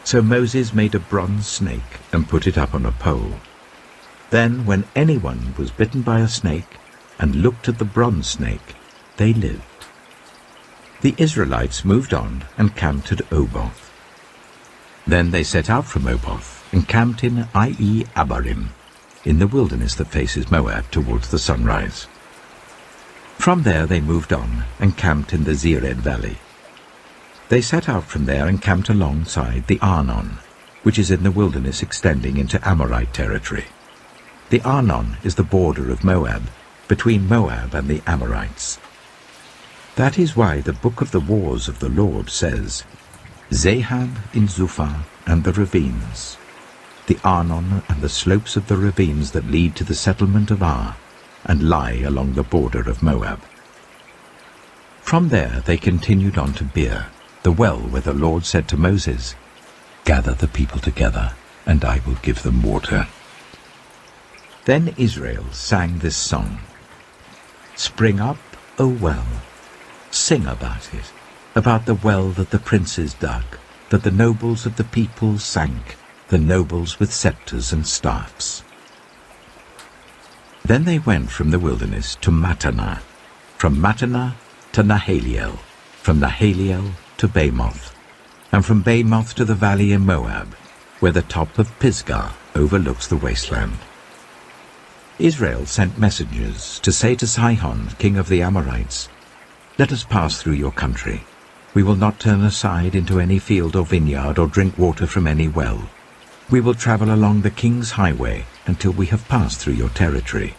[SPEAKER 1] So Moses made a bronze snake and put it up on a pole. Then when anyone was bitten by a snake and looked at the bronze snake, they lived. The Israelites moved on and camped at Oboth. Then they set out from Oboth and camped in Abarim, in the wilderness that faces Moab towards the sunrise. From there they moved on and camped in the Zered Valley. They set out from there and camped alongside the Arnon, which is in the wilderness extending into Amorite territory. The Arnon is the border of Moab, between Moab and the Amorites. That is why the book of the wars of the Lord says, "Zahab in Zuphah and the ravines, the Arnon and the slopes of the ravines that lead to the settlement of Ar, and lie along the border of Moab." From there they continued on to Beer, the well where the Lord said to Moses, "Gather the people together, and I will give them water." Then Israel sang this song: "Spring up, O well, sing about it, about the well that the princes dug, that the nobles of the people sank, the nobles with scepters and staffs." Then they went from the wilderness to Mattanah, from Mattanah to Nahaliel, from Nahaliel to Bamoth, and from Bamoth to the valley in Moab, where the top of Pisgah overlooks the wasteland. Israel sent messengers to say to Sihon, king of the Amorites, "Let us pass through your country. We will not turn aside into any field or vineyard or drink water from any well. We will travel along the king's highway until we have passed through your territory."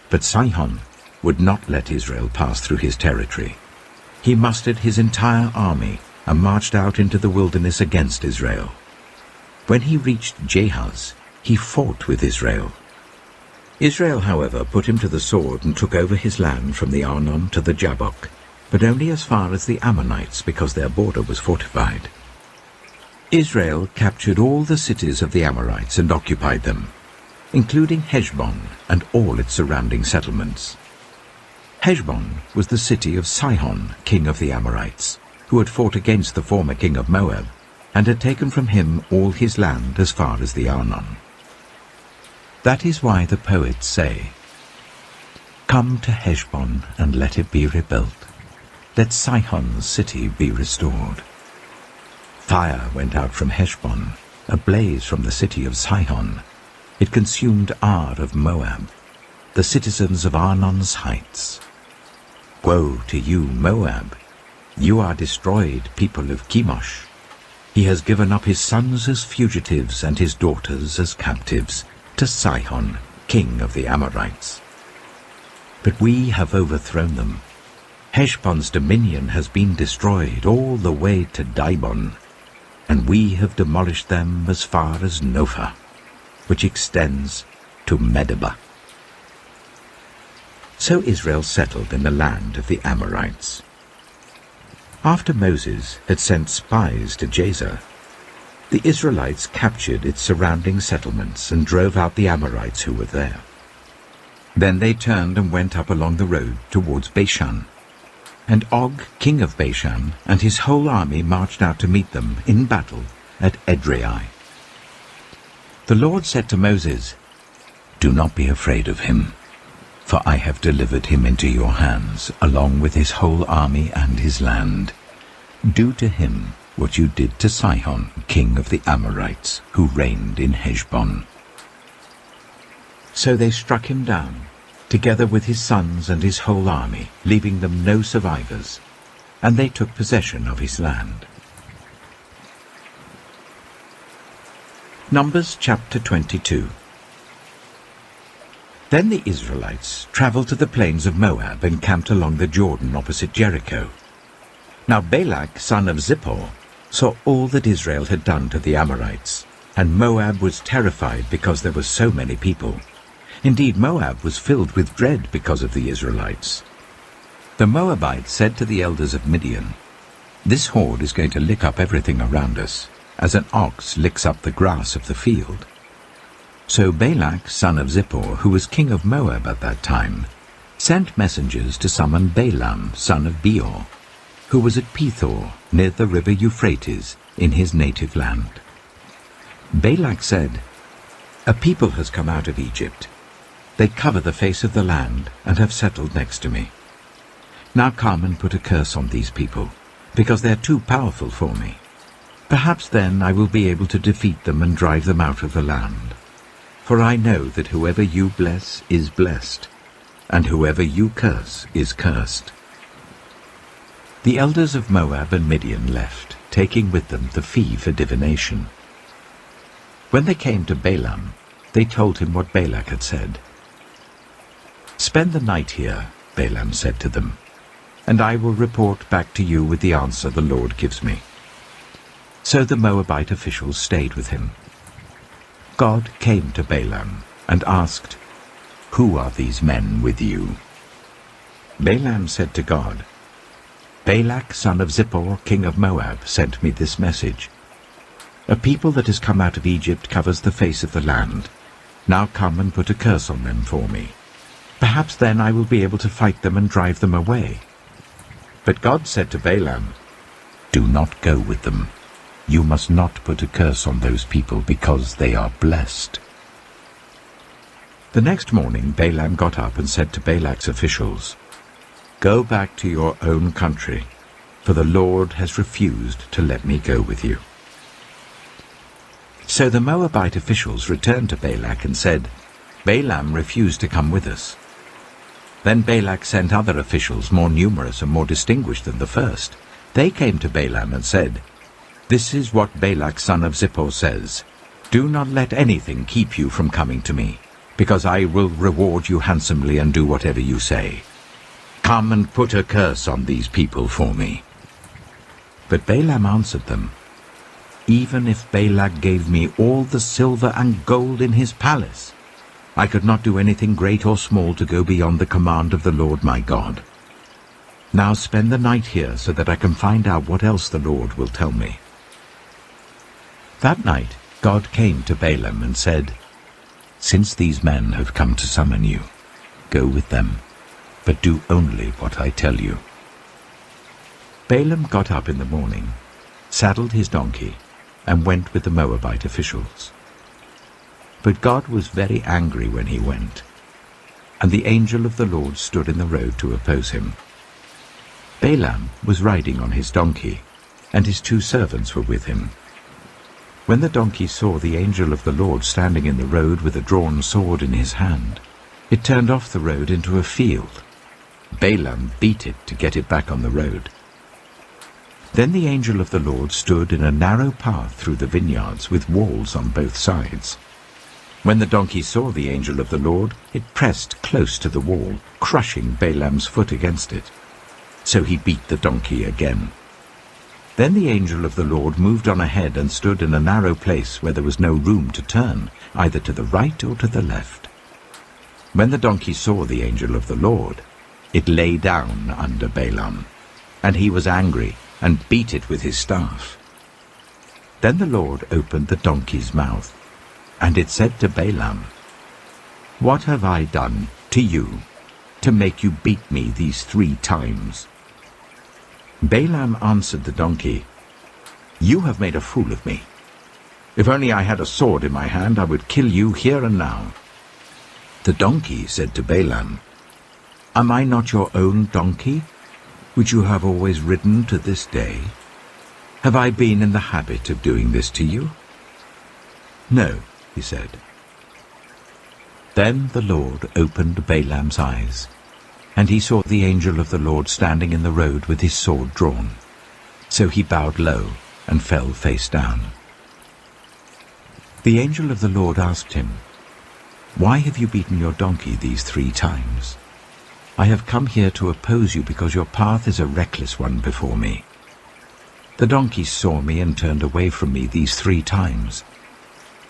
[SPEAKER 1] But Sihon would not let Israel pass through his territory. He mustered his entire army and marched out into the wilderness against Israel. When he reached Jahaz, he fought with Israel. Israel, however, put him to the sword and took over his land from the Arnon to the Jabbok, but only as far as the Ammonites, because their border was fortified. Israel captured all the cities of the Amorites and occupied them, including Heshbon and all its surrounding settlements. Heshbon was the city of Sihon, king of the Amorites, who had fought against the former king of Moab, and had taken from him all his land as far as the Arnon. That is why the poets say, "Come to Heshbon and let it be rebuilt. Let Sihon's city be restored." Fire went out from Heshbon, a blaze from the city of Sihon. It consumed Ar of Moab. the citizens of Arnon's heights. Woe to you, Moab! You are destroyed, people of Chemosh. He has given up his sons as fugitives and his daughters as captives to Sihon, king of the Amorites. But we have overthrown them. Heshbon's dominion has been destroyed all the way to Dibon, and we have demolished them as far as Nophah, which extends to Medeba. So Israel settled in the land of the Amorites. After Moses had sent spies to Jazer, the Israelites captured its surrounding settlements and drove out the Amorites who were there. Then they turned and went up along the road towards Bashan. And Og, king of Bashan, and his whole army marched out to meet them in battle at Edrei. The Lord said to Moses, "Do not be afraid of him, for I have delivered him into your hands, along with his whole army and his land. Do to him what you did to Sihon, king of the Amorites, who reigned in Heshbon." So they struck him down, together with his sons and his whole army, leaving them no survivors, and they took possession of his land. Numbers chapter 22. Then the Israelites traveled to the plains of Moab and camped along the Jordan opposite Jericho. Now Balak, son of Zippor, saw all that Israel had done to the Amorites, and Moab was terrified because there were so many people. Indeed, Moab was filled with dread because of the Israelites. The Moabites said to the elders of Midian, "This horde is going to lick up everything around us, as an ox licks up the grass of the field." So Balak, son of Zippor, who was king of Moab at that time, sent messengers to summon Balaam, son of Beor, who was at Pethor, near the river Euphrates, in his native land. Balak said, "A people has come out of Egypt. They cover the face of the land and have settled next to me. Now come and put a curse on these people, because they are too powerful for me. Perhaps then I will be able to defeat them and drive them out of the land. For I know that whoever you bless is blessed, and whoever you curse is cursed." The elders of Moab and Midian left, taking with them the fee for divination. When they came to Balaam, they told him what Balak had said. "Spend the night here," Balaam said to them, "and I will report back to you with the answer the Lord gives me." So the Moabite officials stayed with him. God came to Balaam and asked, "Who are these men with you?" Balaam said to God, "Balak, son of Zippor, king of Moab, sent me this message. A people that has come out of Egypt covers the face of the land. Now come and put a curse on them for me. Perhaps then I will be able to fight them and drive them away." But God said to Balaam, "Do not go with them. You must not put a curse on those people because they are blessed." The next morning Balaam got up and said to Balak's officials, "Go back to your own country, for the Lord has refused to let me go with you." So the Moabite officials returned to Balak and said, "Balaam refused to come with us." Then Balak sent other officials more numerous and more distinguished than the first. They came to Balaam and said, "This is what Balak son of Zippor says. Do not let anything keep you from coming to me, because I will reward you handsomely and do whatever you say. Come and put a curse on these people for me." But Balaam answered them, "Even if Balak gave me all the silver and gold in his palace, I could not do anything great or small to go beyond the command of the Lord my God. Now spend the night here so that I can find out what else the Lord will tell me." That night God came to Balaam and said, "Since these men have come to summon you, go with them, but do only what I tell you." Balaam got up in the morning, saddled his donkey, and went with the Moabite officials. But God was very angry when he went, and the angel of the Lord stood in the road to oppose him. Balaam was riding on his donkey, and his 2 servants were with him. When the donkey saw the angel of the Lord standing in the road with a drawn sword in his hand, It turned off the road into a field. Balaam beat it to get it back on the road. Then the angel of the Lord stood in a narrow path through the vineyards with walls on both sides. When the donkey saw the angel of the Lord, it pressed close to the wall, crushing Balaam's foot against it. So he beat the donkey again. Then the angel of the Lord moved on ahead and stood in a narrow place where there was no room to turn, either to the right or to the left. When the donkey saw the angel of the Lord, it lay down under Balaam, and he was angry and beat it with his staff. Then the Lord opened the donkey's mouth, and it said to Balaam, "What have I done to you to make you beat me these 3 times?" Balaam answered the donkey, "You have made a fool of me. If only I had a sword in my hand, I would kill you here and now." The donkey said to Balaam, "Am I not your own donkey, which you have always ridden to this day? Have I been in the habit of doing this to you?" "No," he said. Then the Lord opened Balaam's eyes, and he saw the angel of the Lord standing in the road with his sword drawn. So he bowed low and fell face down. The angel of the Lord asked him, "Why have you beaten your donkey these 3 times? I have come here to oppose you because your path is a reckless one before me. The donkey saw me and turned away from me these 3 times.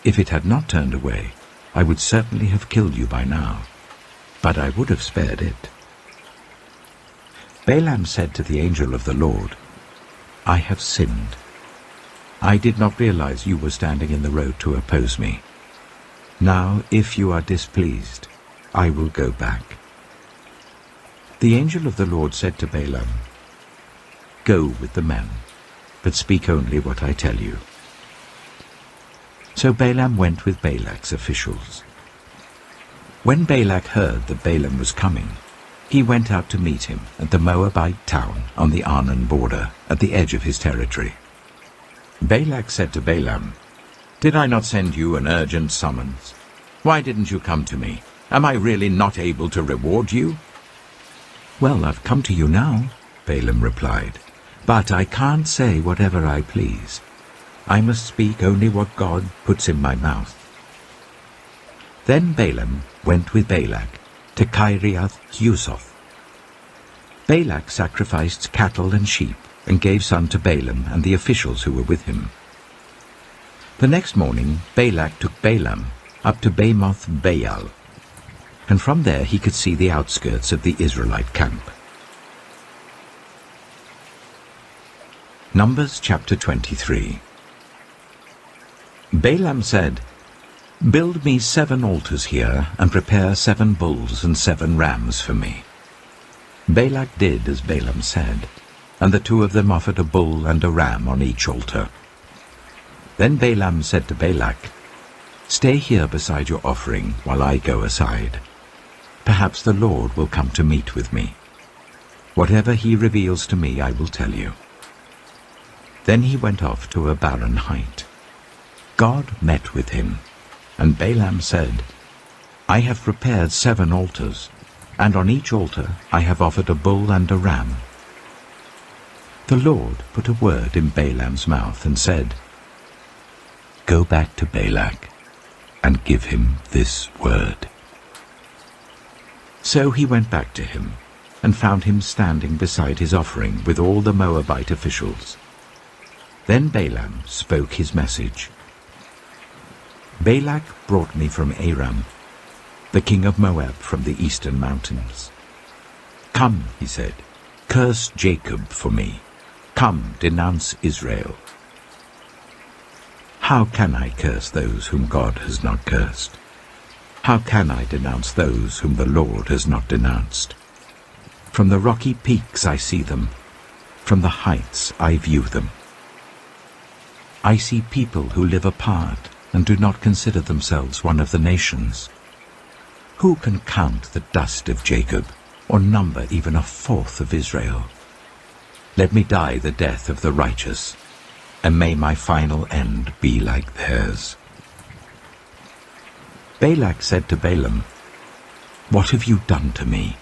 [SPEAKER 1] If it had not turned away, I would certainly have killed you by now, but I would have spared it." Balaam said to the angel of the Lord, "I have sinned. I did not realize you were standing in the road to oppose me. Now, if you are displeased, I will go back." The angel of the Lord said to Balaam, "Go with the men, but speak only what I tell you." So Balaam went with Balak's officials. When Balak heard that Balaam was coming, he went out to meet him at the Moabite town on the Arnon border, at the edge of his territory. Balak said to Balaam, "Did I not send you an urgent summons? Why didn't you come to me? Am I really not able to reward you?" "Well, I've come to you now," Balaam replied, "but I can't say whatever I please. I must speak only what God puts in my mouth." Then Balaam went with Balak to Kiriath-Huzoth. Balak sacrificed cattle and sheep and gave some to Balaam and the officials who were with him. The next morning Balak took Balaam up to Bamoth Baal, and from there he could see the outskirts of the Israelite camp. Numbers chapter 23. Balaam said, "Build me 7 altars here, and prepare 7 bulls and 7 rams for me." Balak did as Balaam said, and the 2 of them offered a bull and a ram on each altar. Then Balaam said to Balak, "Stay here beside your offering while I go aside. Perhaps the Lord will come to meet with me. Whatever he reveals to me I will tell you." Then he went off to a barren height. God met with him, and Balaam said, "I have prepared 7 altars, and on each altar I have offered a bull and a ram." The Lord put a word in Balaam's mouth and said, "Go back to Balak and give him this word." So he went back to him and found him standing beside his offering with all the Moabite officials. Then Balaam spoke his message. "Balak brought me from Aram, the king of Moab from the eastern mountains. Come," he said, "curse Jacob for me. Come, denounce Israel." How can I curse those whom God has not cursed? How can I denounce those whom the Lord has not denounced? From the rocky peaks I see them. From the heights I view them. I see people who live apart and do not consider themselves one of the nations. Who can count the dust of Jacob, or number even a 1/4 of Israel? Let me die the death of the righteous, and may my final end be like theirs. Balak said to Balaam, "What have you done to me?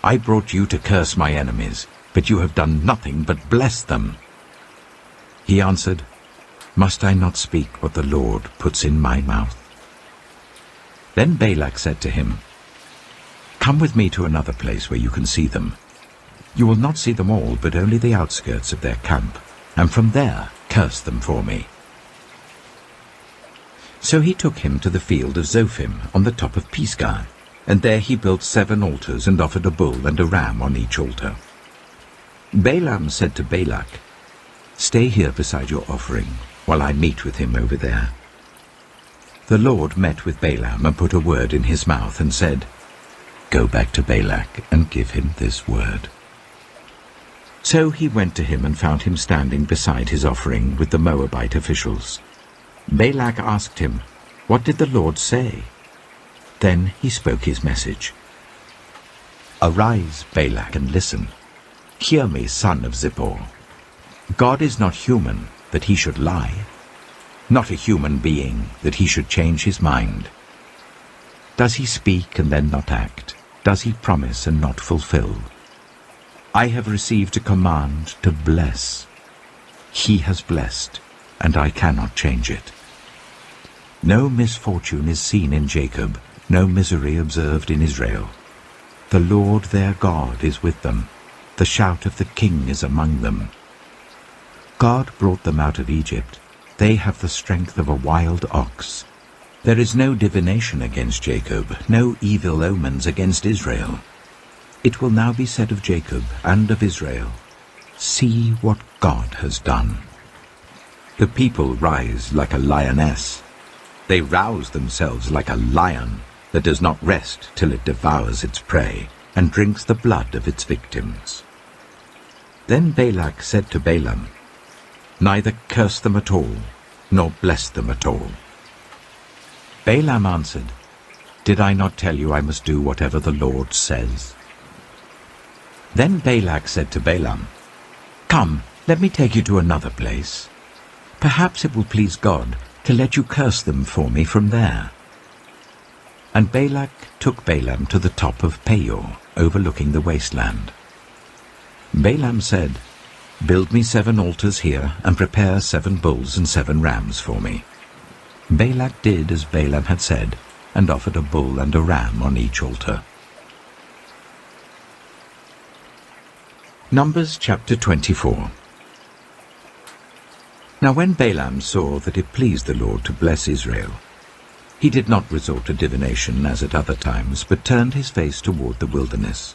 [SPEAKER 1] I brought you to curse my enemies, but you have done nothing but bless them." He answered, "Must I not speak what the Lord puts in my mouth?" Then Balak said to him, "Come with me to another place where you can see them. You will not see them all, but only the outskirts of their camp, and from there curse them for me." So he took him to the field of Zophim on the top of Pisgah, and there he built 7 altars and offered a bull and a ram on each altar. Balaam said to Balak, "Stay here beside your offering, while I meet with him over there." The Lord met with Balaam and put a word in his mouth and said, "Go back to Balak and give him this word." So he went to him and found him standing beside his offering with the Moabite officials. Balak asked him, "What did the Lord say?" Then he spoke his message. "Arise, Balak, and listen. Hear me, son of Zippor. God is not human, that he should lie, not a human being, that he should change his mind. Does he speak and then not act? Does he promise and not fulfill? I have received a command to bless. He has blessed, and I cannot change it. No misfortune is seen in Jacob, no misery observed in Israel. The Lord their God is with them. The shout of the king is among them. God brought them out of Egypt. They have the strength of a wild ox. There is no divination against Jacob, no evil omens against Israel. It will now be said of Jacob and of Israel, see what God has done. The people rise like a lioness. They rouse themselves like a lion that does not rest till it devours its prey and drinks the blood of its victims. Then Balak said to Balaam, neither curse them at all, nor bless them at all. Balaam answered, did I not tell you I must do whatever the Lord says? Then Balak said to Balaam, come, let me take you to another place. Perhaps it will please God to let you curse them for me from there. And Balak took Balaam to the top of Peor, overlooking the wasteland. Balaam said, build me 7 altars here, and prepare 7 bulls and 7 rams for me. Balak did as Balaam had said, and offered a bull and a ram on each altar. Numbers chapter 24. Now when Balaam saw that it pleased the Lord to bless Israel, he did not resort to divination as at other times, but turned his face toward the wilderness.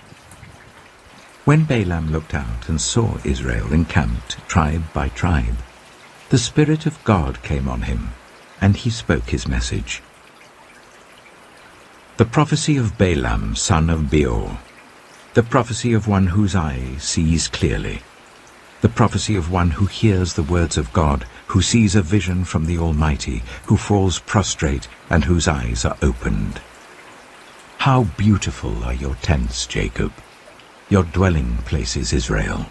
[SPEAKER 1] When Balaam looked out and saw Israel encamped tribe by tribe, the Spirit of God came on him, and he spoke his message. The prophecy of Balaam, son of Beor, the prophecy of one whose eye sees clearly, the prophecy of one who hears the words of God, who sees a vision from the Almighty, who falls prostrate and whose eyes are opened. How beautiful are your tents, Jacob, your dwelling places, Israel.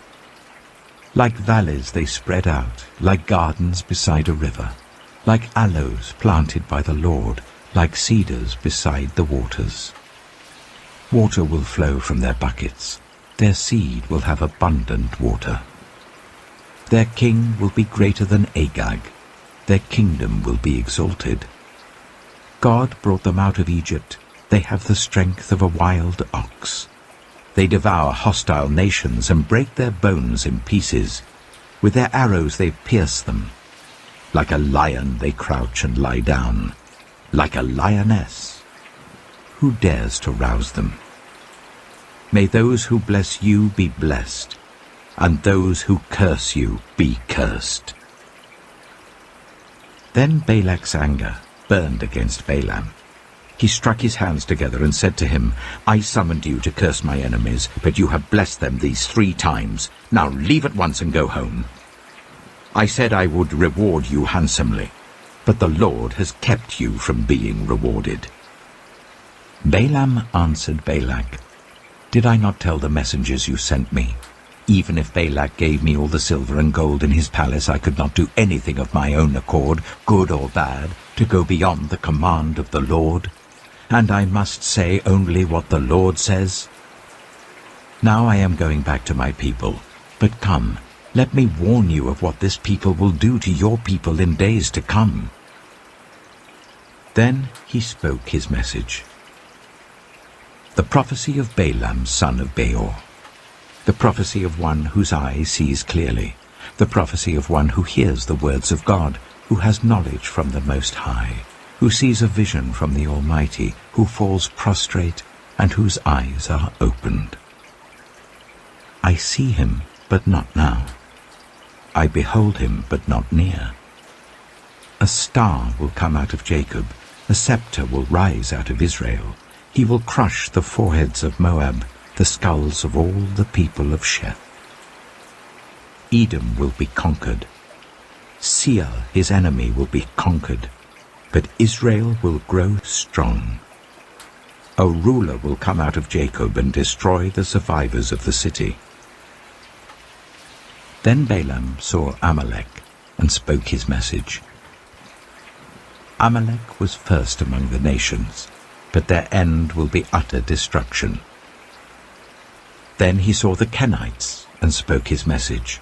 [SPEAKER 1] Like valleys they spread out, like gardens beside a river, like aloes planted by the Lord, like cedars beside the waters. Water will flow from their buckets, their seed will have abundant water. Their king will be greater than Agag, their kingdom will be exalted. God brought them out of Egypt, they have the strength of a wild ox. They devour hostile nations and break their bones in pieces. With their arrows they pierce them. Like a lion they crouch and lie down, like a lioness. Who dares to rouse them? May those who bless you be blessed, and those who curse you be cursed. Then Balak's anger burned against Balaam. He struck his hands together and said to him, I summoned you to curse my enemies, but you have blessed them these 3 times. Now leave at once and go home. I said I would reward you handsomely, but the Lord has kept you from being rewarded. Balaam answered Balak, did I not tell the messengers you sent me? Even if Balak gave me all the silver and gold in his palace, I could not do anything of my own accord, good or bad, to go beyond the command of the Lord. and I must say only what the Lord says? Now I am going back to my people, but come, let me warn you of what this people will do to your people in days to come." Then he spoke his message. The prophecy of Balaam, son of Beor. The prophecy of one whose eye sees clearly. The prophecy of one who hears the words of God, who has knowledge from the Most High, who sees a vision from the Almighty, who falls prostrate, and whose eyes are opened. I see him, but not now. I behold him, but not near. A star will come out of Jacob, a scepter will rise out of Israel. He will crush the foreheads of Moab, the skulls of all the people of Sheth. Edom will be conquered. Seir, his enemy, will be conquered, but Israel will grow strong. A ruler will come out of Jacob and destroy the survivors of the city. Then Balaam saw Amalek and spoke his message. Amalek was first among the nations, but their end will be utter destruction. Then he saw the Kenites and spoke his message.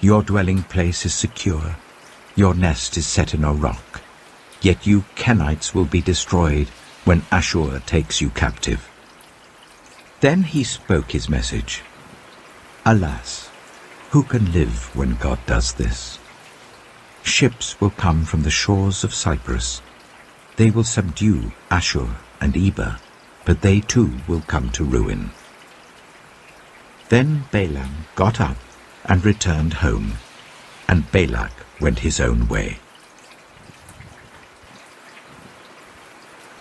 [SPEAKER 1] Your dwelling place is secure, your nest is set in a rock, yet you Kenites will be destroyed when Ashur takes you captive. Then he spoke his message. Alas, who can live when God does this? Ships will come from the shores of Cyprus. They will subdue Ashur and Eber, but they too will come to ruin. Then Balaam got up and returned home, and Balak went his own way.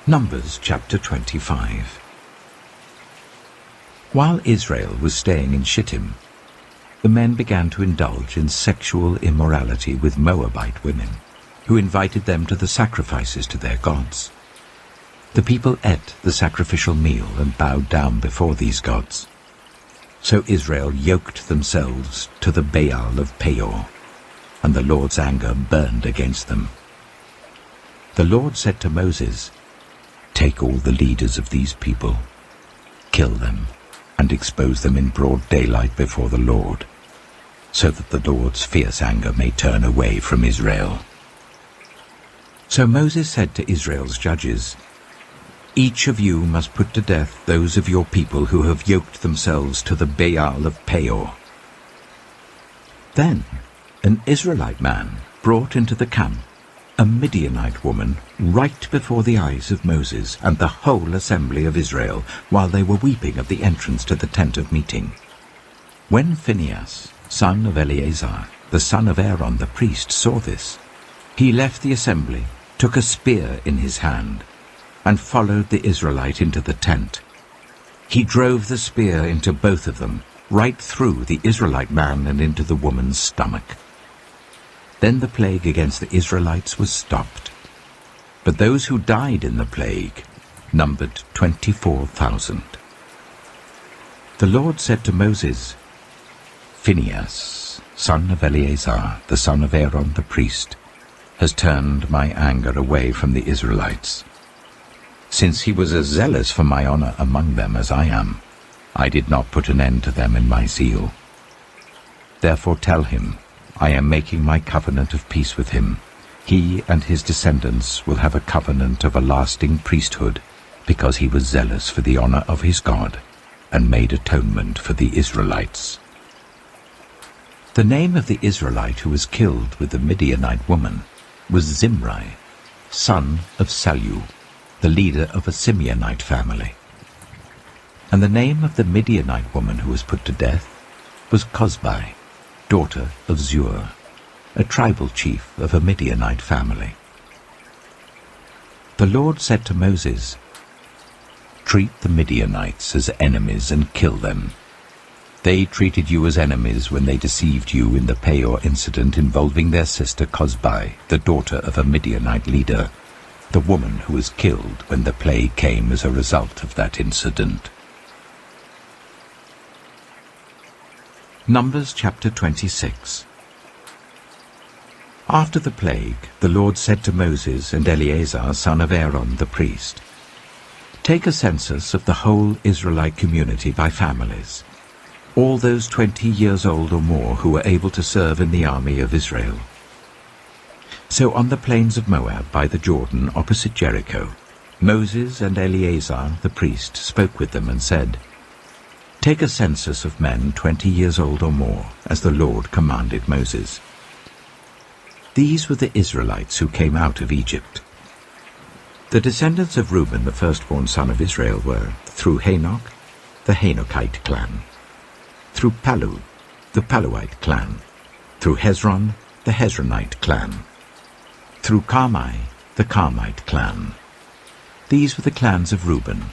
[SPEAKER 1] Numbers chapter 25. While Israel was staying in Shittim, the men began to indulge in sexual immorality with Moabite women, who invited them to the sacrifices to their gods. The people ate the sacrificial meal and bowed down before these gods. So Israel yoked themselves to the Baal of Peor, and the Lord's anger burned against them. The Lord said to Moses, "Take all the leaders of these people, kill them, and expose them in broad daylight before the Lord, so that the Lord's fierce anger may turn away from Israel." So Moses said to Israel's judges, "Each of you must put to death those of your people who have yoked themselves to the Baal of Peor." Then an Israelite man brought into the camp a Midianite woman right before the eyes of Moses and the whole assembly of Israel, while they were weeping at the entrance to the tent of meeting. When Phinehas, son of Eleazar, the son of Aaron the priest, saw this, he left the assembly, took a spear in his hand, and followed the Israelite into the tent. He drove the spear into both of them, right through the Israelite man and into the woman's stomach. Then the plague against the Israelites was stopped. But those who died in the plague numbered 24,000. The Lord said to Moses, "Phinehas, son of Eleazar, the son of Aaron the priest, has turned my anger away from the Israelites. Since he was as zealous for my honor among them as I am, I did not put an end to them in my zeal. Therefore tell him, I am making my covenant of peace with him. He and his descendants will have a covenant of a lasting priesthood, because he was zealous for the honor of his God, and made atonement for the Israelites." The name of the Israelite who was killed with the Midianite woman was Zimri, son of Salu, the leader of a Simeonite family. And the name of the Midianite woman who was put to death was Cozbi, daughter of Zur, a tribal chief of a Midianite family. The Lord said to Moses, "Treat the Midianites as enemies and kill them. They treated you as enemies when they deceived you in the Peor incident involving their sister Cozbi, the daughter of a Midianite leader, the woman who was killed when the plague came as a result of that incident." Numbers chapter 26. After the plague, the Lord said to Moses and Eleazar, son of Aaron the priest, Take a census of the whole Israelite community by families, all those 20 years old or more who were able to serve in the army of Israel. So on the plains of Moab by the Jordan opposite Jericho, Moses and Eleazar the priest spoke with them and said, "Take a census of men 20 years old or more, as the Lord commanded Moses." These were the Israelites who came out of Egypt. The descendants of Reuben, the firstborn son of Israel, were, through Hanok, the Hanokite clan; through Palu, the Paluite clan; through Hezron, the Hezronite clan; through Carmi, the Carmite clan. These were the clans of Reuben.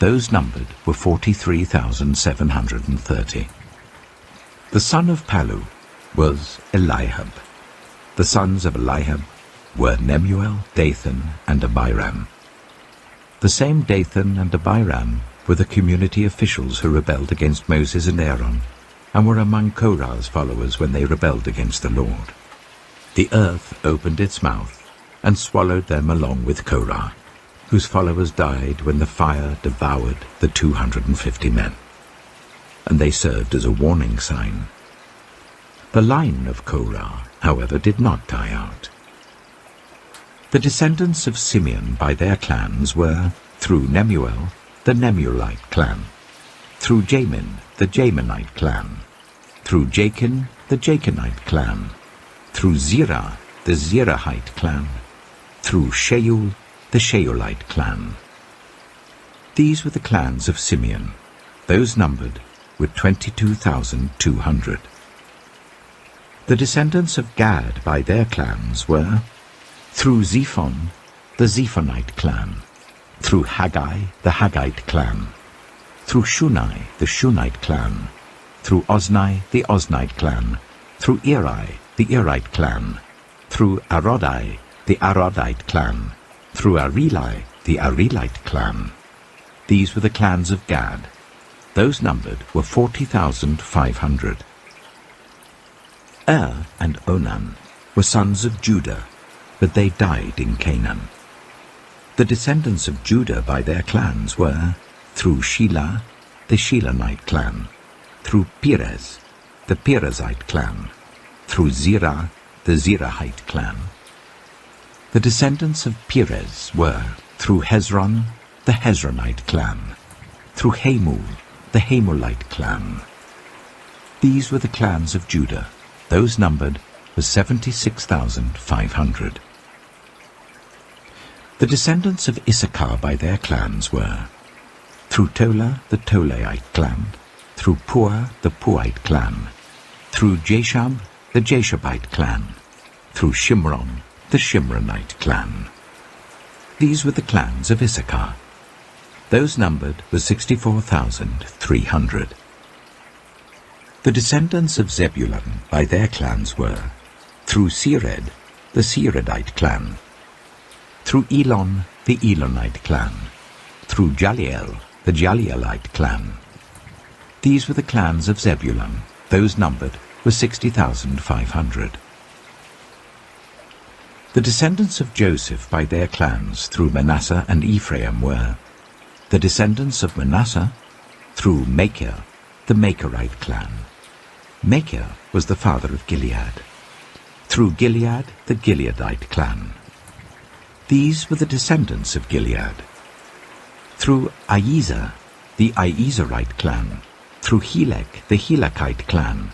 [SPEAKER 1] Those numbered were 43,730. The son of Palu was Eliab. The sons of Eliab were Nemuel, Dathan, and Abiram. The same Dathan and Abiram were the community officials who rebelled against Moses and Aaron, and were among Korah's followers when they rebelled against the Lord. The earth opened its mouth and swallowed them along with Korah, whose followers died when the fire devoured the 250 men, and they served as a warning sign. The line of Korah, however, did not die out. The descendants of Simeon by their clans were, through Nemuel, the Nemuelite clan; through Jamin, the Jaminite clan; through Jachin, the Jachinite clan; through Zerah, the Zerahite clan; through Sheol, the Sheolite clan. These were the clans of Simeon. Those numbered were 22,200. The descendants of Gad by their clans were, through Zephon, the Zephonite clan; through Haggai, the Haggite clan; through Shunai, the Shunite clan; through Ozni, the Oznite clan; through Eri, the Erite clan; through Arodai, the Arodite clan; through Areli, the Arelite clan. These were the clans of Gad. Those numbered were 40,500. And Onan were sons of Judah, but they died in Canaan. The descendants of Judah by their clans were, through Shelah, the Shelahite clan; through Perez, the Perezite clan; through Zerah, the Zerahite clan. The descendants of Perez were, through Hezron, the Hezronite clan; through Hamul, the Hamulite clan. These were the clans of Judah. Those numbered were 76,500. The descendants of Issachar by their clans were, through Tola, the Tolaite clan; through Puah, the Puahite clan; through Jashab, the Jashabite clan; through Shimron, the Shimronite clan. These were the clans of Issachar. Those numbered were 64,300. The descendants of Zebulun by their clans were, through Sered, the Seredite clan; through Elon, the Elonite clan; through Jaliel, the Jalielite clan. These were the clans of Zebulun. Those numbered were 60,500. The descendants of Joseph by their clans through Manasseh and Ephraim were, the descendants of Manasseh through Machir, the Machirite clan. Machir was the father of Gilead. Through Gilead, the Gileadite clan. These were the descendants of Gilead. Through Iezer, the Iezerite clan; through Helek, the Helekite clan;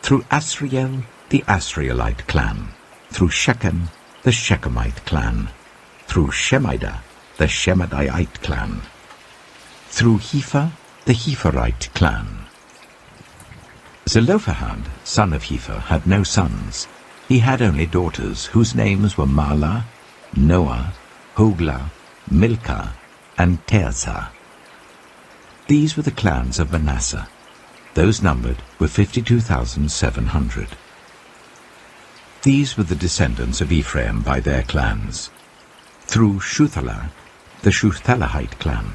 [SPEAKER 1] through Asriel, the Asrielite clan; through Shechem, the Shechemite clan; through Shemida, the Shemidite clan; through Hepher, the Hepherite clan. Zelophehad, son of Hepher, had no sons. He had only daughters, whose names were Mahlah, Noah, Hoglah, Milcah, and Tirzah. These were the clans of Manasseh. Those numbered were 52,700. These were the descendants of Ephraim by their clans. Through Shuthelah, the Shuthelahite clan;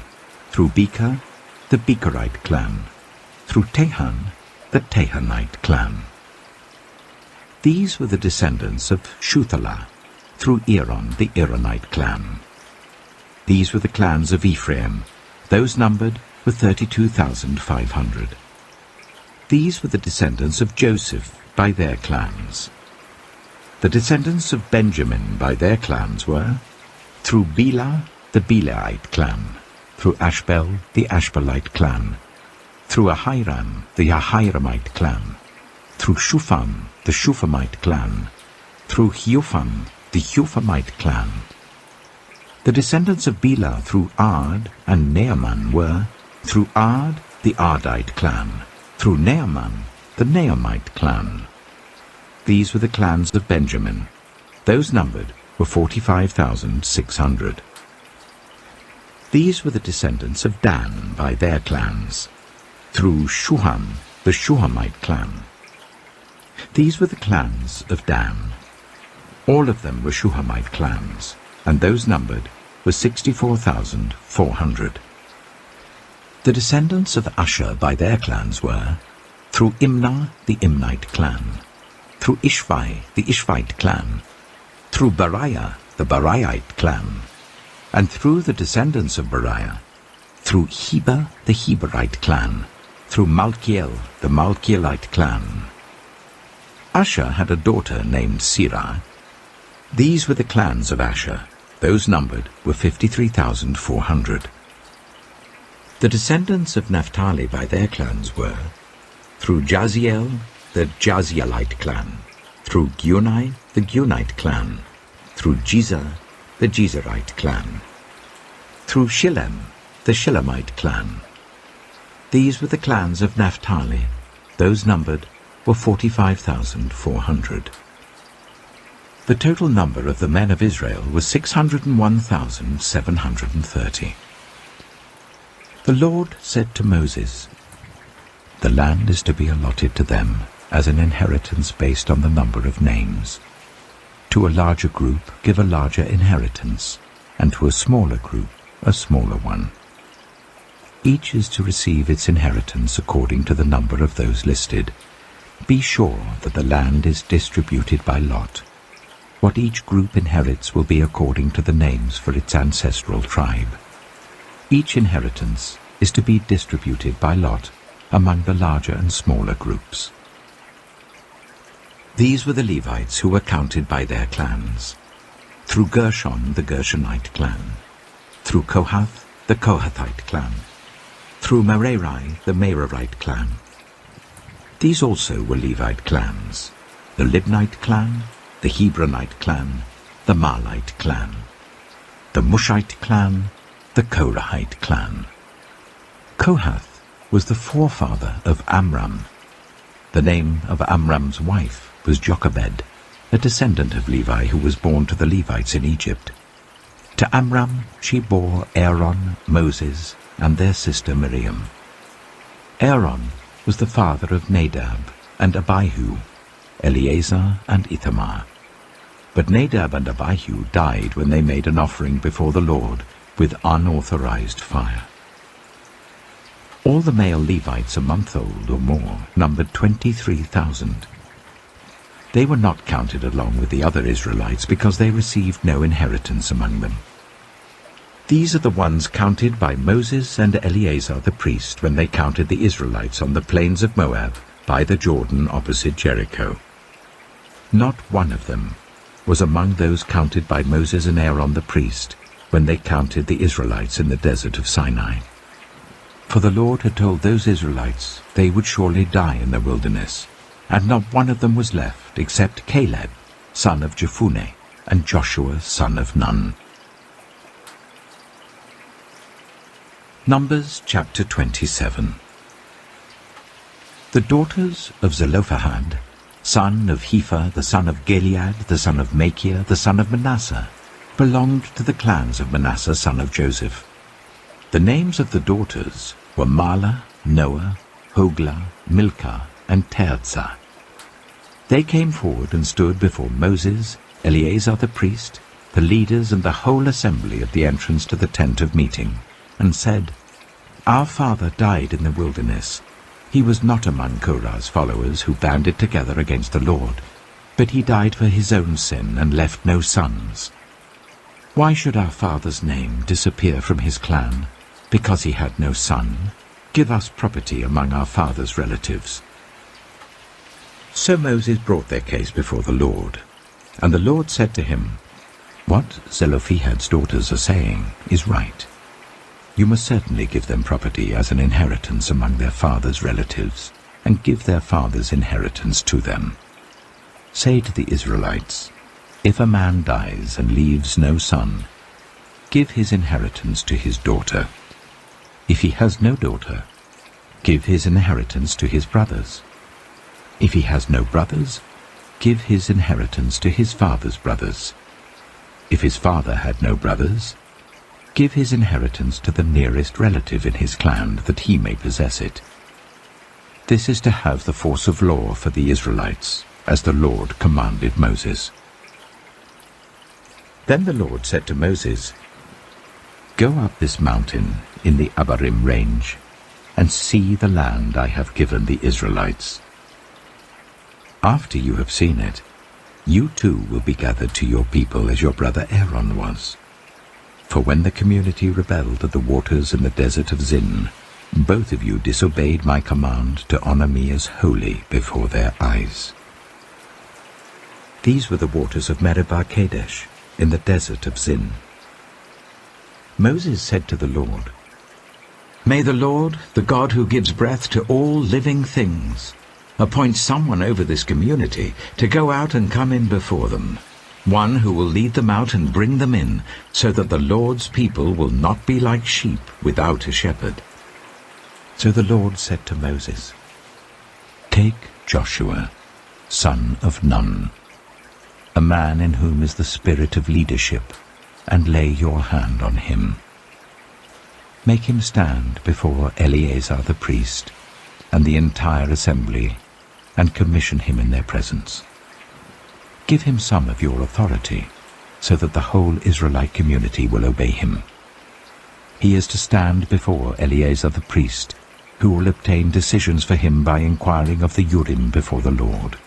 [SPEAKER 1] through Becher, the Becherite clan; through Tehan, the Tehanite clan. These were the descendants of Shuthelah, through Aaron, the Aaronite clan. These were the clans of Ephraim. Those numbered were 32,500. These were the descendants of Joseph by their clans. The descendants of Benjamin by their clans were, through Bela, the Belaite clan, through Ashbel, the Ashbelite clan, through Ahiram, the Ahiramite clan, through Shufam, the Shufamite clan, through Hufam, the Hufamite clan. The descendants of Bela through Ard and Naaman were, through Ard, the Ardite clan, through Naaman, the Naamite clan. These were the clans of Benjamin. Those numbered were 45,600. These were the descendants of Dan by their clans, through Shuham, the Shuhamite clan. These were the clans of Dan. All of them were Shuhamite clans, and those numbered were 64,400. The descendants of Asher by their clans were, through Imnah, the Imnite clan, through Ishvi, the Ishvite clan, through Beriah, the Beriahite clan, and through the descendants of Beriah, through Heber, the Heberite clan, through Malkiel, the Malkielite clan. Asher had a daughter named Sirah. These were the clans of Asher. Those numbered were 53,400. The descendants of Naphtali by their clans were, through Jaziel, the Jazielite clan, through Gunai, the Gunite clan, through Jezer, the Jezerite clan, through Shillem, the Shillemite clan. These were the clans of Naphtali. Those numbered were 45,400. The total number of the men of Israel was 601,730. The Lord said to Moses, "The land is to be allotted to them as an inheritance based on the number of names. To a larger group give a larger inheritance, and to a smaller group a smaller one. Each is to receive its inheritance according to the number of those listed. Be sure that the land is distributed by lot. What each group inherits will be according to the names for its ancestral tribe. Each inheritance is to be distributed by lot among the larger and smaller groups." These were the Levites who were counted by their clans. Through Gershon, the Gershonite clan. Through Kohath, the Kohathite clan. Through Merari, the Merarite clan. These also were Levite clans: the Libnite clan, the Hebronite clan, the Marlite clan, the Mushite clan, the Korahite clan. Kohath was the forefather of Amram. The name of Amram's wife was Jochebed, a descendant of Levi who was born to the Levites in Egypt. To Amram she bore Aaron, Moses, and their sister Miriam. Aaron was the father of Nadab and Abihu, Eleazar and Ithamar. But Nadab and Abihu died when they made an offering before the Lord with unauthorized fire. All the male Levites a month old or more numbered 23,000. They were not counted along with the other Israelites because they received no inheritance among them. These are the ones counted by Moses and Eleazar the priest when they counted the Israelites on the plains of Moab by the Jordan opposite Jericho. Not one of them was among those counted by Moses and Aaron the priest when they counted the Israelites in the desert of Sinai. For the Lord had told those Israelites they would surely die in the wilderness, and not one of them was left except Caleb, son of Jephunneh, and Joshua, son of Nun. Numbers chapter 27. The daughters of Zelophehad, son of Hepher, the son of Gilead, the son of Machir, the son of Manasseh, belonged to the clans of Manasseh, son of Joseph. The names of the daughters were Mahlah, Noah, Hoglah, Milcah, and Tirzah. They came forward and stood before Moses, Eleazar the priest, the leaders and the whole assembly at the entrance to the tent of meeting, and said, "Our father died in the wilderness. He was not among Korah's followers who banded together against the Lord, but he died for his own sin and left no sons. Why should our father's name disappear from his clan, because he had no son? Give us property among our father's relatives." So Moses brought their case before the Lord, and the Lord said to him, "What Zelophehad's daughters are saying is right. You must certainly give them property as an inheritance among their father's relatives, and give their father's inheritance to them. Say to the Israelites, if a man dies and leaves no son, give his inheritance to his daughter. If he has no daughter, give his inheritance to his brothers. If he has no brothers, give his inheritance to his father's brothers. If his father had no brothers, give his inheritance to the nearest relative in his clan, that he may possess it. This is to have the force of law for the Israelites, as the Lord commanded Moses." Then the Lord said to Moses, "Go up this mountain in the Abarim range, and see the land I have given the Israelites. After you have seen it, you too will be gathered to your people as your brother Aaron was. For when the community rebelled at the waters in the desert of Zin, both of you disobeyed my command to honor me as holy before their eyes." These were the waters of Meribah Kadesh, in the desert of Zin. Moses said to the Lord, "May the Lord, the God who gives breath to all living things, appoint someone over this community to go out and come in before them, one who will lead them out and bring them in, so that the Lord's people will not be like sheep without a shepherd." So the Lord said to Moses, "Take Joshua, son of Nun, a man in whom is the spirit of leadership, and lay your hand on him. Make him stand before Eleazar the priest and the entire assembly, and commission him in their presence. Give him some of your authority, so that the whole Israelite community will obey him. He is to stand before Eleazar the priest, who will obtain decisions for him by inquiring of the Urim before the Lord.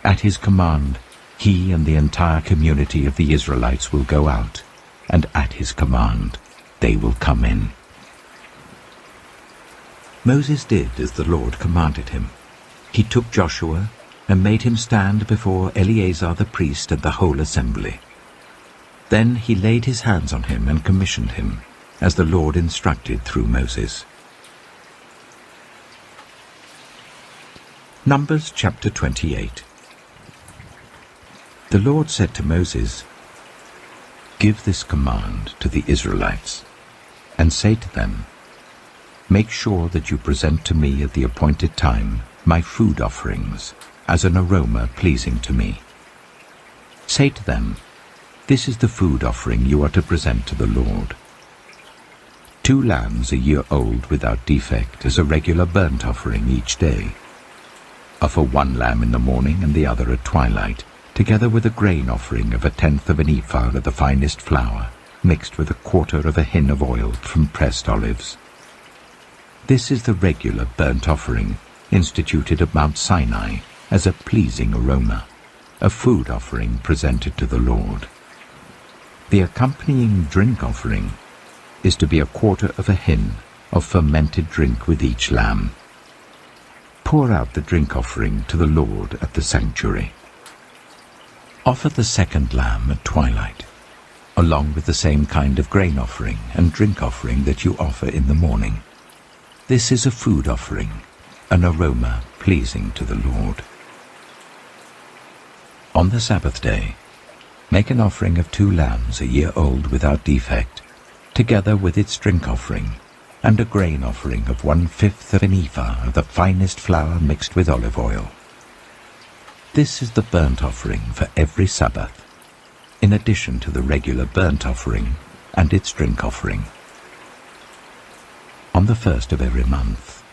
[SPEAKER 1] At his command, he and the entire community of the Israelites will go out, and at his command they will come in." Moses did as the Lord commanded him. He took Joshua and made him stand before Eleazar the priest and the whole assembly. Then he laid his hands on him and commissioned him, as the Lord instructed through Moses. Numbers chapter 28. The Lord said to Moses, "Give this command to the Israelites, and say to them, make sure that you present to me at the appointed time my food offerings as an aroma pleasing to me. Say to them, this is the food offering you are to present to the Lord. 2 lambs a year old without defect as a regular burnt offering each day. Offer 1 lamb in the morning and the other at twilight, together with a grain offering of 1/10 of an ephah of the finest flour, mixed with 1/4 of a hin of oil from pressed olives. This is the regular burnt offering instituted at Mount Sinai as a pleasing aroma, a food offering presented to the Lord. The accompanying drink offering is to be 1/4 of a hin of fermented drink with each lamb. Pour out the drink offering to the Lord at the sanctuary. Offer the 2nd lamb at twilight, along with the same kind of grain offering and drink offering that you offer in the morning. This is a food offering, an aroma pleasing to the Lord. On the Sabbath day, make an offering of 2 lambs a year old without defect, together with its drink offering, and a grain offering of 1/5 of an ephah of the finest flour mixed with olive oil. This is the burnt offering for every Sabbath, in addition to the regular burnt offering and its drink offering. On the 1st of every month,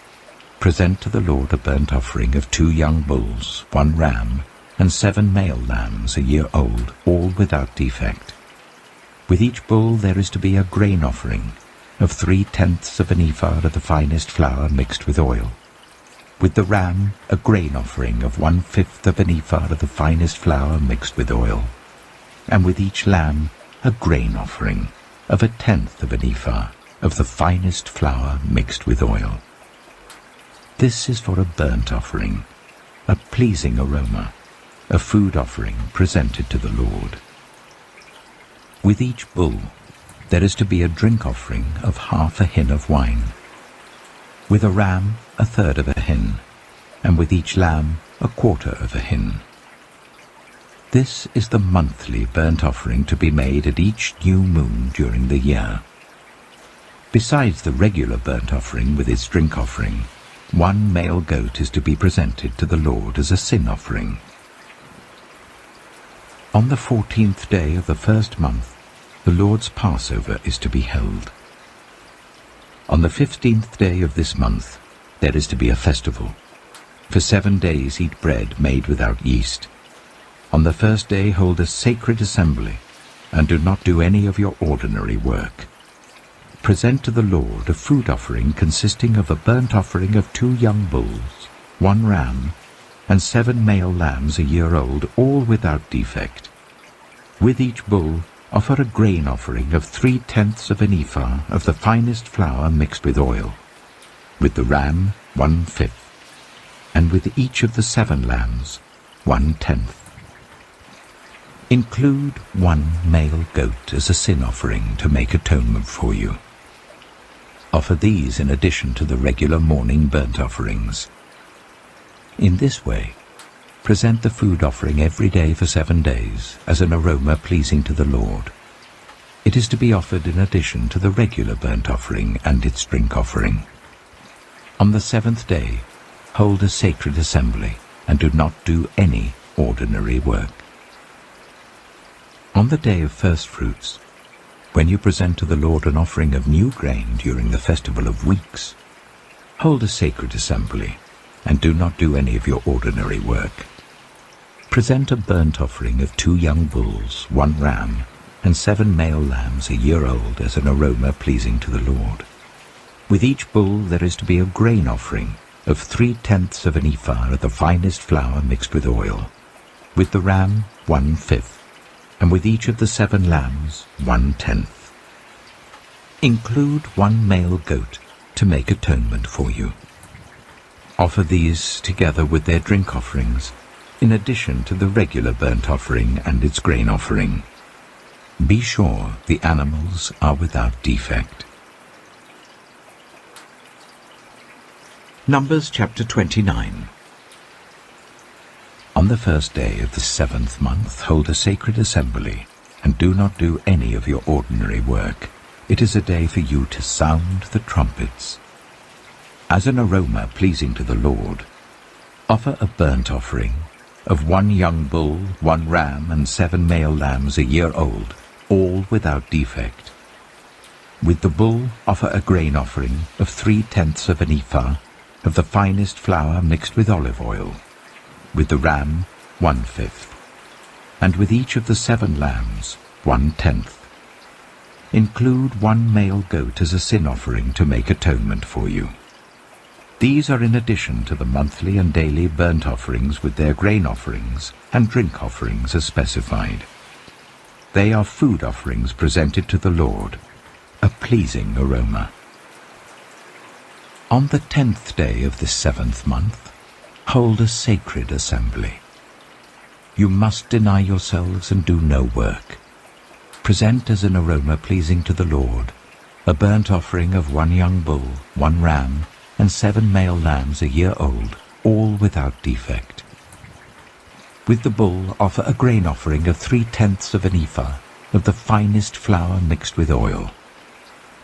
[SPEAKER 1] present to the Lord a burnt offering of 2 young bulls, 1 ram, and 7 male lambs a year old, all without defect. With each bull there is to be a grain offering of 3/10 of an ephah of the finest flour mixed with oil. With the ram, a grain offering of 1/5 of an ephah of the finest flour mixed with oil. And with each lamb, a grain offering of 1/10 of an ephah of the finest flour mixed with oil. This is for a burnt offering, a pleasing aroma, a food offering presented to the Lord. With each bull there is to be a drink offering of 1/2 a hin of wine. With a ram 1/3 of a hin, and with each lamb 1/4 of a hin. This is the monthly burnt offering to be made at each new moon during the year. Besides the regular burnt offering with its drink offering, 1 male goat is to be presented to the Lord as a sin offering. On the 14th day of the first month, the Lord's Passover is to be held. On the 15th day of this month, there is to be a festival. For 7 days eat bread made without yeast. On the first day hold a sacred assembly, and do not do any of your ordinary work. Present to the Lord a food offering consisting of a burnt offering of 2 young bulls, 1 ram, and 7 male lambs a year old, all without defect. With each bull offer a grain offering of 3/10 of an ephah of the finest flour mixed with oil. With the ram 1/5, and with each of the 7 lambs 1/10. Include 1 male goat as a sin offering to make atonement for you. Offer these in addition to the regular morning burnt offerings. In this way, present the food offering every day for 7 days as an aroma pleasing to the Lord. It is to be offered in addition to the regular burnt offering and its drink offering. On the 7th day, hold a sacred assembly, and do not do any ordinary work. On the day of first fruits, when you present to the Lord an offering of new grain during the festival of weeks, hold a sacred assembly, and do not do any of your ordinary work. Present a burnt offering of 2 young bulls, 1 ram, and 7 male lambs a year old as an aroma pleasing to the Lord. With each bull there is to be a grain offering of 3/10 of an ephah of the finest flour mixed with oil. With the ram 1/5, and with each of the 7 lambs 1/10. Include 1 male goat to make atonement for you. Offer these together with their drink offerings, in addition to the regular burnt offering and its grain offering. Be sure the animals are without defect. Numbers chapter 29. On the first day of the 7th month hold a sacred assembly, and do not do any of your ordinary work. It is a day for you to sound the trumpets. As an aroma pleasing to the Lord, offer a burnt offering of 1 young bull, 1 ram, and 7 male lambs a year old, all without defect. With the bull offer a grain offering of 3/10 of an ephah of the finest flour mixed with olive oil. With the ram 1/5, and with each of the 7 lambs 1/10. Include 1 male goat as a sin offering to make atonement for you. These are in addition to the monthly and daily burnt offerings with their grain offerings and drink offerings as specified. They are food offerings presented to the Lord, a pleasing aroma. On the 10th day of this 7th month, hold a sacred assembly. You must deny yourselves and do no work. Present as an aroma pleasing to the Lord a burnt offering of 1 young bull, 1 ram, and 7 male lambs a year old, all without defect. With the bull offer a grain offering of 3/10 of an ephah of the finest flour mixed with oil.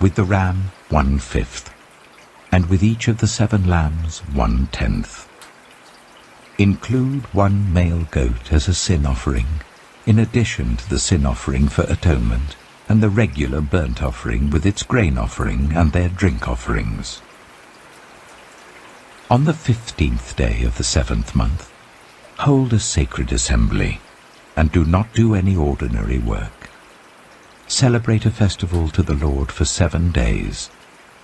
[SPEAKER 1] With the ram 1/5, and with each of the 7 lambs 1/10. Include 1 male goat as a sin offering, in addition to the sin offering for atonement and the regular burnt offering with its grain offering and their drink offerings. On the 15th day of the 7th month, hold a sacred assembly, and do not do any ordinary work. Celebrate a festival to the Lord for 7 days.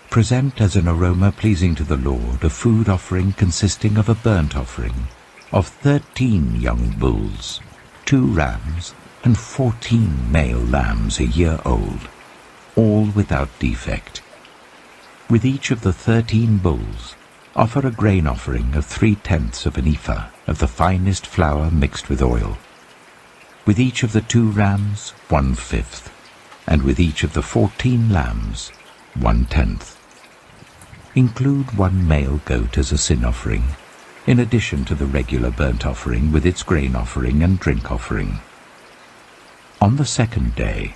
[SPEAKER 1] Present as an aroma pleasing to the Lord a food offering consisting of a burnt offering of 13 young bulls, 2 rams, and 14 male lambs a year old, all without defect. With each of the 13 bulls, offer a grain offering of 3/10 of an ephah of the finest flour mixed with oil. With each of the 2 rams, 1/5, and with each of the 14 lambs, 1/10. Include 1 male goat as a sin offering, in addition to the regular burnt offering with its grain offering and drink offering. On the 2nd day,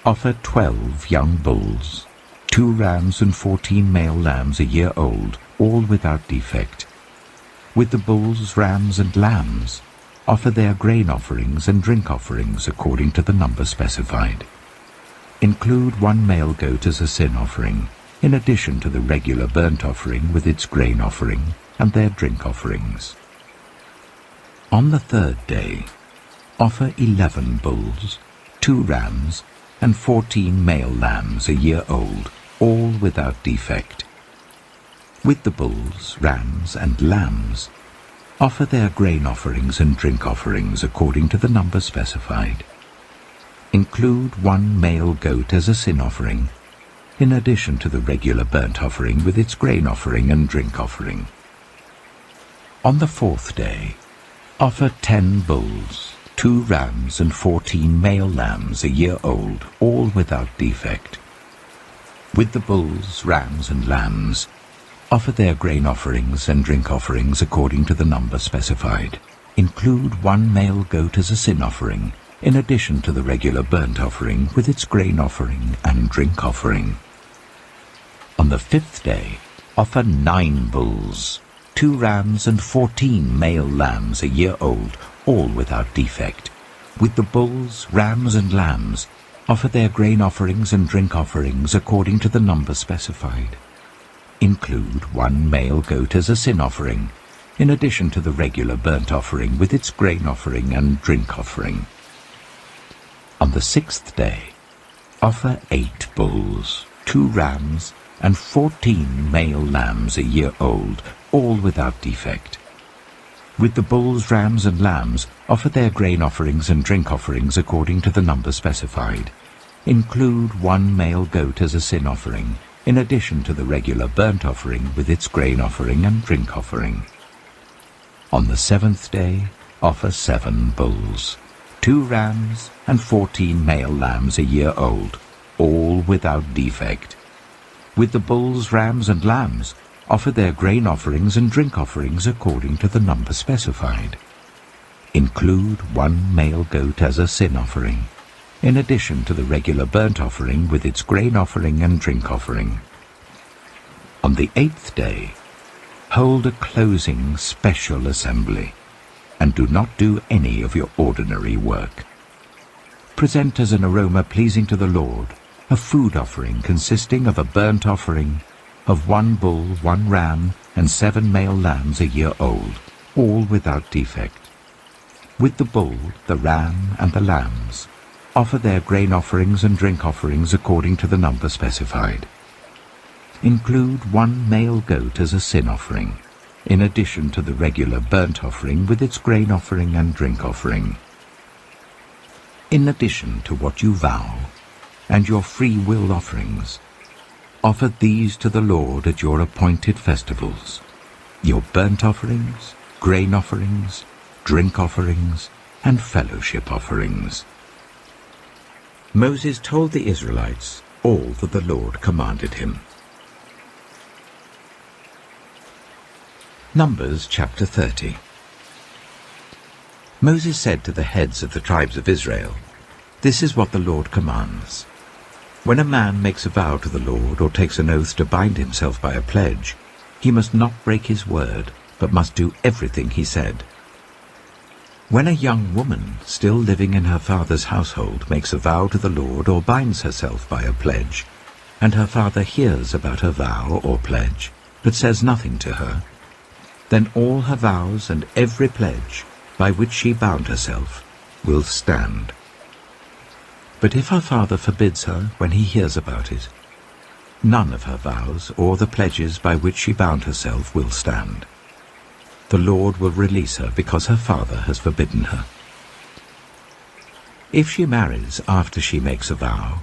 [SPEAKER 1] offer 12 young bulls, 2 rams and 14 male lambs a year old, all without defect. With the bulls, rams, and lambs, offer their grain offerings and drink offerings according to the number specified. Include 1 male goat as a sin offering, in addition to the regular burnt offering with its grain offering and their drink offerings. On the 3rd day, offer 11 bulls, 2 rams, and 14 male lambs a year old, all without defect. With the bulls, rams, and lambs, offer their grain offerings and drink offerings according to the number specified. Include 1 male goat as a sin offering, in addition to the regular burnt offering with its grain offering and drink offering. On the 4th day, offer 10 bulls, 2 rams, and 14 male lambs a year old, all without defect. With the bulls, rams, and lambs, offer their grain offerings and drink offerings according to the number specified. Include 1 male goat as a sin offering, in addition to the regular burnt offering with its grain offering and drink offering. On the 5th day, offer 9 bulls, 2 rams, and 14 male lambs a year old, all without defect. With the bulls, rams, and lambs, offer their grain offerings and drink offerings according to the number specified. Include 1 male goat as a sin offering, in addition to the regular burnt offering with its grain offering and drink offering. On the 6th day, offer 8 bulls, 2 rams, and 14 male lambs a year old, all without defect. With the bulls, rams, and lambs, offer their grain offerings and drink offerings according to the number specified. Include 1 male goat as a sin offering, in addition to the regular burnt offering with its grain offering and drink offering. On the 7th day, offer 7 bulls, 2 rams, and 14 male lambs a year old, all without defect. With the bulls, rams, and lambs, offer their grain offerings and drink offerings according to the number specified. Include 1 male goat as a sin offering, in addition to the regular burnt offering with its grain offering and drink offering. On the 8th day, hold a closing special assembly, and do not do any of your ordinary work. Present as an aroma pleasing to the Lord a food offering consisting of a burnt offering of 1 bull, 1 ram, and 7 male lambs a year old, all without defect. With the bull, the ram, and the lambs, offer their grain offerings and drink offerings according to the number specified. Include 1 male goat as a sin offering, in addition to the regular burnt offering with its grain offering and drink offering. In addition to what you vow, and your free will offerings, offer these to the Lord at your appointed festivals: your burnt offerings, grain offerings, drink offerings, and fellowship offerings. Moses told the Israelites all that the Lord commanded him. Numbers chapter 30. Moses said to the heads of the tribes of Israel, "This is what the Lord commands. When a man makes a vow to the Lord or takes an oath to bind himself by a pledge, he must not break his word, but must do everything he said. When a young woman still living in her father's household makes a vow to the Lord or binds herself by a pledge, and her father hears about her vow or pledge, but says nothing to her, then all her vows and every pledge by which she bound herself will stand. But if her father forbids her when he hears about it, none of her vows or the pledges by which she bound herself will stand. The Lord will release her because her father has forbidden her." If she marries after she makes a vow,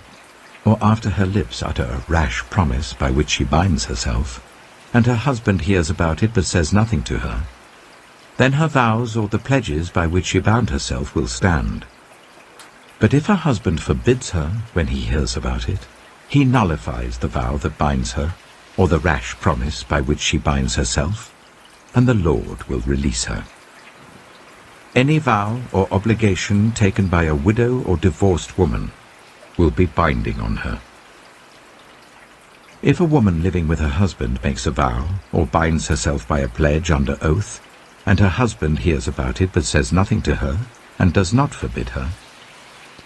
[SPEAKER 1] or after her lips utter a rash promise by which she binds herself, and her husband hears about it but says nothing to her, then her vows or the pledges by which she bound herself will stand. But if her husband forbids her when he hears about it, he nullifies the vow that binds her, or the rash promise by which she binds herself, and the Lord will release her. Any vow or obligation taken by a widow or divorced woman will be binding on her. If a woman living with her husband makes a vow or binds herself by a pledge under oath, and her husband hears about it but says nothing to her and does not forbid her,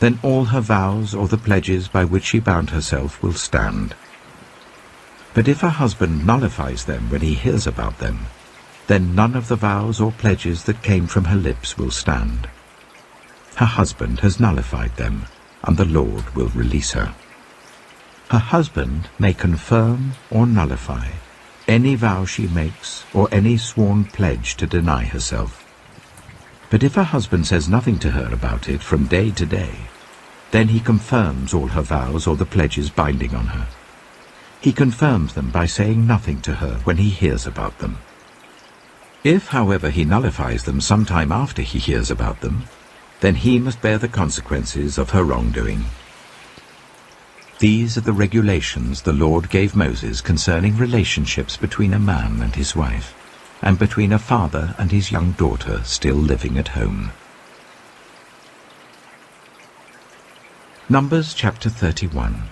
[SPEAKER 1] then all her vows or the pledges by which she bound herself will stand. But if her husband nullifies them when he hears about them, then none of the vows or pledges that came from her lips will stand. Her husband has nullified them, and the Lord will release her. Her husband may confirm or nullify any vow she makes or any sworn pledge to deny herself. But if her husband says nothing to her about it from day to day, then he confirms all her vows or the pledges binding on her. He confirms them by saying nothing to her when he hears about them. If, however, he nullifies them some time after he hears about them, then he must bear the consequences of her wrongdoing. These are the regulations the Lord gave Moses concerning relationships between a man and his wife, and between a father and his young daughter still living at home. Numbers chapter 31.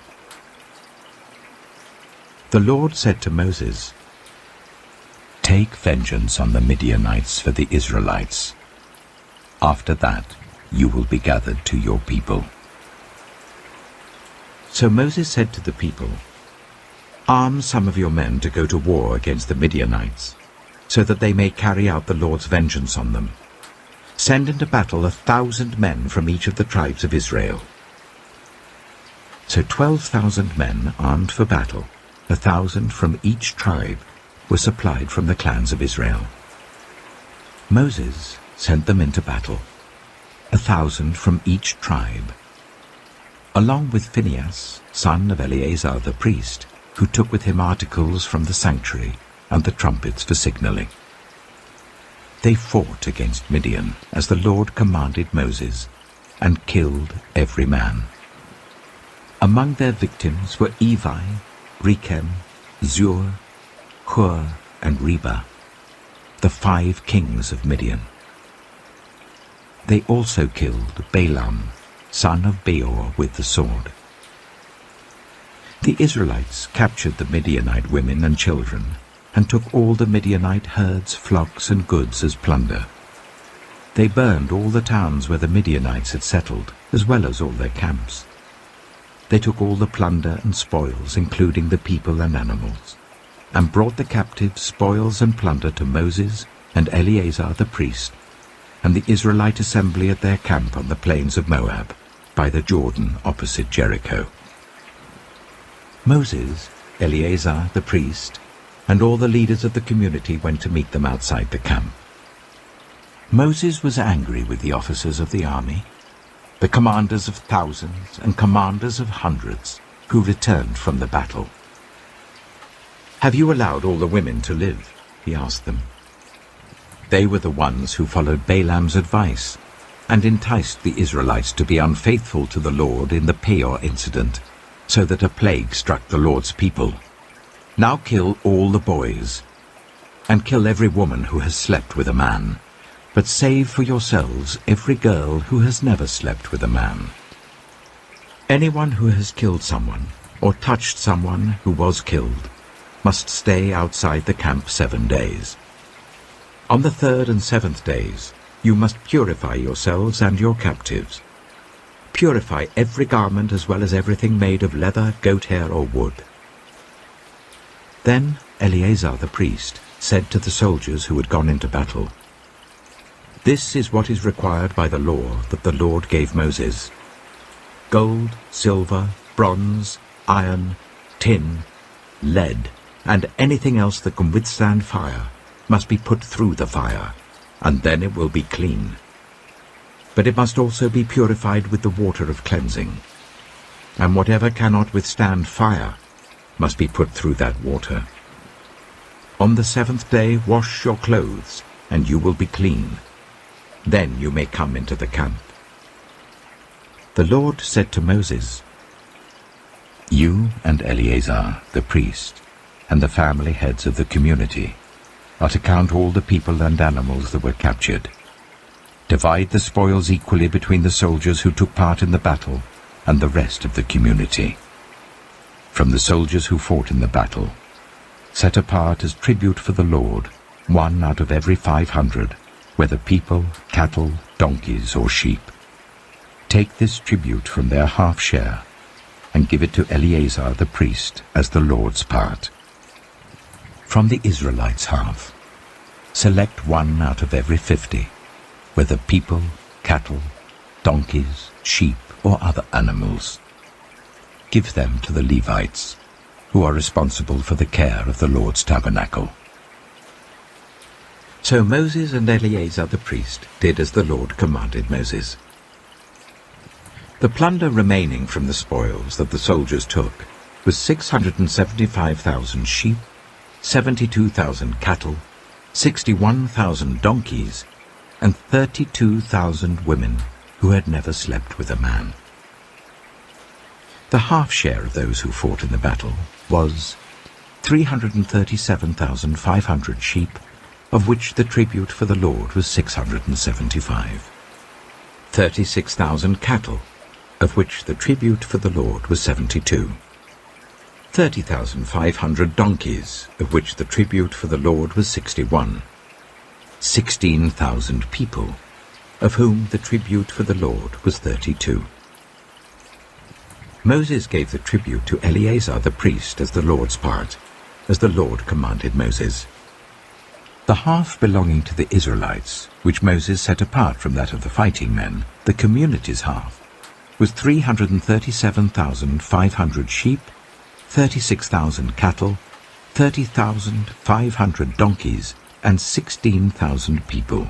[SPEAKER 1] The Lord said to Moses, "Take vengeance on the Midianites for the Israelites. After that you will be gathered to your people." So Moses said to the people, "Arm some of your men to go to war against the Midianites, so that they may carry out the Lord's vengeance on them. Send into battle 1,000 men from each of the tribes of Israel." So 12,000 men armed for battle, 1,000 from each tribe, were supplied from the clans of Israel. Moses sent them into battle, 1,000 from each tribe, along with Phinehas, son of Eleazar the priest, who took with him articles from the sanctuary and the trumpets for signaling. They fought against Midian, as the Lord commanded Moses, and killed every man. Among their victims were Evi, Rechem, Zur, Hur, and Reba, the 5 kings of Midian. They also killed Balaam, son of Beor, with the sword. The Israelites captured the Midianite women and children, and took all the Midianite herds, flocks, and goods as plunder. They burned all the towns where the Midianites had settled, as well as all their camps. They took all the plunder and spoils, including the people and animals, and brought the captives, spoils, and plunder to Moses and Eleazar the priest, and the Israelite assembly at their camp on the plains of Moab, by the Jordan opposite Jericho. Moses, Eleazar the priest, and all the leaders of the community went to meet them outside the camp. Moses was angry with the officers of the army, the commanders of thousands and commanders of hundreds, who returned from the battle. "Have you allowed all the women to live?" he asked them. They were the ones who followed Balaam's advice and enticed the Israelites to be unfaithful to the Lord in the Peor incident, so that a plague struck the Lord's people. Now kill all the boys, and kill every woman who has slept with a man, but save for yourselves every girl who has never slept with a man. Anyone who has killed someone, or touched someone who was killed, must stay outside the camp 7 days. On the 3rd and 7th days, you must purify yourselves and your captives. Purify every garment as well as everything made of leather, goat hair, or wood. Then Eleazar the priest said to the soldiers who had gone into battle, "This is what is required by the law that the Lord gave Moses. Gold, silver, bronze, iron, tin, lead, and anything else that can withstand fire must be put through the fire, and then it will be clean. but it must also be purified with the water of cleansing. And whatever cannot withstand fire must be put through that water. On the 7th day wash your clothes, and you will be clean. Then you may come into the camp. The Lord said to Moses, "You and Eleazar, the priest, and the family heads of the community, are to count all the people and animals that were captured. Divide the spoils equally between the soldiers who took part in the battle and the rest of the community. From the soldiers who fought in the battle, set apart as tribute for the Lord 1 out of every 500, whether people, cattle, donkeys, or sheep. Take this tribute from their half share and give it to Eleazar the priest as the Lord's part. From the Israelites' half, select 1 out of every 50, whether people, cattle, donkeys, sheep, or other animals. Give them to the Levites, who are responsible for the care of the Lord's tabernacle." So Moses and Eleazar the priest did as the Lord commanded Moses. The plunder remaining from the spoils that the soldiers took was 675,000 sheep, 72,000 cattle, 61,000 donkeys, and 32,000 women who had never slept with a man. The half share of those who fought in the battle was 337,500 sheep, of which the tribute for the Lord was 675. 36,000 cattle, of which the tribute for the Lord was 72. 30,500 donkeys, of which the tribute for the Lord was 61. 16,000 people, of whom the tribute for the Lord was 32. Moses gave the tribute to Eleazar the priest as the Lord's part, as the Lord commanded Moses. The half belonging to the Israelites, which Moses set apart from that of the fighting men, the community's half, was 337,500 sheep, 36,000 cattle, 30,500 donkeys, and 16,000 people.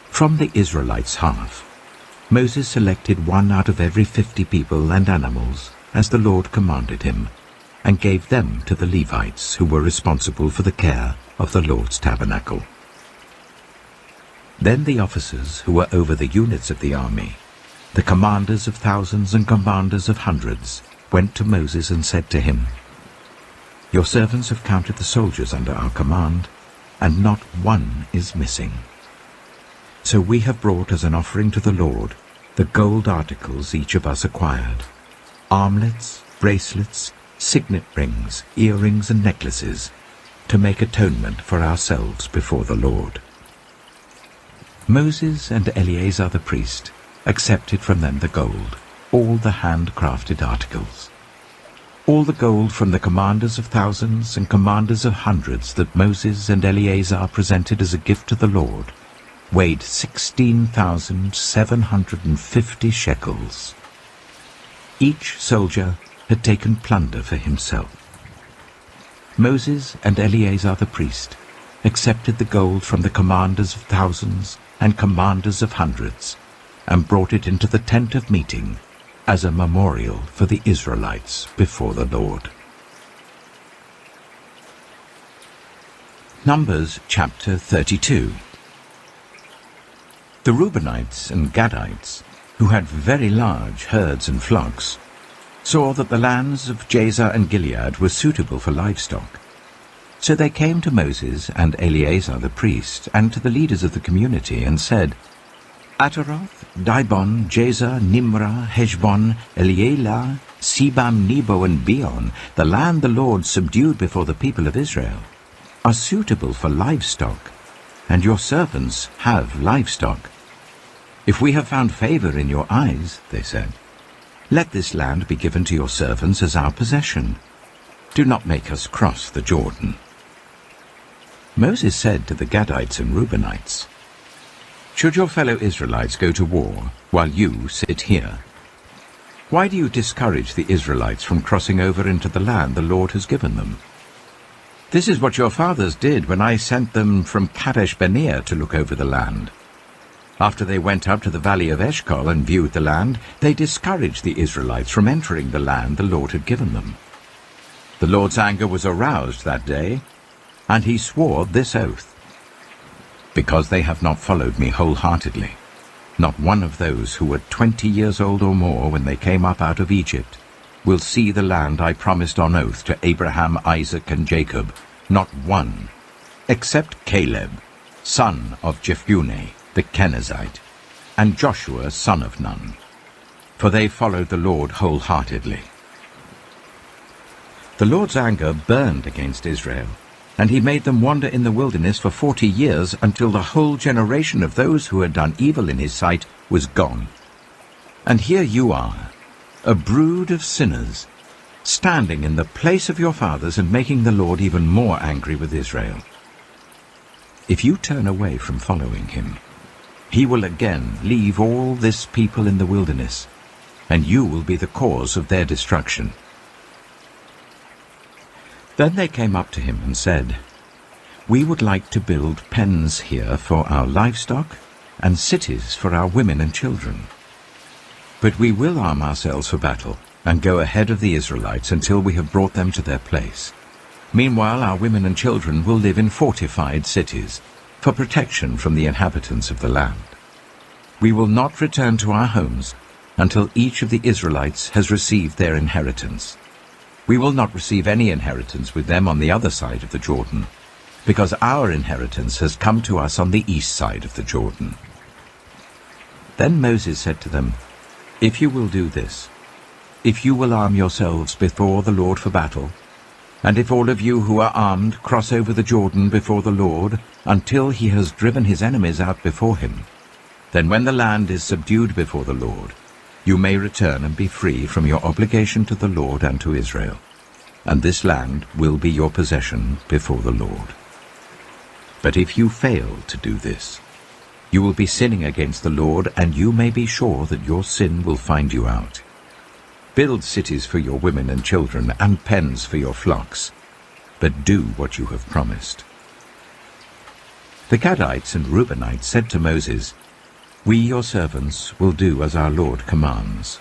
[SPEAKER 1] From the Israelites' half, Moses selected 1 out of every 50 people and animals, as the Lord commanded him, and gave them to the Levites, who were responsible for the care of the Lord's tabernacle. Then the officers who were over the units of the army, the commanders of thousands and commanders of hundreds, went to Moses and said to him, "Your servants have counted the soldiers under our command, and not one is missing. So we have brought as an offering to the Lord the gold articles each of us acquired, armlets, bracelets, signet rings, earrings, and necklaces, to make atonement for ourselves before the Lord." Moses and Eleazar the priest accepted from them the gold, all the handcrafted articles. All the gold from the commanders of thousands and commanders of hundreds that Moses and Eleazar presented as a gift to the Lord weighed 16,750 shekels. Each soldier had taken plunder for himself. Moses and Eleazar the priest accepted the gold from the commanders of thousands and commanders of hundreds, and brought it into the tent of meeting as a memorial for the Israelites before the Lord. Numbers chapter 32. The Reubenites and Gadites, who had very large herds and flocks, saw that the lands of Jazer and Gilead were suitable for livestock. So they came to Moses and Eleazar the priest, and to the leaders of the community, and said, "Ataroth, Dibon, Jazer, Nimrah, Heshbon, Elealeh, Sebam, Nebo, and Beon, the land the Lord subdued before the people of Israel, are suitable for livestock, and your servants have livestock. If we have found favor in your eyes," they said, "let this land be given to your servants as our possession. Do not make us cross the Jordan." Moses said to the Gadites and Reubenites, "Should your fellow Israelites go to war while you sit here? Why do you discourage the Israelites from crossing over into the land the Lord has given them? This is what your fathers did when I sent them from Kadesh Barnea to look over the land. After they went up to the valley of Eshcol and viewed the land, they discouraged the Israelites from entering the land the Lord had given them. The Lord's anger was aroused that day, and he swore this oath: "Because they have not followed me wholeheartedly, not one of those who were 20 years old or more when they came up out of Egypt will see the land I promised on oath to Abraham, Isaac, and Jacob, not one, except Caleb, son of Jephunneh, the Kenizzite, and Joshua, son of Nun, for they followed the Lord wholeheartedly." The Lord's anger burned against Israel, and he made them wander in the wilderness for 40 years until the whole generation of those who had done evil in his sight was gone. And here you are, a brood of sinners, standing in the place of your fathers and making the Lord even more angry with Israel. If you turn away from following him, he will again leave all this people in the wilderness, and you will be the cause of their destruction. Then they came up to him and said, "We would like to build pens here for our livestock and cities for our women and children. But we will arm ourselves for battle and go ahead of the Israelites until we have brought them to their place. Meanwhile, our women and children will live in fortified cities for protection from the inhabitants of the land. We will not return to our homes until each of the Israelites has received their inheritance. We will not receive any inheritance with them on the other side of the Jordan, because our inheritance has come to us on the east side of the Jordan." Then Moses said to them, "If you will do this, if you will arm yourselves before the Lord for battle, and if all of you who are armed cross over the Jordan before the Lord until he has driven his enemies out before him, then when the land is subdued before the Lord, you may return and be free from your obligation to the Lord and to Israel, and this land will be your possession before the Lord. But if you fail to do this, you will be sinning against the Lord, and you may be sure that your sin will find you out. Build cities for your women and children, and pens for your flocks, but do what you have promised." The Gadites and Reubenites said to Moses, "We, your servants, will do as our Lord commands.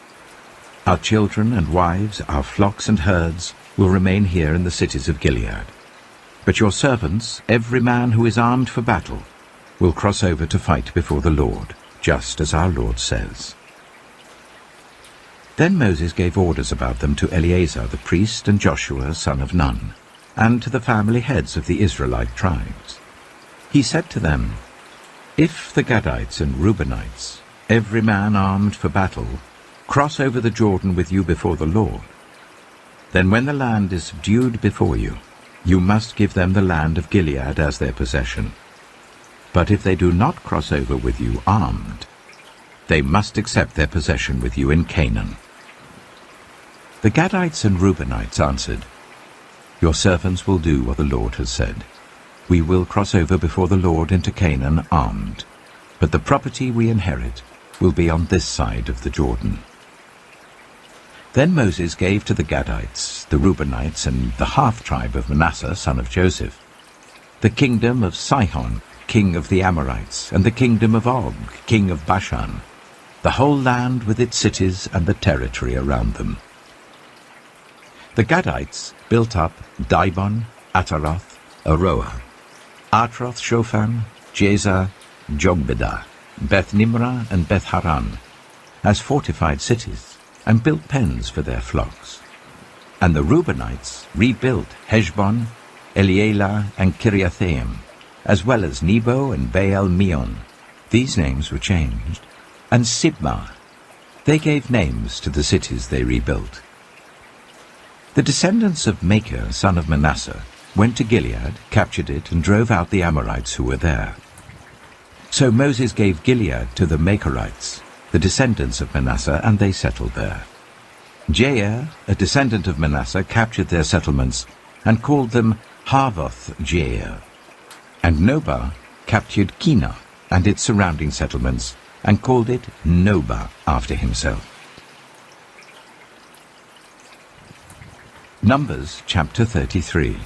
[SPEAKER 1] Our children and wives, our flocks and herds, will remain here in the cities of Gilead. But your servants, every man who is armed for battle, will cross over to fight before the Lord, just as our Lord says." Then Moses gave orders about them to Eleazar the priest and Joshua son of Nun, and to the family heads of the Israelite tribes. He said to them, "If the Gadites and Reubenites, every man armed for battle, cross over the Jordan with you before the Lord, then when the land is subdued before you, you must give them the land of Gilead as their possession. But if they do not cross over with you armed, they must accept their possession with you in Canaan." The Gadites and Reubenites answered, "Your servants will do what the Lord has said. We will cross over before the Lord into Canaan armed, but the property we inherit will be on this side of the Jordan." Then Moses gave to the Gadites, the Reubenites, and the half-tribe of Manasseh, son of Joseph, the kingdom of Sihon, king of the Amorites, and the kingdom of Og, king of Bashan, the whole land with its cities and the territory around them. The Gadites built up Dibon, Ataroth, Aroah, Atroth-Shophan, Jazer, Jogbedah, Beth-Nimrah, and Beth-Haran, as fortified cities, and built pens for their flocks. And the Reubenites rebuilt Heshbon, Elealeh, and Kiriathaim, as well as Nebo and Baal-Meon. These names were changed. And Sibmah. They gave names to the cities they rebuilt. The descendants of Machir, son of Manasseh, went to Gilead, captured it, and drove out the Amorites who were there. So Moses gave Gilead to the Machirites, the descendants of Manasseh, and they settled there. Jair, a descendant of Manasseh, captured their settlements and called them Havoth-Jair. And Nobah captured Kinah and its surrounding settlements and called it Nobah after himself. Numbers chapter 33.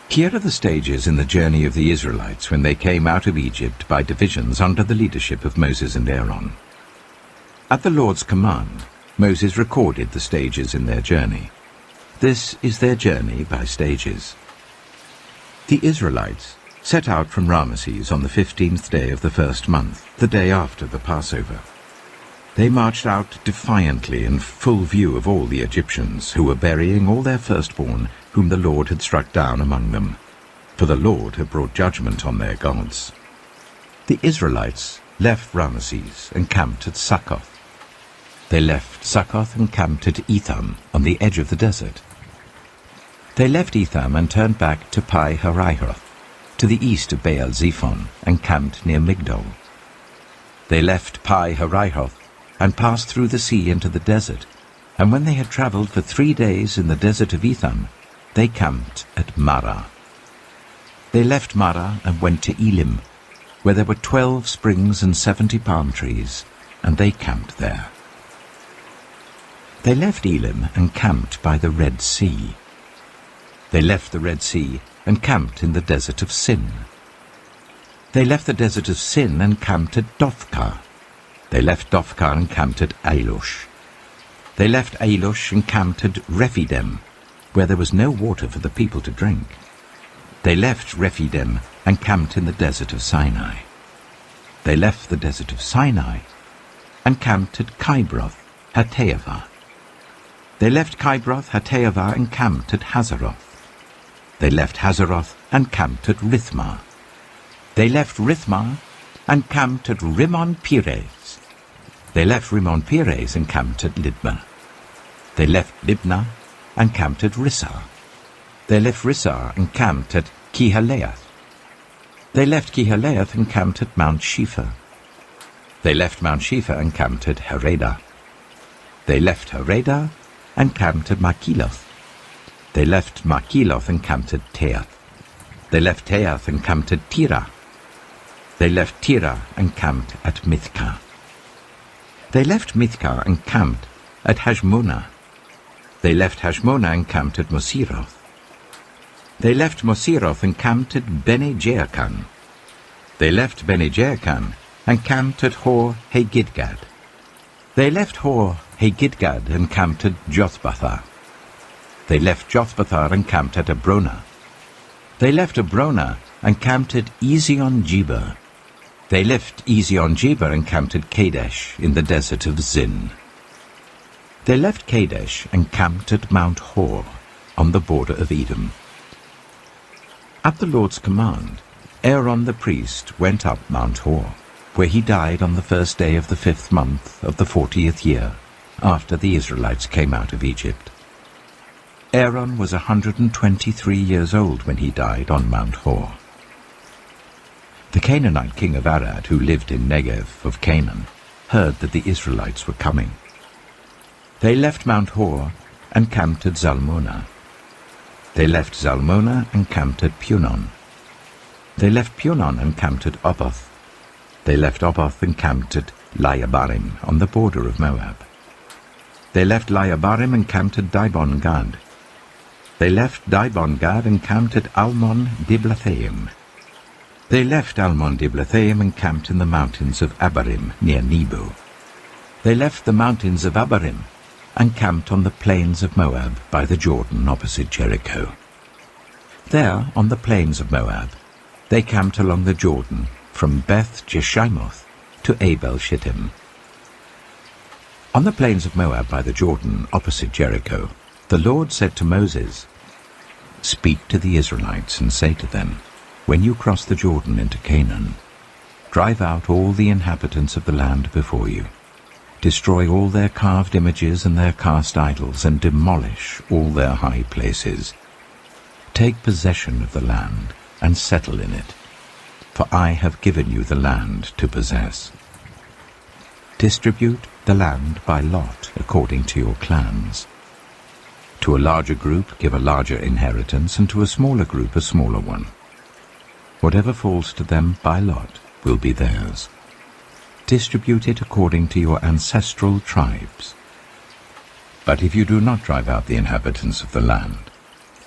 [SPEAKER 1] Here are the stages in the journey of the Israelites when they came out of Egypt by divisions under the leadership of Moses and Aaron. At the Lord's command, Moses recorded the stages in their journey. This is their journey by stages. The Israelites set out from Ramesses on the 15th day of the first month, the day after the Passover. They marched out defiantly in full view of all the Egyptians, who were burying all their firstborn, whom the Lord had struck down among them, for the Lord had brought judgment on their gods. The Israelites left Ramesses and camped at Succoth. They left Succoth and camped at Etham, on the edge of the desert. They left Etham and turned back to Pi-hahiroth, to the east of Baal-zephon, and camped near Migdol. They left Pi-hahiroth and passed through the sea into the desert, and when they had travelled for 3 days in the desert of Etham, they camped at Marah. They left Marah and went to Elim, where there were 12 springs and 70 palm trees, and they camped there. They left Elim and camped by the Red Sea. They left the Red Sea and camped in the desert of Sin. They left the desert of Sin and camped at Dophkah. They left Dophkah and camped at Ailush. They left Ailush and camped at Rephidim, where there was no water for the people to drink. They left Rephidim and camped in the desert of Sinai. They left the desert of Sinai and camped at Kibroth Hattaavah. They left Kibroth Hattaavah and camped at Hazeroth. They left Hazeroth and camped at Rithmah. They left Rithmah and camped at Rimmon-Perez. They left Rimmon-Perez and camped at Libnah. They left Libnah and camped at Rissah. They left Rissah and camped at Kehalath. They left Kehalath and camped at Mount Shepher. They left Mount Shepher and camped at Haredah. They left Haredah and camped at Makheloth. They left Makheloth and camped at Teath. They left Teath and camped at Tirah. They left Tirah and camped at Mithkah. They left Mithkah and camped at Hashmonah. They left Hashmonah and camped at Moseroth. They left Moseroth and camped at Bene-Jaakhan. They left Bene-Jaakhan and camped at Hor-Haggidgad. They left Hor-Haggidgad and camped at Jothbathah. They left Jothbathah and camped at Abronah. They left Abronah and camped at Ezion-Geber. They left Ezion-Geber and camped at Kadesh in the desert of Zin. They left Kadesh and camped at Mount Hor, on the border of Edom. At the Lord's command, Aaron the priest went up Mount Hor, where he died on the first day of the 5th month of the 40th year, after the Israelites came out of Egypt. Aaron was 123 years old when he died on Mount Hor. The Canaanite king of Arad, who lived in Negev of Canaan, heard that the Israelites were coming. They left Mount Hor and camped at Zalmonah. They left Zalmonah and camped at Punon. They left Punon and camped at Oboth. They left Oboth and camped at Layabarim, on the border of Moab. They left Layabarim and camped at Dibon-Gad. They left Dibon-Gad and camped at Almon-Diblathaim. They left Almon-Diblathaim and camped in the mountains of Abarim, near Nebo. They left the mountains of Abarim and camped on the plains of Moab by the Jordan opposite Jericho. There, on the plains of Moab, they camped along the Jordan from Beth-Jeshimoth to Abel-Shittim. On the plains of Moab by the Jordan opposite Jericho, the Lord said to Moses, "Speak to the Israelites and say to them, when you cross the Jordan into Canaan, drive out all the inhabitants of the land before you. Destroy all their carved images and their cast idols, and demolish all their high places. Take possession of the land and settle in it, for I have given you the land to possess. Distribute the land by lot according to your clans. To a larger group give a larger inheritance, and to a smaller group a smaller one. Whatever falls to them by lot will be theirs. Distribute it according to your ancestral tribes. But if you do not drive out the inhabitants of the land,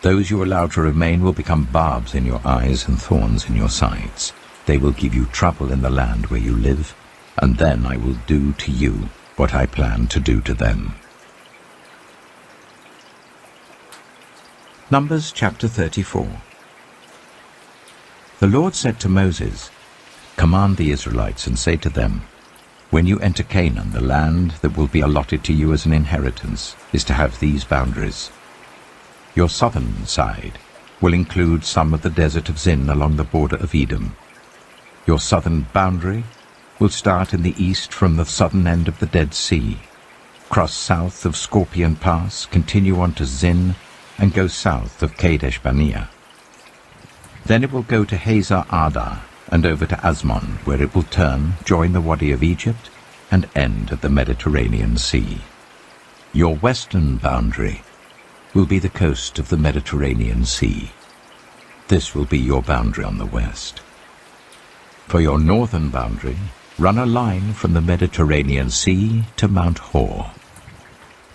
[SPEAKER 1] Those you allow to remain will become barbs in your eyes and thorns in your sides. They will give you trouble in the land where you live, and then I will do to you what I plan to do to them. Numbers chapter 34. The Lord said to Moses, "Command the Israelites and say to them, when you enter Canaan, the land that will be allotted to you as an inheritance is to have these boundaries. Your southern side will include some of the desert of Zin along the border of Edom. Your southern boundary will start in the east from the southern end of the Dead Sea, cross south of Scorpion Pass, continue on to Zin, and go south of Kadesh Barnea. Then it will go to Hazar Adar and over to Asmon, where it will turn, join the Wadi of Egypt, and end at the Mediterranean Sea. Your western boundary will be the coast of the Mediterranean Sea. This will be your boundary on the west. For your northern boundary, run a line from the Mediterranean Sea to Mount Hor,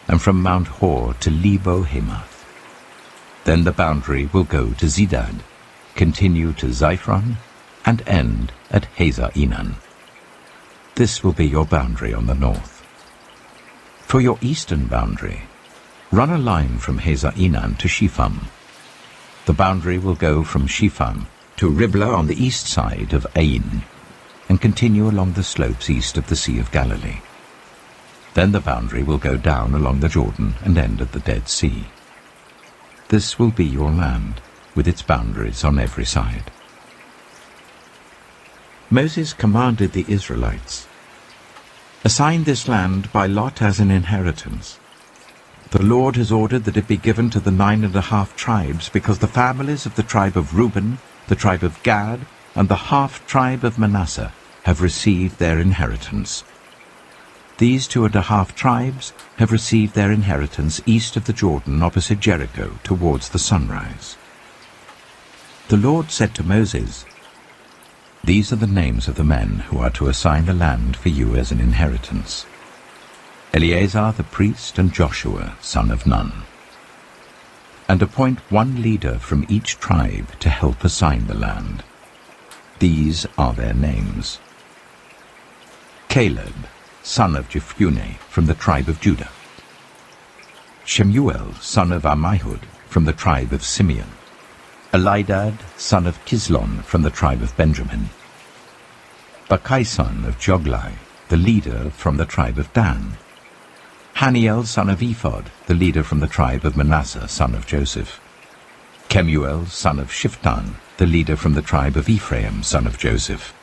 [SPEAKER 1] and from Mount Hor to Lebo Hamath. Then the boundary will go to Zidad, continue to Ziphren, and end at Hazar Enan. This will be your boundary on the north. For your eastern boundary, run a line from Hazar Enan to Shepham. The boundary will go from Shepham to Riblah on the east side of Ain, and continue along the slopes east of the Sea of Galilee. Then the boundary will go down along the Jordan and end at the Dead Sea. This will be your land, with its boundaries on every side. Moses commanded the Israelites, "Assign this land by lot as an inheritance. The Lord has ordered that it be given to the 9.5 tribes, because the families of the tribe of Reuben, the tribe of Gad, and the half-tribe of Manasseh have received their inheritance. These 2.5 tribes have received their inheritance east of the Jordan opposite Jericho towards the sunrise." The Lord said to Moses, "These are the names of the men who are to assign the land for you as an inheritance: Eleazar the priest and Joshua son of Nun. And appoint one leader from each tribe to help assign the land. These are their names: Caleb, son of Jephunneh, from the tribe of Judah; Shemuel, son of Ammihud, from the tribe of Simeon; Elidad, son of Kislon, from the tribe of Benjamin; Bakai, son of Joglai, the leader from the tribe of Dan; Haniel, son of Ephod, the leader from the tribe of Manasseh, son of Joseph; Kemuel, son of Shiftan, the leader from the tribe of Ephraim, son of Joseph;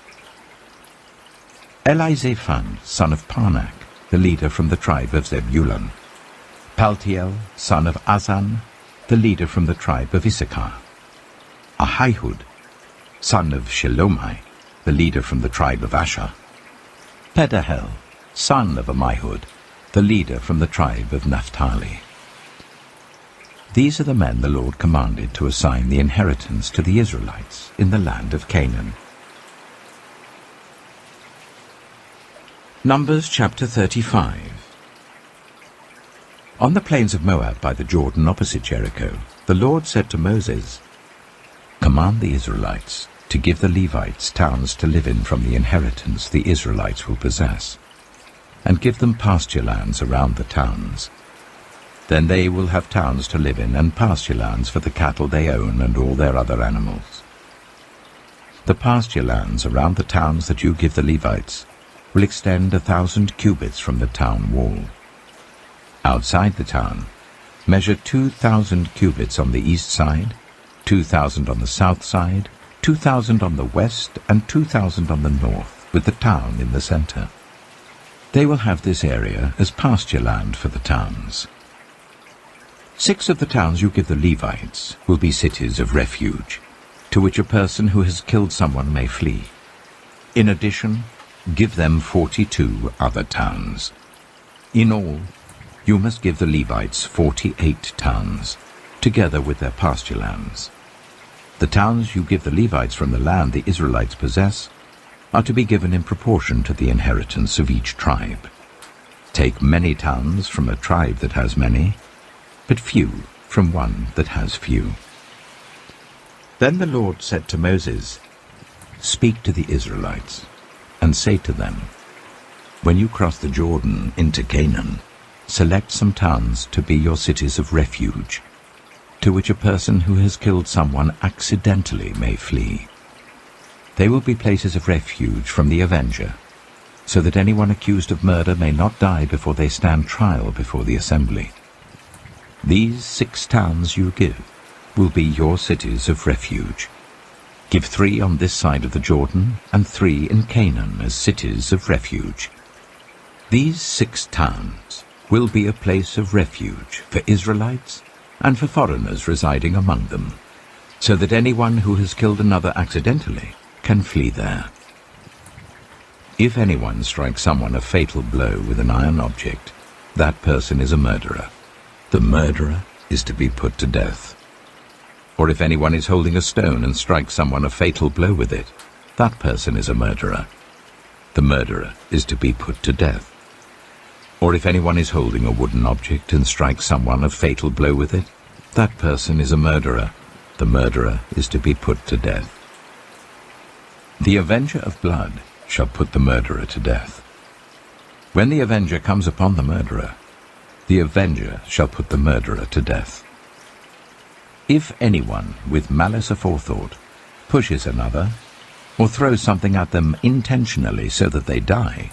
[SPEAKER 1] Elizaphan, son of Parnak, the leader from the tribe of Zebulun; Paltiel, son of Azan, the leader from the tribe of Issachar; Ahihud, son of Shelomai, the leader from the tribe of Asher; Pedahel, son of Ammihud, the leader from the tribe of Naphtali. These are the men the Lord commanded to assign the inheritance to the Israelites in the land of Canaan. Numbers chapter 35. On the plains of Moab by the Jordan opposite Jericho, the Lord said to Moses, "Command the Israelites to give the Levites towns to live in from the inheritance the Israelites will possess, and give them pasture lands around the towns. Then they will have towns to live in and pasture lands for the cattle they own and all their other animals. The pasture lands around the towns that you give the Levites will extend 1,000 cubits from the town wall. Outside the town, measure 2,000 cubits on the east side, 2,000 on the south side, 2,000 on the west, and 2,000 on the north, with the town in the center. They will have this area as pasture land for the towns. 6 of the towns you give the Levites will be cities of refuge, to which a person who has killed someone may flee. In addition, give them 42 other towns. In all, you must give the Levites 48 towns, together with their pasture lands. The towns you give the Levites from the land the Israelites possess are to be given in proportion to the inheritance of each tribe. Take many towns from a tribe that has many, but few from one that has few. Then the Lord said to Moses, "Speak to the Israelites, and say to them, when you cross the Jordan into Canaan, select some towns to be your cities of refuge, to which a person who has killed someone accidentally may flee. They will be places of refuge from the avenger, so that anyone accused of murder may not die before they stand trial before the assembly. These 6 towns you give will be your cities of refuge. Give 3 on this side of the Jordan, and 3 in Canaan as cities of refuge. These 6 towns will be a place of refuge for Israelites and for foreigners residing among them, so that anyone who has killed another accidentally can flee there. If anyone strikes someone a fatal blow with an iron object, that person is a murderer. The murderer is to be put to death. Or if anyone is holding a stone and strikes someone a fatal blow with it, that person is a murderer. The murderer is to be put to death. Or if anyone is holding a wooden object and strikes someone a fatal blow with it, that person is a murderer. The murderer is to be put to death. The avenger of blood shall put the murderer to death. When the avenger comes upon the murderer, the avenger shall put the murderer to death. If anyone with malice aforethought pushes another, or throws something at them intentionally so that they die,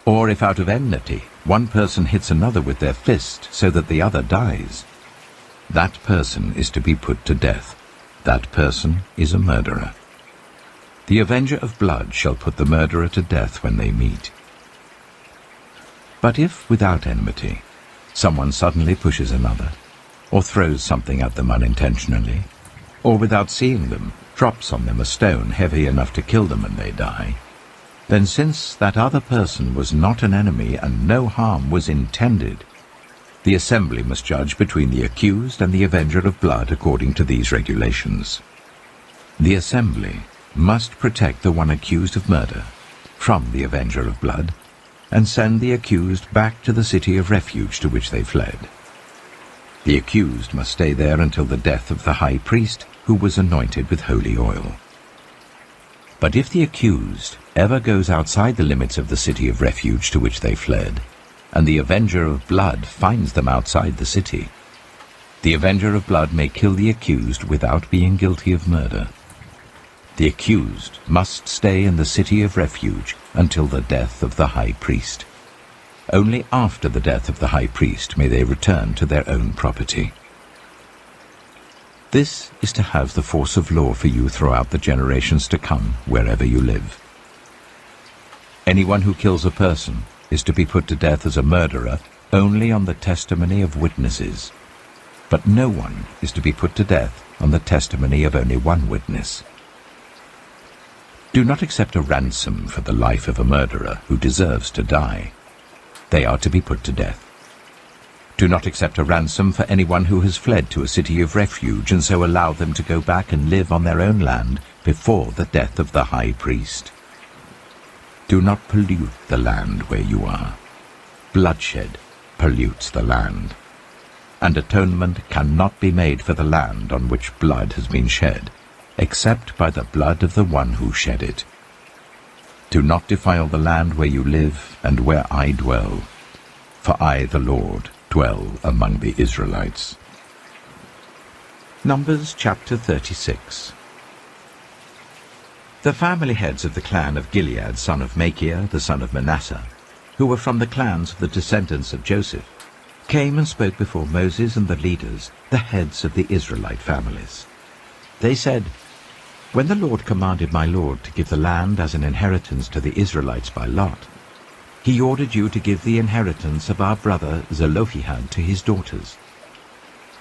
[SPEAKER 1] or if out of enmity one person hits another with their fist so that the other dies, that person is to be put to death. That person is a murderer. The avenger of blood shall put the murderer to death when they meet. But if, without enmity, someone suddenly pushes another, or throws something at them unintentionally, or without seeing them, drops on them a stone heavy enough to kill them and they die, then since that other person was not an enemy and no harm was intended, the assembly must judge between the accused and the avenger of blood according to these regulations. The assembly must protect the one accused of murder from the avenger of blood, and send the accused back to the city of refuge to which they fled. The accused must stay there until the death of the high priest, who was anointed with holy oil. But if the accused ever goes outside the limits of the city of refuge to which they fled, and the avenger of blood finds them outside the city, the avenger of blood may kill the accused without being guilty of murder. The accused must stay in the city of refuge until the death of the high priest. Only after the death of the high priest may they return to their own property. This is to have the force of law for you throughout the generations to come, wherever you live. Anyone who kills a person is to be put to death as a murderer only on the testimony of witnesses, but no one is to be put to death on the testimony of only one witness. Do not accept a ransom for the life of a murderer who deserves to die. They are to be put to death. Do not accept a ransom for anyone who has fled to a city of refuge and so allow them to go back and live on their own land before the death of the high priest. Do not pollute the land where you are. Bloodshed pollutes the land, and atonement cannot be made for the land on which blood has been shed, except by the blood of the one who shed it. Do not defile the land where you live and where I dwell, for I, the Lord, dwell among the Israelites. Numbers chapter 36. The family heads of the clan of Gilead, son of Machir, the son of Manasseh, who were from the clans of the descendants of Joseph, came and spoke before Moses and the leaders, the heads of the Israelite families. They said, "When the Lord commanded my Lord to give the land as an inheritance to the Israelites by lot, he ordered you to give the inheritance of our brother Zelophehad to his daughters.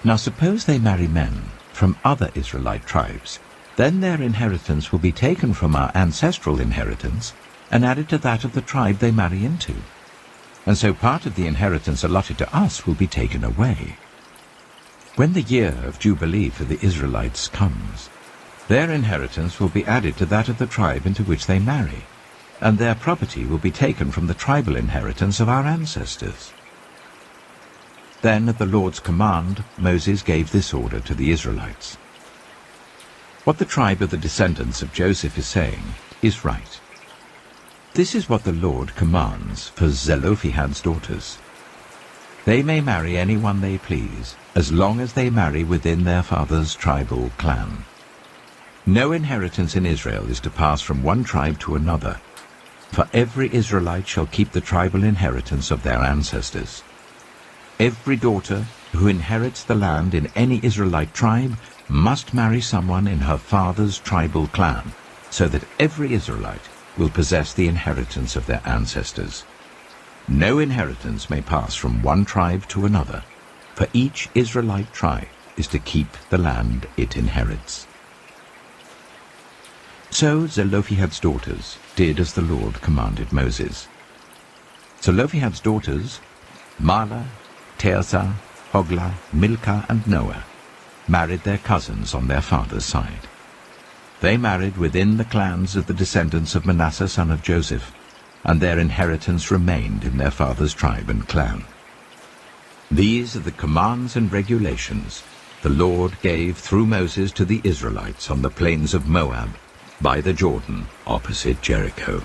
[SPEAKER 1] Now suppose they marry men from other Israelite tribes, then their inheritance will be taken from our ancestral inheritance and added to that of the tribe they marry into. And so part of the inheritance allotted to us will be taken away. When the year of Jubilee for the Israelites comes, their inheritance will be added to that of the tribe into which they marry, and their property will be taken from the tribal inheritance of our ancestors." Then at the Lord's command, Moses gave this order to the Israelites. What the tribe of the descendants of Joseph is saying is right. This is what the Lord commands for Zelophehad's daughters. They may marry anyone they please, as long as they marry within their father's tribal clan. No inheritance in Israel is to pass from one tribe to another, for every Israelite shall keep the tribal inheritance of their ancestors. Every daughter who inherits the land in any Israelite tribe must marry someone in her father's tribal clan, so that every Israelite will possess the inheritance of their ancestors. No inheritance may pass from one tribe to another, for each Israelite tribe is to keep the land it inherits. So Zelophehad's daughters did as the Lord commanded Moses. Zelophehad's daughters, Mahlah, Tirzah, Hoglah, Milcah, and Noah, married their cousins on their father's side. They married within the clans of the descendants of Manasseh son of Joseph, and their inheritance remained in their father's tribe and clan. These are the commands and regulations the Lord gave through Moses to the Israelites on the plains of Moab, by the Jordan, opposite Jericho.